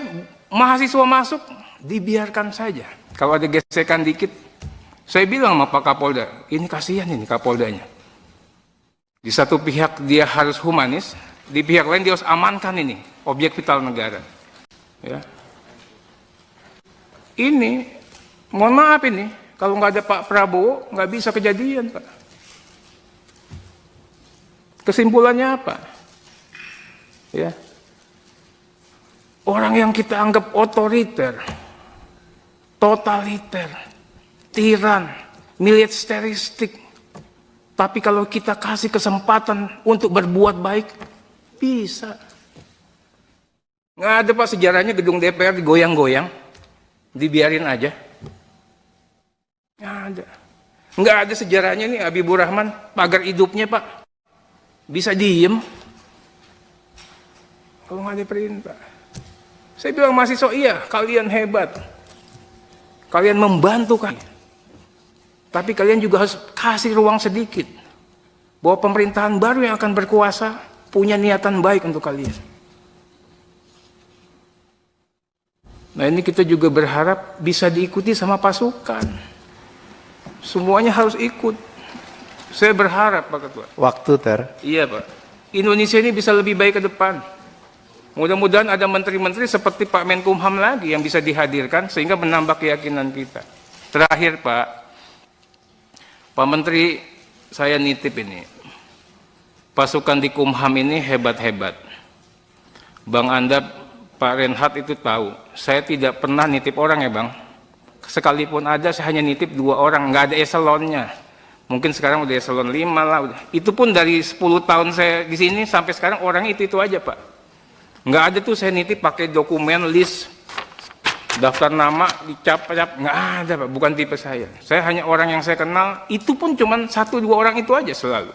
A: mahasiswa masuk, dibiarkan saja. Kalau ada gesekan dikit, saya bilang sama Pak Kapolda, ini kasihan ini Kapoldanya. Di satu pihak dia harus humanis, di pihak lain dia harus amankan ini objek vital negara. Ya. Ini, mohon maaf ini, kalau nggak ada Pak Prabowo nggak bisa kejadian, Pak. Kesimpulannya apa? Ya. Orang yang kita anggap otoriter, totaliter, tiran, militeristik, tapi kalau kita kasih kesempatan untuk berbuat baik, bisa. Nggak ada, Pak, sejarahnya gedung DPR digoyang-goyang, dibiarin aja. Nggak ada. Nggak ada sejarahnya nih Habibur Rahman, pagar hidupnya, Pak, bisa diem. Kalau nggak ada perintah. Saya bilang mahasiswa, iya, kalian hebat. Kalian membantu kan. Tapi kalian juga harus kasih ruang sedikit. Bahwa pemerintahan baru yang akan berkuasa punya niatan baik untuk kalian. Nah, ini kita juga berharap bisa diikuti sama pasukan. Semuanya harus ikut. Saya berharap, Pak Ketua.
B: Waktu, Ter.
A: Iya, Pak. Indonesia ini bisa lebih baik ke depan. Mudah-mudahan ada menteri-menteri seperti Pak Menkumham lagi yang bisa dihadirkan sehingga menambah keyakinan kita. Terakhir, Pak Menteri, saya nitip ini. Pasukan di Kumham ini hebat-hebat. Bang Andap, Pak Renhat itu tahu. Saya tidak pernah nitip orang ya, Bang. Sekalipun ada, saya hanya nitip 2 orang, nggak ada eselonnya. Mungkin sekarang udah eselon 5 lah. Itu pun dari 10 tahun saya di sini sampai sekarang orang itu aja, Pak. Nggak ada tuh saya nitip pakai dokumen list daftar nama dicap-cap, nggak ada, Pak. Bukan tipe saya. Saya hanya orang yang saya kenal, itu pun cuma 1-2 orang itu aja selalu.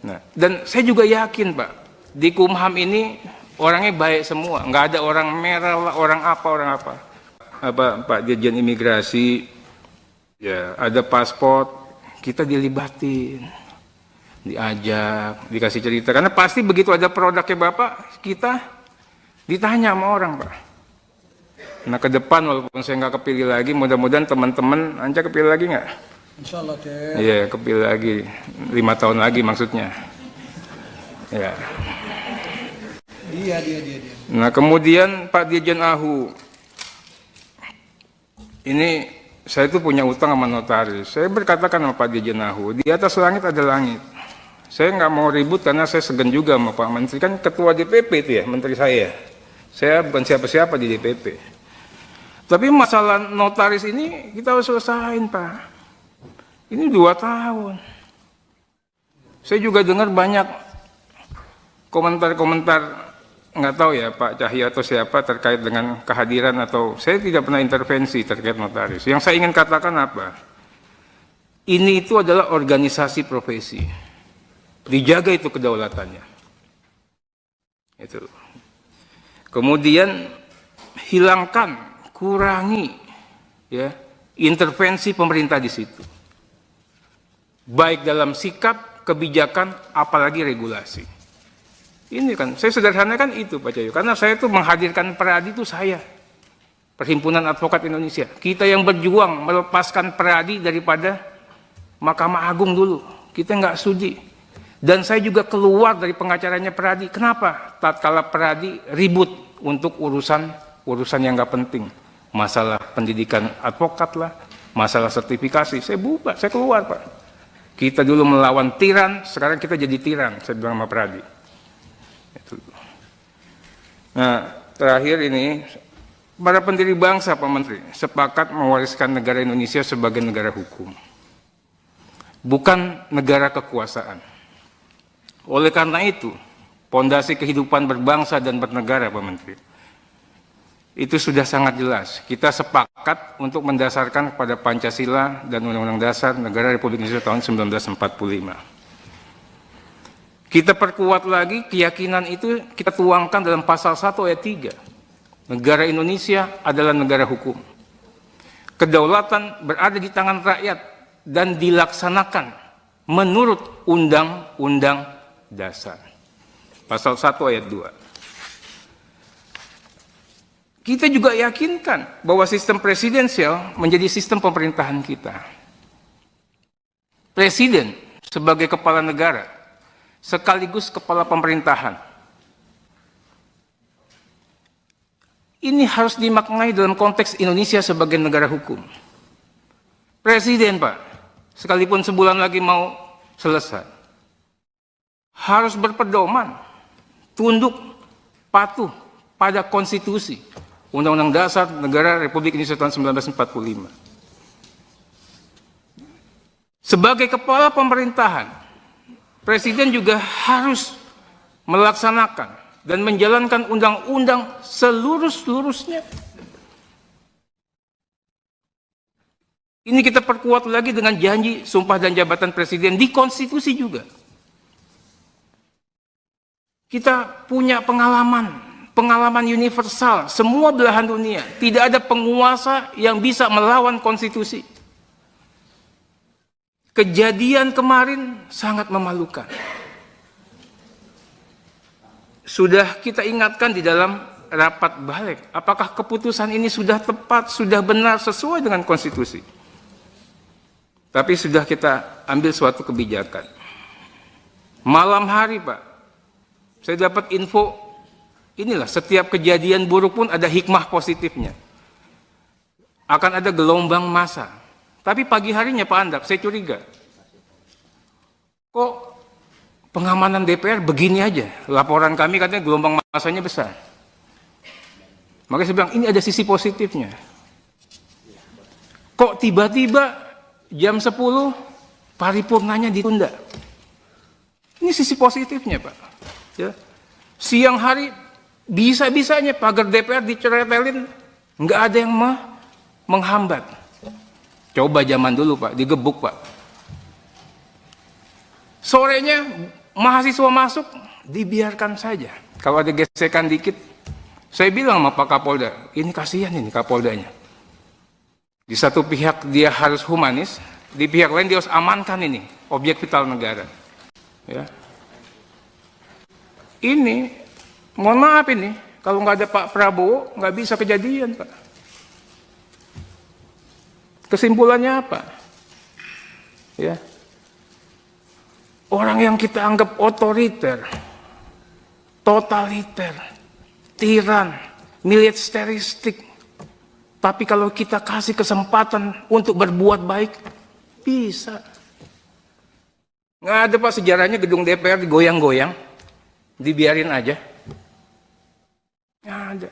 A: Nah, dan saya juga yakin, Pak, di Kumham ini orangnya baik semua, nggak ada orang merah, orang apa. Pak Dirjen Imigrasi, ya ada paspor, kita dilibatin, diajak, dikasih cerita. Karena pasti begitu ada produknya Bapak, kita ditanya sama orang, Pak. Nah, ke depan walaupun saya nggak kepilih lagi, mudah-mudahan teman-teman Anja kepilih lagi nggak?
C: Insya Allah, Ter.
A: Iya, kepilih lagi. 5 tahun lagi maksudnya. Ya.
C: Dia.
A: Nah, kemudian Pak Dirjen Ahu. Ini saya itu punya utang sama notaris. Saya berkatakan sama Pak Dirjen Ahu, di atas langit ada langit. Saya nggak mau ribut karena saya segan juga sama Pak Menteri. Kan ketua DPP itu ya, menteri saya. Saya bukan siapa-siapa di DPP. Tapi masalah notaris ini kita harus selesain, Pak. Ini 2 tahun. Saya juga dengar banyak komentar-komentar, nggak tahu ya Pak Cahyo atau siapa terkait dengan kehadiran atau saya tidak pernah intervensi terkait notaris. Yang saya ingin katakan apa? Ini itu adalah organisasi profesi. Dijaga itu kedaulatannya. Itu. Kemudian hilangkan, kurangi ya intervensi pemerintah di situ. Baik dalam sikap, kebijakan, apalagi regulasi. Ini kan, saya sederhanakan itu Pak Cahyo, karena saya tuh menghadirkan Peradi itu saya, Perhimpunan Advokat Indonesia. Kita yang berjuang melepaskan Peradi daripada Mahkamah Agung dulu, kita nggak sudi. Dan saya juga keluar dari pengacaranya Peradi. Kenapa? Tatkala Peradi ribut untuk urusan yang nggak penting, masalah pendidikan advokat lah, Masalah sertifikasi, saya bubar, saya keluar Pak. Kita dulu melawan tiran, sekarang kita jadi tiran, saya bilang sama Pradi. Itu. Nah, terakhir ini, para pendiri bangsa Pak Menteri, sepakat mewariskan negara Indonesia sebagai negara hukum. Bukan negara kekuasaan. Oleh karena itu, pondasi kehidupan berbangsa dan bernegara Pak Menteri, itu sudah sangat jelas. Kita sepakat untuk mendasarkan kepada Pancasila dan Undang-Undang Dasar Negara Republik Indonesia tahun 1945. Kita perkuat lagi keyakinan itu, kita tuangkan dalam pasal 1 ayat 3. Negara Indonesia adalah negara hukum. Kedaulatan berada di tangan rakyat dan dilaksanakan menurut Undang-Undang Dasar. Pasal 1 ayat 2. Kita juga yakinkan bahwa sistem presidensial menjadi sistem pemerintahan kita. Presiden sebagai kepala negara, sekaligus kepala pemerintahan. Ini harus dimaknai dalam konteks Indonesia sebagai negara hukum. Presiden Pak, sekalipun sebulan lagi mau selesai, harus berpedoman, tunduk, patuh pada konstitusi, Undang-Undang Dasar Negara Republik Indonesia tahun 1945. Sebagai kepala pemerintahan, Presiden juga harus melaksanakan dan menjalankan undang-undang seluruh-seluruhnya. Ini kita perkuat lagi dengan janji sumpah dan jabatan Presiden di konstitusi juga. Kita punya pengalaman universal, semua belahan dunia. Tidak ada penguasa yang bisa melawan konstitusi. Kejadian kemarin sangat memalukan. Sudah kita ingatkan di dalam rapat balik, apakah keputusan ini sudah tepat, sudah benar, sesuai dengan konstitusi. Tapi sudah kita ambil suatu kebijakan. Malam hari Pak, saya dapat info, inilah setiap kejadian buruk pun ada hikmah positifnya. Akan ada gelombang massa. Tapi pagi harinya Pak Andap, saya curiga. Kok pengamanan DPR begini aja? Laporan kami katanya gelombang massanya besar. Makanya saya bilang, ini ada sisi positifnya. Kok tiba-tiba jam 10 paripurnanya ditunda? Ini sisi positifnya Pak. Ya. Siang hari bisa-bisanya pagar DPR diceretelin, nggak ada yang menghambat. Coba zaman dulu Pak, digebuk Pak. Sorenya mahasiswa masuk, dibiarkan saja. Kalau ada gesekan dikit, saya bilang sama Pak Kapolda, ini kasihan ini Kapoldanya. Di satu pihak dia harus humanis, di pihak lain dia harus amankan ini, objek vital negara. Ya. Ini, mohon maaf ini, kalau nggak ada Pak Prabowo, nggak bisa kejadian Pak. Kesimpulannya apa? Ya. Orang yang kita anggap otoriter, totaliter, tiran, militeristik, tapi kalau kita kasih kesempatan untuk berbuat baik, bisa. Nggak ada Pak sejarahnya gedung DPR digoyang-goyang, dibiarin aja. Nggak ada.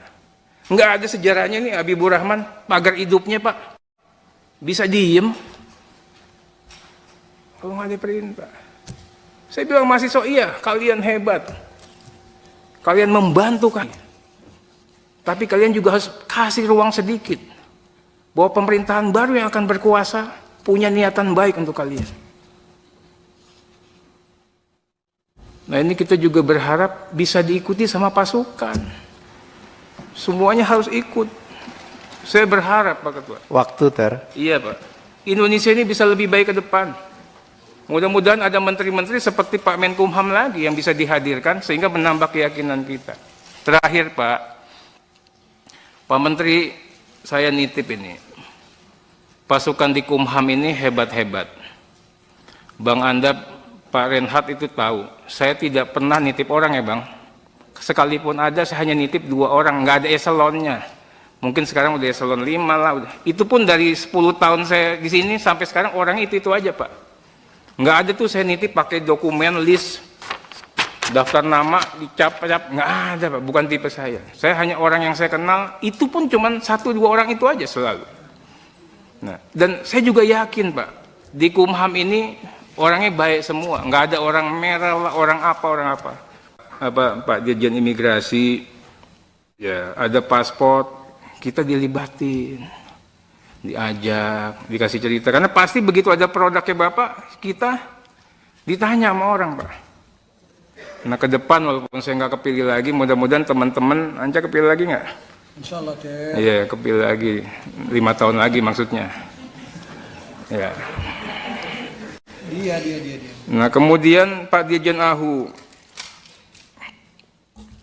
A: Nggak ada sejarahnya nih Habibur Rahman, pagar hidupnya Pak. Bisa diem kalau nggak ada perintah. Saya bilang mahasiswa, iya kalian hebat, kalian membantu kan, tapi kalian juga harus kasih ruang sedikit bahwa pemerintahan baru yang akan berkuasa punya niatan baik untuk kalian. Nah ini kita juga berharap bisa diikuti sama pasukan, semuanya harus ikut. Saya berharap Pak Ketua.
B: Waktu Ter.
A: Iya Pak. Indonesia ini bisa lebih baik ke depan. Mudah-mudahan ada menteri-menteri seperti Pak Menkumham lagi yang bisa dihadirkan sehingga menambah keyakinan kita. Terakhir Pak Menteri, saya nitip ini. Pasukan di Kumham ini hebat-hebat. Bang Andap, Pak Renhat itu tahu. Saya tidak pernah nitip orang ya Bang. Sekalipun ada, saya hanya nitip 2 orang, nggak ada eselonnya. Mungkin sekarang udah eselon 5 lah. Udah. Itu pun dari 10 tahun saya di sini sampai sekarang orangnya itu aja, Pak. Nggak ada tuh saya nitip pakai dokumen list daftar nama dicap-cap, nggak ada, Pak. Bukan tipe saya. Saya hanya orang yang saya kenal, itu pun cuma 1-2 orang itu aja selalu. Nah, dan saya juga yakin, Pak, di Kumham ini orangnya baik semua, nggak ada orang merah lah, orang apa. Pak Dirjen Imigrasi, ya ada paspor. Kita dilibatin, diajak, dikasih cerita. Karena pasti begitu ada produknya Bapak, kita ditanya sama orang, Pak. Nah ke depan walaupun saya nggak kepilih lagi, mudah-mudahan teman-teman Anca kepilih lagi nggak?
C: Insya Allah, Dek.
A: Iya, kepilih lagi. 5 tahun lagi maksudnya. Ya.
C: Dia.
A: Nah kemudian Pak Dirjen Ahu,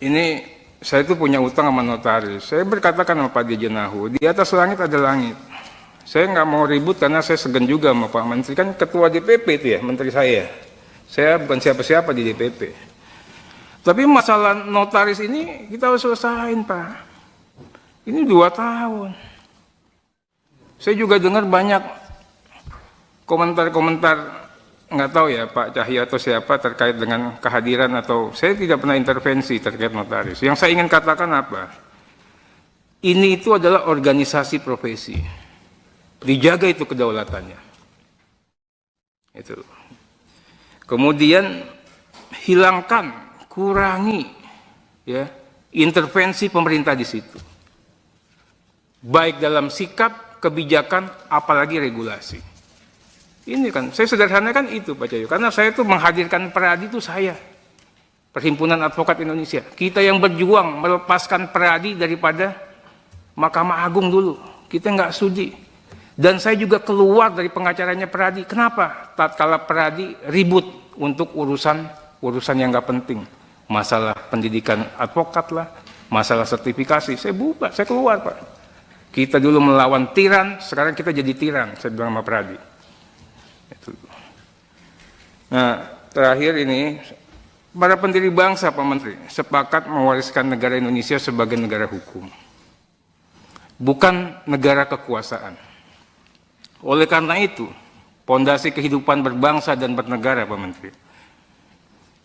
A: ini saya itu punya utang sama notaris. Saya berkatakan sama Pak Dirjen Ahu, di atas langit ada langit. Saya nggak mau ribut karena saya segan juga sama Pak Menteri. Kan ketua DPP itu ya, menteri saya. Saya bukan siapa-siapa di DPP. Tapi masalah notaris ini kita harus selesain, Pak. Ini 2 tahun. Saya juga dengar banyak komentar-komentar, nggak tahu ya Pak Cahyo atau siapa terkait dengan kehadiran atau saya tidak pernah intervensi terkait notaris. Yang saya ingin katakan apa? Ini itu adalah organisasi profesi. Dijaga itu kedaulatannya. Itu. Kemudian hilangkan, kurangi ya intervensi pemerintah di situ. Baik dalam sikap, kebijakan, apalagi regulasi. Ini kan, saya sederhanakan itu Pak Cahyo, karena saya itu menghadirkan Peradi itu saya, Perhimpunan Advokat Indonesia. Kita yang berjuang melepaskan Peradi daripada Mahkamah Agung dulu, kita nggak sudi. Dan saya juga keluar dari pengacaranya Peradi. Kenapa? Tatkala Peradi ribut untuk urusan yang nggak penting, masalah pendidikan advokat lah, masalah sertifikasi, saya bubar, saya keluar Pak. Kita dulu melawan tiran, sekarang kita jadi tiran, saya bilang sama Peradi. Nah, terakhir ini, para pendiri bangsa, Pak Menteri, sepakat mewariskan negara Indonesia sebagai negara hukum, bukan negara kekuasaan. Oleh karena itu, pondasi kehidupan berbangsa dan bernegara, Pak Menteri,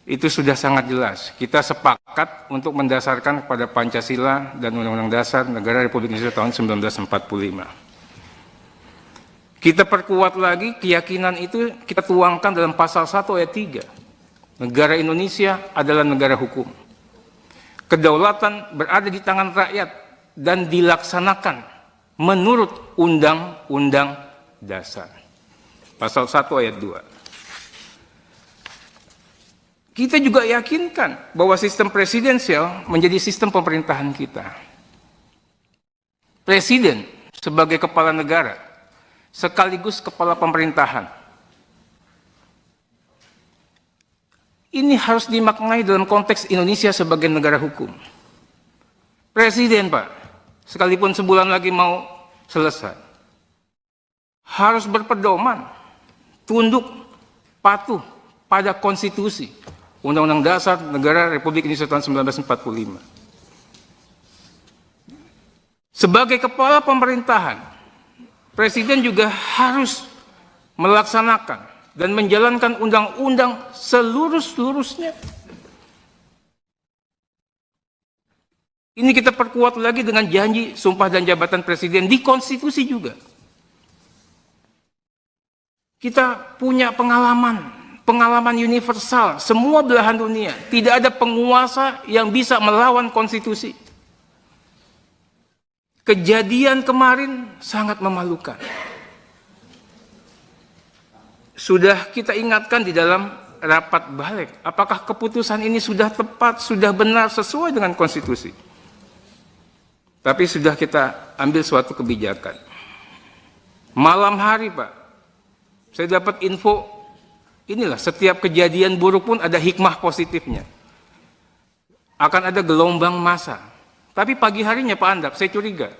A: itu sudah sangat jelas. Kita sepakat untuk mendasarkan kepada Pancasila dan Undang-Undang Dasar Negara Republik Indonesia tahun 1945. Kita perkuat lagi keyakinan itu, kita tuangkan dalam pasal 1 ayat 3. Negara Indonesia adalah negara hukum. Kedaulatan berada di tangan rakyat dan dilaksanakan menurut Undang-Undang Dasar. Pasal 1 ayat 2. Kita juga yakinkan bahwa sistem presidensial menjadi sistem pemerintahan kita. Presiden sebagai kepala negara sekaligus kepala pemerintahan. Ini harus dimaknai dalam konteks Indonesia sebagai negara hukum. Presiden, Pak, sekalipun sebulan lagi mau selesai, harus berpedoman, tunduk, patuh pada konstitusi, Undang-Undang Dasar Negara Republik Indonesia tahun 1945. Sebagai kepala pemerintahan, Presiden juga harus melaksanakan dan menjalankan undang-undang seluruh-seluruhnya. Ini kita perkuat lagi dengan janji sumpah dan jabatan Presiden di konstitusi juga. Kita punya pengalaman universal, semua belahan dunia. Tidak ada penguasa yang bisa melawan konstitusi. Kejadian kemarin sangat memalukan. Sudah kita ingatkan di dalam rapat balik, apakah keputusan ini sudah tepat, sudah benar, sesuai dengan konstitusi. Tapi sudah kita ambil suatu kebijakan. Malam hari, Pak, saya dapat info, inilah setiap kejadian buruk pun ada hikmah positifnya. Akan ada gelombang massa. Tapi pagi harinya Pak Andak, saya curiga.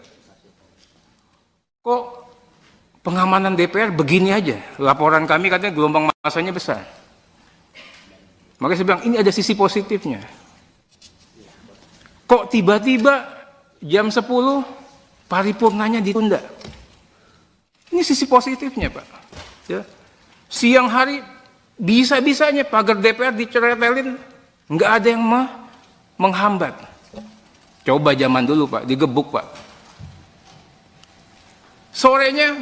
A: Kok pengamanan DPR begini aja? Laporan kami katanya gelombang massanya besar. Makanya saya bilang, ini ada sisi positifnya. Kok tiba-tiba jam 10 paripurnanya ditunda. Ini sisi positifnya, Pak. Ya. Siang hari bisa-bisanya pagar DPR diceretelin, nggak ada yang menghambat. Coba zaman dulu, Pak, digebuk, Pak. Sorenya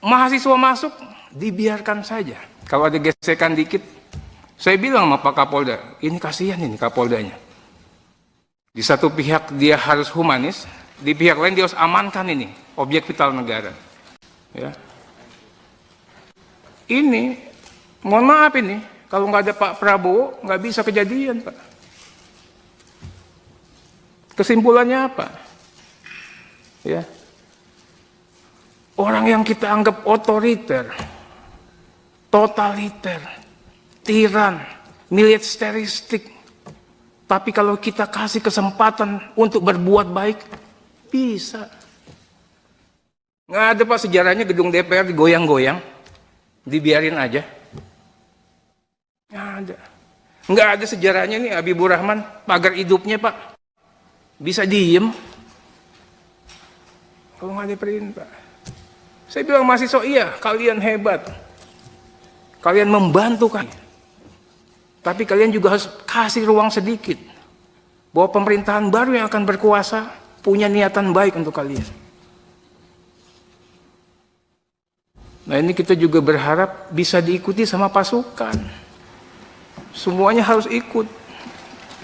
A: mahasiswa masuk, dibiarkan saja. Kalau ada gesekan dikit, saya bilang sama Pak Kapolda, ini kasihan ini Kapoldanya. Di satu pihak dia harus humanis, di pihak lain dia harus amankan ini objek vital negara. Ya. Ini, mohon maaf ini, kalau nggak ada Pak Prabowo, nggak bisa kejadian, Pak. Kesimpulannya apa? Ya. Orang yang kita anggap otoriter, totaliter, tiran, militeristik, tapi kalau kita kasih kesempatan untuk berbuat baik, bisa. Nggak ada, Pak, sejarahnya gedung DPR digoyang-goyang, dibiarin aja. Nggak ada. Nggak ada sejarahnya nih Habibur Rahman, pagar hidupnya, Pak. Bisa diem. Kalau nggak ada perintah. Saya bilang mahasiswa, iya, kalian hebat. Kalian membantu kan. Tapi kalian juga harus kasih ruang sedikit. Bahwa pemerintahan baru yang akan berkuasa punya niatan baik untuk kalian. Nah, ini kita juga berharap bisa diikuti sama pasukan. Semuanya harus ikut.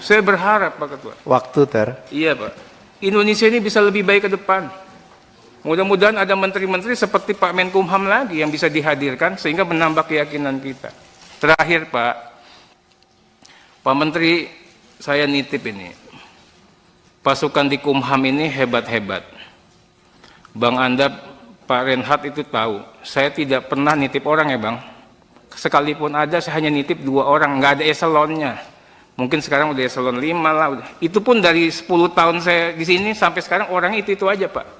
A: Saya berharap, Pak Ketua.
B: Waktu, Ter.
A: Iya, Pak. Indonesia ini bisa lebih baik ke depan. Mudah-mudahan ada menteri-menteri seperti Pak Menkumham lagi yang bisa dihadirkan sehingga menambah keyakinan kita. Terakhir, Pak Menteri, saya nitip ini. Pasukan di Kumham ini hebat-hebat. Bang Anda, Pak Renhat itu tahu. Saya tidak pernah nitip orang ya, Bang. Sekalipun ada, saya hanya nitip 2 orang. Nggak ada eselonnya. Mungkin sekarang udah eselon 5 lah. Itu pun dari 10 tahun saya di sini sampai sekarang orangnya itu aja, Pak.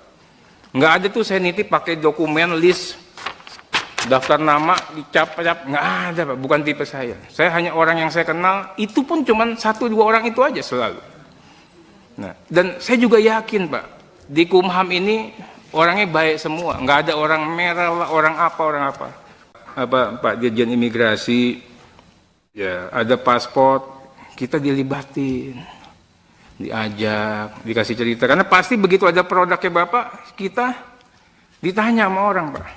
A: Nggak ada tuh saya nitip pakai dokumen list daftar nama dicap-cap, nggak ada, Pak. Bukan tipe saya. Saya hanya orang yang saya kenal, itu pun cuma 1-2 orang itu aja selalu. Nah, dan saya juga yakin, Pak, di Kumham ini orangnya baik semua, nggak ada orang merah lah, orang apa. Pak Dirjen Imigrasi, ya ada paspor, kita dilibatin. Diajak, dikasih cerita, karena pasti begitu ada produknya Bapak, kita ditanya sama orang, Pak.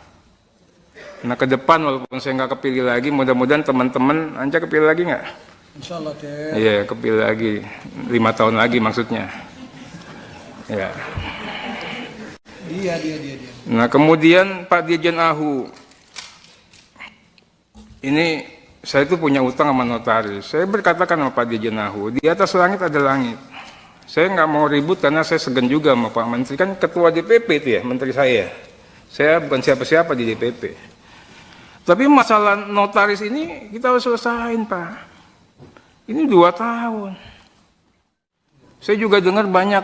A: Nah, ke depan walaupun saya nggak kepilih lagi, mudah-mudahan teman-teman Anja kepilih lagi nggak?
C: Insya Allah, Ter.
A: Iya, kepilih lagi 5 tahun lagi maksudnya. Ya.
C: Dia.
A: Nah, kemudian Pak Dirjen Ahu, ini saya itu punya utang sama notaris. Saya berkatakan sama Pak Dirjen Ahu, di atas langit ada langit. Saya nggak mau ribut karena saya segan juga sama Pak Menteri. Kan ketua DPP itu ya, menteri saya. Saya bukan siapa-siapa di DPP. Tapi masalah notaris ini kita harus selesain, Pak. Ini 2 tahun. Saya juga dengar banyak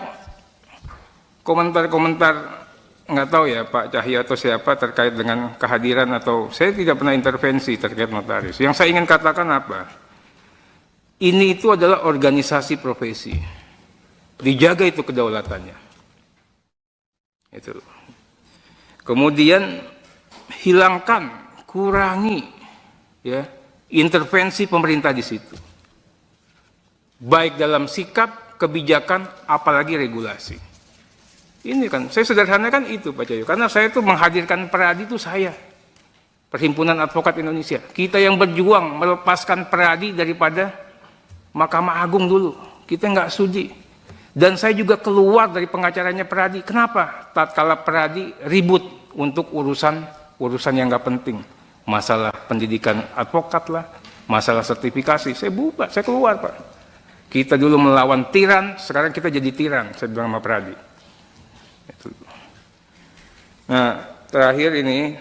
A: komentar-komentar, nggak tahu ya Pak Cahyo atau siapa terkait dengan kehadiran atau saya tidak pernah intervensi terkait notaris. Yang saya ingin katakan apa? Ini itu adalah organisasi profesi. Dijaga itu kedaulatannya. Itu. Kemudian hilangkan, kurangi ya intervensi pemerintah di situ. Baik dalam sikap, kebijakan, apalagi regulasi. Ini kan, saya sederhanakan itu Pak Cahyo, karena saya itu menghadirkan Peradi itu saya. Perhimpunan Advokat Indonesia. Kita yang berjuang melepaskan Peradi daripada Mahkamah Agung dulu. Kita nggak sudi. Dan saya juga keluar dari pengacaranya Peradi. Kenapa? Tatkala Peradi ribut untuk urusan yang nggak penting. Masalah pendidikan advokat lah, masalah sertifikasi. Saya bubar, saya keluar, Pak. Kita dulu melawan tiran, sekarang kita jadi tiran, saya bilang sama Peradi. Itu. Nah, terakhir ini,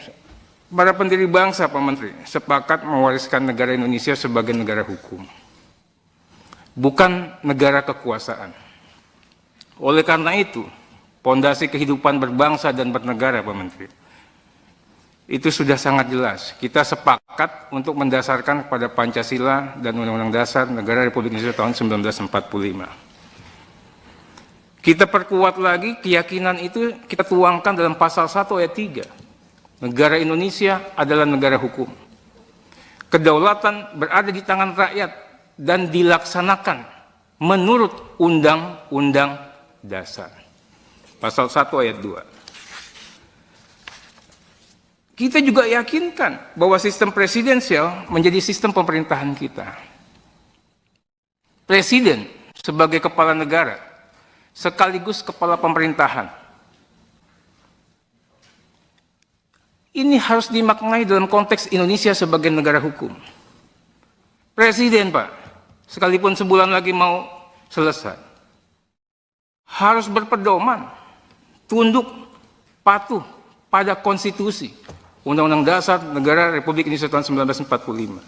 A: para pendiri bangsa, Pak Menteri, sepakat mewariskan negara Indonesia sebagai negara hukum. Bukan negara kekuasaan. Oleh karena itu, pondasi kehidupan berbangsa dan bernegara, Pak Menteri, itu sudah sangat jelas. Kita sepakat untuk mendasarkan kepada Pancasila dan Undang-Undang Dasar Negara Republik Indonesia tahun 1945. Kita perkuat lagi keyakinan itu, kita tuangkan dalam pasal 1 ayat 3. Negara Indonesia adalah negara hukum. Kedaulatan berada di tangan rakyat dan dilaksanakan menurut Undang-Undang Dasar. Pasal 1 ayat 2. Kita juga yakinkan bahwa sistem presidensial menjadi sistem pemerintahan kita. Presiden sebagai kepala negara sekaligus kepala pemerintahan. Ini harus dimaknai dalam konteks Indonesia sebagai negara hukum. Presiden, Pak, sekalipun sebulan lagi mau selesai, harus berpedoman, tunduk, patuh pada konstitusi, Undang-Undang Dasar Negara Republik Indonesia tahun 1945.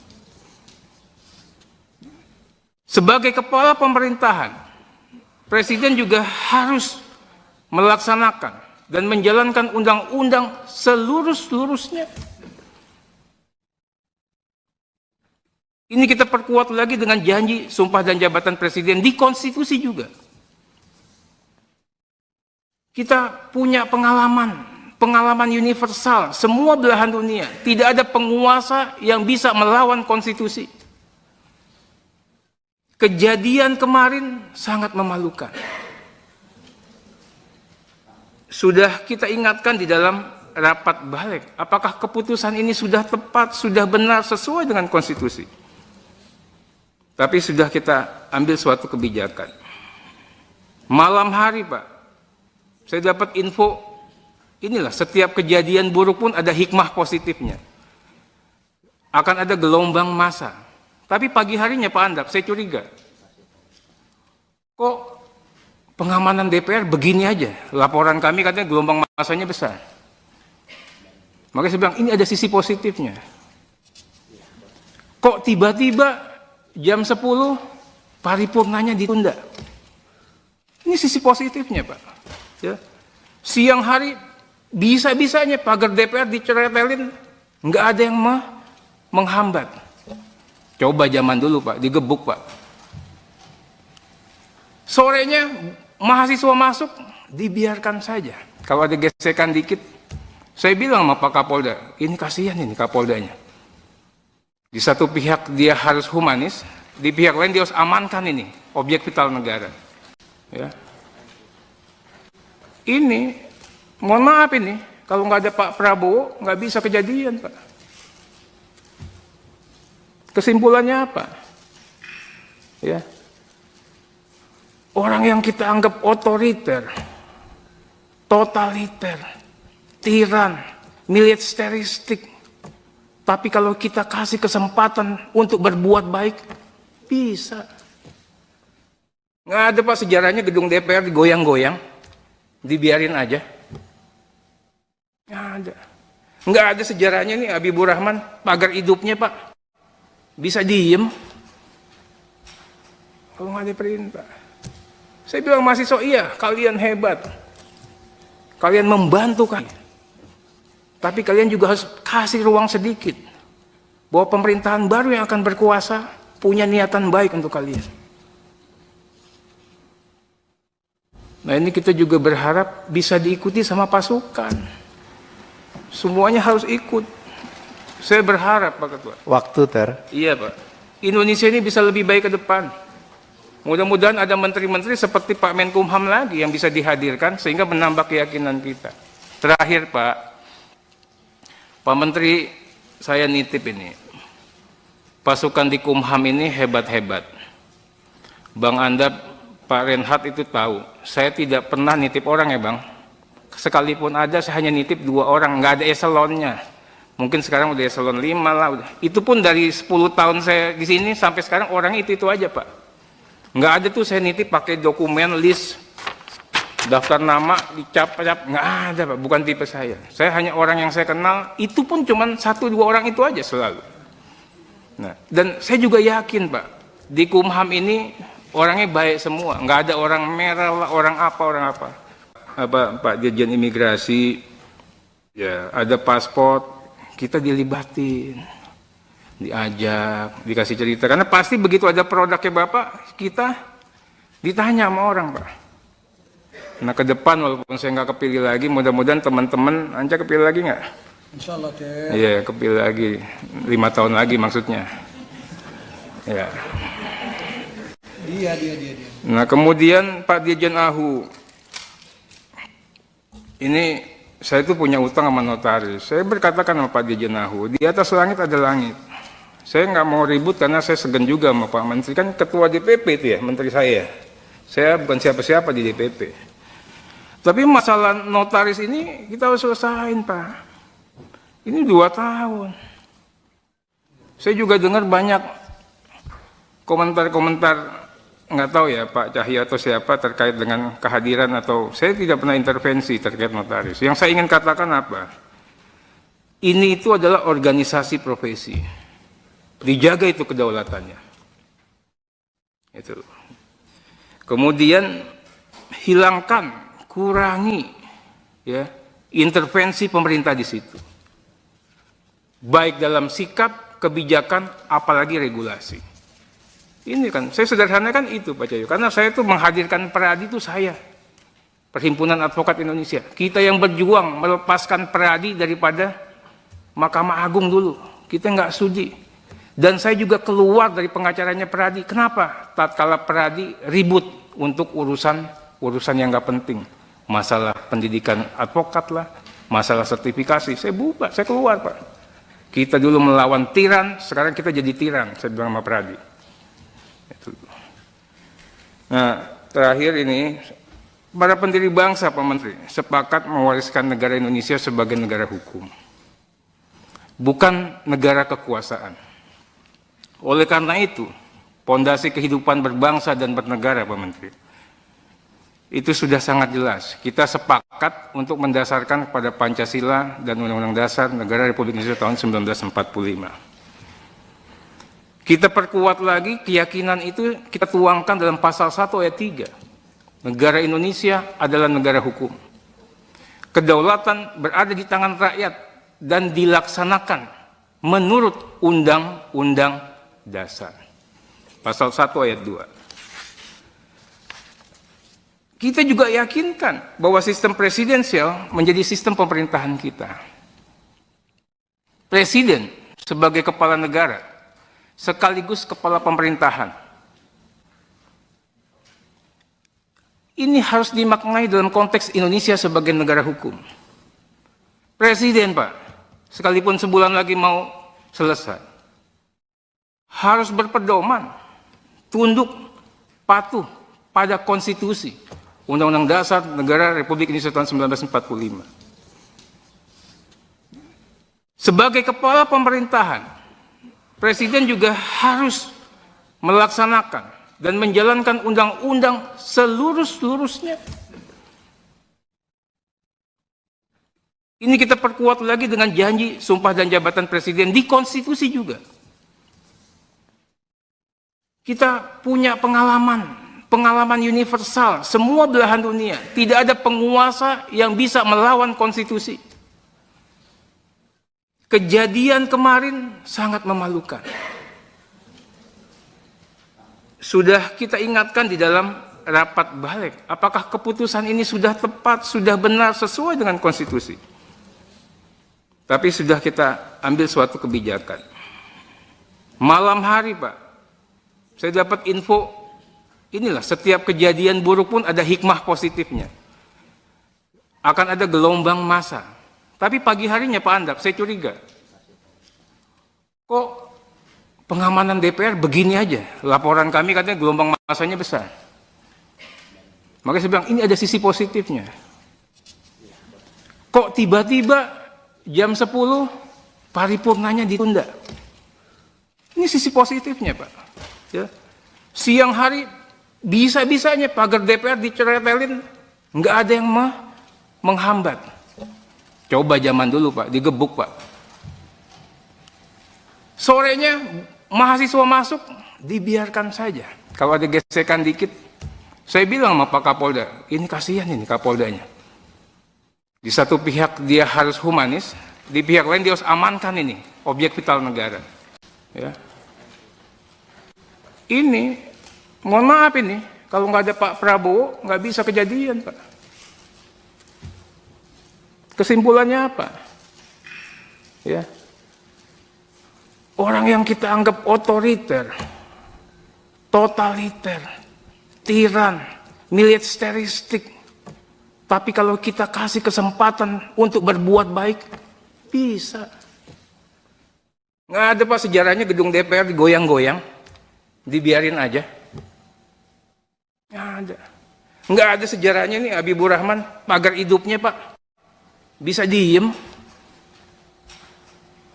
A: Sebagai kepala pemerintahan, Presiden juga harus melaksanakan dan menjalankan undang-undang seluruh-seluruhnya. Ini kita perkuat lagi dengan janji sumpah dan jabatan Presiden di konstitusi juga. Kita punya pengalaman universal, semua belahan dunia. Tidak ada penguasa yang bisa melawan konstitusi. Kejadian kemarin sangat memalukan. Sudah kita ingatkan di dalam rapat balik, apakah keputusan ini sudah tepat, sudah benar, sesuai dengan konstitusi. Tapi sudah kita ambil suatu kebijakan. Malam hari, Pak, saya dapat info, inilah setiap kejadian buruk pun ada hikmah positifnya. Akan ada gelombang massa. Tapi pagi harinya Pak Andak, saya curiga. Kok pengamanan DPR begini aja? Laporan kami katanya gelombang massanya besar. Makanya saya bilang, ini ada sisi positifnya. Kok tiba-tiba jam 10 paripurnanya ditunda? Ini sisi positifnya, Pak. Ya. Siang hari bisa-bisanya pagar DPR diceretelin, nggak ada yang menghambat. Coba zaman dulu, Pak, digebuk, Pak. Sorenya mahasiswa masuk, dibiarkan saja. Kalau ada gesekan dikit, saya bilang sama Pak Kapolda, ini kasihan ini Kapoldanya. Di satu pihak dia harus humanis, di pihak lain dia harus amankan ini, objek vital negara. Ya. Ini, mohon maaf ini, kalau nggak ada Pak Prabowo, nggak bisa kejadian, Pak. Kesimpulannya apa? Ya. Orang yang kita anggap otoriter, totaliter, tiran, militeristik, tapi kalau kita kasih kesempatan untuk berbuat baik, bisa. Nggak ada, Pak, sejarahnya gedung DPR digoyang-goyang, dibiarin aja. Nggak ada. Nggak ada sejarahnya nih Habibur Rahman, pagar hidupnya, Pak. Bisa diem kalau nggak ada perintah. Saya bilang mahasiswa, iya kalian hebat, kalian membantu kan, tapi kalian juga harus kasih ruang sedikit bahwa pemerintahan baru yang akan berkuasa punya niatan baik untuk kalian. Nah, ini kita juga berharap bisa diikuti sama pasukan, semuanya harus ikut. Saya berharap, Pak Ketua.
B: Waktu, Ter.
A: Iya, Pak. Indonesia ini bisa lebih baik ke depan. Mudah-mudahan ada menteri-menteri seperti Pak Menkumham lagi yang bisa dihadirkan sehingga menambah keyakinan kita. Terakhir, Pak Menteri, saya nitip ini. Pasukan di Kumham ini hebat-hebat. Bang Anda, Pak Renhat itu tahu. Saya tidak pernah nitip orang ya, Bang. Sekalipun ada, saya hanya nitip 2 orang. Nggak ada eselonnya. Mungkin sekarang udah eselon 5 lah. Udah. Itu pun dari 10 tahun saya di sini sampai sekarang orang itu aja, Pak. Nggak ada tuh saya nitip pakai dokumen list, daftar nama, dicap-cap. Nggak ada, Pak. Bukan tipe saya. Saya hanya orang yang saya kenal, itu pun cuma 1-2 orang itu aja selalu. Nah, dan saya juga yakin, Pak, di Kumham ini orangnya baik semua. Nggak ada orang merah lah, orang apa. Pak Dirjen Imigrasi, ya ada paspor, kita dilibatin, diajak, dikasih cerita. Karena pasti begitu ada produknya Bapak, kita ditanya sama orang, Pak. Nah ke depan walaupun saya nggak kepilih lagi, mudah-mudahan teman-teman Anja kepilih lagi nggak?
C: Insya Allah teh.
A: Iya, kepilih lagi 5 tahun lagi maksudnya. Ya.
C: Dia.
A: Nah kemudian Pak Dirjen Ahu, ini saya itu punya utang sama notaris. Saya berkatakan sama Pak Dirjen Ahu, di atas langit ada langit. Saya nggak mau ribut karena saya segan juga sama Pak Menteri, kan ketua DPP itu ya, menteri saya. Saya bukan siapa-siapa di DPP. Tapi masalah notaris ini kita harus selesain, Pak. Ini 2 tahun. Saya juga dengar banyak komentar-komentar, nggak tahu ya Pak Cahyo atau siapa terkait dengan kehadiran atau saya tidak pernah intervensi terkait notaris. Yang saya ingin katakan apa? Ini itu adalah organisasi profesi. Dijaga itu kedaulatannya. Itu. Kemudian hilangkan, kurangi ya intervensi pemerintah di situ. Baik dalam sikap, kebijakan, apalagi regulasi. Ini kan, saya sederhanakan itu Pak Cahyo, karena saya itu menghadirkan Peradi itu saya, Perhimpunan Advokat Indonesia. Kita yang berjuang melepaskan Peradi daripada Mahkamah Agung dulu, kita nggak sudi. Dan saya juga keluar dari pengacaranya Peradi. Kenapa? Tatkala Peradi ribut untuk urusan yang nggak penting, masalah pendidikan advokat lah, masalah sertifikasi, saya bubar, saya keluar Pak. Kita dulu melawan tiran, sekarang kita jadi tiran, saya bilang sama Peradi. Nah, terakhir ini, para pendiri bangsa, Pak Menteri, sepakat mewariskan negara Indonesia sebagai negara hukum, bukan negara kekuasaan. Oleh karena itu, pondasi kehidupan berbangsa dan bernegara, Pak Menteri, itu sudah sangat jelas. Kita sepakat untuk mendasarkan pada Pancasila dan Undang-Undang Dasar Negara Republik Indonesia tahun 1945. Kita perkuat lagi keyakinan itu, kita tuangkan dalam pasal 1 ayat 3. Negara Indonesia adalah negara hukum. Kedaulatan berada di tangan rakyat dan dilaksanakan menurut Undang-Undang Dasar. Pasal 1 ayat 2. Kita juga yakinkan bahwa sistem presidensial menjadi sistem pemerintahan kita. Presiden sebagai kepala negara sekaligus kepala pemerintahan. Ini harus dimaknai dalam konteks Indonesia sebagai negara hukum. Presiden, Pak, sekalipun sebulan lagi mau selesai, harus berpedoman, tunduk, patuh pada konstitusi, Undang-Undang Dasar Negara Republik Indonesia tahun 1945. Sebagai kepala pemerintahan, Presiden juga harus melaksanakan dan menjalankan undang-undang seluruh-seluruhnya. Ini kita perkuat lagi dengan janji sumpah dan jabatan Presiden di konstitusi juga. Kita punya pengalaman universal, semua belahan dunia. Tidak ada penguasa yang bisa melawan konstitusi. Kejadian kemarin sangat memalukan. Sudah kita ingatkan di dalam rapat balik, apakah keputusan ini sudah tepat, sudah benar, sesuai dengan konstitusi. Tapi sudah kita ambil suatu kebijakan. Malam hari, Pak, saya dapat info, inilah setiap kejadian buruk pun ada hikmah positifnya. Akan ada gelombang massa. Tapi pagi harinya Pak Andak, saya curiga. Kok pengamanan DPR begini aja? Laporan kami katanya gelombang massanya besar. Makanya saya bilang, ini ada sisi positifnya. Kok tiba-tiba jam 10 paripurnanya ditunda? Ini sisi positifnya, Pak. Ya. Siang hari bisa-bisanya pagar DPR diceretelin, nggak ada yang menghambat. Coba zaman dulu Pak, digebuk Pak. Sorenya mahasiswa masuk, dibiarkan saja. Kalau ada gesekan dikit, saya bilang sama Pak Kapolda, ini kasihan ini Kapoldanya. Di satu pihak dia harus humanis, di pihak lain dia harus amankan ini, objek vital negara. Ya. Ini, mohon maaf ini, kalau nggak ada Pak Prabowo, nggak bisa kejadian Pak. Kesimpulannya apa? Ya. Orang yang kita anggap otoriter, totaliter, tiran, militeristik, tapi kalau kita kasih kesempatan untuk berbuat baik, bisa. Nggak ada Pak sejarahnya gedung DPR digoyang-goyang, dibiarin aja. Nggak ada. Nggak ada sejarahnya nih Habibur Rahman, pagar hidupnya Pak. Bisa diem.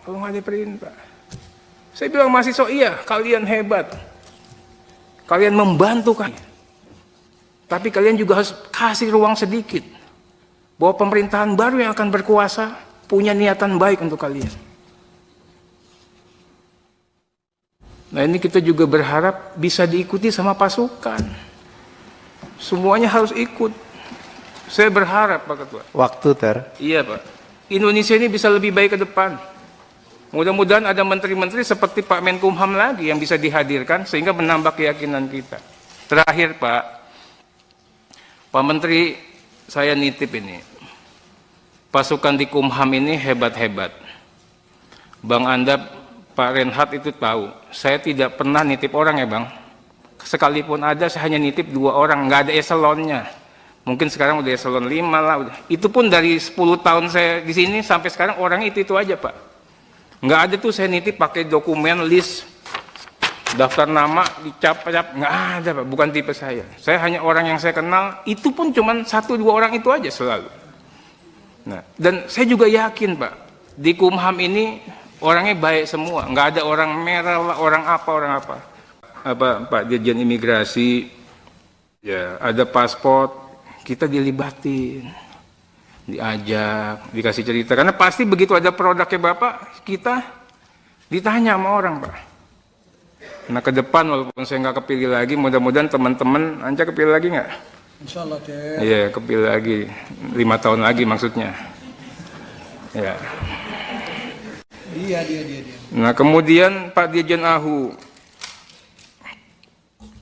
A: Kalau nggak ada perintah. Saya bilang mahasiswa, iya kalian hebat. Kalian membantu kalian. Tapi kalian juga harus kasih ruang sedikit. Bahwa pemerintahan baru yang akan berkuasa punya niatan baik untuk kalian. Nah ini kita juga berharap bisa diikuti sama pasukan. Semuanya harus ikut. Saya berharap Pak Ketua.
B: Waktu, Ter.
A: Iya Pak. Indonesia ini bisa lebih baik ke depan. Mudah-mudahan ada menteri-menteri seperti Pak Menkumham lagi yang bisa dihadirkan sehingga menambah keyakinan kita. Terakhir Pak Menteri, saya nitip ini. Pasukan di Kumham ini hebat-hebat. Bang Anda, Pak Renhat itu tahu. Saya tidak pernah nitip orang ya Bang. Sekalipun ada, saya hanya nitip 2 orang. Nggak ada eselonnya. Mungkin sekarang udah eselon 5 lah. Itu pun dari 10 tahun saya di sini sampai sekarang orang itu aja Pak. Nggak ada tuh saya nitip pakai dokumen list daftar nama dicap-cap, nggak ada Pak, bukan tipe saya. Saya hanya orang yang saya kenal, itu pun cuma 1-2 orang itu aja selalu. Nah, dan saya juga yakin Pak, di Kumham ini orangnya baik semua, nggak ada orang merah lah, orang apa. Pak Dirjen Imigrasi, ya ada paspor, kita dilibatin, diajak, dikasih cerita. Karena pasti begitu ada produknya Bapak, kita ditanya sama orang Pak. Nah ke depan walaupun saya nggak kepilih lagi, mudah-mudahan teman-teman Anca kepilih lagi nggak?
C: Insya Allah Ter.
A: Iya kepilih lagi, 5 tahun lagi maksudnya. Ya.
C: Dia.
A: Nah kemudian Pak Dirjen Ahu,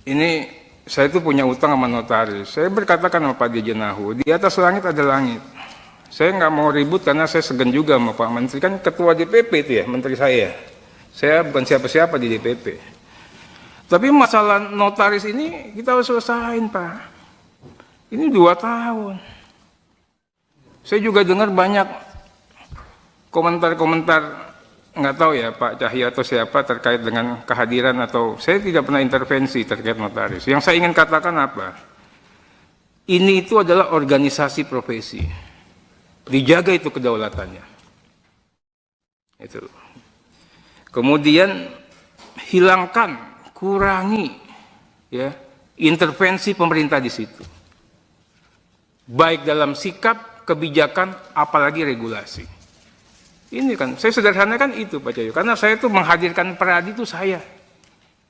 A: ini saya tuh punya utang sama notaris. Saya berkatakan sama Pak Dirjen Ahu, di atas langit ada langit. Saya nggak mau ribut karena saya segan juga sama Pak Menteri, kan ketua DPP itu ya, menteri saya. Saya bukan siapa-siapa di DPP. Tapi masalah notaris ini kita harus selesain Pak. Ini 2 tahun. Saya juga dengar banyak komentar-komentar, nggak tahu ya Pak Cahya atau siapa terkait dengan kehadiran atau saya tidak pernah intervensi terkait notaris. Yang saya ingin katakan apa? Ini itu adalah organisasi profesi. Dijaga itu kedaulatannya. Itu. Kemudian hilangkan, kurangi ya intervensi pemerintah di situ. Baik dalam sikap, kebijakan, apalagi regulasi. Ini kan, saya sederhanakan itu Pak Cahyo, karena saya tuh menghadirkan Peradi itu saya.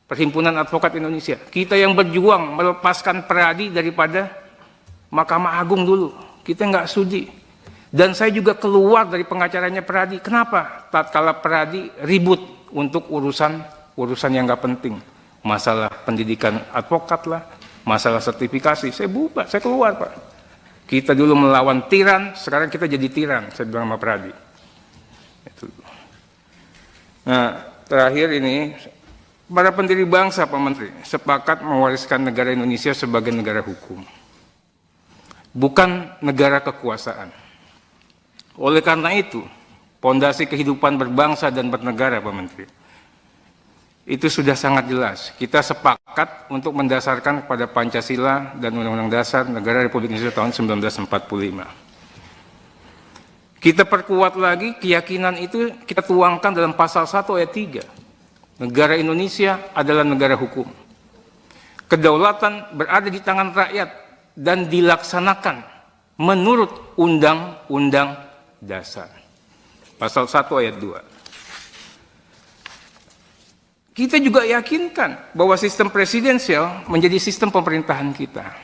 A: Perhimpunan Advokat Indonesia. Kita yang berjuang melepaskan Peradi daripada Mahkamah Agung dulu. Kita nggak sudi. Dan saya juga keluar dari pengacaranya Peradi. Kenapa? Tatkala Peradi ribut untuk urusan yang nggak penting. Masalah pendidikan advokat lah, masalah sertifikasi. Saya bubar, saya keluar Pak. Kita dulu melawan tiran, sekarang kita jadi tiran. Saya bilang sama Peradi. Itu. Nah, terakhir ini, para pendiri bangsa Pak Menteri sepakat mewariskan negara Indonesia sebagai negara hukum. Bukan negara kekuasaan. Oleh karena itu, pondasi kehidupan berbangsa dan bernegara, Pak Menteri, itu sudah sangat jelas. Kita sepakat untuk mendasarkan kepada Pancasila dan Undang-Undang Dasar Negara Republik Indonesia tahun 1945. Kita perkuat lagi keyakinan itu, kita tuangkan dalam pasal 1 ayat 3. Negara Indonesia adalah negara hukum. Kedaulatan berada di tangan rakyat dan dilaksanakan menurut Undang-Undang Dasar. Pasal 1 ayat 2. Kita juga yakinkan bahwa sistem presidensial menjadi sistem pemerintahan kita.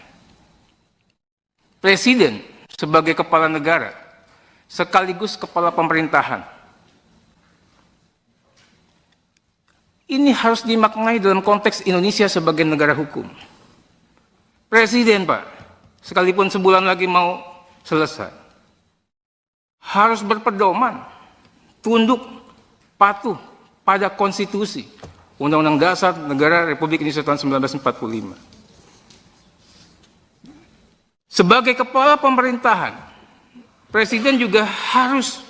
A: Presiden sebagai kepala negara, sekaligus kepala pemerintahan. Ini harus dimaknai dalam konteks Indonesia sebagai negara hukum. Presiden, Pak, sekalipun sebulan lagi mau selesai. harus berpedoman, tunduk, patuh pada konstitusi Undang-Undang Dasar Negara Republik Indonesia tahun 1945. Sebagai kepala pemerintahan, Presiden juga harus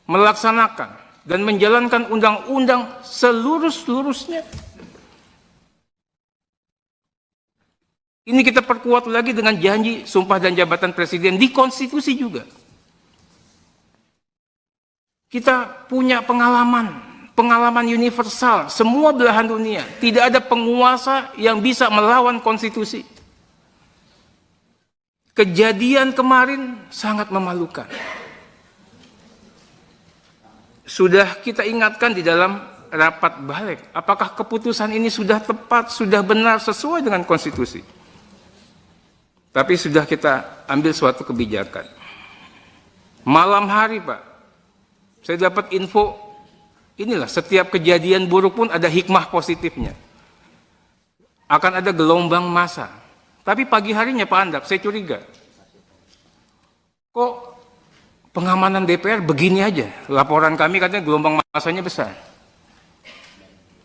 A: melaksanakan dan menjalankan undang-undang seluruh-seluruhnya. Ini kita perkuat lagi dengan janji sumpah dan jabatan Presiden di konstitusi juga. Kita punya pengalaman universal, semua belahan dunia. Tidak ada penguasa yang bisa melawan konstitusi. Kejadian kemarin sangat memalukan. Sudah kita ingatkan di dalam rapat balik, apakah keputusan ini sudah tepat, sudah benar, sesuai dengan konstitusi. Tapi sudah kita ambil suatu kebijakan. Malam hari, Pak, saya dapat info, inilah setiap kejadian buruk pun ada hikmah positifnya. Akan ada gelombang massa. Tapi pagi harinya Pak Andak, saya curiga. Kok pengamanan DPR begini aja? Laporan kami katanya gelombang massanya besar.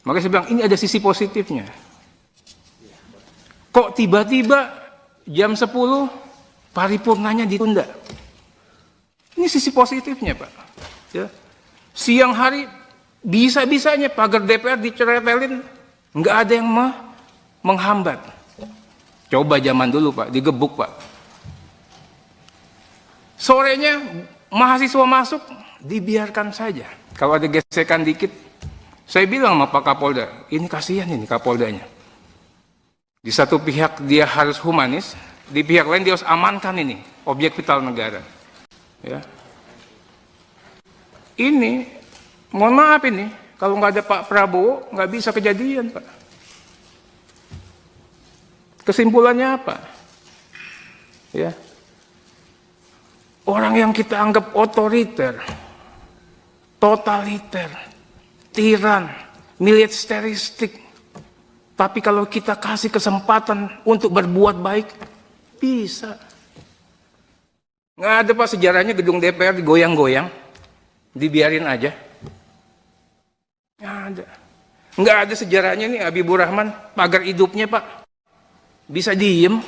A: Makanya saya bilang, ini ada sisi positifnya. Kok tiba-tiba jam 10 paripurnanya ditunda? Ini sisi positifnya, Pak. Ya. Siang hari bisa-bisanya pagar DPR diceretelin, nggak ada yang menghambat. Coba zaman dulu, Pak, digebuk, Pak. Sorenya mahasiswa masuk, dibiarkan saja. Kalau ada gesekan dikit, saya bilang sama Pak Kapolda, ini kasihan ini Kapoldanya. Di satu pihak dia harus humanis, di pihak lain dia harus amankan ini objek vital negara. Ya. Ini, mohon maaf ini, kalau nggak ada Pak Prabowo, nggak bisa kejadian, Pak. Kesimpulannya apa? Ya. Orang yang kita anggap otoriter, totaliter, tiran, militeristik, tapi kalau kita kasih kesempatan untuk berbuat baik, bisa. Nggak ada, Pak, sejarahnya gedung DPR digoyang-goyang, dibiarin aja. Nggak ada. Nggak ada sejarahnya nih Habibur Rahman, pagar hidupnya, Pak. Bisa diem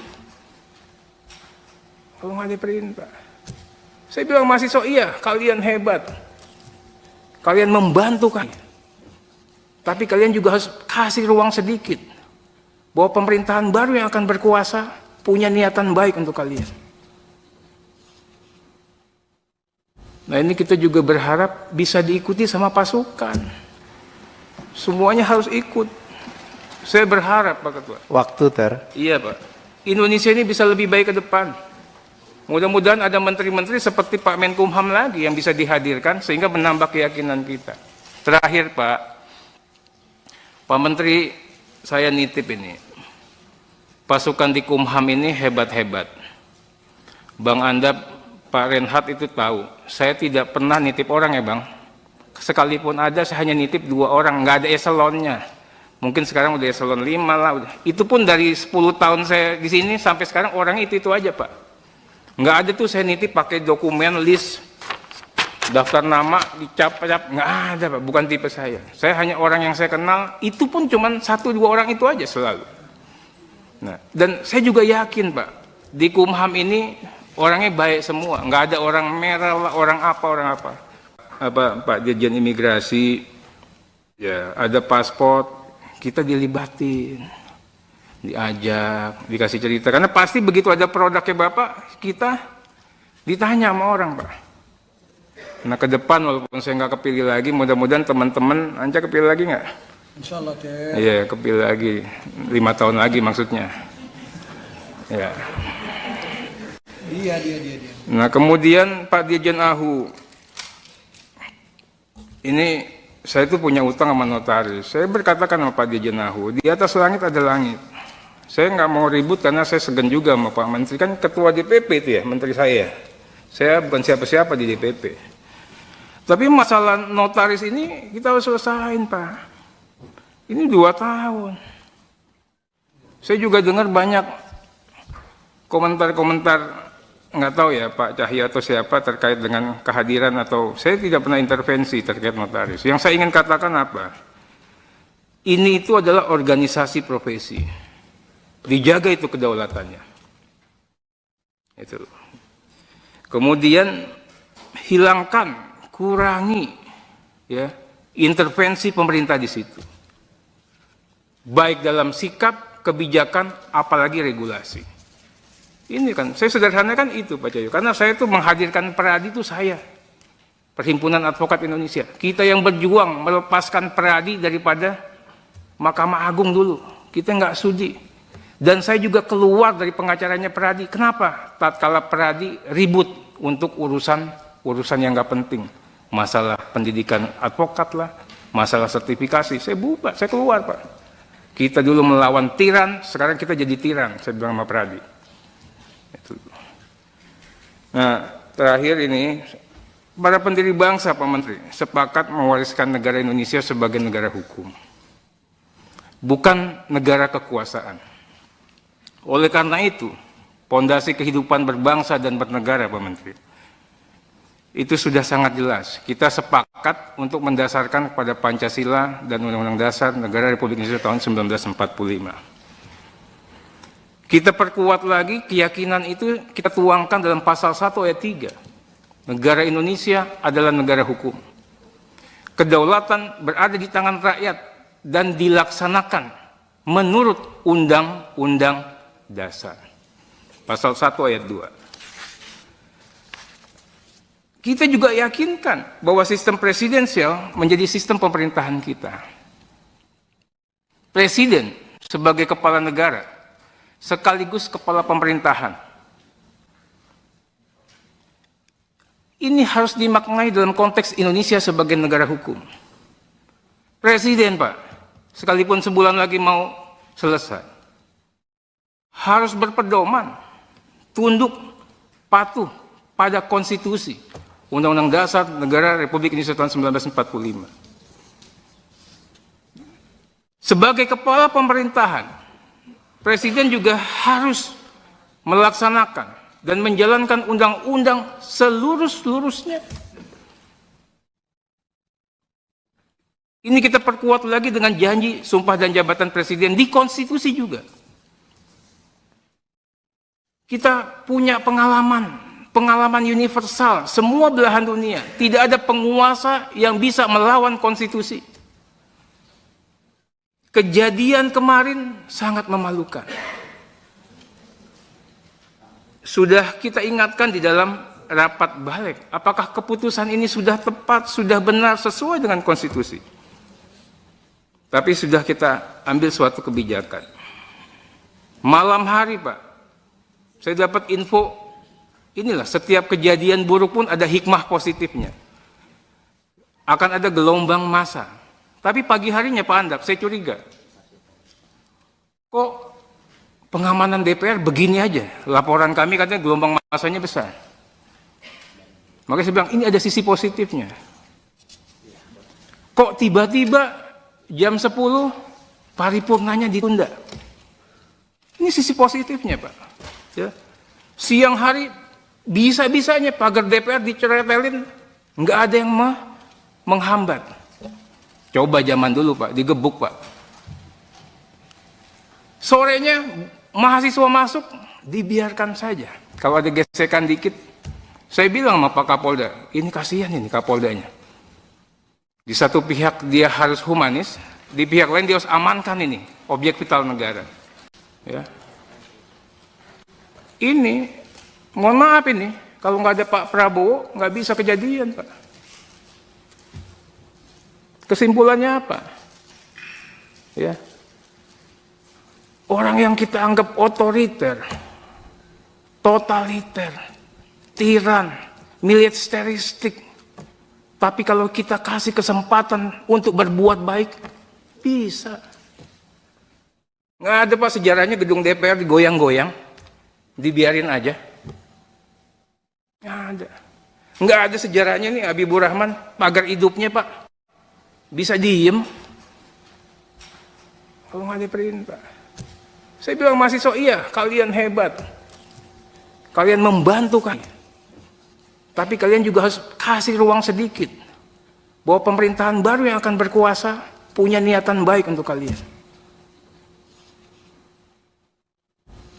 A: kalau nggak ada perintah. Saya bilang mahasiswa, iya, kalian hebat, kalian membantu kami, tapi kalian juga harus kasih ruang sedikit bahwa pemerintahan baru yang akan berkuasa punya niatan baik untuk kalian. Nah, ini kita juga berharap bisa diikuti sama pasukan, semuanya harus ikut. Saya berharap, Pak Ketua.
B: Waktu, Ter.
A: Iya, Pak. Indonesia ini bisa lebih baik ke depan. Mudah-mudahan ada menteri-menteri seperti Pak Menkumham lagi yang bisa dihadirkan sehingga menambah keyakinan kita. Terakhir, Pak Menteri, saya nitip ini. Pasukan di Kumham ini hebat-hebat. Bang Andap, Pak Renhat itu tahu. Saya tidak pernah nitip orang ya, Bang. Sekalipun ada, saya hanya nitip 2 orang. Nggak ada eselonnya. Mungkin sekarang udah eselon 5 lah. Itu pun dari 10 tahun saya di sini sampai sekarang orang itu aja, Pak. Nggak ada tuh saya nitip pakai dokumen list daftar nama dicap-cap, nggak ada, Pak. Bukan tipe saya. Saya hanya orang yang saya kenal. Itu pun cuma 1-2 orang itu aja selalu. Nah, dan saya juga yakin, Pak, di Kumham ini orangnya baik semua. Nggak ada orang merah lah, orang apa. Pak Dirjen Imigrasi, ya ada paspor. Kita dilibatin, diajak, dikasih cerita. Karena pasti begitu ada produknya Bapak, kita ditanya sama orang, Pak. Nah, ke depan walaupun saya nggak kepilih lagi, mudah-mudahan teman-teman, Anca kepilih lagi nggak?
C: Insya Allah, Ter.
A: Iya, kepilih lagi. 5 tahun lagi maksudnya. Ya.
C: Dia.
A: Nah, kemudian Pak Dirjen Ahu. Ini saya itu punya utang sama notaris. Saya berkatakan sama Pak Dirjen Ahu, di atas langit ada langit. Saya nggak mau ribut karena saya segan juga sama Pak Menteri. Kan ketua DPP itu ya, menteri saya. Saya bukan siapa-siapa di DPP. Tapi masalah notaris ini kita harus selesain, Pak. Ini 2 tahun. Saya juga dengar banyak komentar-komentar nggak tahu ya Pak Cahyo atau siapa terkait dengan kehadiran atau saya tidak pernah intervensi terkait notaris. Yang saya ingin katakan apa? Ini itu adalah organisasi profesi. Dijaga itu kedaulatannya. Itu. Kemudian hilangkan, kurangi ya intervensi pemerintah di situ. Baik dalam sikap, kebijakan, apalagi regulasi. Ini kan, saya sederhanakan itu Pak Cahyo, karena saya itu menghadirkan Peradi itu saya, Perhimpunan Advokat Indonesia. Kita yang berjuang melepaskan Peradi daripada Mahkamah Agung dulu, kita nggak sudi. Dan saya juga keluar dari pengacaranya Peradi. Kenapa? Tatkala Peradi ribut untuk urusan yang nggak penting, masalah pendidikan advokat lah, masalah sertifikasi, saya bubar, saya keluar Pak. Kita dulu melawan tiran, sekarang kita jadi tiran, saya bilang sama Peradi. Nah, terakhir ini, para pendiri bangsa, Pak Menteri, sepakat mewariskan negara Indonesia sebagai negara hukum, bukan negara kekuasaan. Oleh karena itu, pondasi kehidupan berbangsa dan bernegara, Pak Menteri, itu sudah sangat jelas. Kita sepakat untuk mendasarkan kepada Pancasila dan Undang-Undang Dasar Negara Republik Indonesia tahun 1945. Kita perkuat lagi keyakinan itu, kita tuangkan dalam pasal 1 ayat 3. Negara Indonesia adalah negara hukum. Kedaulatan berada di tangan rakyat dan dilaksanakan menurut Undang-Undang Dasar. Pasal 1 ayat 2. Kita juga yakinkan bahwa sistem presidensial menjadi sistem pemerintahan kita. Presiden sebagai kepala negara sekaligus kepala pemerintahan. Ini harus dimaknai dalam konteks Indonesia sebagai negara hukum. Presiden, Pak, sekalipun sebulan lagi mau selesai, harus berpedoman, tunduk, patuh pada konstitusi, Undang-Undang Dasar Negara Republik Indonesia tahun 1945. Sebagai kepala pemerintahan, Presiden juga harus melaksanakan dan menjalankan undang-undang seluruh-seluruhnya. Ini kita perkuat lagi dengan janji sumpah dan jabatan Presiden di konstitusi juga. Kita punya pengalaman universal, semua belahan dunia. Tidak ada penguasa yang bisa melawan konstitusi. Kejadian kemarin sangat memalukan. Sudah kita ingatkan di dalam rapat balik, apakah keputusan ini sudah tepat, sudah benar, sesuai dengan konstitusi. Tapi sudah kita ambil suatu kebijakan. Malam hari, Pak, saya dapat info, inilah setiap kejadian buruk pun ada hikmah positifnya. Akan ada gelombang massa. Tapi pagi harinya Pak Andap, saya curiga. Kok pengamanan DPR begini aja? Laporan kami katanya gelombang massanya besar. Makanya saya bilang, ini ada sisi positifnya. Kok tiba-tiba jam 10 paripurnanya ditunda? Ini sisi positifnya, Pak. Ya. Siang hari bisa-bisanya pagar DPR diceretelin, nggak ada yang menghambat. Coba zaman dulu Pak, digebuk Pak. Sorenya mahasiswa masuk, dibiarkan saja. Kalau ada gesekan dikit, saya bilang sama Pak Kapolda, ini kasihan ini Kapoldanya. Di satu pihak dia harus humanis, di pihak lain dia harus amankan ini, objek vital negara. Ya. Ini, mohon maaf ini, kalau nggak ada Pak Prabowo, nggak bisa kejadian Pak. Kesimpulannya apa? Ya. Orang yang kita anggap otoriter, totaliter, tiran, militeristik, tapi kalau kita kasih kesempatan untuk berbuat baik, bisa. Nggak ada Pak sejarahnya gedung DPR digoyang-goyang, dibiarin aja. Nggak ada. Nggak ada sejarahnya nih Habibur Rahman, pagar hidupnya Pak. Bisa diem kalau nggak ada perintah. Saya bilang mahasiswa, iya kalian hebat, Kalian membantu kami. Tapi kalian juga harus kasih ruang sedikit bahwa pemerintahan baru yang akan berkuasa punya niatan baik untuk kalian.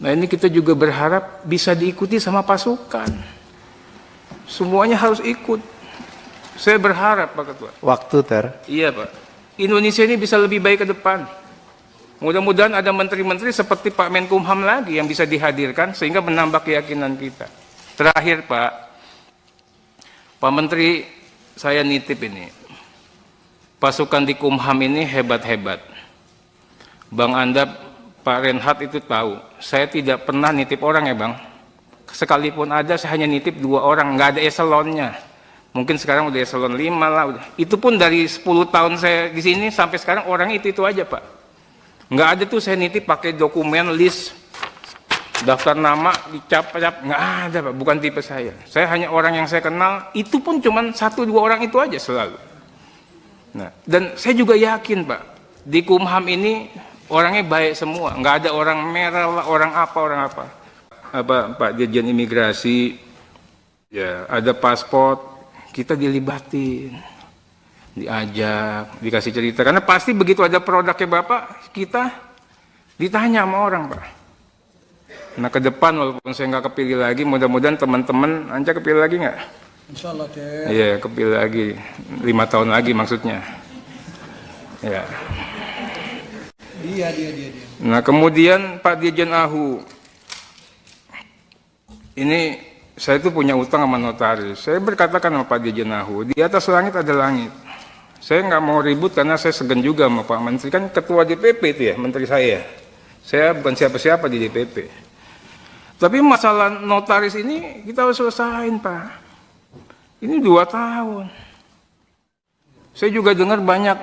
A: Nah, ini kita juga berharap bisa diikuti sama pasukan. Semuanya harus ikut. Saya berharap, Pak Ketua.
B: Waktu, Ter.
A: Iya, Pak. Indonesia ini bisa lebih baik ke depan. Mudah-mudahan ada menteri-menteri seperti Pak Menkumham lagi yang bisa dihadirkan sehingga menambah keyakinan kita. Terakhir, Pak Menteri, saya nitip ini. Pasukan di Kumham ini hebat-hebat. Bang Anda, Pak Renhat itu tahu. Saya tidak pernah nitip orang ya, Bang. Sekalipun ada, saya hanya nitip 2 orang. Nggak ada eselonnya. Mungkin sekarang udah eselon 5 lah. Udah. Itu pun dari 10 tahun saya di sini sampai sekarang orang itu aja, Pak. Nggak ada tuh saya nitip pakai dokumen list daftar nama dicap-cap, nggak ada, Pak. Bukan tipe saya. Saya hanya orang yang saya kenal, itu pun cuma 1-2 orang itu aja selalu. Nah, dan saya juga yakin, Pak, di Kumham ini orangnya baik semua, nggak ada orang merah lah, orang apa. Pak Dirjen Imigrasi, ya ada paspor, kita dilibatin, diajak, dikasih cerita. Karena pasti begitu ada produknya Bapak, kita ditanya sama orang, Pak. Nah, ke depan walaupun saya nggak kepilih lagi, mudah-mudahan teman-teman Anca kepilih lagi nggak?
C: Insya Allah, Ter.
A: Iya, kepilih lagi 5 tahun lagi maksudnya. Ya.
C: Dia.
A: Nah, kemudian Pak Dirjen Ahu, ini saya itu punya utang sama notaris. Saya berkatakan sama Pak Dirjen Ahu, di atas langit ada langit. Saya nggak mau ribut karena saya segan juga sama Pak Menteri, kan ketua DPP itu ya, menteri saya. Saya bukan siapa-siapa di DPP. Tapi masalah notaris ini kita harus selesain, Pak. Ini 2 tahun. Saya juga dengar banyak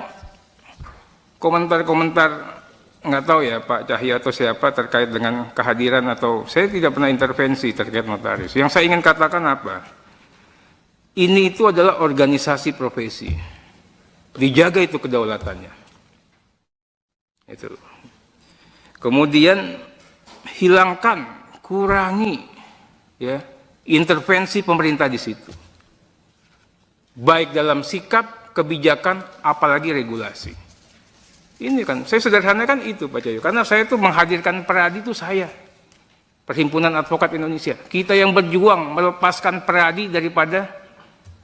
A: komentar-komentar, nggak tahu ya Pak Cahyo atau siapa terkait dengan kehadiran atau saya tidak pernah intervensi terkait notaris. Yang saya ingin katakan apa? Ini itu adalah organisasi profesi. Dijaga itu kedaulatannya. Itu. Kemudian hilangkan, kurangi ya intervensi pemerintah di situ. Baik dalam sikap, kebijakan, apalagi regulasi. Ini kan, saya sederhanakan itu Pak Cahyo, karena saya itu menghadirkan Peradi itu saya, Perhimpunan Advokat Indonesia. Kita yang berjuang melepaskan Peradi daripada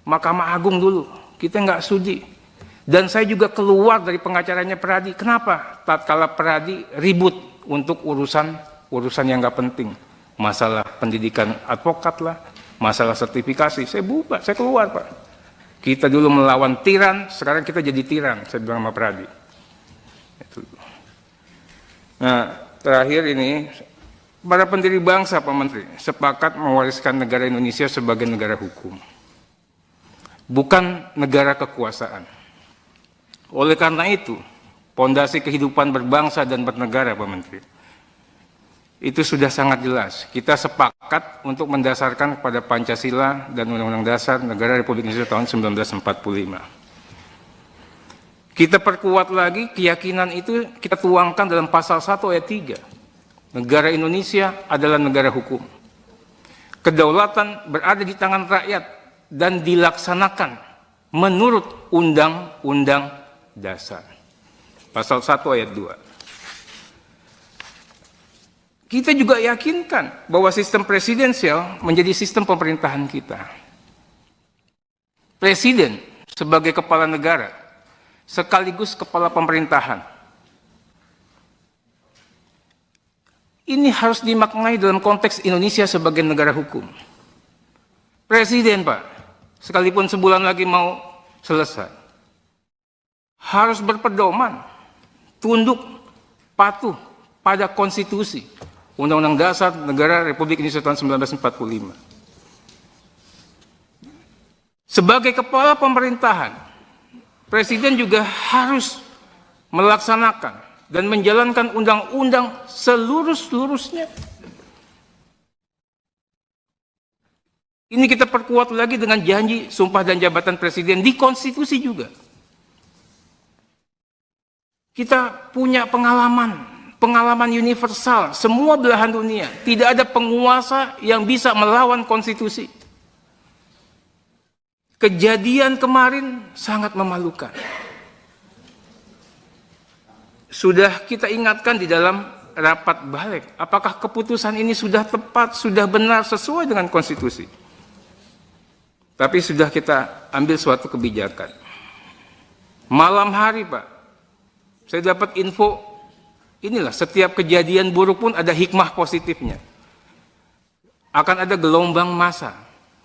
A: Mahkamah Agung dulu. Kita nggak sudi. Dan saya juga keluar dari pengacaranya Peradi. Kenapa? Tatkala Peradi ribut untuk urusan yang nggak penting. Masalah pendidikan advokat lah, masalah sertifikasi. Saya bubar, saya keluar, Pak. Kita dulu melawan tiran, sekarang kita jadi tiran, saya bilang sama Peradi. Itu. Nah, terakhir ini, para pendiri bangsa, Pak Menteri, sepakat mewariskan negara Indonesia sebagai negara hukum. Bukan negara kekuasaan. Oleh karena itu, pondasi kehidupan berbangsa dan bernegara, Pak Menteri, itu sudah sangat jelas. Kita sepakat untuk mendasarkan kepada Pancasila dan Undang-Undang Dasar Negara Republik Indonesia tahun 1945. Kita perkuat lagi keyakinan itu, kita tuangkan dalam pasal 1 ayat 3. Negara Indonesia adalah negara hukum. Kedaulatan berada di tangan rakyat dan dilaksanakan menurut Undang-Undang Dasar. Pasal 1 ayat 2. Kita juga yakinkan bahwa sistem presidensial menjadi sistem pemerintahan kita. Presiden sebagai kepala negara, sekaligus kepala pemerintahan. Ini harus dimaknai dalam konteks Indonesia sebagai negara hukum. Presiden, Pak, sekalipun sebulan lagi mau selesai, harus berpedoman, tunduk, patuh pada konstitusi, Undang-Undang Dasar Negara Republik Indonesia tahun 1945. Sebagai kepala pemerintahan, Presiden juga harus melaksanakan dan menjalankan undang-undang seluruh-seluruhnya. Ini kita perkuat lagi dengan janji sumpah dan jabatan Presiden di konstitusi juga. Kita punya pengalaman pengalaman universal, semua belahan dunia. Tidak ada penguasa yang bisa melawan konstitusi. Kejadian kemarin sangat memalukan. Sudah kita ingatkan di dalam rapat balik, apakah keputusan ini sudah tepat, sudah benar, sesuai dengan konstitusi. Tapi sudah kita ambil suatu kebijakan. Malam hari, Pak, saya dapat info, inilah setiap kejadian buruk pun ada hikmah positifnya. Akan ada gelombang massa.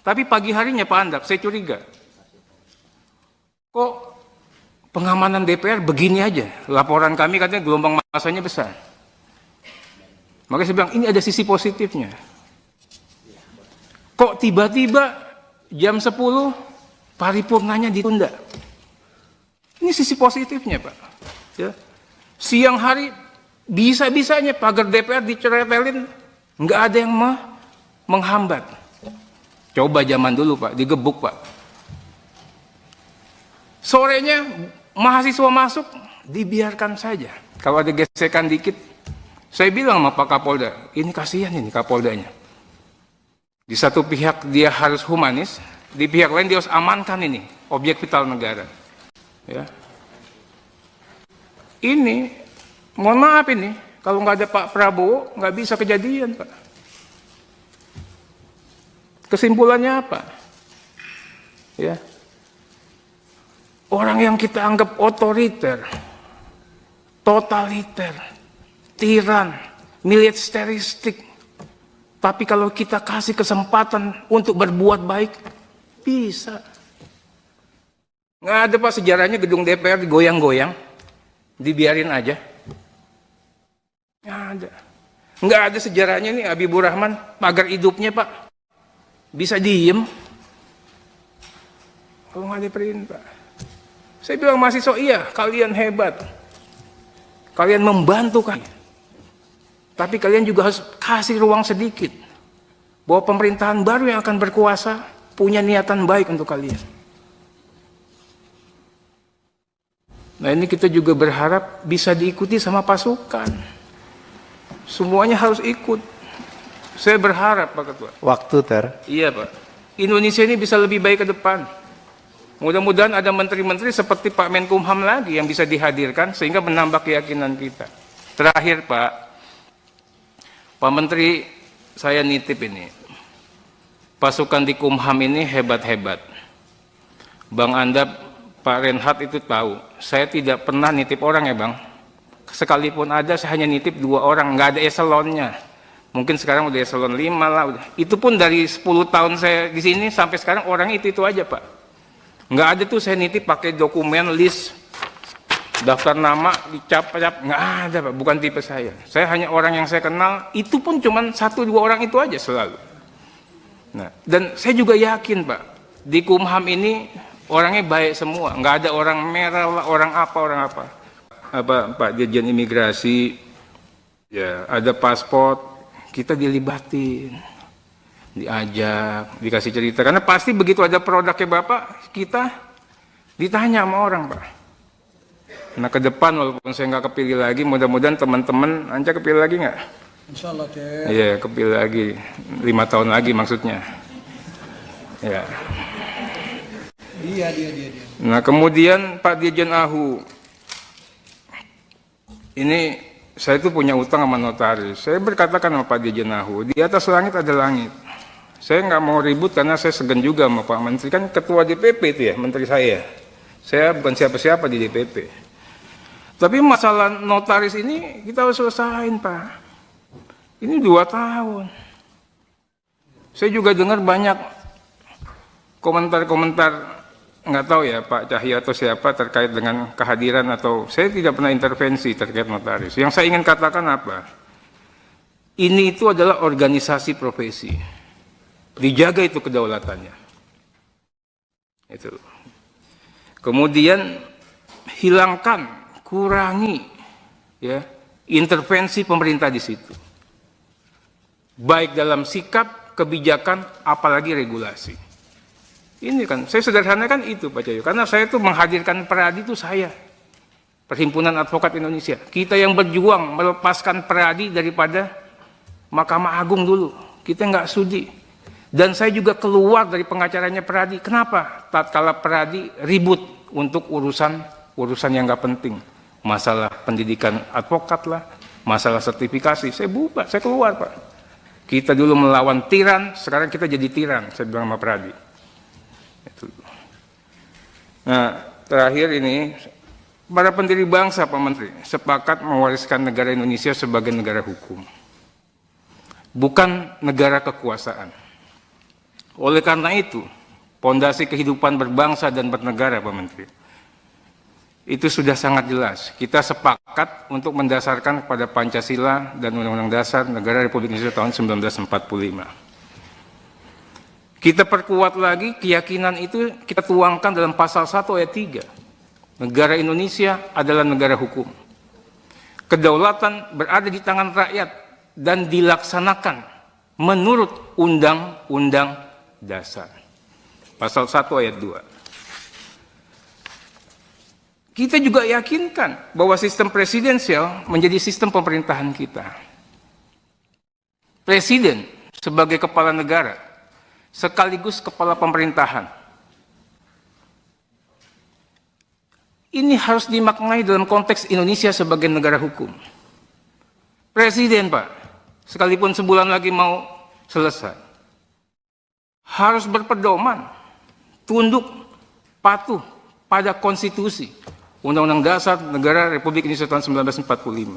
A: Tapi pagi harinya Pak Andak, saya curiga. Kok pengamanan DPR begini aja? Laporan kami katanya gelombang massanya besar. Makanya saya bilang, ini ada sisi positifnya. Kok tiba-tiba jam 10 paripurnanya ditunda? Ini sisi positifnya, Pak. Ya. Siang hari bisa-bisanya pagar DPR diceretelin, nggak ada yang menghambat. Coba zaman dulu, Pak, digebuk, Pak. Sorenya mahasiswa masuk, dibiarkan saja. Kalau ada gesekan dikit, saya bilang sama Pak Kapolda, ini kasihan ini Kapoldanya. Di satu pihak dia harus humanis, di pihak lain dia harus amankan ini, objek vital negara. Ya. Ini, mohon maaf ini, kalau nggak ada Pak Prabowo, nggak bisa kejadian, Pak. Kesimpulannya apa? Ya. Orang yang kita anggap otoriter, totaliter, tiran, militeristik, tapi kalau kita kasih kesempatan untuk berbuat baik, bisa. Nggak ada, Pak, sejarahnya gedung DPR digoyang-goyang, dibiarin aja. Nggak ada. Nggak ada sejarahnya nih Habibur Rahman, pagar hidupnya, Pak. Bisa diem kalau nggak ada perintah. Saya bilang mahasiswa, iya kalian hebat, kalian membantu kami, tapi kalian juga harus kasih ruang sedikit bahwa pemerintahan baru yang akan berkuasa punya niatan baik untuk kalian. Nah, ini kita juga berharap bisa diikuti sama pasukan, semuanya harus ikut. Saya berharap, Pak Ketua.
B: Waktu, Ter.
A: Iya, Pak. Indonesia ini bisa lebih baik ke depan. Mudah-mudahan ada menteri-menteri seperti Pak Menkumham lagi yang bisa dihadirkan sehingga menambah keyakinan kita. Terakhir, Pak Menteri, saya nitip ini. Pasukan di Kumham ini hebat-hebat. Bang Andap, Pak Renhat itu tahu. Saya tidak pernah nitip orang ya, Bang. Sekalipun ada, saya hanya nitip 2 orang, nggak ada eselonnya. Mungkin sekarang udah eselon 5 lah. Udah. Itu pun dari 10 tahun saya di sini sampai sekarang orang itu aja, Pak. Nggak ada tuh saya nitip pakai dokumen list daftar nama dicap-cap, nggak ada, Pak. Bukan tipe saya. Saya hanya orang yang saya kenal. Itu pun cuma 1-2 orang itu aja selalu. Nah, dan saya juga yakin, Pak, di Kumham ini orangnya baik semua. Nggak ada orang merah, orang apa. Pak Dirjen Imigrasi, ya ada paspor. Kita dilibatin, diajak, dikasih cerita. Karena pasti begitu ada produknya Bapak, kita ditanya sama orang, Pak. Nah, ke depan walaupun saya nggak kepilih lagi, mudah-mudahan teman-teman, Anca kepilih lagi nggak?
C: Insya Allah, Ter.
A: Iya, kepilih lagi. 5 tahun lagi maksudnya. Ya.
C: Dia.
A: Nah, kemudian Pak Dirjen Ahu. Ini saya itu punya utang sama notaris. Saya berkatakan sama Pak Dirjen Ahu, di atas langit ada langit. Saya nggak mau ribut karena saya segan juga sama Pak Menteri. Kan ketua DPP itu ya, menteri saya. Saya bukan siapa-siapa di DPP. Tapi masalah notaris ini kita harus selesain, Pak. Ini 2 tahun. Saya juga dengar banyak komentar-komentar, nggak tahu ya Pak Cahyo atau siapa terkait dengan kehadiran atau saya tidak pernah intervensi terkait notaris. Yang saya ingin katakan apa? Ini itu adalah organisasi profesi. Dijaga itu kedaulatannya. Itu. Kemudian hilangkan, kurangi ya intervensi pemerintah di situ. Baik dalam sikap, kebijakan, apalagi regulasi. Ini kan, saya sederhanakan itu Pak Cahyo, karena saya tuh menghadirkan Peradi itu saya. Perhimpunan Advokat Indonesia. Kita yang berjuang melepaskan Peradi daripada Mahkamah Agung dulu. Kita nggak sudi. Dan saya juga keluar dari pengacaranya Peradi. Kenapa? Tatkala Peradi ribut untuk urusan yang nggak penting. Masalah pendidikan advokat lah, masalah sertifikasi. Saya bubar, saya keluar, Pak. Kita dulu melawan tiran, sekarang kita jadi tiran, saya bilang sama Peradi. Itu. Nah, terakhir ini, para pendiri bangsa, Pak Menteri, sepakat mewariskan negara Indonesia sebagai negara hukum. Bukan negara kekuasaan. Oleh karena itu, pondasi kehidupan berbangsa dan bernegara, Pak Menteri, itu sudah sangat jelas. Kita sepakat untuk mendasarkan kepada Pancasila dan Undang-Undang Dasar Negara Republik Indonesia tahun 1945. Kita perkuat lagi keyakinan itu, kita tuangkan dalam pasal 1 ayat 3. Negara Indonesia adalah negara hukum. Kedaulatan berada di tangan rakyat dan dilaksanakan menurut Undang-Undang Dasar. Pasal 1 ayat 2. Kita juga yakinkan bahwa sistem presidensial menjadi sistem pemerintahan kita. Presiden sebagai kepala negara, sekaligus kepala pemerintahan. Ini harus dimaknai dalam konteks Indonesia sebagai negara hukum. Presiden, Pak, sekalipun sebulan lagi mau selesai, harus berpedoman, tunduk, patuh pada konstitusi, Undang-Undang Dasar Negara Republik Indonesia tahun 1945.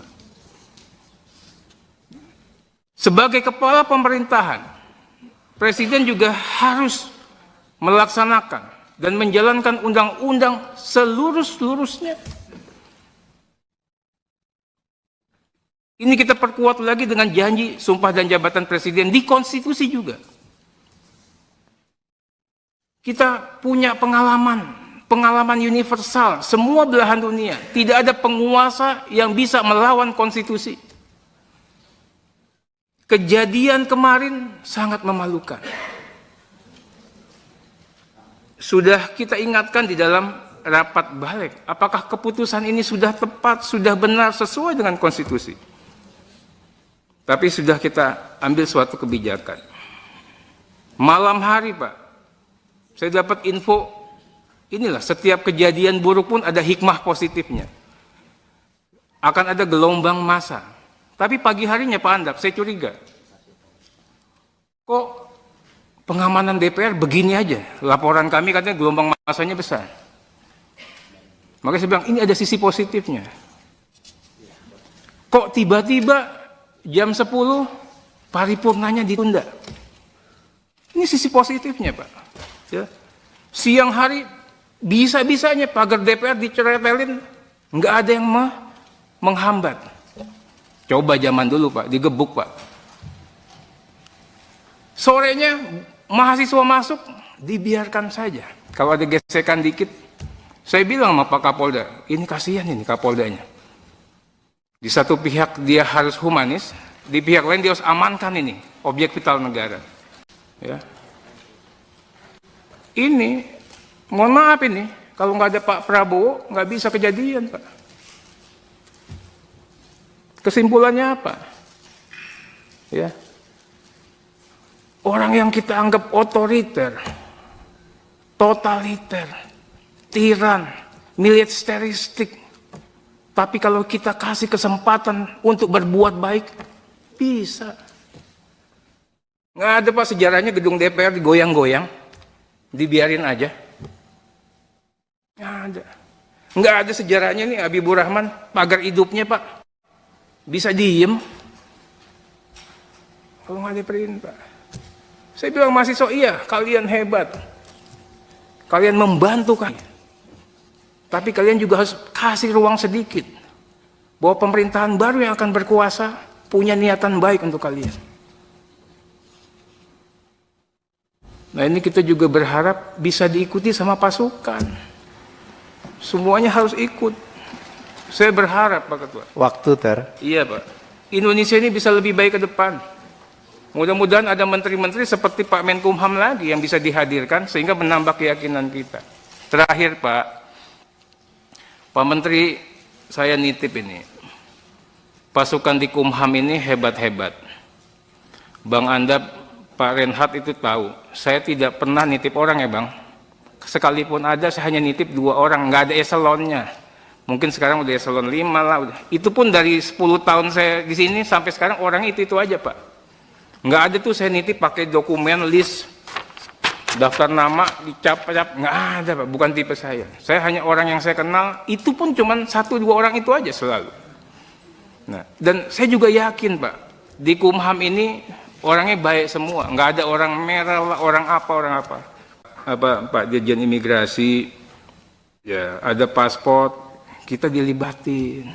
A: Sebagai kepala pemerintahan, Presiden juga harus melaksanakan dan menjalankan undang-undang seluruh-seluruhnya. Ini kita perkuat lagi dengan janji sumpah dan jabatan Presiden di konstitusi juga. Kita punya pengalaman universal, semua belahan dunia. Tidak ada penguasa yang bisa melawan konstitusi. Kejadian kemarin sangat memalukan. Sudah kita ingatkan di dalam rapat balik, apakah keputusan ini sudah tepat, sudah benar, sesuai dengan konstitusi. Tapi sudah kita ambil suatu kebijakan. Malam hari, Pak, saya dapat info, inilah, setiap kejadian buruk pun ada hikmah positifnya. Akan ada gelombang massa. Tapi pagi harinya Pak Andap, saya curiga. Kok pengamanan DPR begini aja? Laporan kami katanya gelombang massanya besar. Makanya saya bilang, ini ada sisi positifnya. Kok tiba-tiba jam 10 paripurnanya ditunda? Ini sisi positifnya, Pak. Ya. Siang hari bisa-bisanya pagar DPR diceretelin, nggak ada yang menghambat. Coba zaman dulu, Pak, digebuk, Pak. Sorenya mahasiswa masuk, dibiarkan saja. Kalau ada gesekan dikit, saya bilang sama Pak Kapolda, ini kasihan ini Kapoldanya. Di satu pihak dia harus humanis, di pihak lain dia harus amankan ini objek vital negara. Ya. Ini, mohon maaf ini, kalau nggak ada Pak Prabowo, nggak bisa kejadian, Pak. Kesimpulannya apa? Ya. Orang yang kita anggap otoriter, totaliter, tiran, militeristik, tapi kalau kita kasih kesempatan untuk berbuat baik, bisa. Nggak ada, Pak, sejarahnya gedung DPR digoyang-goyang, dibiarin aja. Nggak ada. Nggak ada sejarahnya nih Habibur Rahman, pagar hidupnya, Pak. Bisa diem. Kalau nggak ada perintah. Saya bilang mahasiswa, iya, kalian hebat. Kalian membantu kami. Tapi kalian juga harus kasih ruang sedikit. Bahwa pemerintahan baru yang akan berkuasa punya niatan baik untuk kalian. Nah, ini kita juga berharap bisa diikuti sama pasukan. Semuanya harus ikut. Saya berharap, Pak Ketua.
B: Waktu, Ter.
A: Iya, Pak. Indonesia ini bisa lebih baik ke depan. Mudah-mudahan ada menteri-menteri seperti Pak Menkumham lagi yang bisa dihadirkan sehingga menambah keyakinan kita. Terakhir, Pak Menteri, saya nitip ini. Pasukan di Kumham ini hebat-hebat. Bang Anda, Pak Renhat itu tahu. Saya tidak pernah nitip orang ya Bang. Sekalipun ada, saya hanya nitip 2 orang. Nggak ada eselonnya. Mungkin sekarang udah eselon 5 lah. Udah. Itu pun dari 10 tahun saya di sini sampai sekarang orang itu aja Pak. Nggak ada tuh saya nitip pakai dokumen list daftar nama dicap-cap, nggak ada Pak, bukan tipe saya. Saya hanya orang yang saya kenal, itu pun cuma 1-2 orang itu aja selalu. Nah, dan saya juga yakin Pak, di Kumham ini orangnya baik semua, nggak ada orang merah, orang apa. Pak Dirjen Imigrasi, ya ada paspor, kita dilibatin,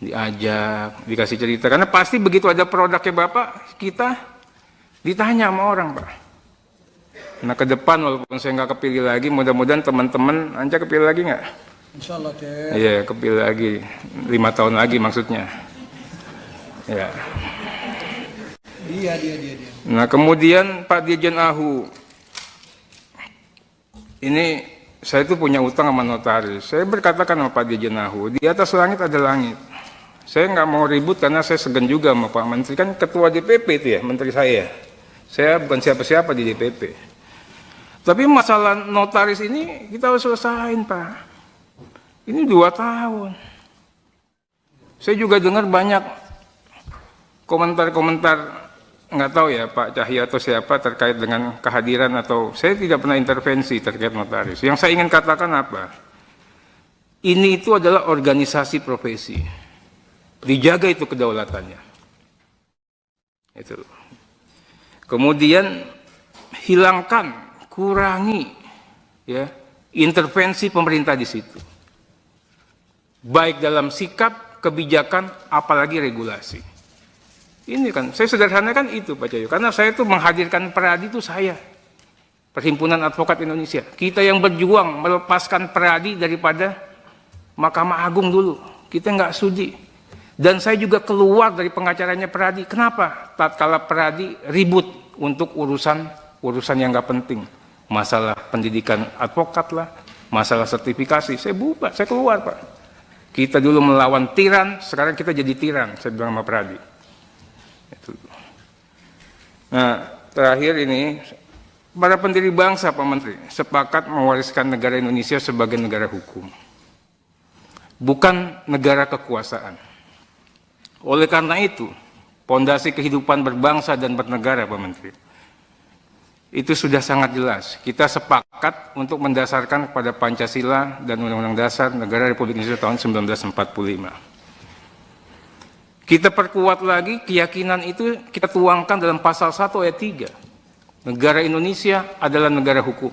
A: diajak, dikasih cerita. Karena pasti begitu ada produknya Bapak, kita ditanya sama orang Pak. Nah ke depan walaupun saya nggak kepilih lagi, mudah-mudahan teman-teman Anja kepilih lagi nggak?
C: Insya Allah Teh.
A: Iya kepilih lagi, 5 tahun lagi maksudnya. Ya.
C: Dia.
A: Nah kemudian Pak Dirjen Ahu, ini saya itu punya utang sama notaris. Saya berkatakan sama Pak Dirjen Ahu, di atas langit ada langit. Saya nggak mau ribut karena saya segan juga sama Pak Menteri, kan ketua DPP itu ya, menteri saya. Saya bukan siapa-siapa di DPP. Tapi masalah notaris ini kita harus selesain Pak. Ini 2 tahun. Saya juga dengar banyak komentar-komentar, nggak tahu ya Pak Cahyo atau siapa terkait dengan kehadiran atau saya tidak pernah intervensi terkait notaris. Yang saya ingin katakan apa? Ini itu adalah organisasi profesi. Dijaga itu kedaulatannya. Itu. Kemudian hilangkan, kurangi ya intervensi pemerintah di situ. Baik dalam sikap, kebijakan, apalagi regulasi. Ini kan, saya sederhanakan itu Pak Cahyo, karena saya itu menghadirkan Peradi itu saya, Perhimpunan Advokat Indonesia. Kita yang berjuang melepaskan Peradi daripada Mahkamah Agung dulu. Kita nggak sudi. Dan saya juga keluar dari pengacaranya Peradi. Kenapa? Tatkala Peradi ribut untuk urusan yang nggak penting. Masalah pendidikan advokat lah, masalah sertifikasi. Saya bubar, saya keluar Pak. Kita dulu melawan tiran, sekarang kita jadi tiran, saya bilang sama Peradi. Nah, terakhir ini, para pendiri bangsa Pak Menteri sepakat mewariskan negara Indonesia sebagai negara hukum, bukan negara kekuasaan. Oleh karena itu, pondasi kehidupan berbangsa dan bernegara Pak Menteri, itu sudah sangat jelas. Kita sepakat untuk mendasarkan kepada Pancasila dan Undang-Undang Dasar Negara Republik Indonesia tahun 1945. Kita perkuat lagi keyakinan itu, kita tuangkan dalam pasal 1 ayat 3. Negara Indonesia adalah negara hukum.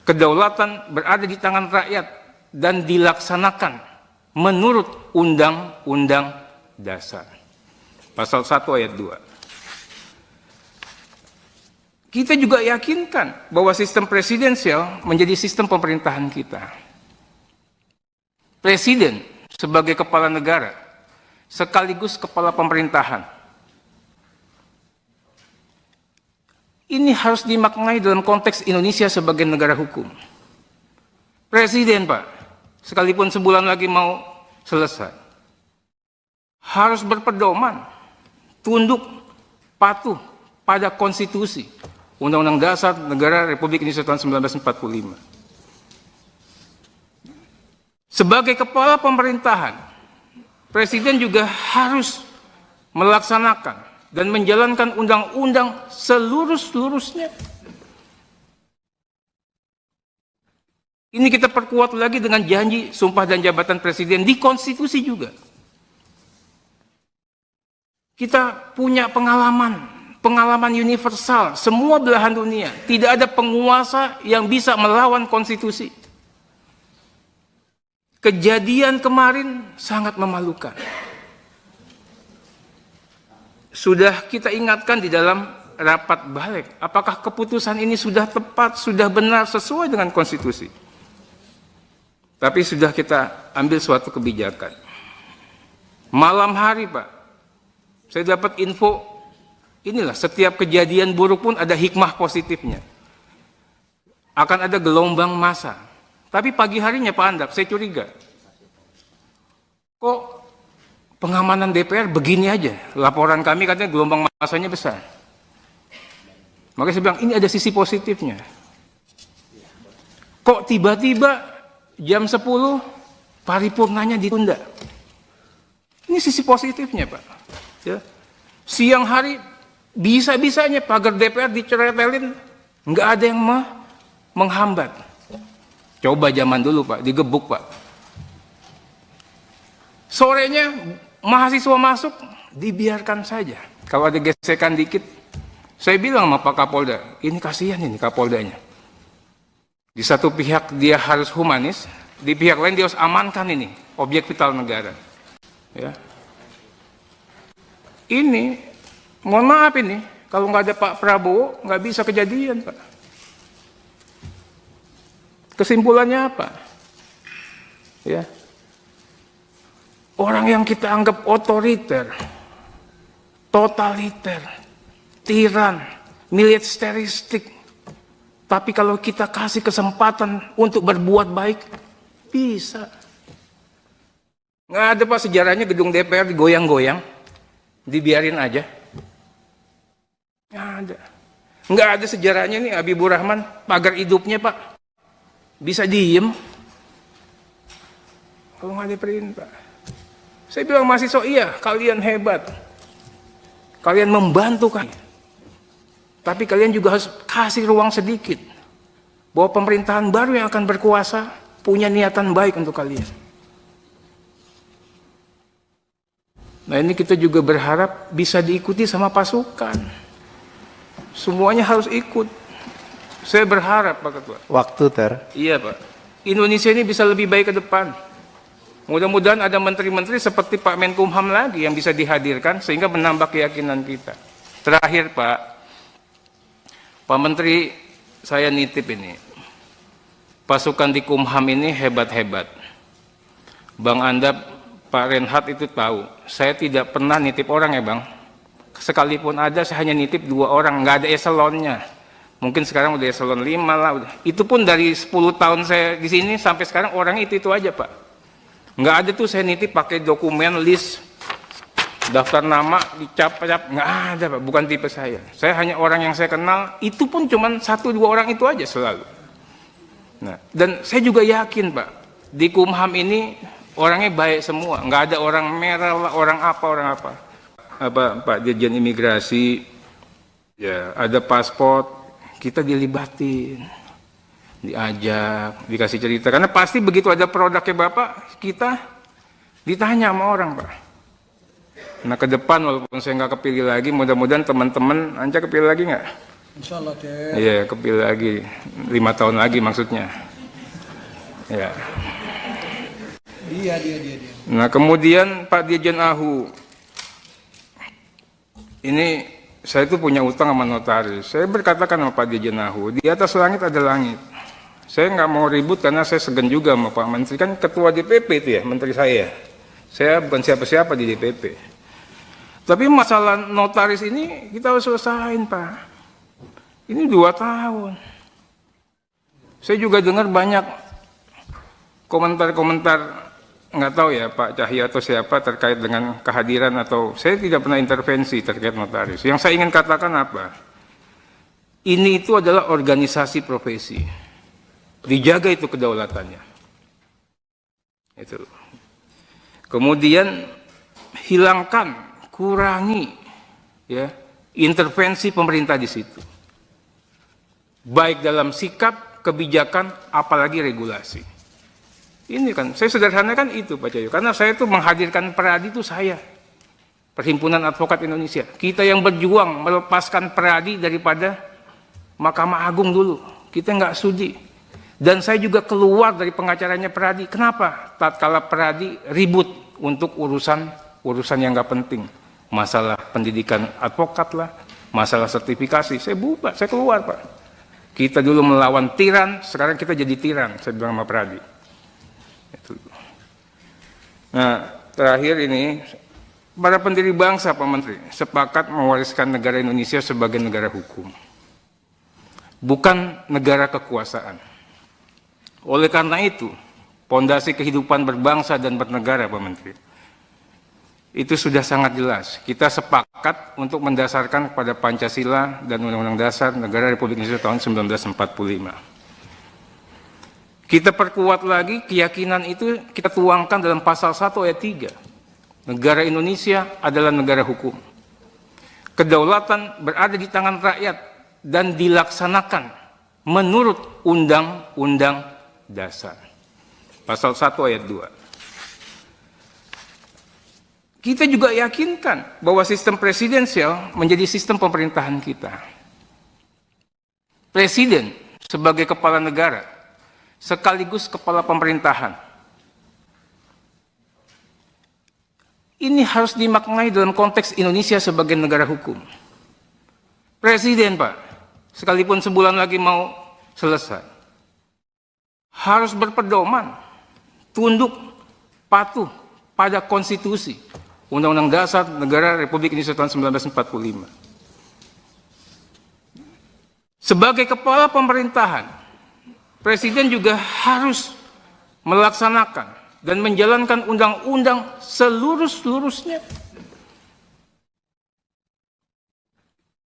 A: Kedaulatan berada di tangan rakyat dan dilaksanakan menurut Undang-Undang Dasar. Pasal 1 ayat 2. Kita juga yakinkan bahwa sistem presidensial menjadi sistem pemerintahan kita. Presiden sebagai kepala negara, sekaligus kepala pemerintahan. Ini harus dimaknai dalam konteks Indonesia sebagai negara hukum. Presiden Pak, sekalipun sebulan lagi mau selesai, harus berpedoman, tunduk, patuh pada konstitusi, Undang-Undang Dasar Negara Republik Indonesia tahun 1945. Sebagai kepala pemerintahan, Presiden juga harus melaksanakan dan menjalankan undang-undang seluruh-seluruhnya. Ini kita perkuat lagi dengan janji sumpah dan jabatan Presiden di konstitusi juga. Kita punya pengalaman universal, semua belahan dunia. Tidak ada penguasa yang bisa melawan konstitusi. Kejadian kemarin sangat memalukan. Sudah kita ingatkan di dalam rapat balik, apakah keputusan ini sudah tepat, sudah benar, sesuai dengan konstitusi. Tapi sudah kita ambil suatu kebijakan. Malam hari Pak, saya dapat info, inilah setiap kejadian buruk pun ada hikmah positifnya. Akan ada gelombang massa. Tapi pagi harinya Pak Andap, saya curiga. Kok pengamanan DPR begini aja? Laporan kami katanya gelombang masanya besar. Makanya saya bilang ini ada sisi positifnya. Kok tiba-tiba jam 10 paripurnanya ditunda? Ini sisi positifnya, Pak. Ya. Siang hari bisa-bisanya pagar DPR diceretelin, nggak ada yang menghambat. Coba zaman dulu, Pak, digebuk, Pak. Sorenya mahasiswa masuk, dibiarkan saja. Kalau ada gesekan dikit, saya bilang sama Pak Kapolda, ini kasihan ini Kapoldanya. Di satu pihak dia harus humanis, di pihak lain dia harus amankan ini objek vital negara. Ya. Ini, mohon maaf ini, kalau nggak ada Pak Prabowo, nggak bisa kejadian, Pak. Kesimpulannya apa? Ya. Orang yang kita anggap otoriter, totaliter, tiran, militeristik, tapi kalau kita kasih kesempatan untuk berbuat baik, bisa. Nggak ada, Pak, sejarahnya gedung DPR digoyang-goyang, dibiarin aja. Nggak ada. Nggak ada sejarahnya nih Habibur Rahman, pagar hidupnya, Pak, bisa diem. Kalau nggak ada perintah. Saya bilang mahasiswa, iya, kalian hebat. Kalian membantu kami. Tapi kalian juga harus kasih ruang sedikit. Bahwa pemerintahan baru yang akan berkuasa punya niatan baik untuk kalian. Nah, ini kita juga berharap bisa diikuti sama pasukan. Semuanya harus ikut. Saya berharap, Pak Ketua.
B: Waktu, Ter.
A: Iya, Pak. Indonesia ini bisa lebih baik ke depan. Mudah-mudahan ada menteri-menteri seperti Pak Menkumham lagi yang bisa dihadirkan sehingga menambah keyakinan kita. Terakhir, Pak Menteri, saya nitip ini. Pasukan di Kumham ini hebat-hebat. Bang Anda, Pak Renhat itu tahu. Saya tidak pernah nitip orang ya, Bang. Sekalipun ada, saya hanya nitip 2 orang, nggak ada eselonnya. Mungkin sekarang udah eselon 5 lah. Itu pun dari 10 tahun saya di sini sampai sekarang orangnya itu aja, Pak. Nggak ada tuh saya nitip pakai dokumen list daftar nama dicap-cap, nggak ada, Pak. Bukan tipe saya. Saya hanya orang yang saya kenal, itu pun cuma 1-2 orang itu aja selalu. Nah, dan saya juga yakin, Pak, di Kumham ini orangnya baik semua, nggak ada orang merah lah, orang apa. Pak Dirjen Imigrasi, ya ada paspor, kita dilibatin. Diajak, dikasih cerita, karena pasti begitu ada produknya Bapak, kita ditanya sama orang, Pak. Nah, ke depan walaupun saya nggak kepilih lagi, mudah-mudahan teman-teman Anca kepilih lagi nggak?
C: Insya Allah, Ter.
A: Iya, kepilih lagi 5 tahun lagi maksudnya. Ya.
C: Dia.
A: Nah, kemudian Pak Dirjen Ahu, ini saya itu punya utang sama notaris. Saya berkatakan sama Pak Dirjen Ahu, di atas langit ada langit. Saya nggak mau ribut karena saya segan juga sama Pak Menteri, kan ketua DPP itu ya, menteri saya. Saya bukan siapa-siapa di DPP. Tapi masalah notaris ini kita harus selesain, Pak. Ini 2 tahun. Saya juga dengar banyak komentar-komentar, nggak tahu ya Pak Cahyo atau siapa terkait dengan kehadiran atau saya tidak pernah intervensi terkait notaris. Yang saya ingin katakan apa? Ini itu adalah organisasi profesi. Dijaga itu kedaulatannya. Itu. Kemudian hilangkan, kurangi ya intervensi pemerintah di situ. Baik dalam sikap, kebijakan, apalagi regulasi. Ini kan, saya sederhanakan itu Pak Cahyo, karena saya itu menghadirkan Peradi itu saya, Perhimpunan Advokat Indonesia. Kita yang berjuang melepaskan Peradi daripada Mahkamah Agung dulu, kita nggak sudi. Dan saya juga keluar dari pengacaranya Peradi. Kenapa? Tatkala Peradi ribut untuk urusan yang nggak penting, masalah pendidikan advokat lah, masalah sertifikasi, saya bubar, saya keluar, Pak. Kita dulu melawan tiran, sekarang kita jadi tiran, saya bilang sama Peradi. Nah, terakhir ini, para pendiri bangsa, Pak Menteri, sepakat mewariskan negara Indonesia sebagai negara hukum, bukan negara kekuasaan. Oleh karena itu, pondasi kehidupan berbangsa dan bernegara, Pak Menteri. Itu sudah sangat jelas. Kita sepakat untuk mendasarkan kepada Pancasila dan Undang-Undang Dasar Negara Republik Indonesia tahun 1945. Kita perkuat lagi keyakinan itu, kita tuangkan dalam pasal 1 ayat 3. Negara Indonesia adalah negara hukum. Kedaulatan berada di tangan rakyat dan dilaksanakan menurut Undang-Undang Dasar. Pasal 1 ayat 2. Kita juga yakinkan bahwa sistem presidensial menjadi sistem pemerintahan kita. Presiden sebagai kepala negara, sekaligus kepala pemerintahan. Ini harus dimaknai dalam konteks Indonesia sebagai negara hukum. Presiden, Pak, sekalipun sebulan lagi mau selesai, harus berpedoman, tunduk, patuh pada konstitusi, Undang-Undang Dasar Negara Republik Indonesia tahun 1945. Sebagai kepala pemerintahan, Presiden juga harus melaksanakan dan menjalankan undang-undang seluruh-seluruhnya.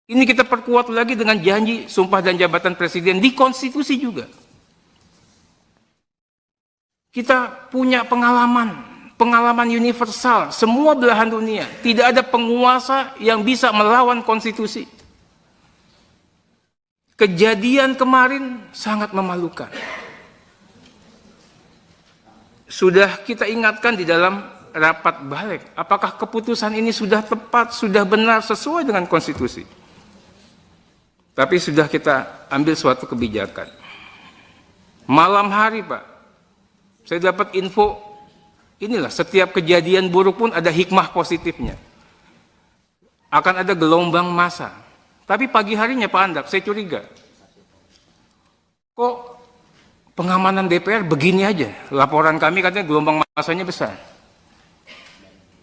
A: Ini kita perkuat lagi dengan janji sumpah dan jabatan Presiden di konstitusi juga. Kita punya pengalaman universal, semua belahan dunia. Tidak ada penguasa yang bisa melawan konstitusi. Kejadian kemarin sangat memalukan. Sudah kita ingatkan di dalam rapat balik, apakah keputusan ini sudah tepat, sudah benar, sesuai dengan konstitusi. Tapi sudah kita ambil suatu kebijakan. Malam hari, Pak, saya dapat info, inilah setiap kejadian buruk pun ada hikmah positifnya. Akan ada gelombang massa. Tapi pagi harinya Pak Andak, saya curiga. Kok pengamanan DPR begini aja? Laporan kami katanya gelombang massanya besar.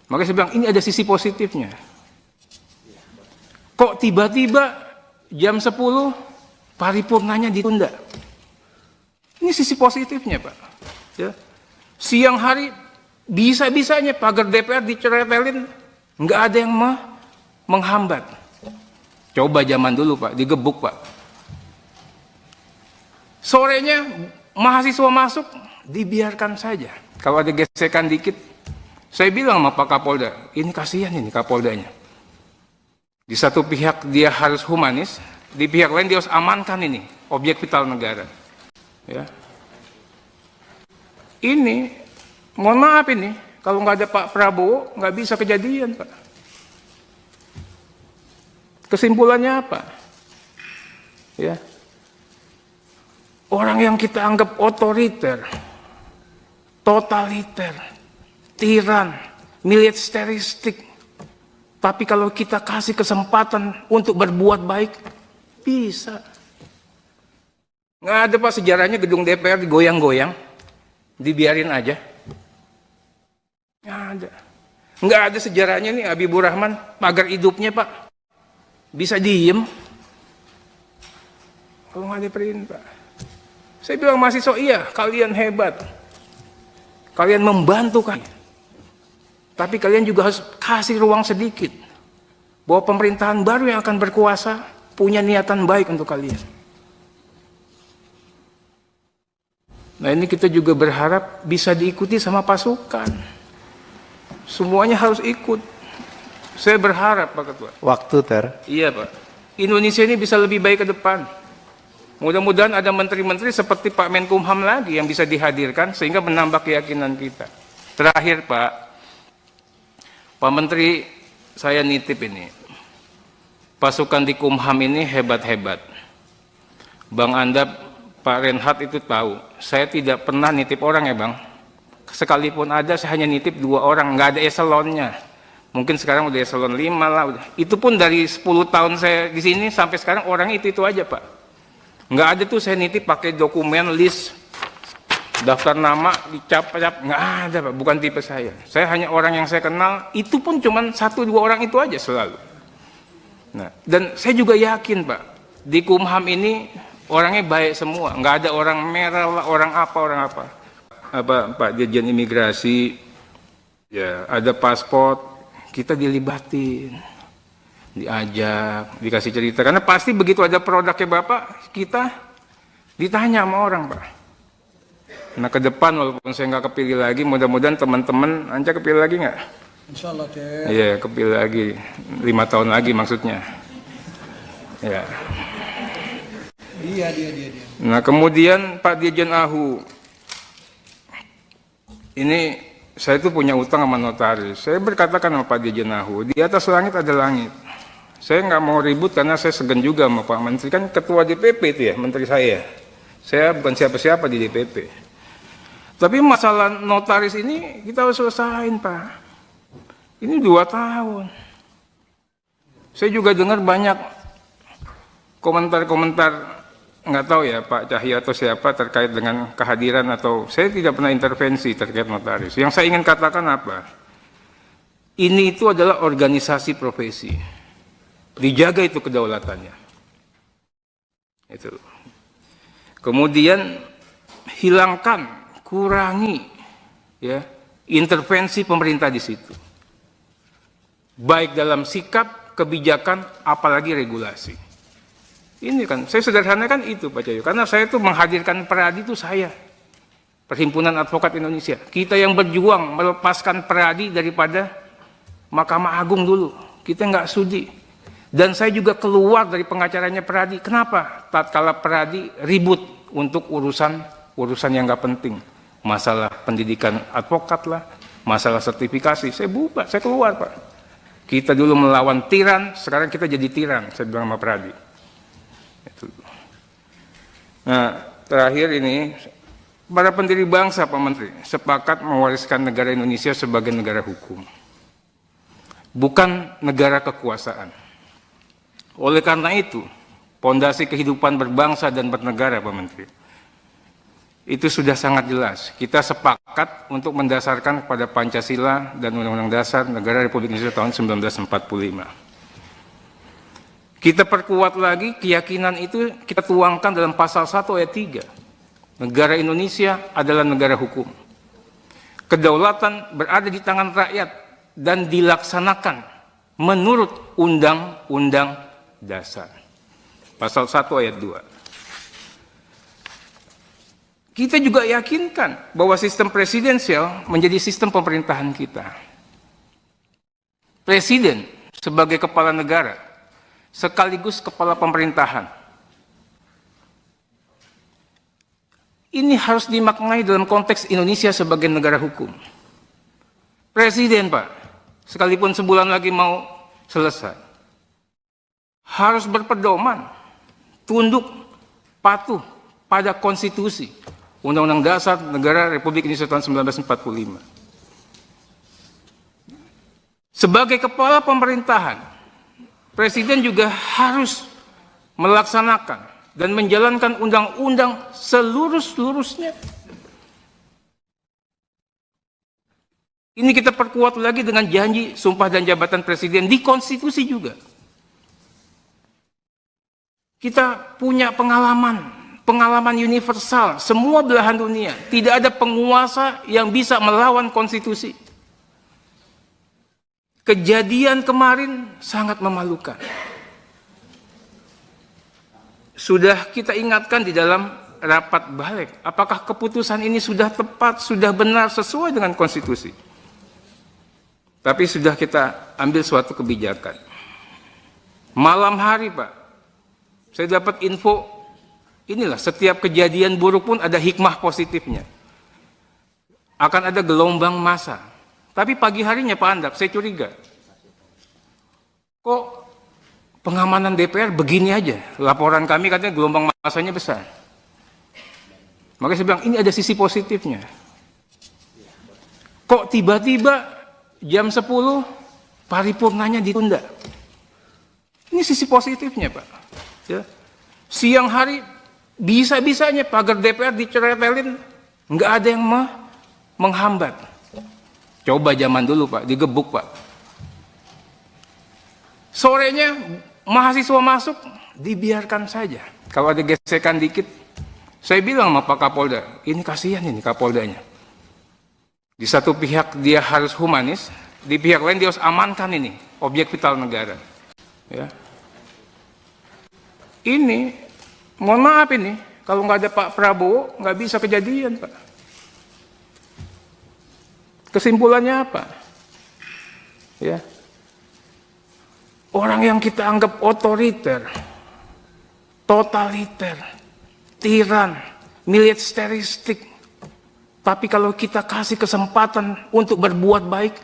A: Makanya saya bilang, ini ada sisi positifnya. Kok tiba-tiba jam 10 paripurnanya ditunda? Ini sisi positifnya, Pak. Ya. Siang hari bisa-bisanya pagar DPR diceretelin, nggak ada yang menghambat. Coba zaman dulu, Pak, digebuk, Pak. Sorenya mahasiswa masuk, dibiarkan saja. Kalau ada gesekan dikit, saya bilang sama Pak Kapolda, ini kasihan ini Kapoldanya. Di satu pihak dia harus humanis, di pihak lain dia harus amankan ini objek vital negara. Ya. Ini, mohon maaf ini, kalau nggak ada Pak Prabowo, nggak bisa kejadian, Pak. Kesimpulannya apa? Ya. Orang yang kita anggap otoriter, totaliter, tiran, militeristik, tapi kalau kita kasih kesempatan untuk berbuat baik, bisa. Nggak ada, Pak, sejarahnya gedung DPR digoyang-goyang, dibiarin aja. Nggak ada. Nggak ada sejarahnya nih Habibur Rahman, pagar hidupnya, Pak. Bisa diem. Kalau nggak ada perintah. Saya bilang mahasiswa, iya, kalian hebat. Kalian membantu kan. Tapi kalian juga harus kasih ruang sedikit. Bahwa pemerintahan baru yang akan berkuasa punya niatan baik untuk kalian. Nah, ini kita juga berharap bisa diikuti sama pasukan. Semuanya harus ikut. Saya berharap, Pak Ketua.
B: Waktu, Ter.
A: Iya, Pak. Indonesia ini bisa lebih baik ke depan. Mudah-mudahan ada menteri-menteri seperti Pak Menkumham lagi yang bisa dihadirkan sehingga menambah keyakinan kita. Terakhir, Pak Menteri, saya nitip ini. Pasukan di Kumham ini hebat-hebat. Bang Andap, Pak Renhat itu tahu. Saya tidak pernah nitip orang ya, Bang. Sekalipun ada, saya hanya nitip 2 orang, nggak ada eselonnya. Mungkin sekarang udah eselon 5 lah. Itu pun dari 10 tahun saya di sini sampai sekarang orangnya itu aja, Pak. Nggak ada tuh saya nitip pakai dokumen list daftar nama dicap-cap, nggak ada, Pak. Bukan tipe saya. Saya hanya orang yang saya kenal, itu pun cuma 1-2 orang itu aja selalu. Nah, dan saya juga yakin, Pak, di Kumham ini orangnya baik semua, nggak ada orang merah lah, orang apa. Pak Dirjen Imigrasi, ya ada paspor, kita dilibatin, diajak, dikasih cerita. Karena pasti begitu ada produknya Bapak, kita ditanya sama orang, Pak. Nah ke depan walaupun saya nggak kepilih lagi, mudah-mudahan teman-teman Anca kepilih lagi nggak?
C: Insya Allah, Teh.
A: Iya, kepilih lagi 5 tahun lagi maksudnya. Ya.
C: Dia.
A: Nah kemudian Pak Dirjen Ahu, ini saya itu punya utang sama notaris. Saya berkatakan sama Pak Dirjen Ahu, di atas langit ada langit. Saya nggak mau ribut karena saya segan juga sama Pak Menteri, kan ketua DPP itu ya, menteri saya. Saya bukan siapa-siapa di DPP. Tapi masalah notaris ini kita harus selesain, Pak. Ini 2 tahun. Saya juga dengar banyak komentar-komentar, nggak tahu ya Pak Cahyo atau siapa terkait dengan kehadiran atau saya tidak pernah intervensi terkait notaris. Yang saya ingin katakan apa? Ini itu adalah organisasi profesi. Dijaga itu kedaulatannya. Itu. Kemudian hilangkan, kurangi ya intervensi pemerintah di situ. Baik dalam sikap, kebijakan, apalagi regulasi. Ini kan, saya sederhanakan itu Pak Cahyo, karena saya itu menghadirkan Peradi itu saya, Perhimpunan Advokat Indonesia. Kita yang berjuang melepaskan Peradi daripada Mahkamah Agung dulu, kita nggak sudi. Dan saya juga keluar dari pengacaranya Peradi. Kenapa? Tatkala Peradi ribut untuk urusan yang nggak penting, masalah pendidikan advokat lah, masalah sertifikasi, saya bubar, saya keluar Pak. Kita dulu melawan tiran, sekarang kita jadi tiran, saya bilang sama Peradi. Nah, terakhir ini, para pendiri bangsa, Pak Menteri, sepakat mewariskan negara Indonesia sebagai negara hukum, bukan negara kekuasaan. Oleh karena itu, pondasi kehidupan berbangsa dan bernegara, Pak Menteri, itu sudah sangat jelas. Kita sepakat untuk mendasarkan kepada Pancasila dan Undang-Undang Dasar Negara Republik Indonesia tahun 1945. Kita perkuat lagi keyakinan itu, kita tuangkan dalam pasal 1 ayat 3. Negara Indonesia adalah negara hukum. Kedaulatan berada di tangan rakyat dan dilaksanakan menurut Undang-Undang Dasar. Pasal 1 ayat 2. Kita juga yakinkan bahwa sistem presidensial menjadi sistem pemerintahan kita. Presiden sebagai kepala negara sekaligus kepala pemerintahan. Ini harus dimaknai dalam konteks Indonesia sebagai negara hukum. Presiden, Pak, sekalipun sebulan lagi mau selesai, harus berpedoman, tunduk, patuh pada konstitusi, Undang-Undang Dasar Negara Republik Indonesia tahun 1945. Sebagai kepala pemerintahan, Presiden juga harus melaksanakan dan menjalankan undang-undang seluruh-seluruhnya. Ini kita perkuat lagi dengan janji sumpah dan jabatan Presiden di konstitusi juga. Kita punya pengalaman universal, semua belahan dunia. Tidak ada penguasa yang bisa melawan konstitusi. Kejadian kemarin sangat memalukan. Sudah kita ingatkan di dalam rapat balik, apakah keputusan ini sudah tepat, sudah benar, sesuai dengan konstitusi. Tapi sudah kita ambil suatu kebijakan. Malam hari, Pak, saya dapat info, inilah setiap kejadian buruk pun ada hikmah positifnya. Akan ada gelombang massa. Tapi pagi harinya Pak Andap, saya curiga. Kok pengamanan DPR begini aja? Laporan kami katanya gelombang massanya besar. Makanya saya bilang, ini ada sisi positifnya. Kok tiba-tiba jam 10 paripurnanya ditunda? Ini sisi positifnya, Pak. Ya. Siang hari bisa-bisanya pagar DPR diceretelin, nggak ada yang menghambat. Coba zaman dulu Pak, digebuk Pak. Sorenya mahasiswa masuk, dibiarkan saja. Kalau ada gesekan dikit, saya bilang sama Pak Kapolda, ini kasihan ini Kapoldanya. Di satu pihak dia harus humanis, di pihak lain dia harus amankan ini objek vital negara. Ya. Ini, mohon maaf ini, kalau nggak ada Pak Prabowo nggak bisa kejadian, Pak. Kesimpulannya apa? Ya. Orang yang kita anggap otoriter, totaliter, tiran, militeristik, tapi kalau kita kasih kesempatan untuk berbuat baik,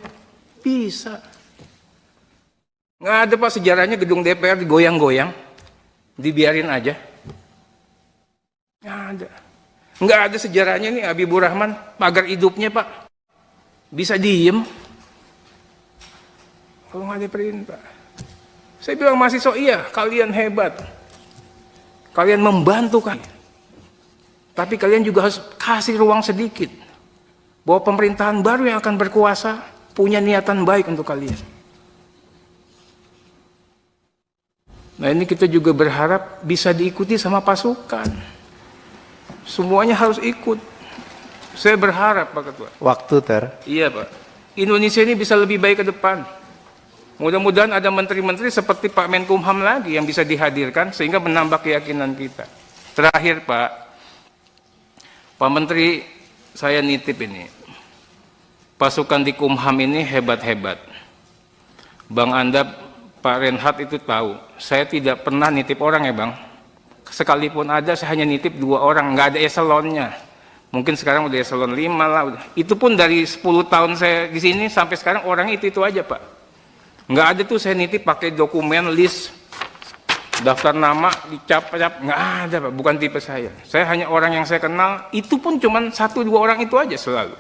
A: bisa. Nggak ada Pak sejarahnya gedung DPR digoyang-goyang, dibiarin aja. Nggak ada. Nggak ada sejarahnya nih Habibur Rahman, pagar hidupnya Pak. Bisa diem. Kalau nggak ada perintah. Saya bilang mahasiswa, iya kalian hebat. Kalian membantu kan. Tapi kalian juga harus kasih ruang sedikit. Bahwa pemerintahan baru yang akan berkuasa punya niatan baik untuk kalian. Nah ini kita juga berharap bisa diikuti sama pasukan. Semuanya harus ikut. Saya berharap Pak Ketua.
B: Waktu ter.
A: Iya Pak. Indonesia ini bisa lebih baik ke depan. Mudah-mudahan ada menteri-menteri seperti Pak Menkumham lagi yang bisa dihadirkan sehingga menambah keyakinan kita. Terakhir Pak Menteri, saya nitip ini. Pasukan di Kumham ini hebat-hebat. Bang Anda, Pak Renhat itu tahu. Saya tidak pernah nitip orang ya Bang. Sekalipun ada, saya hanya nitip 2 orang. Nggak ada eselonnya. Mungkin sekarang udah eselon 5 lah. Itu pun dari 10 tahun saya di sini sampai sekarang orangnya itu aja Pak. Nggak ada tuh saya nitip pakai dokumen list daftar nama dicap-cap, nggak ada Pak, bukan tipe saya. Saya hanya orang yang saya kenal, itu pun cuma 1-2 orang itu aja selalu.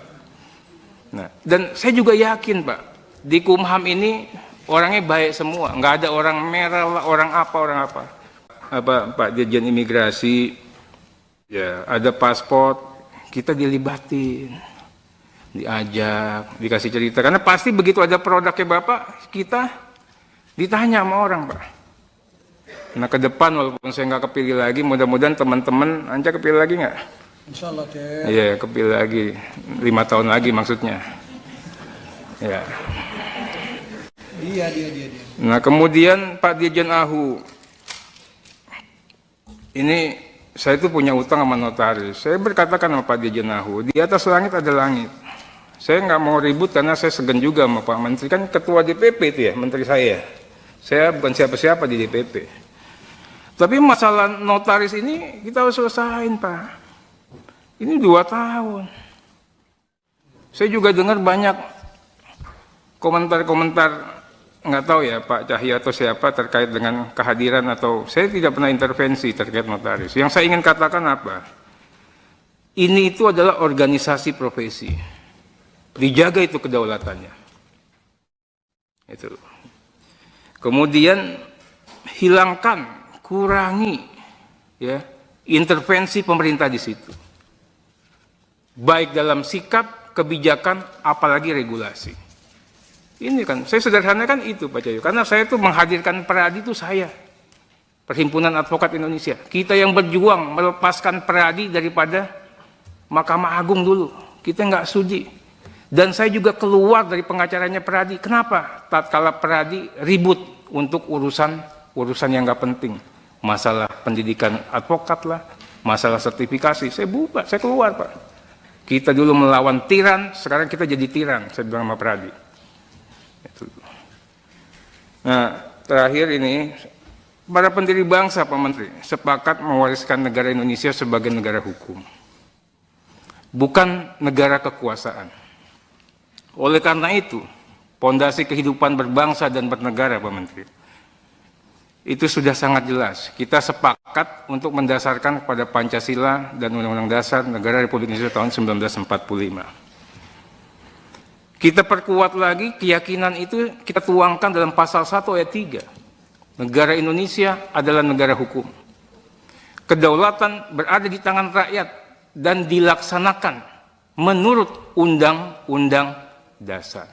A: Nah, dan saya juga yakin Pak, di Kumham ini orangnya baik semua, nggak ada orang merah lah, orang apa. Pak Dirjen Imigrasi, ya ada paspor, kita dilibatin. Diajak, dikasih cerita, karena pasti begitu ada produknya Bapak, kita ditanya sama orang Pak. Nah ke depan walaupun saya nggak kepilih lagi, mudah-mudahan teman-teman Anja kepilih lagi nggak?
C: Insya Allah Ter.
A: Iya kepilih lagi, 5 tahun lagi maksudnya. Ya.
C: Dia.
A: Nah kemudian Pak Dirjen Ahu, ini saya itu punya utang sama notaris. Saya berkatakan sama Pak Dirjen Ahu, di atas langit ada langit. Saya nggak mau ribut karena saya segan juga sama Pak Menteri, kan ketua DPP itu ya, menteri saya. Saya bukan siapa-siapa di DPP. Tapi masalah notaris ini kita harus selesain Pak. Ini 2 tahun. Saya juga dengar banyak komentar-komentar, nggak tahu ya Pak Cahya atau siapa terkait dengan kehadiran atau saya tidak pernah intervensi terkait notaris. Yang saya ingin katakan apa? Ini itu adalah organisasi profesi. Dijaga itu kedaulatannya. Itu. Kemudian hilangkan, kurangi ya intervensi pemerintah di situ. Baik dalam sikap, kebijakan, apalagi regulasi. Ini kan, saya sederhanakan itu Pak Cahyo, karena saya itu menghadirkan Peradi itu saya. Perhimpunan Advokat Indonesia. Kita yang berjuang melepaskan Peradi daripada Mahkamah Agung dulu. Kita nggak sudi. Dan saya juga keluar dari pengacaranya Peradi. Kenapa? Tatkala Peradi ribut untuk urusan yang nggak penting. Masalah pendidikan advokat lah, masalah sertifikasi. Saya bubar, saya keluar Pak. Kita dulu melawan tiran, sekarang kita jadi tiran. Saya bilang sama Peradi. Itu. Nah, terakhir ini, para pendiri bangsa Pak Menteri sepakat mewariskan negara Indonesia sebagai negara hukum. Bukan negara kekuasaan. Oleh karena itu, pondasi kehidupan berbangsa dan bernegara, Pak Menteri, itu sudah sangat jelas. Kita sepakat untuk mendasarkan kepada Pancasila dan Undang-Undang Dasar Negara Republik Indonesia tahun 1945. Kita perkuat lagi keyakinan itu, kita tuangkan dalam pasal 1 ayat 3. Negara Indonesia adalah negara hukum. Kedaulatan berada di tangan rakyat dan dilaksanakan menurut Undang-Undang Dasar.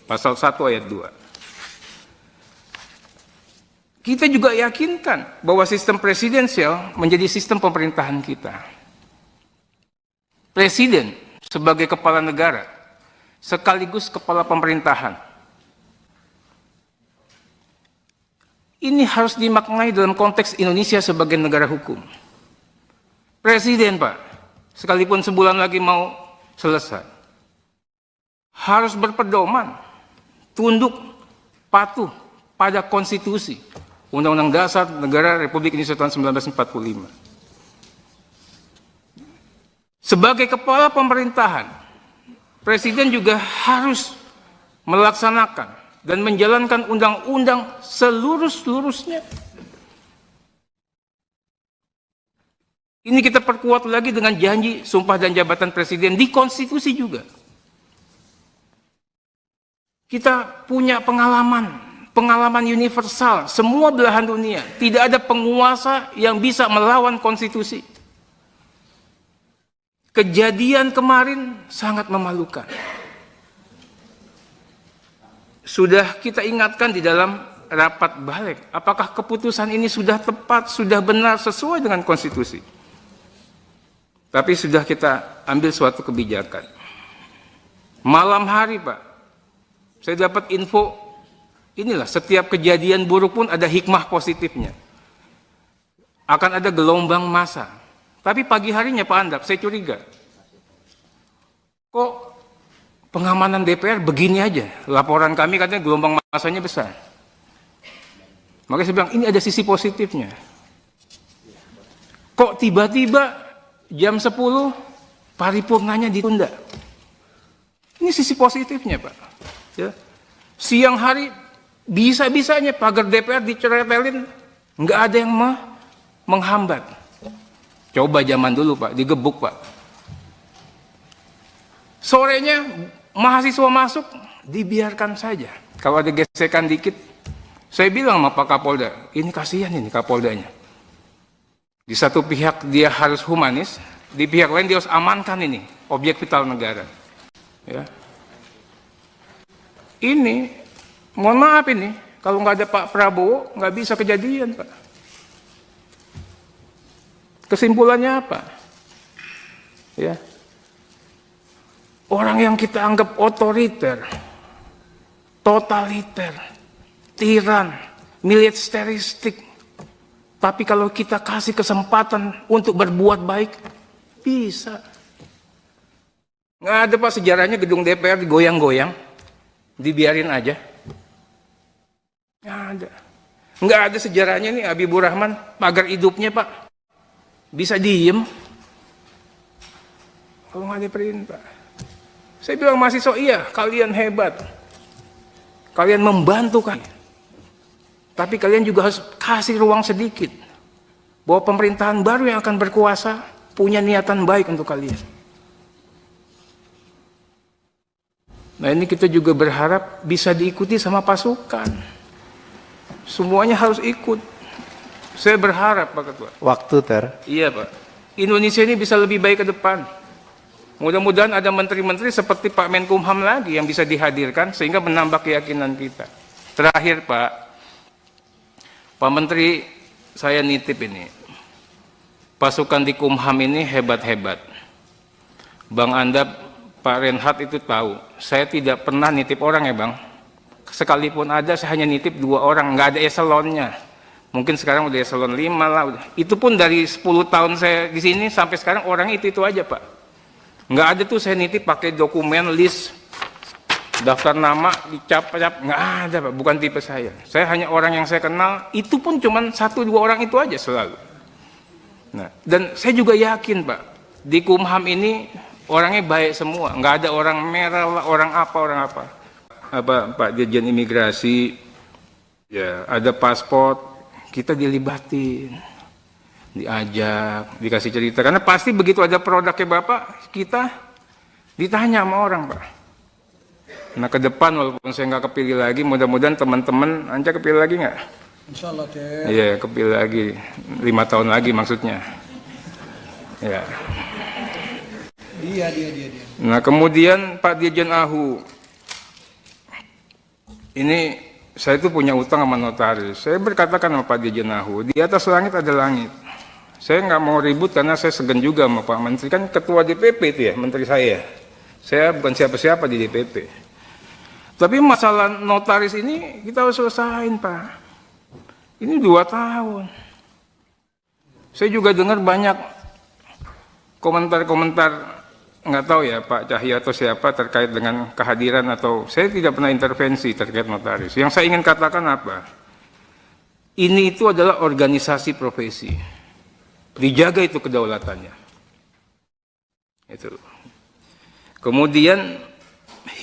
A: Pasal 1 ayat 2. Kita juga yakinkan bahwa sistem presidensial menjadi sistem pemerintahan kita. Presiden sebagai kepala negara sekaligus kepala pemerintahan. Ini harus dimaknai dalam konteks Indonesia sebagai negara hukum. Presiden, Pak, sekalipun sebulan lagi mau selesai, harus berpedoman, tunduk, patuh pada konstitusi, Undang-Undang Dasar Negara Republik Indonesia tahun 1945. Sebagai kepala pemerintahan, Presiden juga harus melaksanakan dan menjalankan undang-undang seluruh-seluruhnya. Ini kita perkuat lagi dengan janji sumpah dan jabatan Presiden di konstitusi juga. Kita punya pengalaman universal, semua belahan dunia. Tidak ada penguasa yang bisa melawan konstitusi. Kejadian kemarin sangat memalukan. Sudah kita ingatkan di dalam rapat balik, apakah keputusan ini sudah tepat, sudah benar, sesuai dengan konstitusi. Tapi sudah kita ambil suatu kebijakan. Malam hari, Pak, saya dapat info, inilah setiap kejadian buruk pun ada hikmah positifnya. Akan ada gelombang massa. Tapi pagi harinya Pak Andak, saya curiga. Kok pengamanan DPR begini aja? Laporan kami katanya gelombang massanya besar. Makanya saya bilang, ini ada sisi positifnya. Kok tiba-tiba jam 10 paripurnanya ditunda? Ini sisi positifnya, Pak. Ya. Siang hari bisa-bisanya pagar DPR diceretelin, nggak ada yang menghambat. Coba zaman dulu, Pak, digebuk, Pak. Sorenya mahasiswa masuk, dibiarkan saja. Kalau ada gesekan dikit, saya bilang sama Pak Kapolda, ini kasihan ini Kapoldanya. Di satu pihak dia harus humanis, di pihak lain dia harus amankan ini objek vital negara. Ya. Ini, mohon maaf ini, kalau nggak ada Pak Prabowo nggak bisa kejadian, Pak. Kesimpulannya apa? Ya. Orang yang kita anggap otoriter, totaliter, tiran, militeristik, tapi kalau kita kasih kesempatan untuk berbuat baik, bisa. Nggak ada, Pak, sejarahnya gedung DPR digoyang-goyang, dibiarin aja. Nggak ada. Nggak ada sejarahnya nih Habibur Rahman, pagar hidupnya, Pak, bisa diem. Kalau nggak ada perintah. Saya bilang mahasiswa, iya, kalian hebat. Kalian membantu kan. Tapi kalian juga harus kasih ruang sedikit. Bahwa pemerintahan baru yang akan berkuasa punya niatan baik untuk kalian. Nah, ini kita juga berharap bisa diikuti sama pasukan. Semuanya harus ikut. Saya berharap, Pak Ketua.
B: Waktu, Ter.
A: Iya, Pak. Indonesia ini bisa lebih baik ke depan. Mudah-mudahan ada menteri-menteri seperti Pak Menkumham lagi yang bisa dihadirkan sehingga menambah keyakinan kita. Terakhir, Pak Menteri, saya nitip ini. Pasukan di Kumham ini hebat-hebat. Bang Andap, Pak Renhat itu tahu. Saya tidak pernah nitip orang ya, Bang. Sekalipun ada, saya hanya nitip 2 orang, nggak ada eselonnya. Mungkin sekarang udah eselon 5 lah. Itu pun dari 10 tahun saya di sini sampai sekarang orang itu aja, Pak. Nggak ada tuh saya nitip pakai dokumen list daftar nama dicap-cap, nggak ada, Pak, bukan tipe saya. Saya hanya orang yang saya kenal, itu pun cuma 1-2 orang itu aja selalu. Nah, dan saya juga yakin, Pak, di Kumham ini orangnya baik semua, nggak ada orang merah lah, orang apa. Pak Dirjen Imigrasi, ya ada paspor, kita dilibatin. Diajak, dikasih cerita, karena pasti begitu ada produknya Bapak, kita ditanya sama orang, Pak. Nah, ke depan walaupun saya nggak kepilih lagi, mudah-mudahan teman-teman Anja kepilih lagi nggak?
C: Insya Allah, Ter.
A: Iya, kepilih lagi 5 tahun lagi maksudnya. Ya.
C: Dia.
A: Nah, kemudian Pak Dirjen Ahu, ini saya itu punya utang sama notaris. Saya berkatakan sama Pak Dirjen Ahu, di atas langit ada langit. Saya nggak mau ribut karena saya segan juga sama Pak Menteri, kan ketua DPP itu ya, menteri saya. Saya bukan siapa-siapa di DPP. Tapi masalah notaris ini kita harus selesain, Pak. Ini 2 tahun. Saya juga dengar banyak komentar-komentar, nggak tahu ya Pak Cahyo atau siapa terkait dengan kehadiran atau saya tidak pernah intervensi terkait notaris. Yang saya ingin katakan apa? Ini itu adalah organisasi profesi. Dijaga itu kedaulatannya. Itu. Kemudian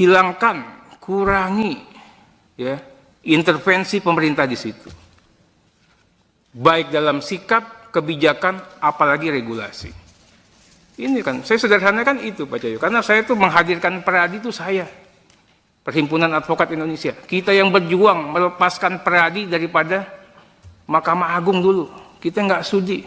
A: hilangkan, kurangi ya intervensi pemerintah di situ. Baik dalam sikap, kebijakan, apalagi regulasi. Ini kan, saya sederhanakan itu Pak Cahyo, karena saya itu menghadirkan Peradi itu saya, Perhimpunan Advokat Indonesia. Kita yang berjuang melepaskan Peradi daripada Mahkamah Agung dulu, kita nggak sudi.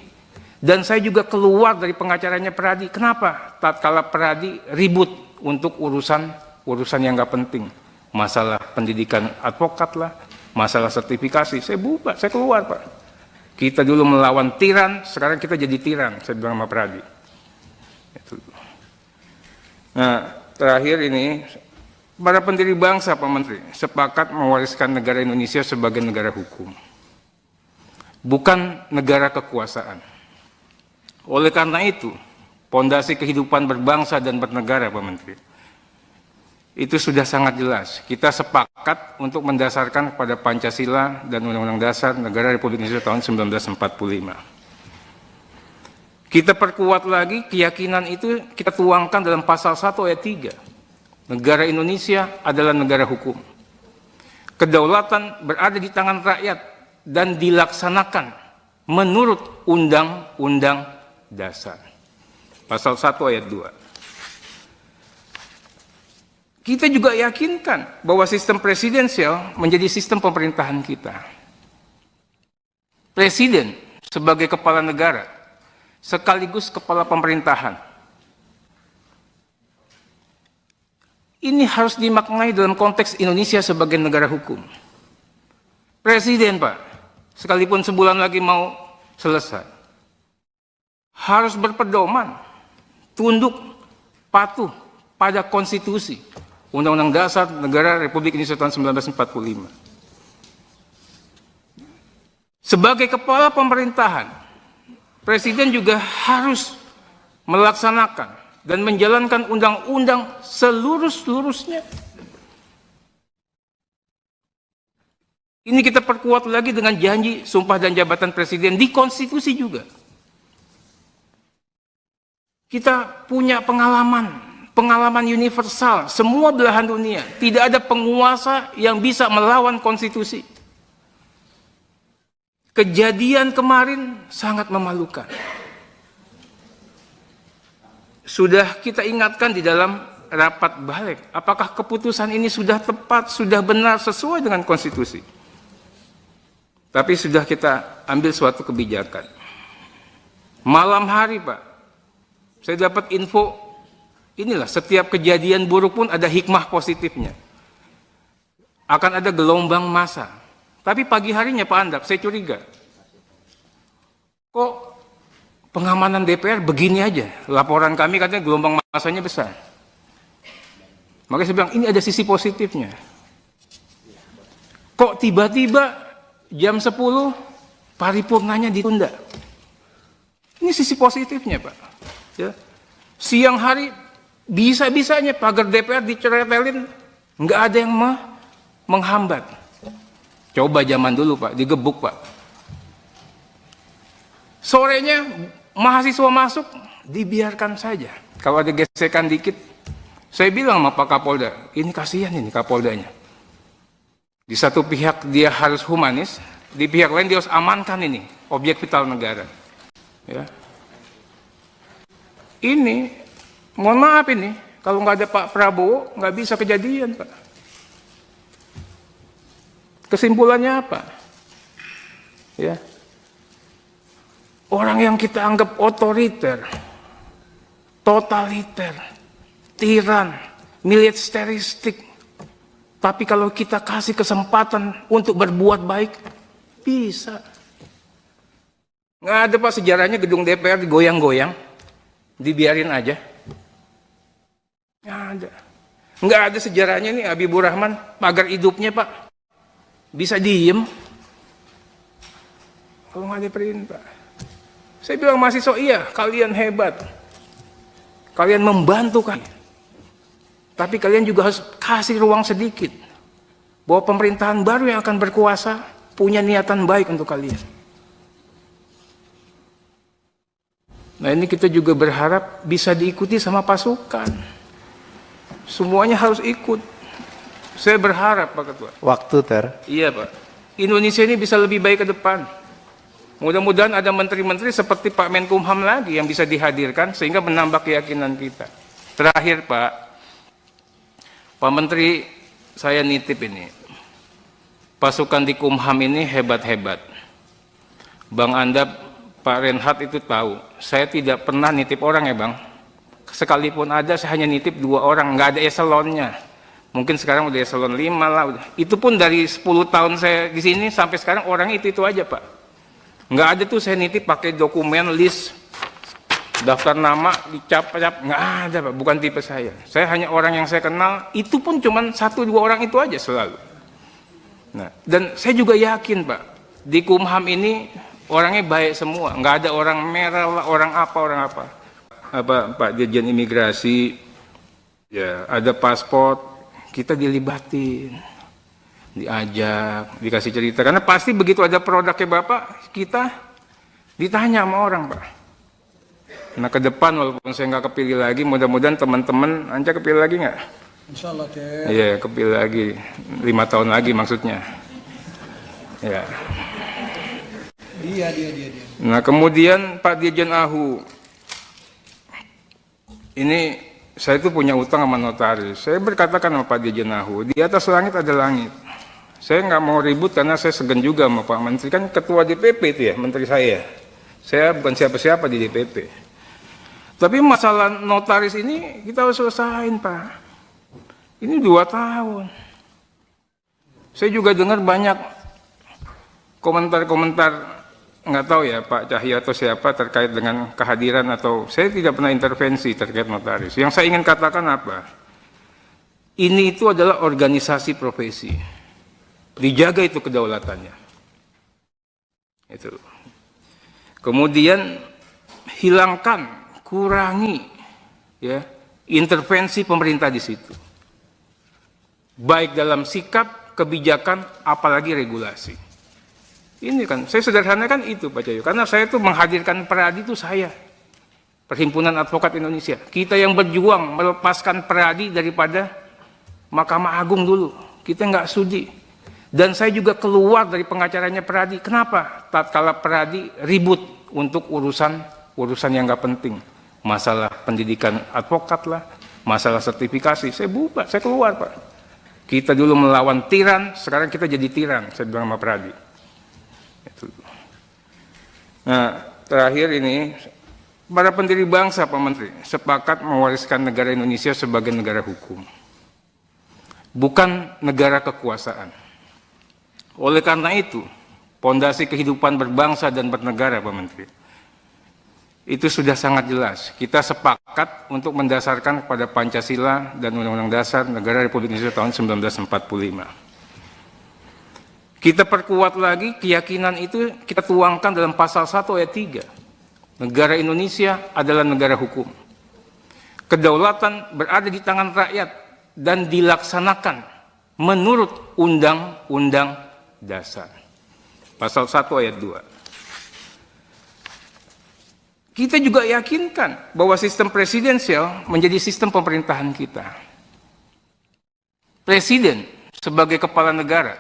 A: Dan saya juga keluar dari pengacaranya Peradi. Kenapa? Tatkala Peradi ribut untuk urusan yang nggak penting, masalah pendidikan advokat lah, masalah sertifikasi, saya bubar, saya keluar Pak. Kita dulu melawan tiran, sekarang kita jadi tiran, saya bilang sama Peradi. Nah, terakhir ini, para pendiri bangsa, Pak Menteri, sepakat mewariskan negara Indonesia sebagai negara hukum, bukan negara kekuasaan. Oleh karena itu, pondasi kehidupan berbangsa dan bernegara, Pak Menteri, itu sudah sangat jelas. Kita sepakat untuk mendasarkan pada Pancasila dan Undang-Undang Dasar Negara Republik Indonesia tahun 1945. Kita perkuat lagi keyakinan itu, kita tuangkan dalam pasal 1 ayat 3. Negara Indonesia adalah negara hukum. Kedaulatan berada di tangan rakyat dan dilaksanakan menurut Undang-Undang Dasar. Pasal 1 ayat 2. Kita juga yakinkan bahwa sistem presidensial menjadi sistem pemerintahan kita. Presiden sebagai kepala negara sekaligus kepala pemerintahan. Ini harus dimaknai dalam konteks Indonesia sebagai negara hukum. Presiden, Pak, sekalipun sebulan lagi mau selesai, harus berpedoman, tunduk, patuh pada konstitusi, Undang-Undang Dasar Negara Republik Indonesia tahun 1945. Sebagai kepala pemerintahan, Presiden juga harus melaksanakan dan menjalankan undang-undang seluruh-seluruhnya. Ini kita perkuat lagi dengan janji sumpah dan jabatan Presiden di konstitusi juga. Kita punya pengalaman universal, semua belahan dunia. Tidak ada penguasa yang bisa melawan konstitusi. Kejadian kemarin sangat memalukan. Sudah kita ingatkan di dalam rapat balik, apakah keputusan ini sudah tepat, sudah benar, sesuai dengan konstitusi. Tapi sudah kita ambil suatu kebijakan. Malam hari, Pak, saya dapat info, inilah setiap kejadian buruk pun ada hikmah positifnya. Akan ada gelombang massa. Tapi pagi harinya Pak Andak, saya curiga. Kok pengamanan DPR begini aja? Laporan kami katanya gelombang massanya besar. Makanya saya bilang, ini ada sisi positifnya. Kok tiba-tiba jam 10 paripurnanya ditunda? Ini sisi positifnya, Pak. Ya. Siang hari bisa-bisanya pagar DPR diceretelin, nggak ada yang menghambat. Coba zaman dulu Pak, digebuk Pak. Sorenya mahasiswa masuk, dibiarkan saja. Kalau ada gesekan dikit, saya bilang sama Pak Kapolda, ini kasihan ini Kapoldanya. Di satu pihak dia harus humanis, di pihak lain dia harus amankan ini, objek vital negara. Ya. Ini, mohon maaf ini, kalau nggak ada Pak Prabowo, nggak bisa kejadian Pak. Kesimpulannya apa? Ya. Orang yang kita anggap otoriter, totaliter, tiran, militeristik, tapi kalau kita kasih kesempatan untuk berbuat baik, bisa. Nggak ada Pak sejarahnya gedung DPR digoyang-goyang, dibiarin aja. Nggak ada. Nggak ada sejarahnya nih Habibur Rahman, pagar hidupnya Pak. Bisa diem. Kalau nggak ada perintah. Saya bilang mahasiswa, iya kalian hebat. Kalian membantu kan. Tapi kalian juga harus kasih ruang sedikit. Bahwa pemerintahan baru yang akan berkuasa punya niatan baik untuk kalian. Nah ini kita juga berharap bisa diikuti sama pasukan. Semuanya harus ikut. Saya berharap Pak Ketua.
B: Waktu ter.
A: Iya Pak. Indonesia ini bisa lebih baik ke depan. Mudah-mudahan ada menteri-menteri seperti Pak Menkumham lagi yang bisa dihadirkan sehingga menambah keyakinan kita. Terakhir Pak Menteri, saya nitip ini. Pasukan di Kumham ini hebat-hebat. Bang Andap, Pak Renhat itu tahu. Saya tidak pernah nitip orang ya Bang. Sekalipun ada, saya hanya nitip 2 orang. Nggak ada eselonnya. Mungkin sekarang udah eselon 5 lah. Itu pun dari 10 tahun saya di sini sampai sekarang orang itu aja Pak. Nggak ada tuh saya nitip pakai dokumen list daftar nama dicap-cap, nggak ada Pak, bukan tipe saya. Saya hanya orang yang saya kenal, itu pun cuma 1-2 orang itu aja selalu. Nah, dan saya juga yakin Pak, di Kumham ini orangnya baik semua, nggak ada orang merah lah, orang apa. Pak Dirjen Imigrasi, ya ada paspor, kita dilibatin. Diajak, dikasih cerita. Karena pasti begitu ada produknya Bapak, kita ditanya sama orang Pak. Nah ke depan walaupun saya nggak kepilih lagi, mudah-mudahan teman-teman Anja kepilih lagi nggak?
C: Insya Allah Ter.
A: Iya kepilih lagi, 5 tahun lagi maksudnya. Ya.
C: Dia.
A: Nah kemudian Pak Dirjen Ahu, ini saya itu punya utang sama notaris. Saya berkatakan sama Pak Dirjen Ahu, di atas langit ada langit. Saya nggak mau ribut karena saya segan juga sama Pak Menteri. Kan ketua DPP itu ya, menteri saya. Saya bukan siapa-siapa di DPP. Tapi masalah notaris ini kita harus selesain Pak. Ini 2 tahun. Saya juga dengar banyak komentar-komentar, nggak tahu ya Pak Cahyo atau siapa terkait dengan kehadiran atau saya tidak pernah intervensi terkait notaris. Yang saya ingin katakan apa? Ini itu adalah organisasi profesi. Dijaga itu kedaulatannya. Itu. Kemudian hilangkan, kurangi ya intervensi pemerintah di situ. Baik dalam sikap, kebijakan, apalagi regulasi. Ini kan, saya sederhanakan itu Pak Cahyo. Karena saya tuh menghadirkan Peradi itu saya. Perhimpunan Advokat Indonesia. Kita yang berjuang melepaskan Peradi daripada Mahkamah Agung dulu. Kita nggak sudi. Dan saya juga keluar dari pengacaranya Peradi. Kenapa? Tatkala Peradi ribut untuk urusan yang nggak penting. Masalah pendidikan advokat lah, masalah sertifikasi. Saya bubar, saya keluar Pak. Kita dulu melawan tiran, sekarang kita jadi tiran. Saya bilang sama Peradi. Itu. Nah, terakhir ini, para pendiri bangsa Pak Menteri sepakat mewariskan negara Indonesia sebagai negara hukum. Bukan negara kekuasaan. Oleh karena itu, pondasi kehidupan berbangsa dan bernegara, Pak Menteri, itu sudah sangat jelas. Kita sepakat untuk mendasarkan kepada Pancasila dan Undang-Undang Dasar Negara Republik Indonesia tahun 1945. Kita perkuat lagi keyakinan itu, kita tuangkan dalam pasal 1 ayat 3. Negara Indonesia adalah negara hukum. Kedaulatan berada di tangan rakyat dan dilaksanakan menurut Undang-Undang Dasar. Pasal 1 ayat 2. Kita juga yakinkan bahwa sistem presidensial menjadi sistem pemerintahan kita. Presiden sebagai kepala negara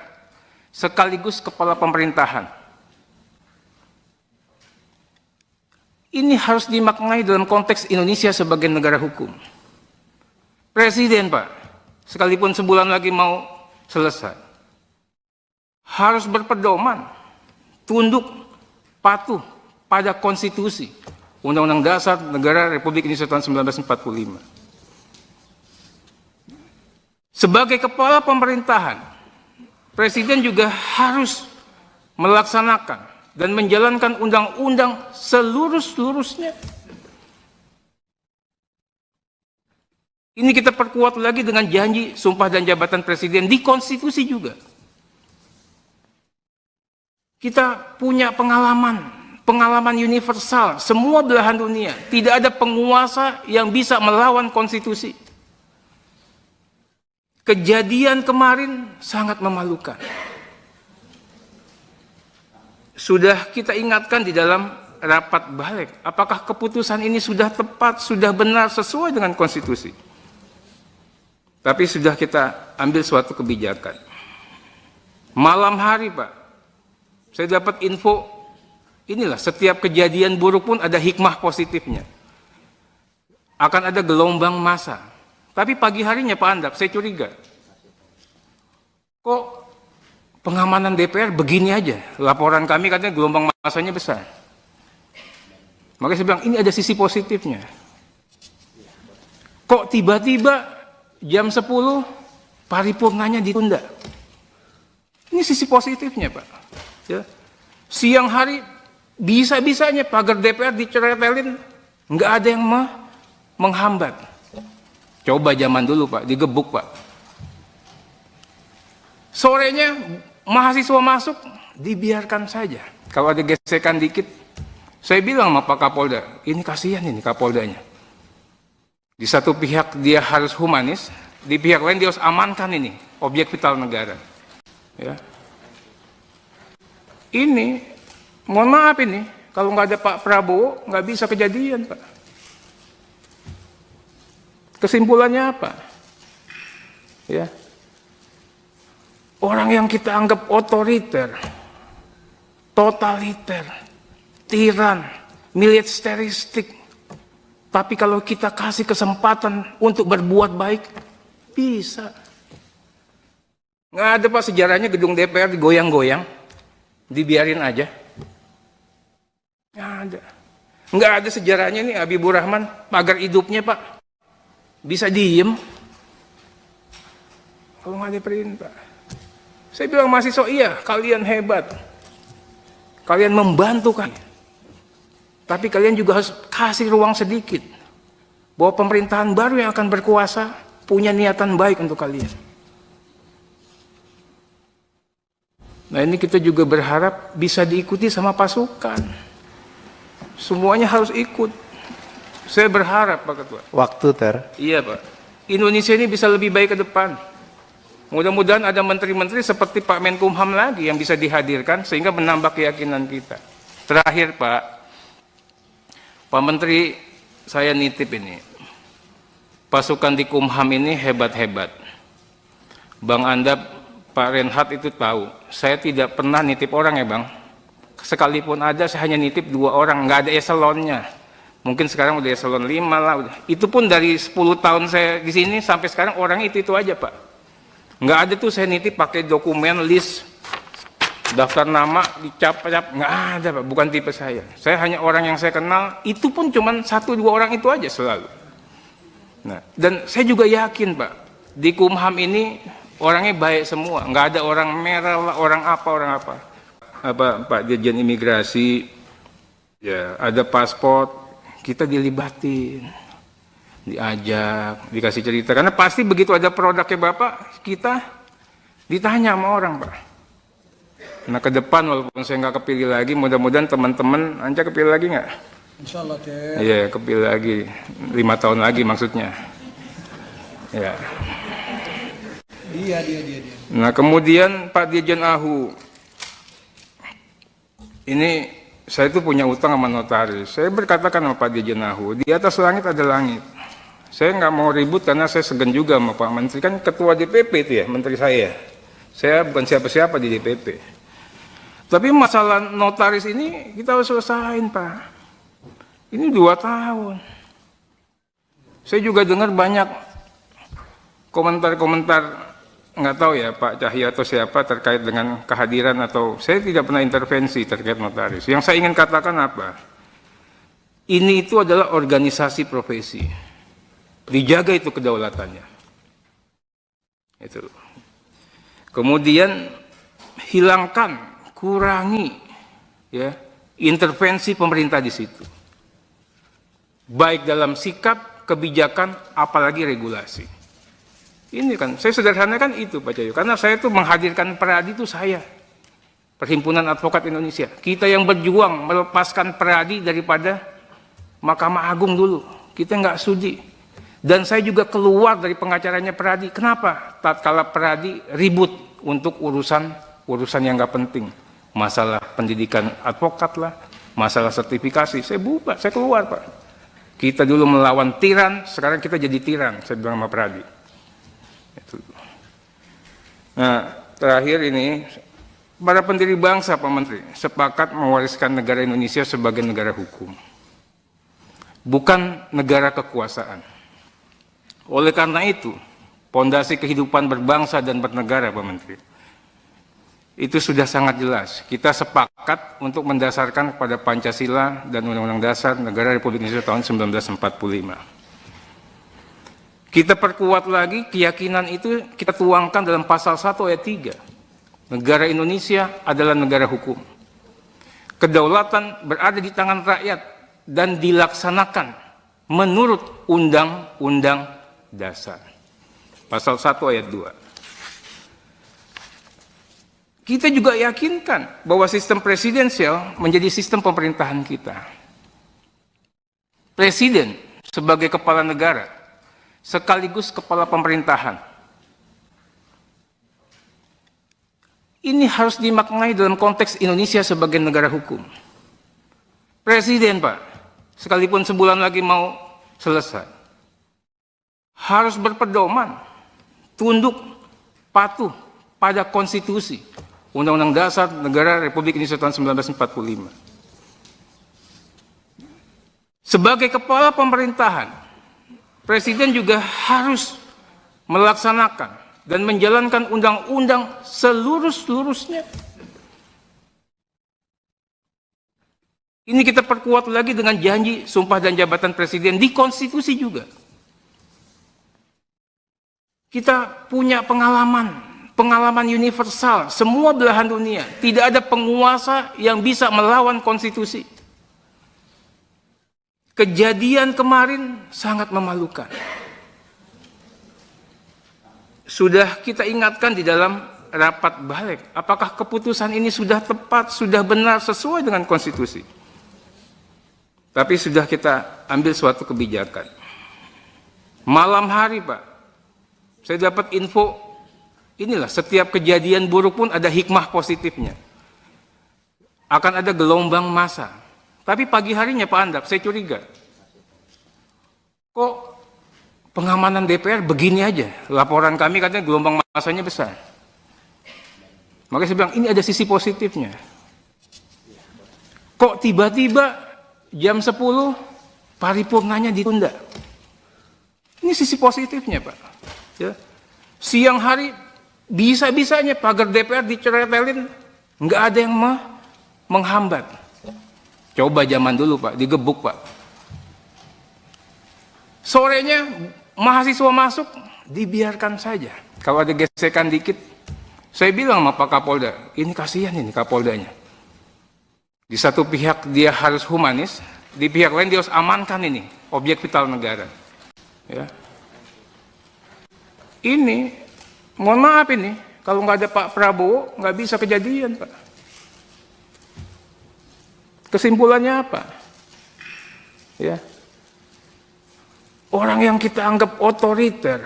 A: sekaligus kepala pemerintahan. Ini harus dimaknai dalam konteks Indonesia sebagai negara hukum. Presiden Pak, sekalipun sebulan lagi mau selesai, harus berpedoman, tunduk, patuh pada konstitusi, Undang-Undang Dasar Negara Republik Indonesia tahun 1945. Sebagai kepala pemerintahan, Presiden juga harus melaksanakan dan menjalankan undang-undang seluruh-seluruhnya. Ini kita perkuat lagi dengan janji sumpah dan jabatan presiden di konstitusi juga. Kita punya pengalaman universal, semua belahan dunia. Tidak ada penguasa yang bisa melawan konstitusi. Kejadian kemarin sangat memalukan. Sudah kita ingatkan di dalam rapat balik, apakah keputusan ini sudah tepat, sudah benar, sesuai dengan konstitusi. Tapi sudah kita ambil suatu kebijakan. Malam hari, Pak, saya dapat info, inilah setiap kejadian buruk pun ada hikmah positifnya. Akan ada gelombang massa. Tapi pagi harinya Pak Andak, saya curiga. Kok pengamanan DPR begini aja? Laporan kami katanya gelombang massanya besar. Makanya saya bilang, ini ada sisi positifnya. Kok tiba-tiba jam 10 paripurnanya ditunda? Ini sisi positifnya, Pak. Ya. Siang hari bisa-bisanya pagar DPR diceretelin, nggak ada yang menghambat. Coba zaman dulu, Pak, digebuk, Pak. Sorenya mahasiswa masuk, dibiarkan saja. Kalau ada gesekan dikit, saya bilang sama Pak Kapolda, ini kasihan ini Kapoldanya. Di satu pihak dia harus humanis, di pihak lain dia harus amankan ini, objek vital negara. Ya. Ini, mohon maaf ini, kalau nggak ada Pak Prabowo, nggak bisa kejadian, Pak. Kesimpulannya apa? Ya. Orang yang kita anggap otoriter, totaliter, tiran, militeristik, tapi kalau kita kasih kesempatan untuk berbuat baik, bisa. Nggak ada, Pak, sejarahnya gedung DPR digoyang-goyang, dibiarin aja. Nggak ada. Nggak ada sejarahnya nih Habibur Rahman, pagar hidupnya, Pak. Bisa diem kalau nggak ada perintah. Saya bilang mahasiswa, iya kalian hebat, kalian membantu kan, tapi kalian juga harus kasih ruang sedikit bahwa pemerintahan baru yang akan berkuasa punya niatan baik untuk kalian. Nah, ini kita juga berharap bisa diikuti sama pasukan, semuanya harus ikut. Saya berharap, Pak Ketua.
B: Waktu, Ter.
A: Iya, Pak. Indonesia ini bisa lebih baik ke depan. Mudah-mudahan ada menteri-menteri seperti Pak Menkumham lagi yang bisa dihadirkan sehingga menambah keyakinan kita. Terakhir, Pak Menteri, saya nitip ini. Pasukan di Kumham ini hebat-hebat. Bang Andap, Pak Renhat itu tahu. Saya tidak pernah nitip orang ya, Bang. Sekalipun ada, saya hanya nitip 2 orang. Nggak ada eselonnya. Mungkin sekarang udah eselon 5 lah. Itu pun dari 10 tahun saya di sini sampai sekarang orang itu aja, Pak. Nggak ada tuh saya nitip pakai dokumen list daftar nama dicap-cap, nggak ada, Pak. Bukan tipe saya. Saya hanya orang yang saya kenal. Itu pun cuma 1-2 orang itu aja selalu. Nah, dan saya juga yakin, Pak, di Kumham ini orangnya baik semua. Nggak ada orang merah lah, orang apa. Pak Dirjen Imigrasi, ya ada paspor. Kita dilibatin, diajak, dikasih cerita. Karena pasti begitu ada produknya Bapak, kita ditanya sama orang, Pak. Nah, ke depan walaupun saya nggak kepilih lagi, mudah-mudahan teman-teman, Anja kepilih lagi nggak?
C: Insya Allah, Ter.
A: Iya, kepilih lagi. 5 tahun lagi maksudnya. Ya.
C: Dia.
A: Nah, kemudian Pak Dirjen Ahu. Ini saya itu punya utang sama notaris. Saya berkatakan sama Pak Dirjen Ahu, di atas langit ada langit. Saya nggak mau ribut karena saya segan juga sama Pak Menteri. Kan ketua DPP itu ya, menteri saya. Saya bukan siapa-siapa di DPP. Tapi masalah notaris ini kita harus selesain, Pak. Ini 2 tahun. Saya juga dengar banyak komentar-komentar, nggak tahu ya Pak Cahyo atau siapa terkait dengan kehadiran atau saya tidak pernah intervensi terkait notaris. Yang saya ingin katakan apa? Ini itu adalah organisasi profesi. Dijaga itu kedaulatannya. Itu. Kemudian hilangkan, kurangi ya intervensi pemerintah di situ. Baik dalam sikap kebijakan, apalagi regulasi. Ini kan, saya sederhanakan itu Pak Cahyo, karena saya tuh menghadirkan Peradi itu saya, Perhimpunan Advokat Indonesia. Kita yang berjuang melepaskan Peradi daripada Mahkamah Agung dulu. Kita nggak sudi. Dan saya juga keluar dari pengacaranya Peradi. Kenapa? Tatkala Peradi ribut untuk urusan yang nggak penting. Masalah pendidikan advokat lah, masalah sertifikasi. Saya bubar, saya keluar Pak. Kita dulu melawan tiran, sekarang kita jadi tiran, saya bilang sama Peradi. Nah, terakhir ini, para pendiri bangsa, Pak Menteri, sepakat mewariskan negara Indonesia sebagai negara hukum, bukan negara kekuasaan. Oleh karena itu, pondasi kehidupan berbangsa dan bernegara, Pak Menteri, itu sudah sangat jelas. Kita sepakat untuk mendasarkan kepada Pancasila dan Undang-Undang Dasar Negara Republik Indonesia tahun 1945. Kita perkuat lagi keyakinan itu, kita tuangkan dalam pasal 1 ayat 3. Negara Indonesia adalah negara hukum. Kedaulatan berada di tangan rakyat dan dilaksanakan menurut Undang-Undang Dasar. Pasal 1 ayat 2. Kita juga yakinkan bahwa sistem presidensial menjadi sistem pemerintahan kita. Presiden sebagai kepala negara sekaligus kepala pemerintahan. Ini harus dimaknai dalam konteks Indonesia sebagai negara hukum. Presiden, Pak, sekalipun sebulan lagi mau selesai, harus berpedoman, tunduk, patuh pada konstitusi, Undang-Undang Dasar Negara Republik Indonesia tahun 1945. Sebagai kepala pemerintahan, Presiden juga harus melaksanakan dan menjalankan undang-undang seluruh-seluruhnya. Ini kita perkuat lagi dengan janji sumpah dan jabatan Presiden di konstitusi juga. Kita punya pengalaman universal, semua belahan dunia. Tidak ada penguasa yang bisa melawan konstitusi. Kejadian kemarin sangat memalukan. Sudah kita ingatkan di dalam rapat balik, apakah keputusan ini sudah tepat, sudah benar, sesuai dengan konstitusi. Tapi sudah kita ambil suatu kebijakan. Malam hari, Pak, saya dapat info, inilah setiap kejadian buruk pun ada hikmah positifnya. Akan ada gelombang massa. Tapi pagi harinya Pak Andap, saya curiga. Kok pengamanan DPR begini aja? Laporan kami katanya gelombang massanya besar. Makanya saya bilang, ini ada sisi positifnya. Kok tiba-tiba jam 10 paripurnanya ditunda? Ini sisi positifnya, Pak. Ya. Siang hari bisa-bisanya pagar DPR diceretelin, nggak ada yang menghambat. Coba zaman dulu Pak, digebuk Pak. Sorenya mahasiswa masuk, dibiarkan saja. Kalau ada gesekan dikit, saya bilang sama Pak Kapolda, ini kasihan ini Kapoldanya. Di satu pihak dia harus humanis, di pihak lain dia harus amankan ini, objek vital negara. Ya. Ini, mohon maaf ini, kalau nggak ada Pak Prabowo, nggak bisa kejadian Pak. Kesimpulannya apa? Ya. Orang yang kita anggap otoriter,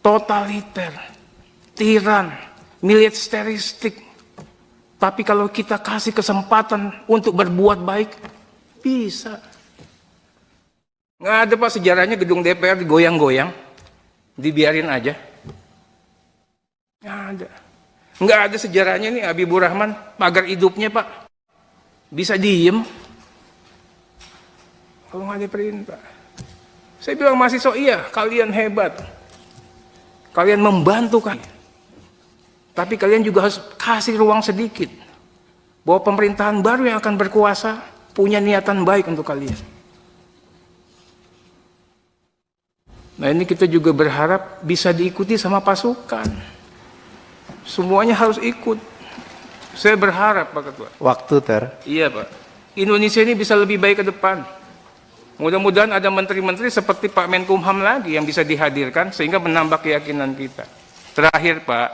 A: totaliter, tiran, militeristik, tapi kalau kita kasih kesempatan untuk berbuat baik, bisa. Nggak ada Pak sejarahnya gedung DPR digoyang-goyang, dibiarin aja. Nggak ada. Nggak ada sejarahnya nih Habibur Rahman, pagar hidupnya Pak. Bisa diem kalau nggak ada perintah. Saya bilang mahasiswa, iya kalian hebat, kalian membantu kan, tapi kalian juga harus kasih ruang sedikit bahwa pemerintahan baru yang akan berkuasa punya niatan baik untuk kalian. Nah ini kita juga berharap bisa diikuti sama pasukan, semuanya harus ikut. Saya berharap Pak Ketua.
B: Waktu, Ter.
A: Iya Pak. Indonesia ini bisa lebih baik ke depan. Mudah-mudahan ada menteri-menteri seperti Pak Menkumham lagi yang bisa dihadirkan sehingga menambah keyakinan kita. Terakhir Pak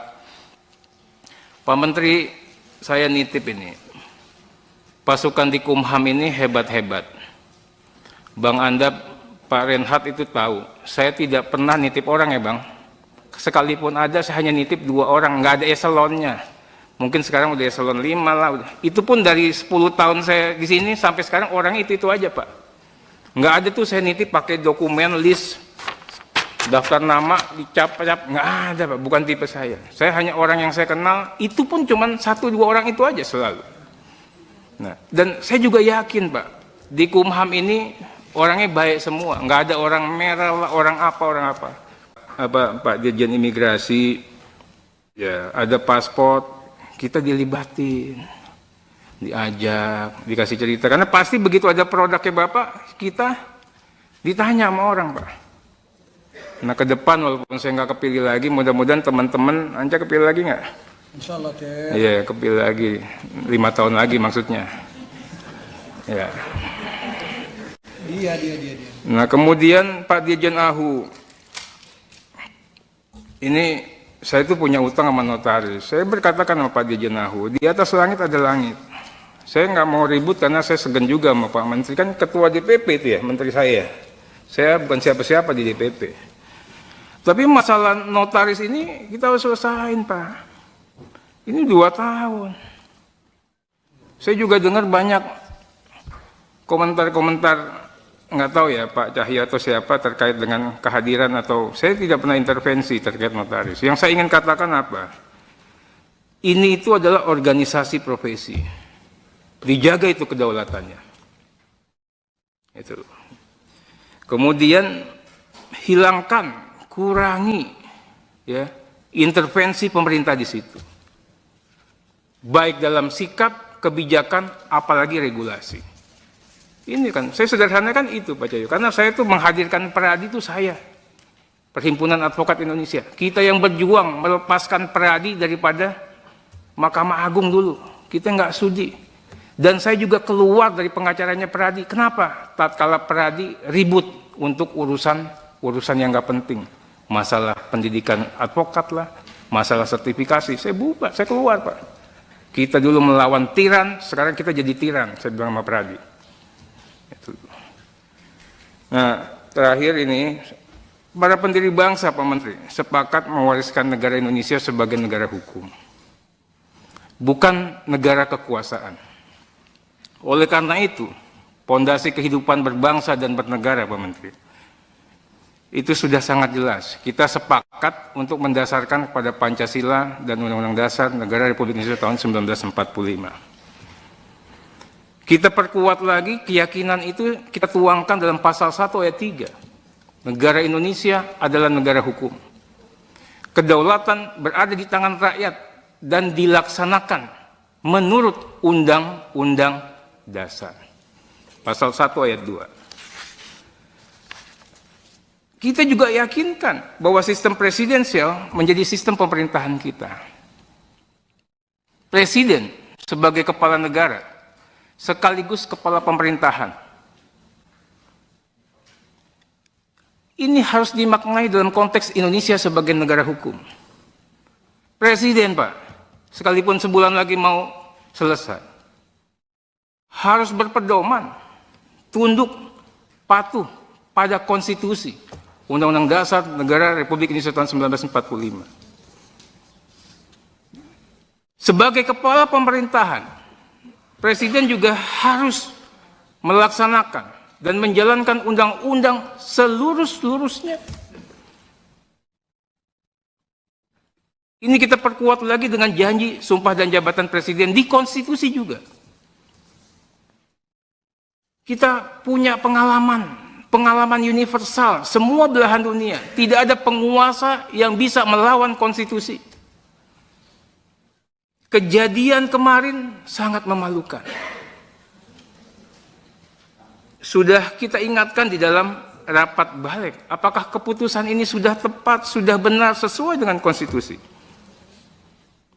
A: Menteri, saya nitip ini. Pasukan di Kumham ini hebat-hebat. Bang Anda, Pak Renhat itu tahu, saya tidak pernah nitip orang ya Bang. Sekalipun ada, saya hanya nitip 2 orang, nggak ada eselonnya. Mungkin sekarang udah eselon 5 lah. Itu pun dari 10 tahun saya di sini sampai sekarang orang itu aja Pak. Nggak ada tuh saya nitip pakai dokumen list daftar nama dicap-cap, nggak ada Pak, bukan tipe saya. Saya hanya orang yang saya kenal, itu pun cuma 1-2 orang itu aja selalu. Nah, dan saya juga yakin Pak, di Kumham ini orangnya baik semua, nggak ada orang merah lah, orang apa. Pak Dirjen Imigrasi, ya ada paspor, kita dilibatin, diajak, dikasih cerita. Karena pasti begitu ada produknya Bapak, kita ditanya sama orang Pak. Nah ke depan walaupun saya nggak kepilih lagi, mudah-mudahan teman-teman Anda kepilih lagi nggak?
C: Insya Allah teh.
A: Iya kepilih lagi, 5 tahun lagi maksudnya. Ya.
C: Dia.
A: Nah kemudian Pak Dirjen Ahu, ini saya itu punya utang sama notaris. Saya berkatakan sama Pak Dirjen Ahu, di atas langit ada langit. Saya nggak mau ribut karena saya segan juga sama Pak Menteri, kan ketua DPP itu ya, menteri saya. Saya bukan siapa-siapa di DPP. Tapi masalah notaris ini kita harus selesain Pak. Ini 2 tahun. Saya juga dengar banyak komentar-komentar, nggak tahu ya Pak Cahyo atau siapa terkait dengan kehadiran atau saya tidak pernah intervensi terkait notaris. Yang saya ingin katakan apa? Ini itu adalah organisasi profesi. Dijaga itu kedaulatannya. Itu. Kemudian hilangkan, kurangi ya intervensi pemerintah di situ. Baik dalam sikap, kebijakan, apalagi regulasi. Ini kan, saya sederhanakan itu Pak Cahyo, karena saya tuh menghadirkan Peradi itu saya, Perhimpunan Advokat Indonesia. Kita yang berjuang melepaskan Peradi daripada Mahkamah Agung dulu, kita nggak sudi. Dan saya juga keluar dari pengacaranya Peradi. Kenapa? Tatkala Peradi ribut untuk urusan yang nggak penting, masalah pendidikan advokat lah, masalah sertifikasi, saya bubar, saya keluar Pak. Kita dulu melawan tiran, sekarang kita jadi tiran, saya bilang sama Peradi. Nah, terakhir ini, para pendiri bangsa, Pak Menteri, sepakat mewariskan negara Indonesia sebagai negara hukum, bukan negara kekuasaan. Oleh karena itu, pondasi kehidupan berbangsa dan bernegara, Pak Menteri, itu sudah sangat jelas. Kita sepakat untuk mendasarkan kepada Pancasila dan Undang-Undang Dasar Negara Republik Indonesia tahun 1945. Kita perkuat lagi keyakinan itu, kita tuangkan dalam pasal 1 ayat 3. Negara Indonesia adalah negara hukum. Kedaulatan berada di tangan rakyat dan dilaksanakan menurut Undang-Undang Dasar. Pasal 1 ayat 2. Kita juga yakinkan bahwa sistem presidensial menjadi sistem pemerintahan kita. Presiden sebagai kepala negara sekaligus kepala pemerintahan. Ini harus dimaknai dalam konteks Indonesia sebagai negara hukum. Presiden Pak, sekalipun sebulan lagi mau selesai, harus berpedoman, tunduk, patuh pada konstitusi, Undang-Undang Dasar Negara Republik Indonesia tahun 1945. Sebagai kepala pemerintahan, Presiden juga harus melaksanakan dan menjalankan undang-undang seluruh-seluruhnya. Ini kita perkuat lagi dengan janji sumpah dan jabatan Presiden di konstitusi juga. Kita punya pengalaman universal, semua belahan dunia. Tidak ada penguasa yang bisa melawan konstitusi. Kejadian kemarin sangat memalukan. Sudah kita ingatkan di dalam rapat balik, apakah keputusan ini sudah tepat, sudah benar, sesuai dengan konstitusi.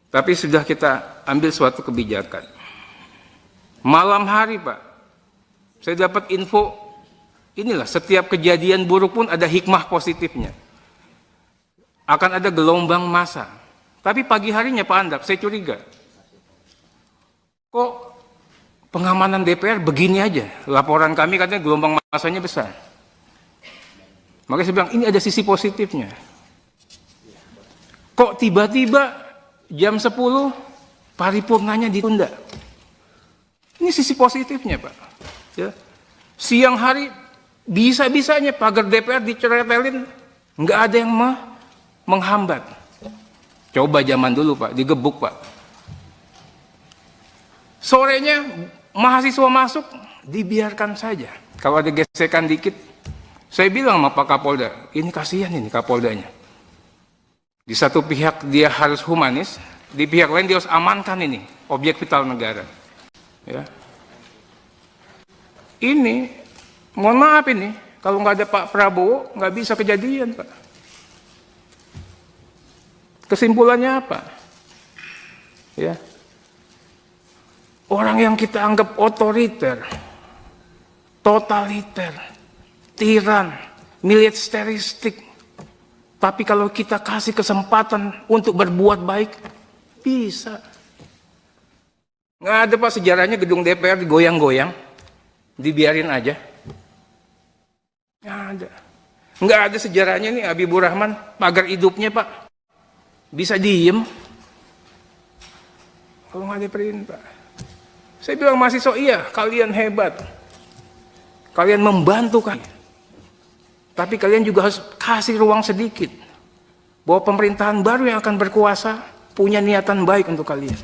A: Tapi sudah kita ambil suatu kebijakan. Malam hari Pak, saya dapat info Inilah, setiap kejadian buruk pun ada hikmah positifnya. Akan ada gelombang massa. Tapi pagi harinya Pak Andak, saya curiga. Kok pengamanan DPR begini aja? Laporan kami katanya gelombang massanya besar. Makanya saya bilang, ini ada sisi positifnya. Kok tiba-tiba jam 10 paripurnanya ditunda? Ini sisi positifnya, Pak. Ya. Siang hari bisa-bisanya pagar DPR diceretelin, nggak ada yang menghambat. Coba zaman dulu, Pak, digebuk, Pak. Sorenya mahasiswa masuk, dibiarkan saja. Kalau ada gesekan dikit, saya bilang sama Pak Kapolda, ini kasihan ini Kapoldanya. Di satu pihak dia harus humanis, di pihak lain dia harus amankan ini objek vital negara. Ya. Ini, mohon maaf ini, kalau nggak ada Pak Prabowo, nggak bisa kejadian, Pak. Kesimpulannya apa? Ya. Orang yang kita anggap otoriter, totaliter, tiran, militeristik, tapi kalau kita kasih kesempatan untuk berbuat baik, bisa. Nggak ada Pak sejarahnya gedung DPR digoyang-goyang, dibiarin aja. Nggak ada. Nggak ada sejarahnya nih Habibur Rahman, pagar hidupnya Pak, bisa diem. Kalau nggak ada perintah. Saya bilang mahasiswa, iya kalian hebat. Kalian membantu kami. Tapi kalian juga harus kasih ruang sedikit. Bahwa pemerintahan baru yang akan berkuasa punya niatan baik untuk kalian.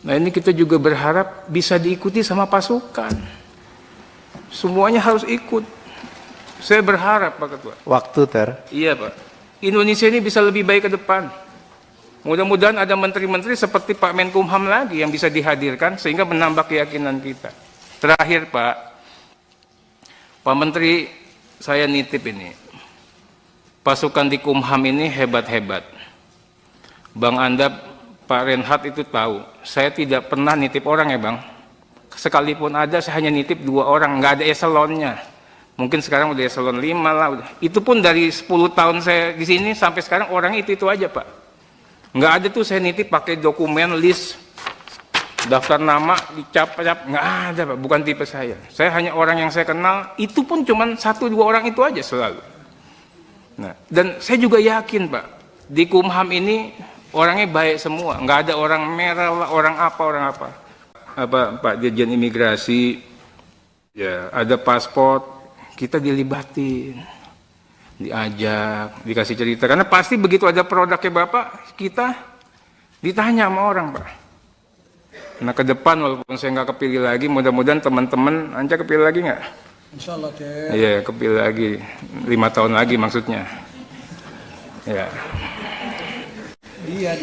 A: Nah ini kita juga berharap bisa diikuti sama pasukan. Semuanya harus ikut. Saya berharap Pak Ketua.
B: Waktu, Ter.
A: Iya Pak. Indonesia ini bisa lebih baik ke depan. Mudah-mudahan ada menteri-menteri seperti Pak Menkumham lagi yang bisa dihadirkan sehingga menambah keyakinan kita. Terakhir Pak Menteri, saya nitip ini. Pasukan di Kumham ini hebat-hebat. Bang Andap, Pak Renhat itu tahu. Saya tidak pernah nitip orang ya Bang. Sekalipun ada, saya hanya nitip 2 orang, nggak ada eselonnya. Mungkin sekarang udah eselon 5 lah. Itu pun dari 10 tahun saya di sini sampai sekarang orang itu aja Pak. Nggak ada tuh saya nitip pakai dokumen list daftar nama dicap-cap, nggak ada Pak, bukan tipe saya. Saya hanya orang yang saya kenal, itu pun cuma 1-2 orang itu aja selalu. Nah, dan saya juga yakin Pak, di Kumham ini orangnya baik semua, nggak ada orang merah lah, orang apa. Pak Dirjen Imigrasi, ya ada paspor, kita dilibatin. Diajak, dikasih cerita, karena pasti begitu ada produknya Bapak, kita ditanya sama orang Pak. Nah ke depan walaupun saya nggak kepilih lagi, mudah-mudahan teman-teman Anca kepilih lagi nggak?
C: Insya Allah Ter.
A: Iya kepilih lagi, 5 tahun lagi maksudnya. Ya.
C: Dia.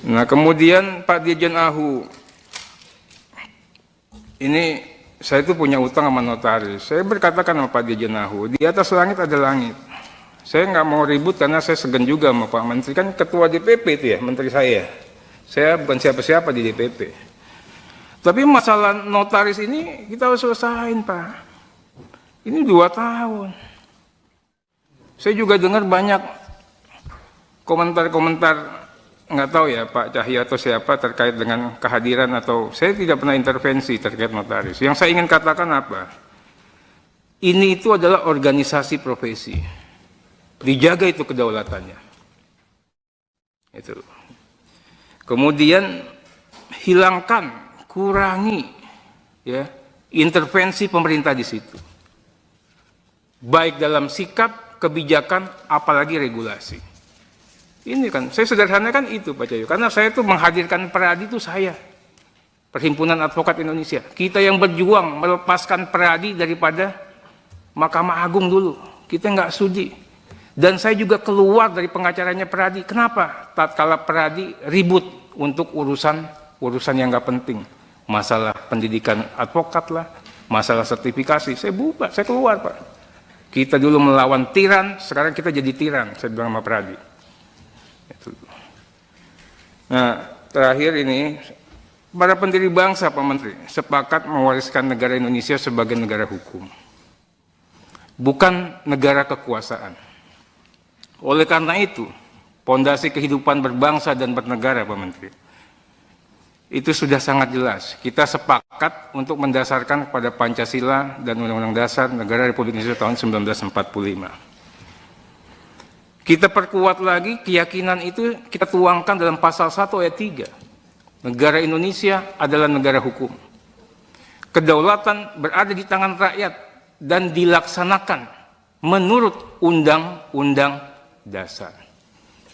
A: Nah kemudian Pak Dirjen Ahu, ini saya itu punya utang sama notaris. Saya berkatakan sama Pak Dirjen Ahu, di atas langit ada langit. Saya nggak mau ribut karena saya segan juga sama Pak Menteri, kan ketua DPP itu ya, menteri saya. Saya bukan siapa-siapa di DPP. Tapi masalah notaris ini kita harus selesain Pak. Ini 2 tahun. Saya juga dengar banyak komentar-komentar, nggak tahu ya Pak Cahyo atau siapa terkait dengan kehadiran atau saya tidak pernah intervensi terkait notaris. Yang saya ingin katakan apa? Ini itu adalah organisasi profesi. Dijaga itu kedaulatannya. Itu. Kemudian hilangkan, kurangi ya intervensi pemerintah di situ. Baik dalam sikap, kebijakan, apalagi regulasi. Ini kan, saya sederhanakan itu Pak Cahyo, karena saya tuh menghadirkan Peradi itu saya. Perhimpunan Advokat Indonesia. Kita yang berjuang melepaskan Peradi daripada Mahkamah Agung dulu. Kita nggak sudi. Dan saya juga keluar dari pengacaranya Peradi. Kenapa? Tatkala Peradi ribut untuk urusan yang nggak penting. Masalah pendidikan advokat lah, masalah sertifikasi. Saya bubar, saya keluar Pak. Kita dulu melawan tiran, sekarang kita jadi tiran. Saya bilang sama Peradi. Nah, terakhir ini, Para pendiri bangsa, Pak Menteri, sepakat mewariskan negara Indonesia sebagai negara hukum, bukan negara kekuasaan. Oleh karena itu, pondasi kehidupan berbangsa dan bernegara, Pak Menteri, itu sudah sangat jelas. Kita sepakat untuk mendasarkan kepada Pancasila dan Undang-Undang Dasar Negara Republik Indonesia tahun 1945. Kita perkuat lagi keyakinan itu, kita tuangkan dalam pasal 1 ayat 3. Negara Indonesia adalah negara hukum. Kedaulatan berada di tangan rakyat dan dilaksanakan menurut Undang-Undang Dasar.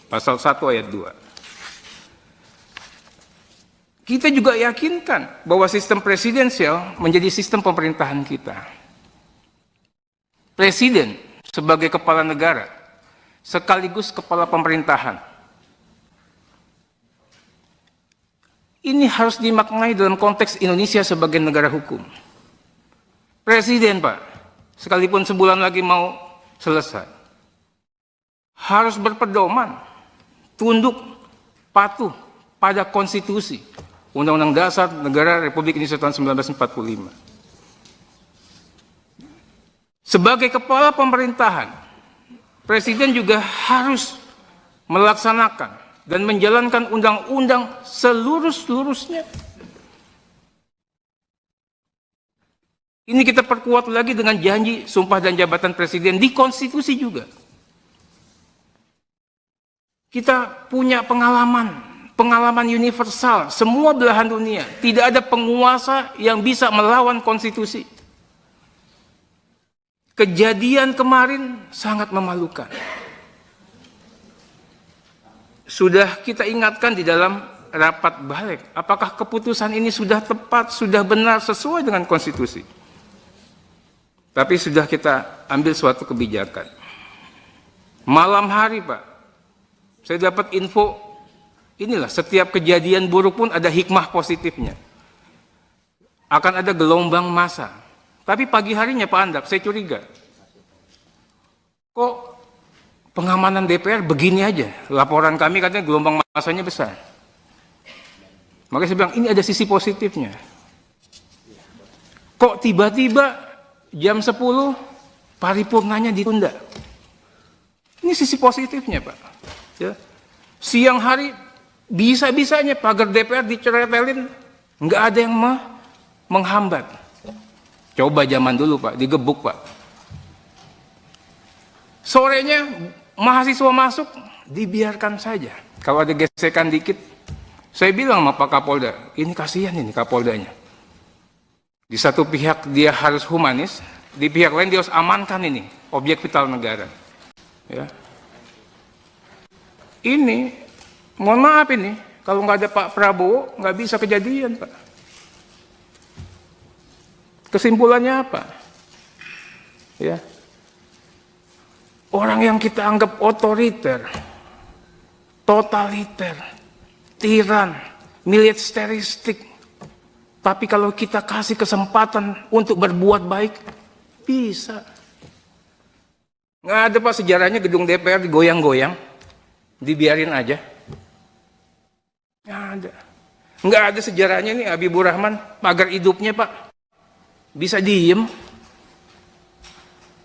A: Pasal 1 ayat 2. Kita juga yakinkan bahwa sistem presidensial menjadi sistem pemerintahan kita. Presiden sebagai kepala negara sekaligus kepala pemerintahan. Ini harus dimaknai dalam konteks Indonesia sebagai negara hukum. Presiden, Pak, sekalipun sebulan lagi mau selesai, harus berpedoman, tunduk, patuh pada konstitusi, Undang-Undang Dasar Negara Republik Indonesia tahun 1945. Sebagai kepala pemerintahan, Presiden juga harus melaksanakan dan menjalankan undang-undang seluruh-seluruhnya. Ini kita perkuat lagi dengan janji sumpah dan jabatan presiden di konstitusi juga. Kita punya pengalaman universal, semua belahan dunia. Tidak ada penguasa yang bisa melawan konstitusi. Kejadian kemarin sangat memalukan. Sudah kita ingatkan di dalam rapat balik, apakah keputusan ini sudah tepat, sudah benar, sesuai dengan konstitusi. Tapi sudah kita ambil suatu kebijakan. Malam hari, Pak, saya dapat info, inilah setiap kejadian buruk pun ada hikmah positifnya. Akan ada gelombang massa. Tapi pagi harinya, Pak Andak, saya curiga. Kok pengamanan DPR begini aja, laporan kami katanya gelombang massanya besar. Makanya saya bilang ini ada sisi positifnya. Kok tiba-tiba jam 10 paripurnanya ditunda? Ini sisi positifnya, Pak. Ya. Siang hari bisa-bisanya pagar DPR diceretelin, nggak ada yang menghambat. Coba zaman dulu, Pak, digebuk, Pak. Sorenya mahasiswa masuk, dibiarkan saja. Kalau ada gesekan dikit, saya bilang sama Pak Kapolda, ini kasihan ini Kapoldanya. Di satu pihak dia harus humanis, di pihak lain dia harus amankan ini, objek vital negara. Ya. Ini, mohon maaf ini, kalau nggak ada Pak Prabowo, nggak bisa kejadian, Pak. Kesimpulannya apa? Ya. Orang yang kita anggap otoriter, totaliter, tiran, militeristik, tapi kalau kita kasih kesempatan untuk berbuat baik, bisa. Nggak ada, Pak, sejarahnya gedung DPR digoyang-goyang, dibiarin aja. Nggak ada. Nggak ada sejarahnya nih Habibur Rahman, pagar hidupnya, Pak, bisa diem.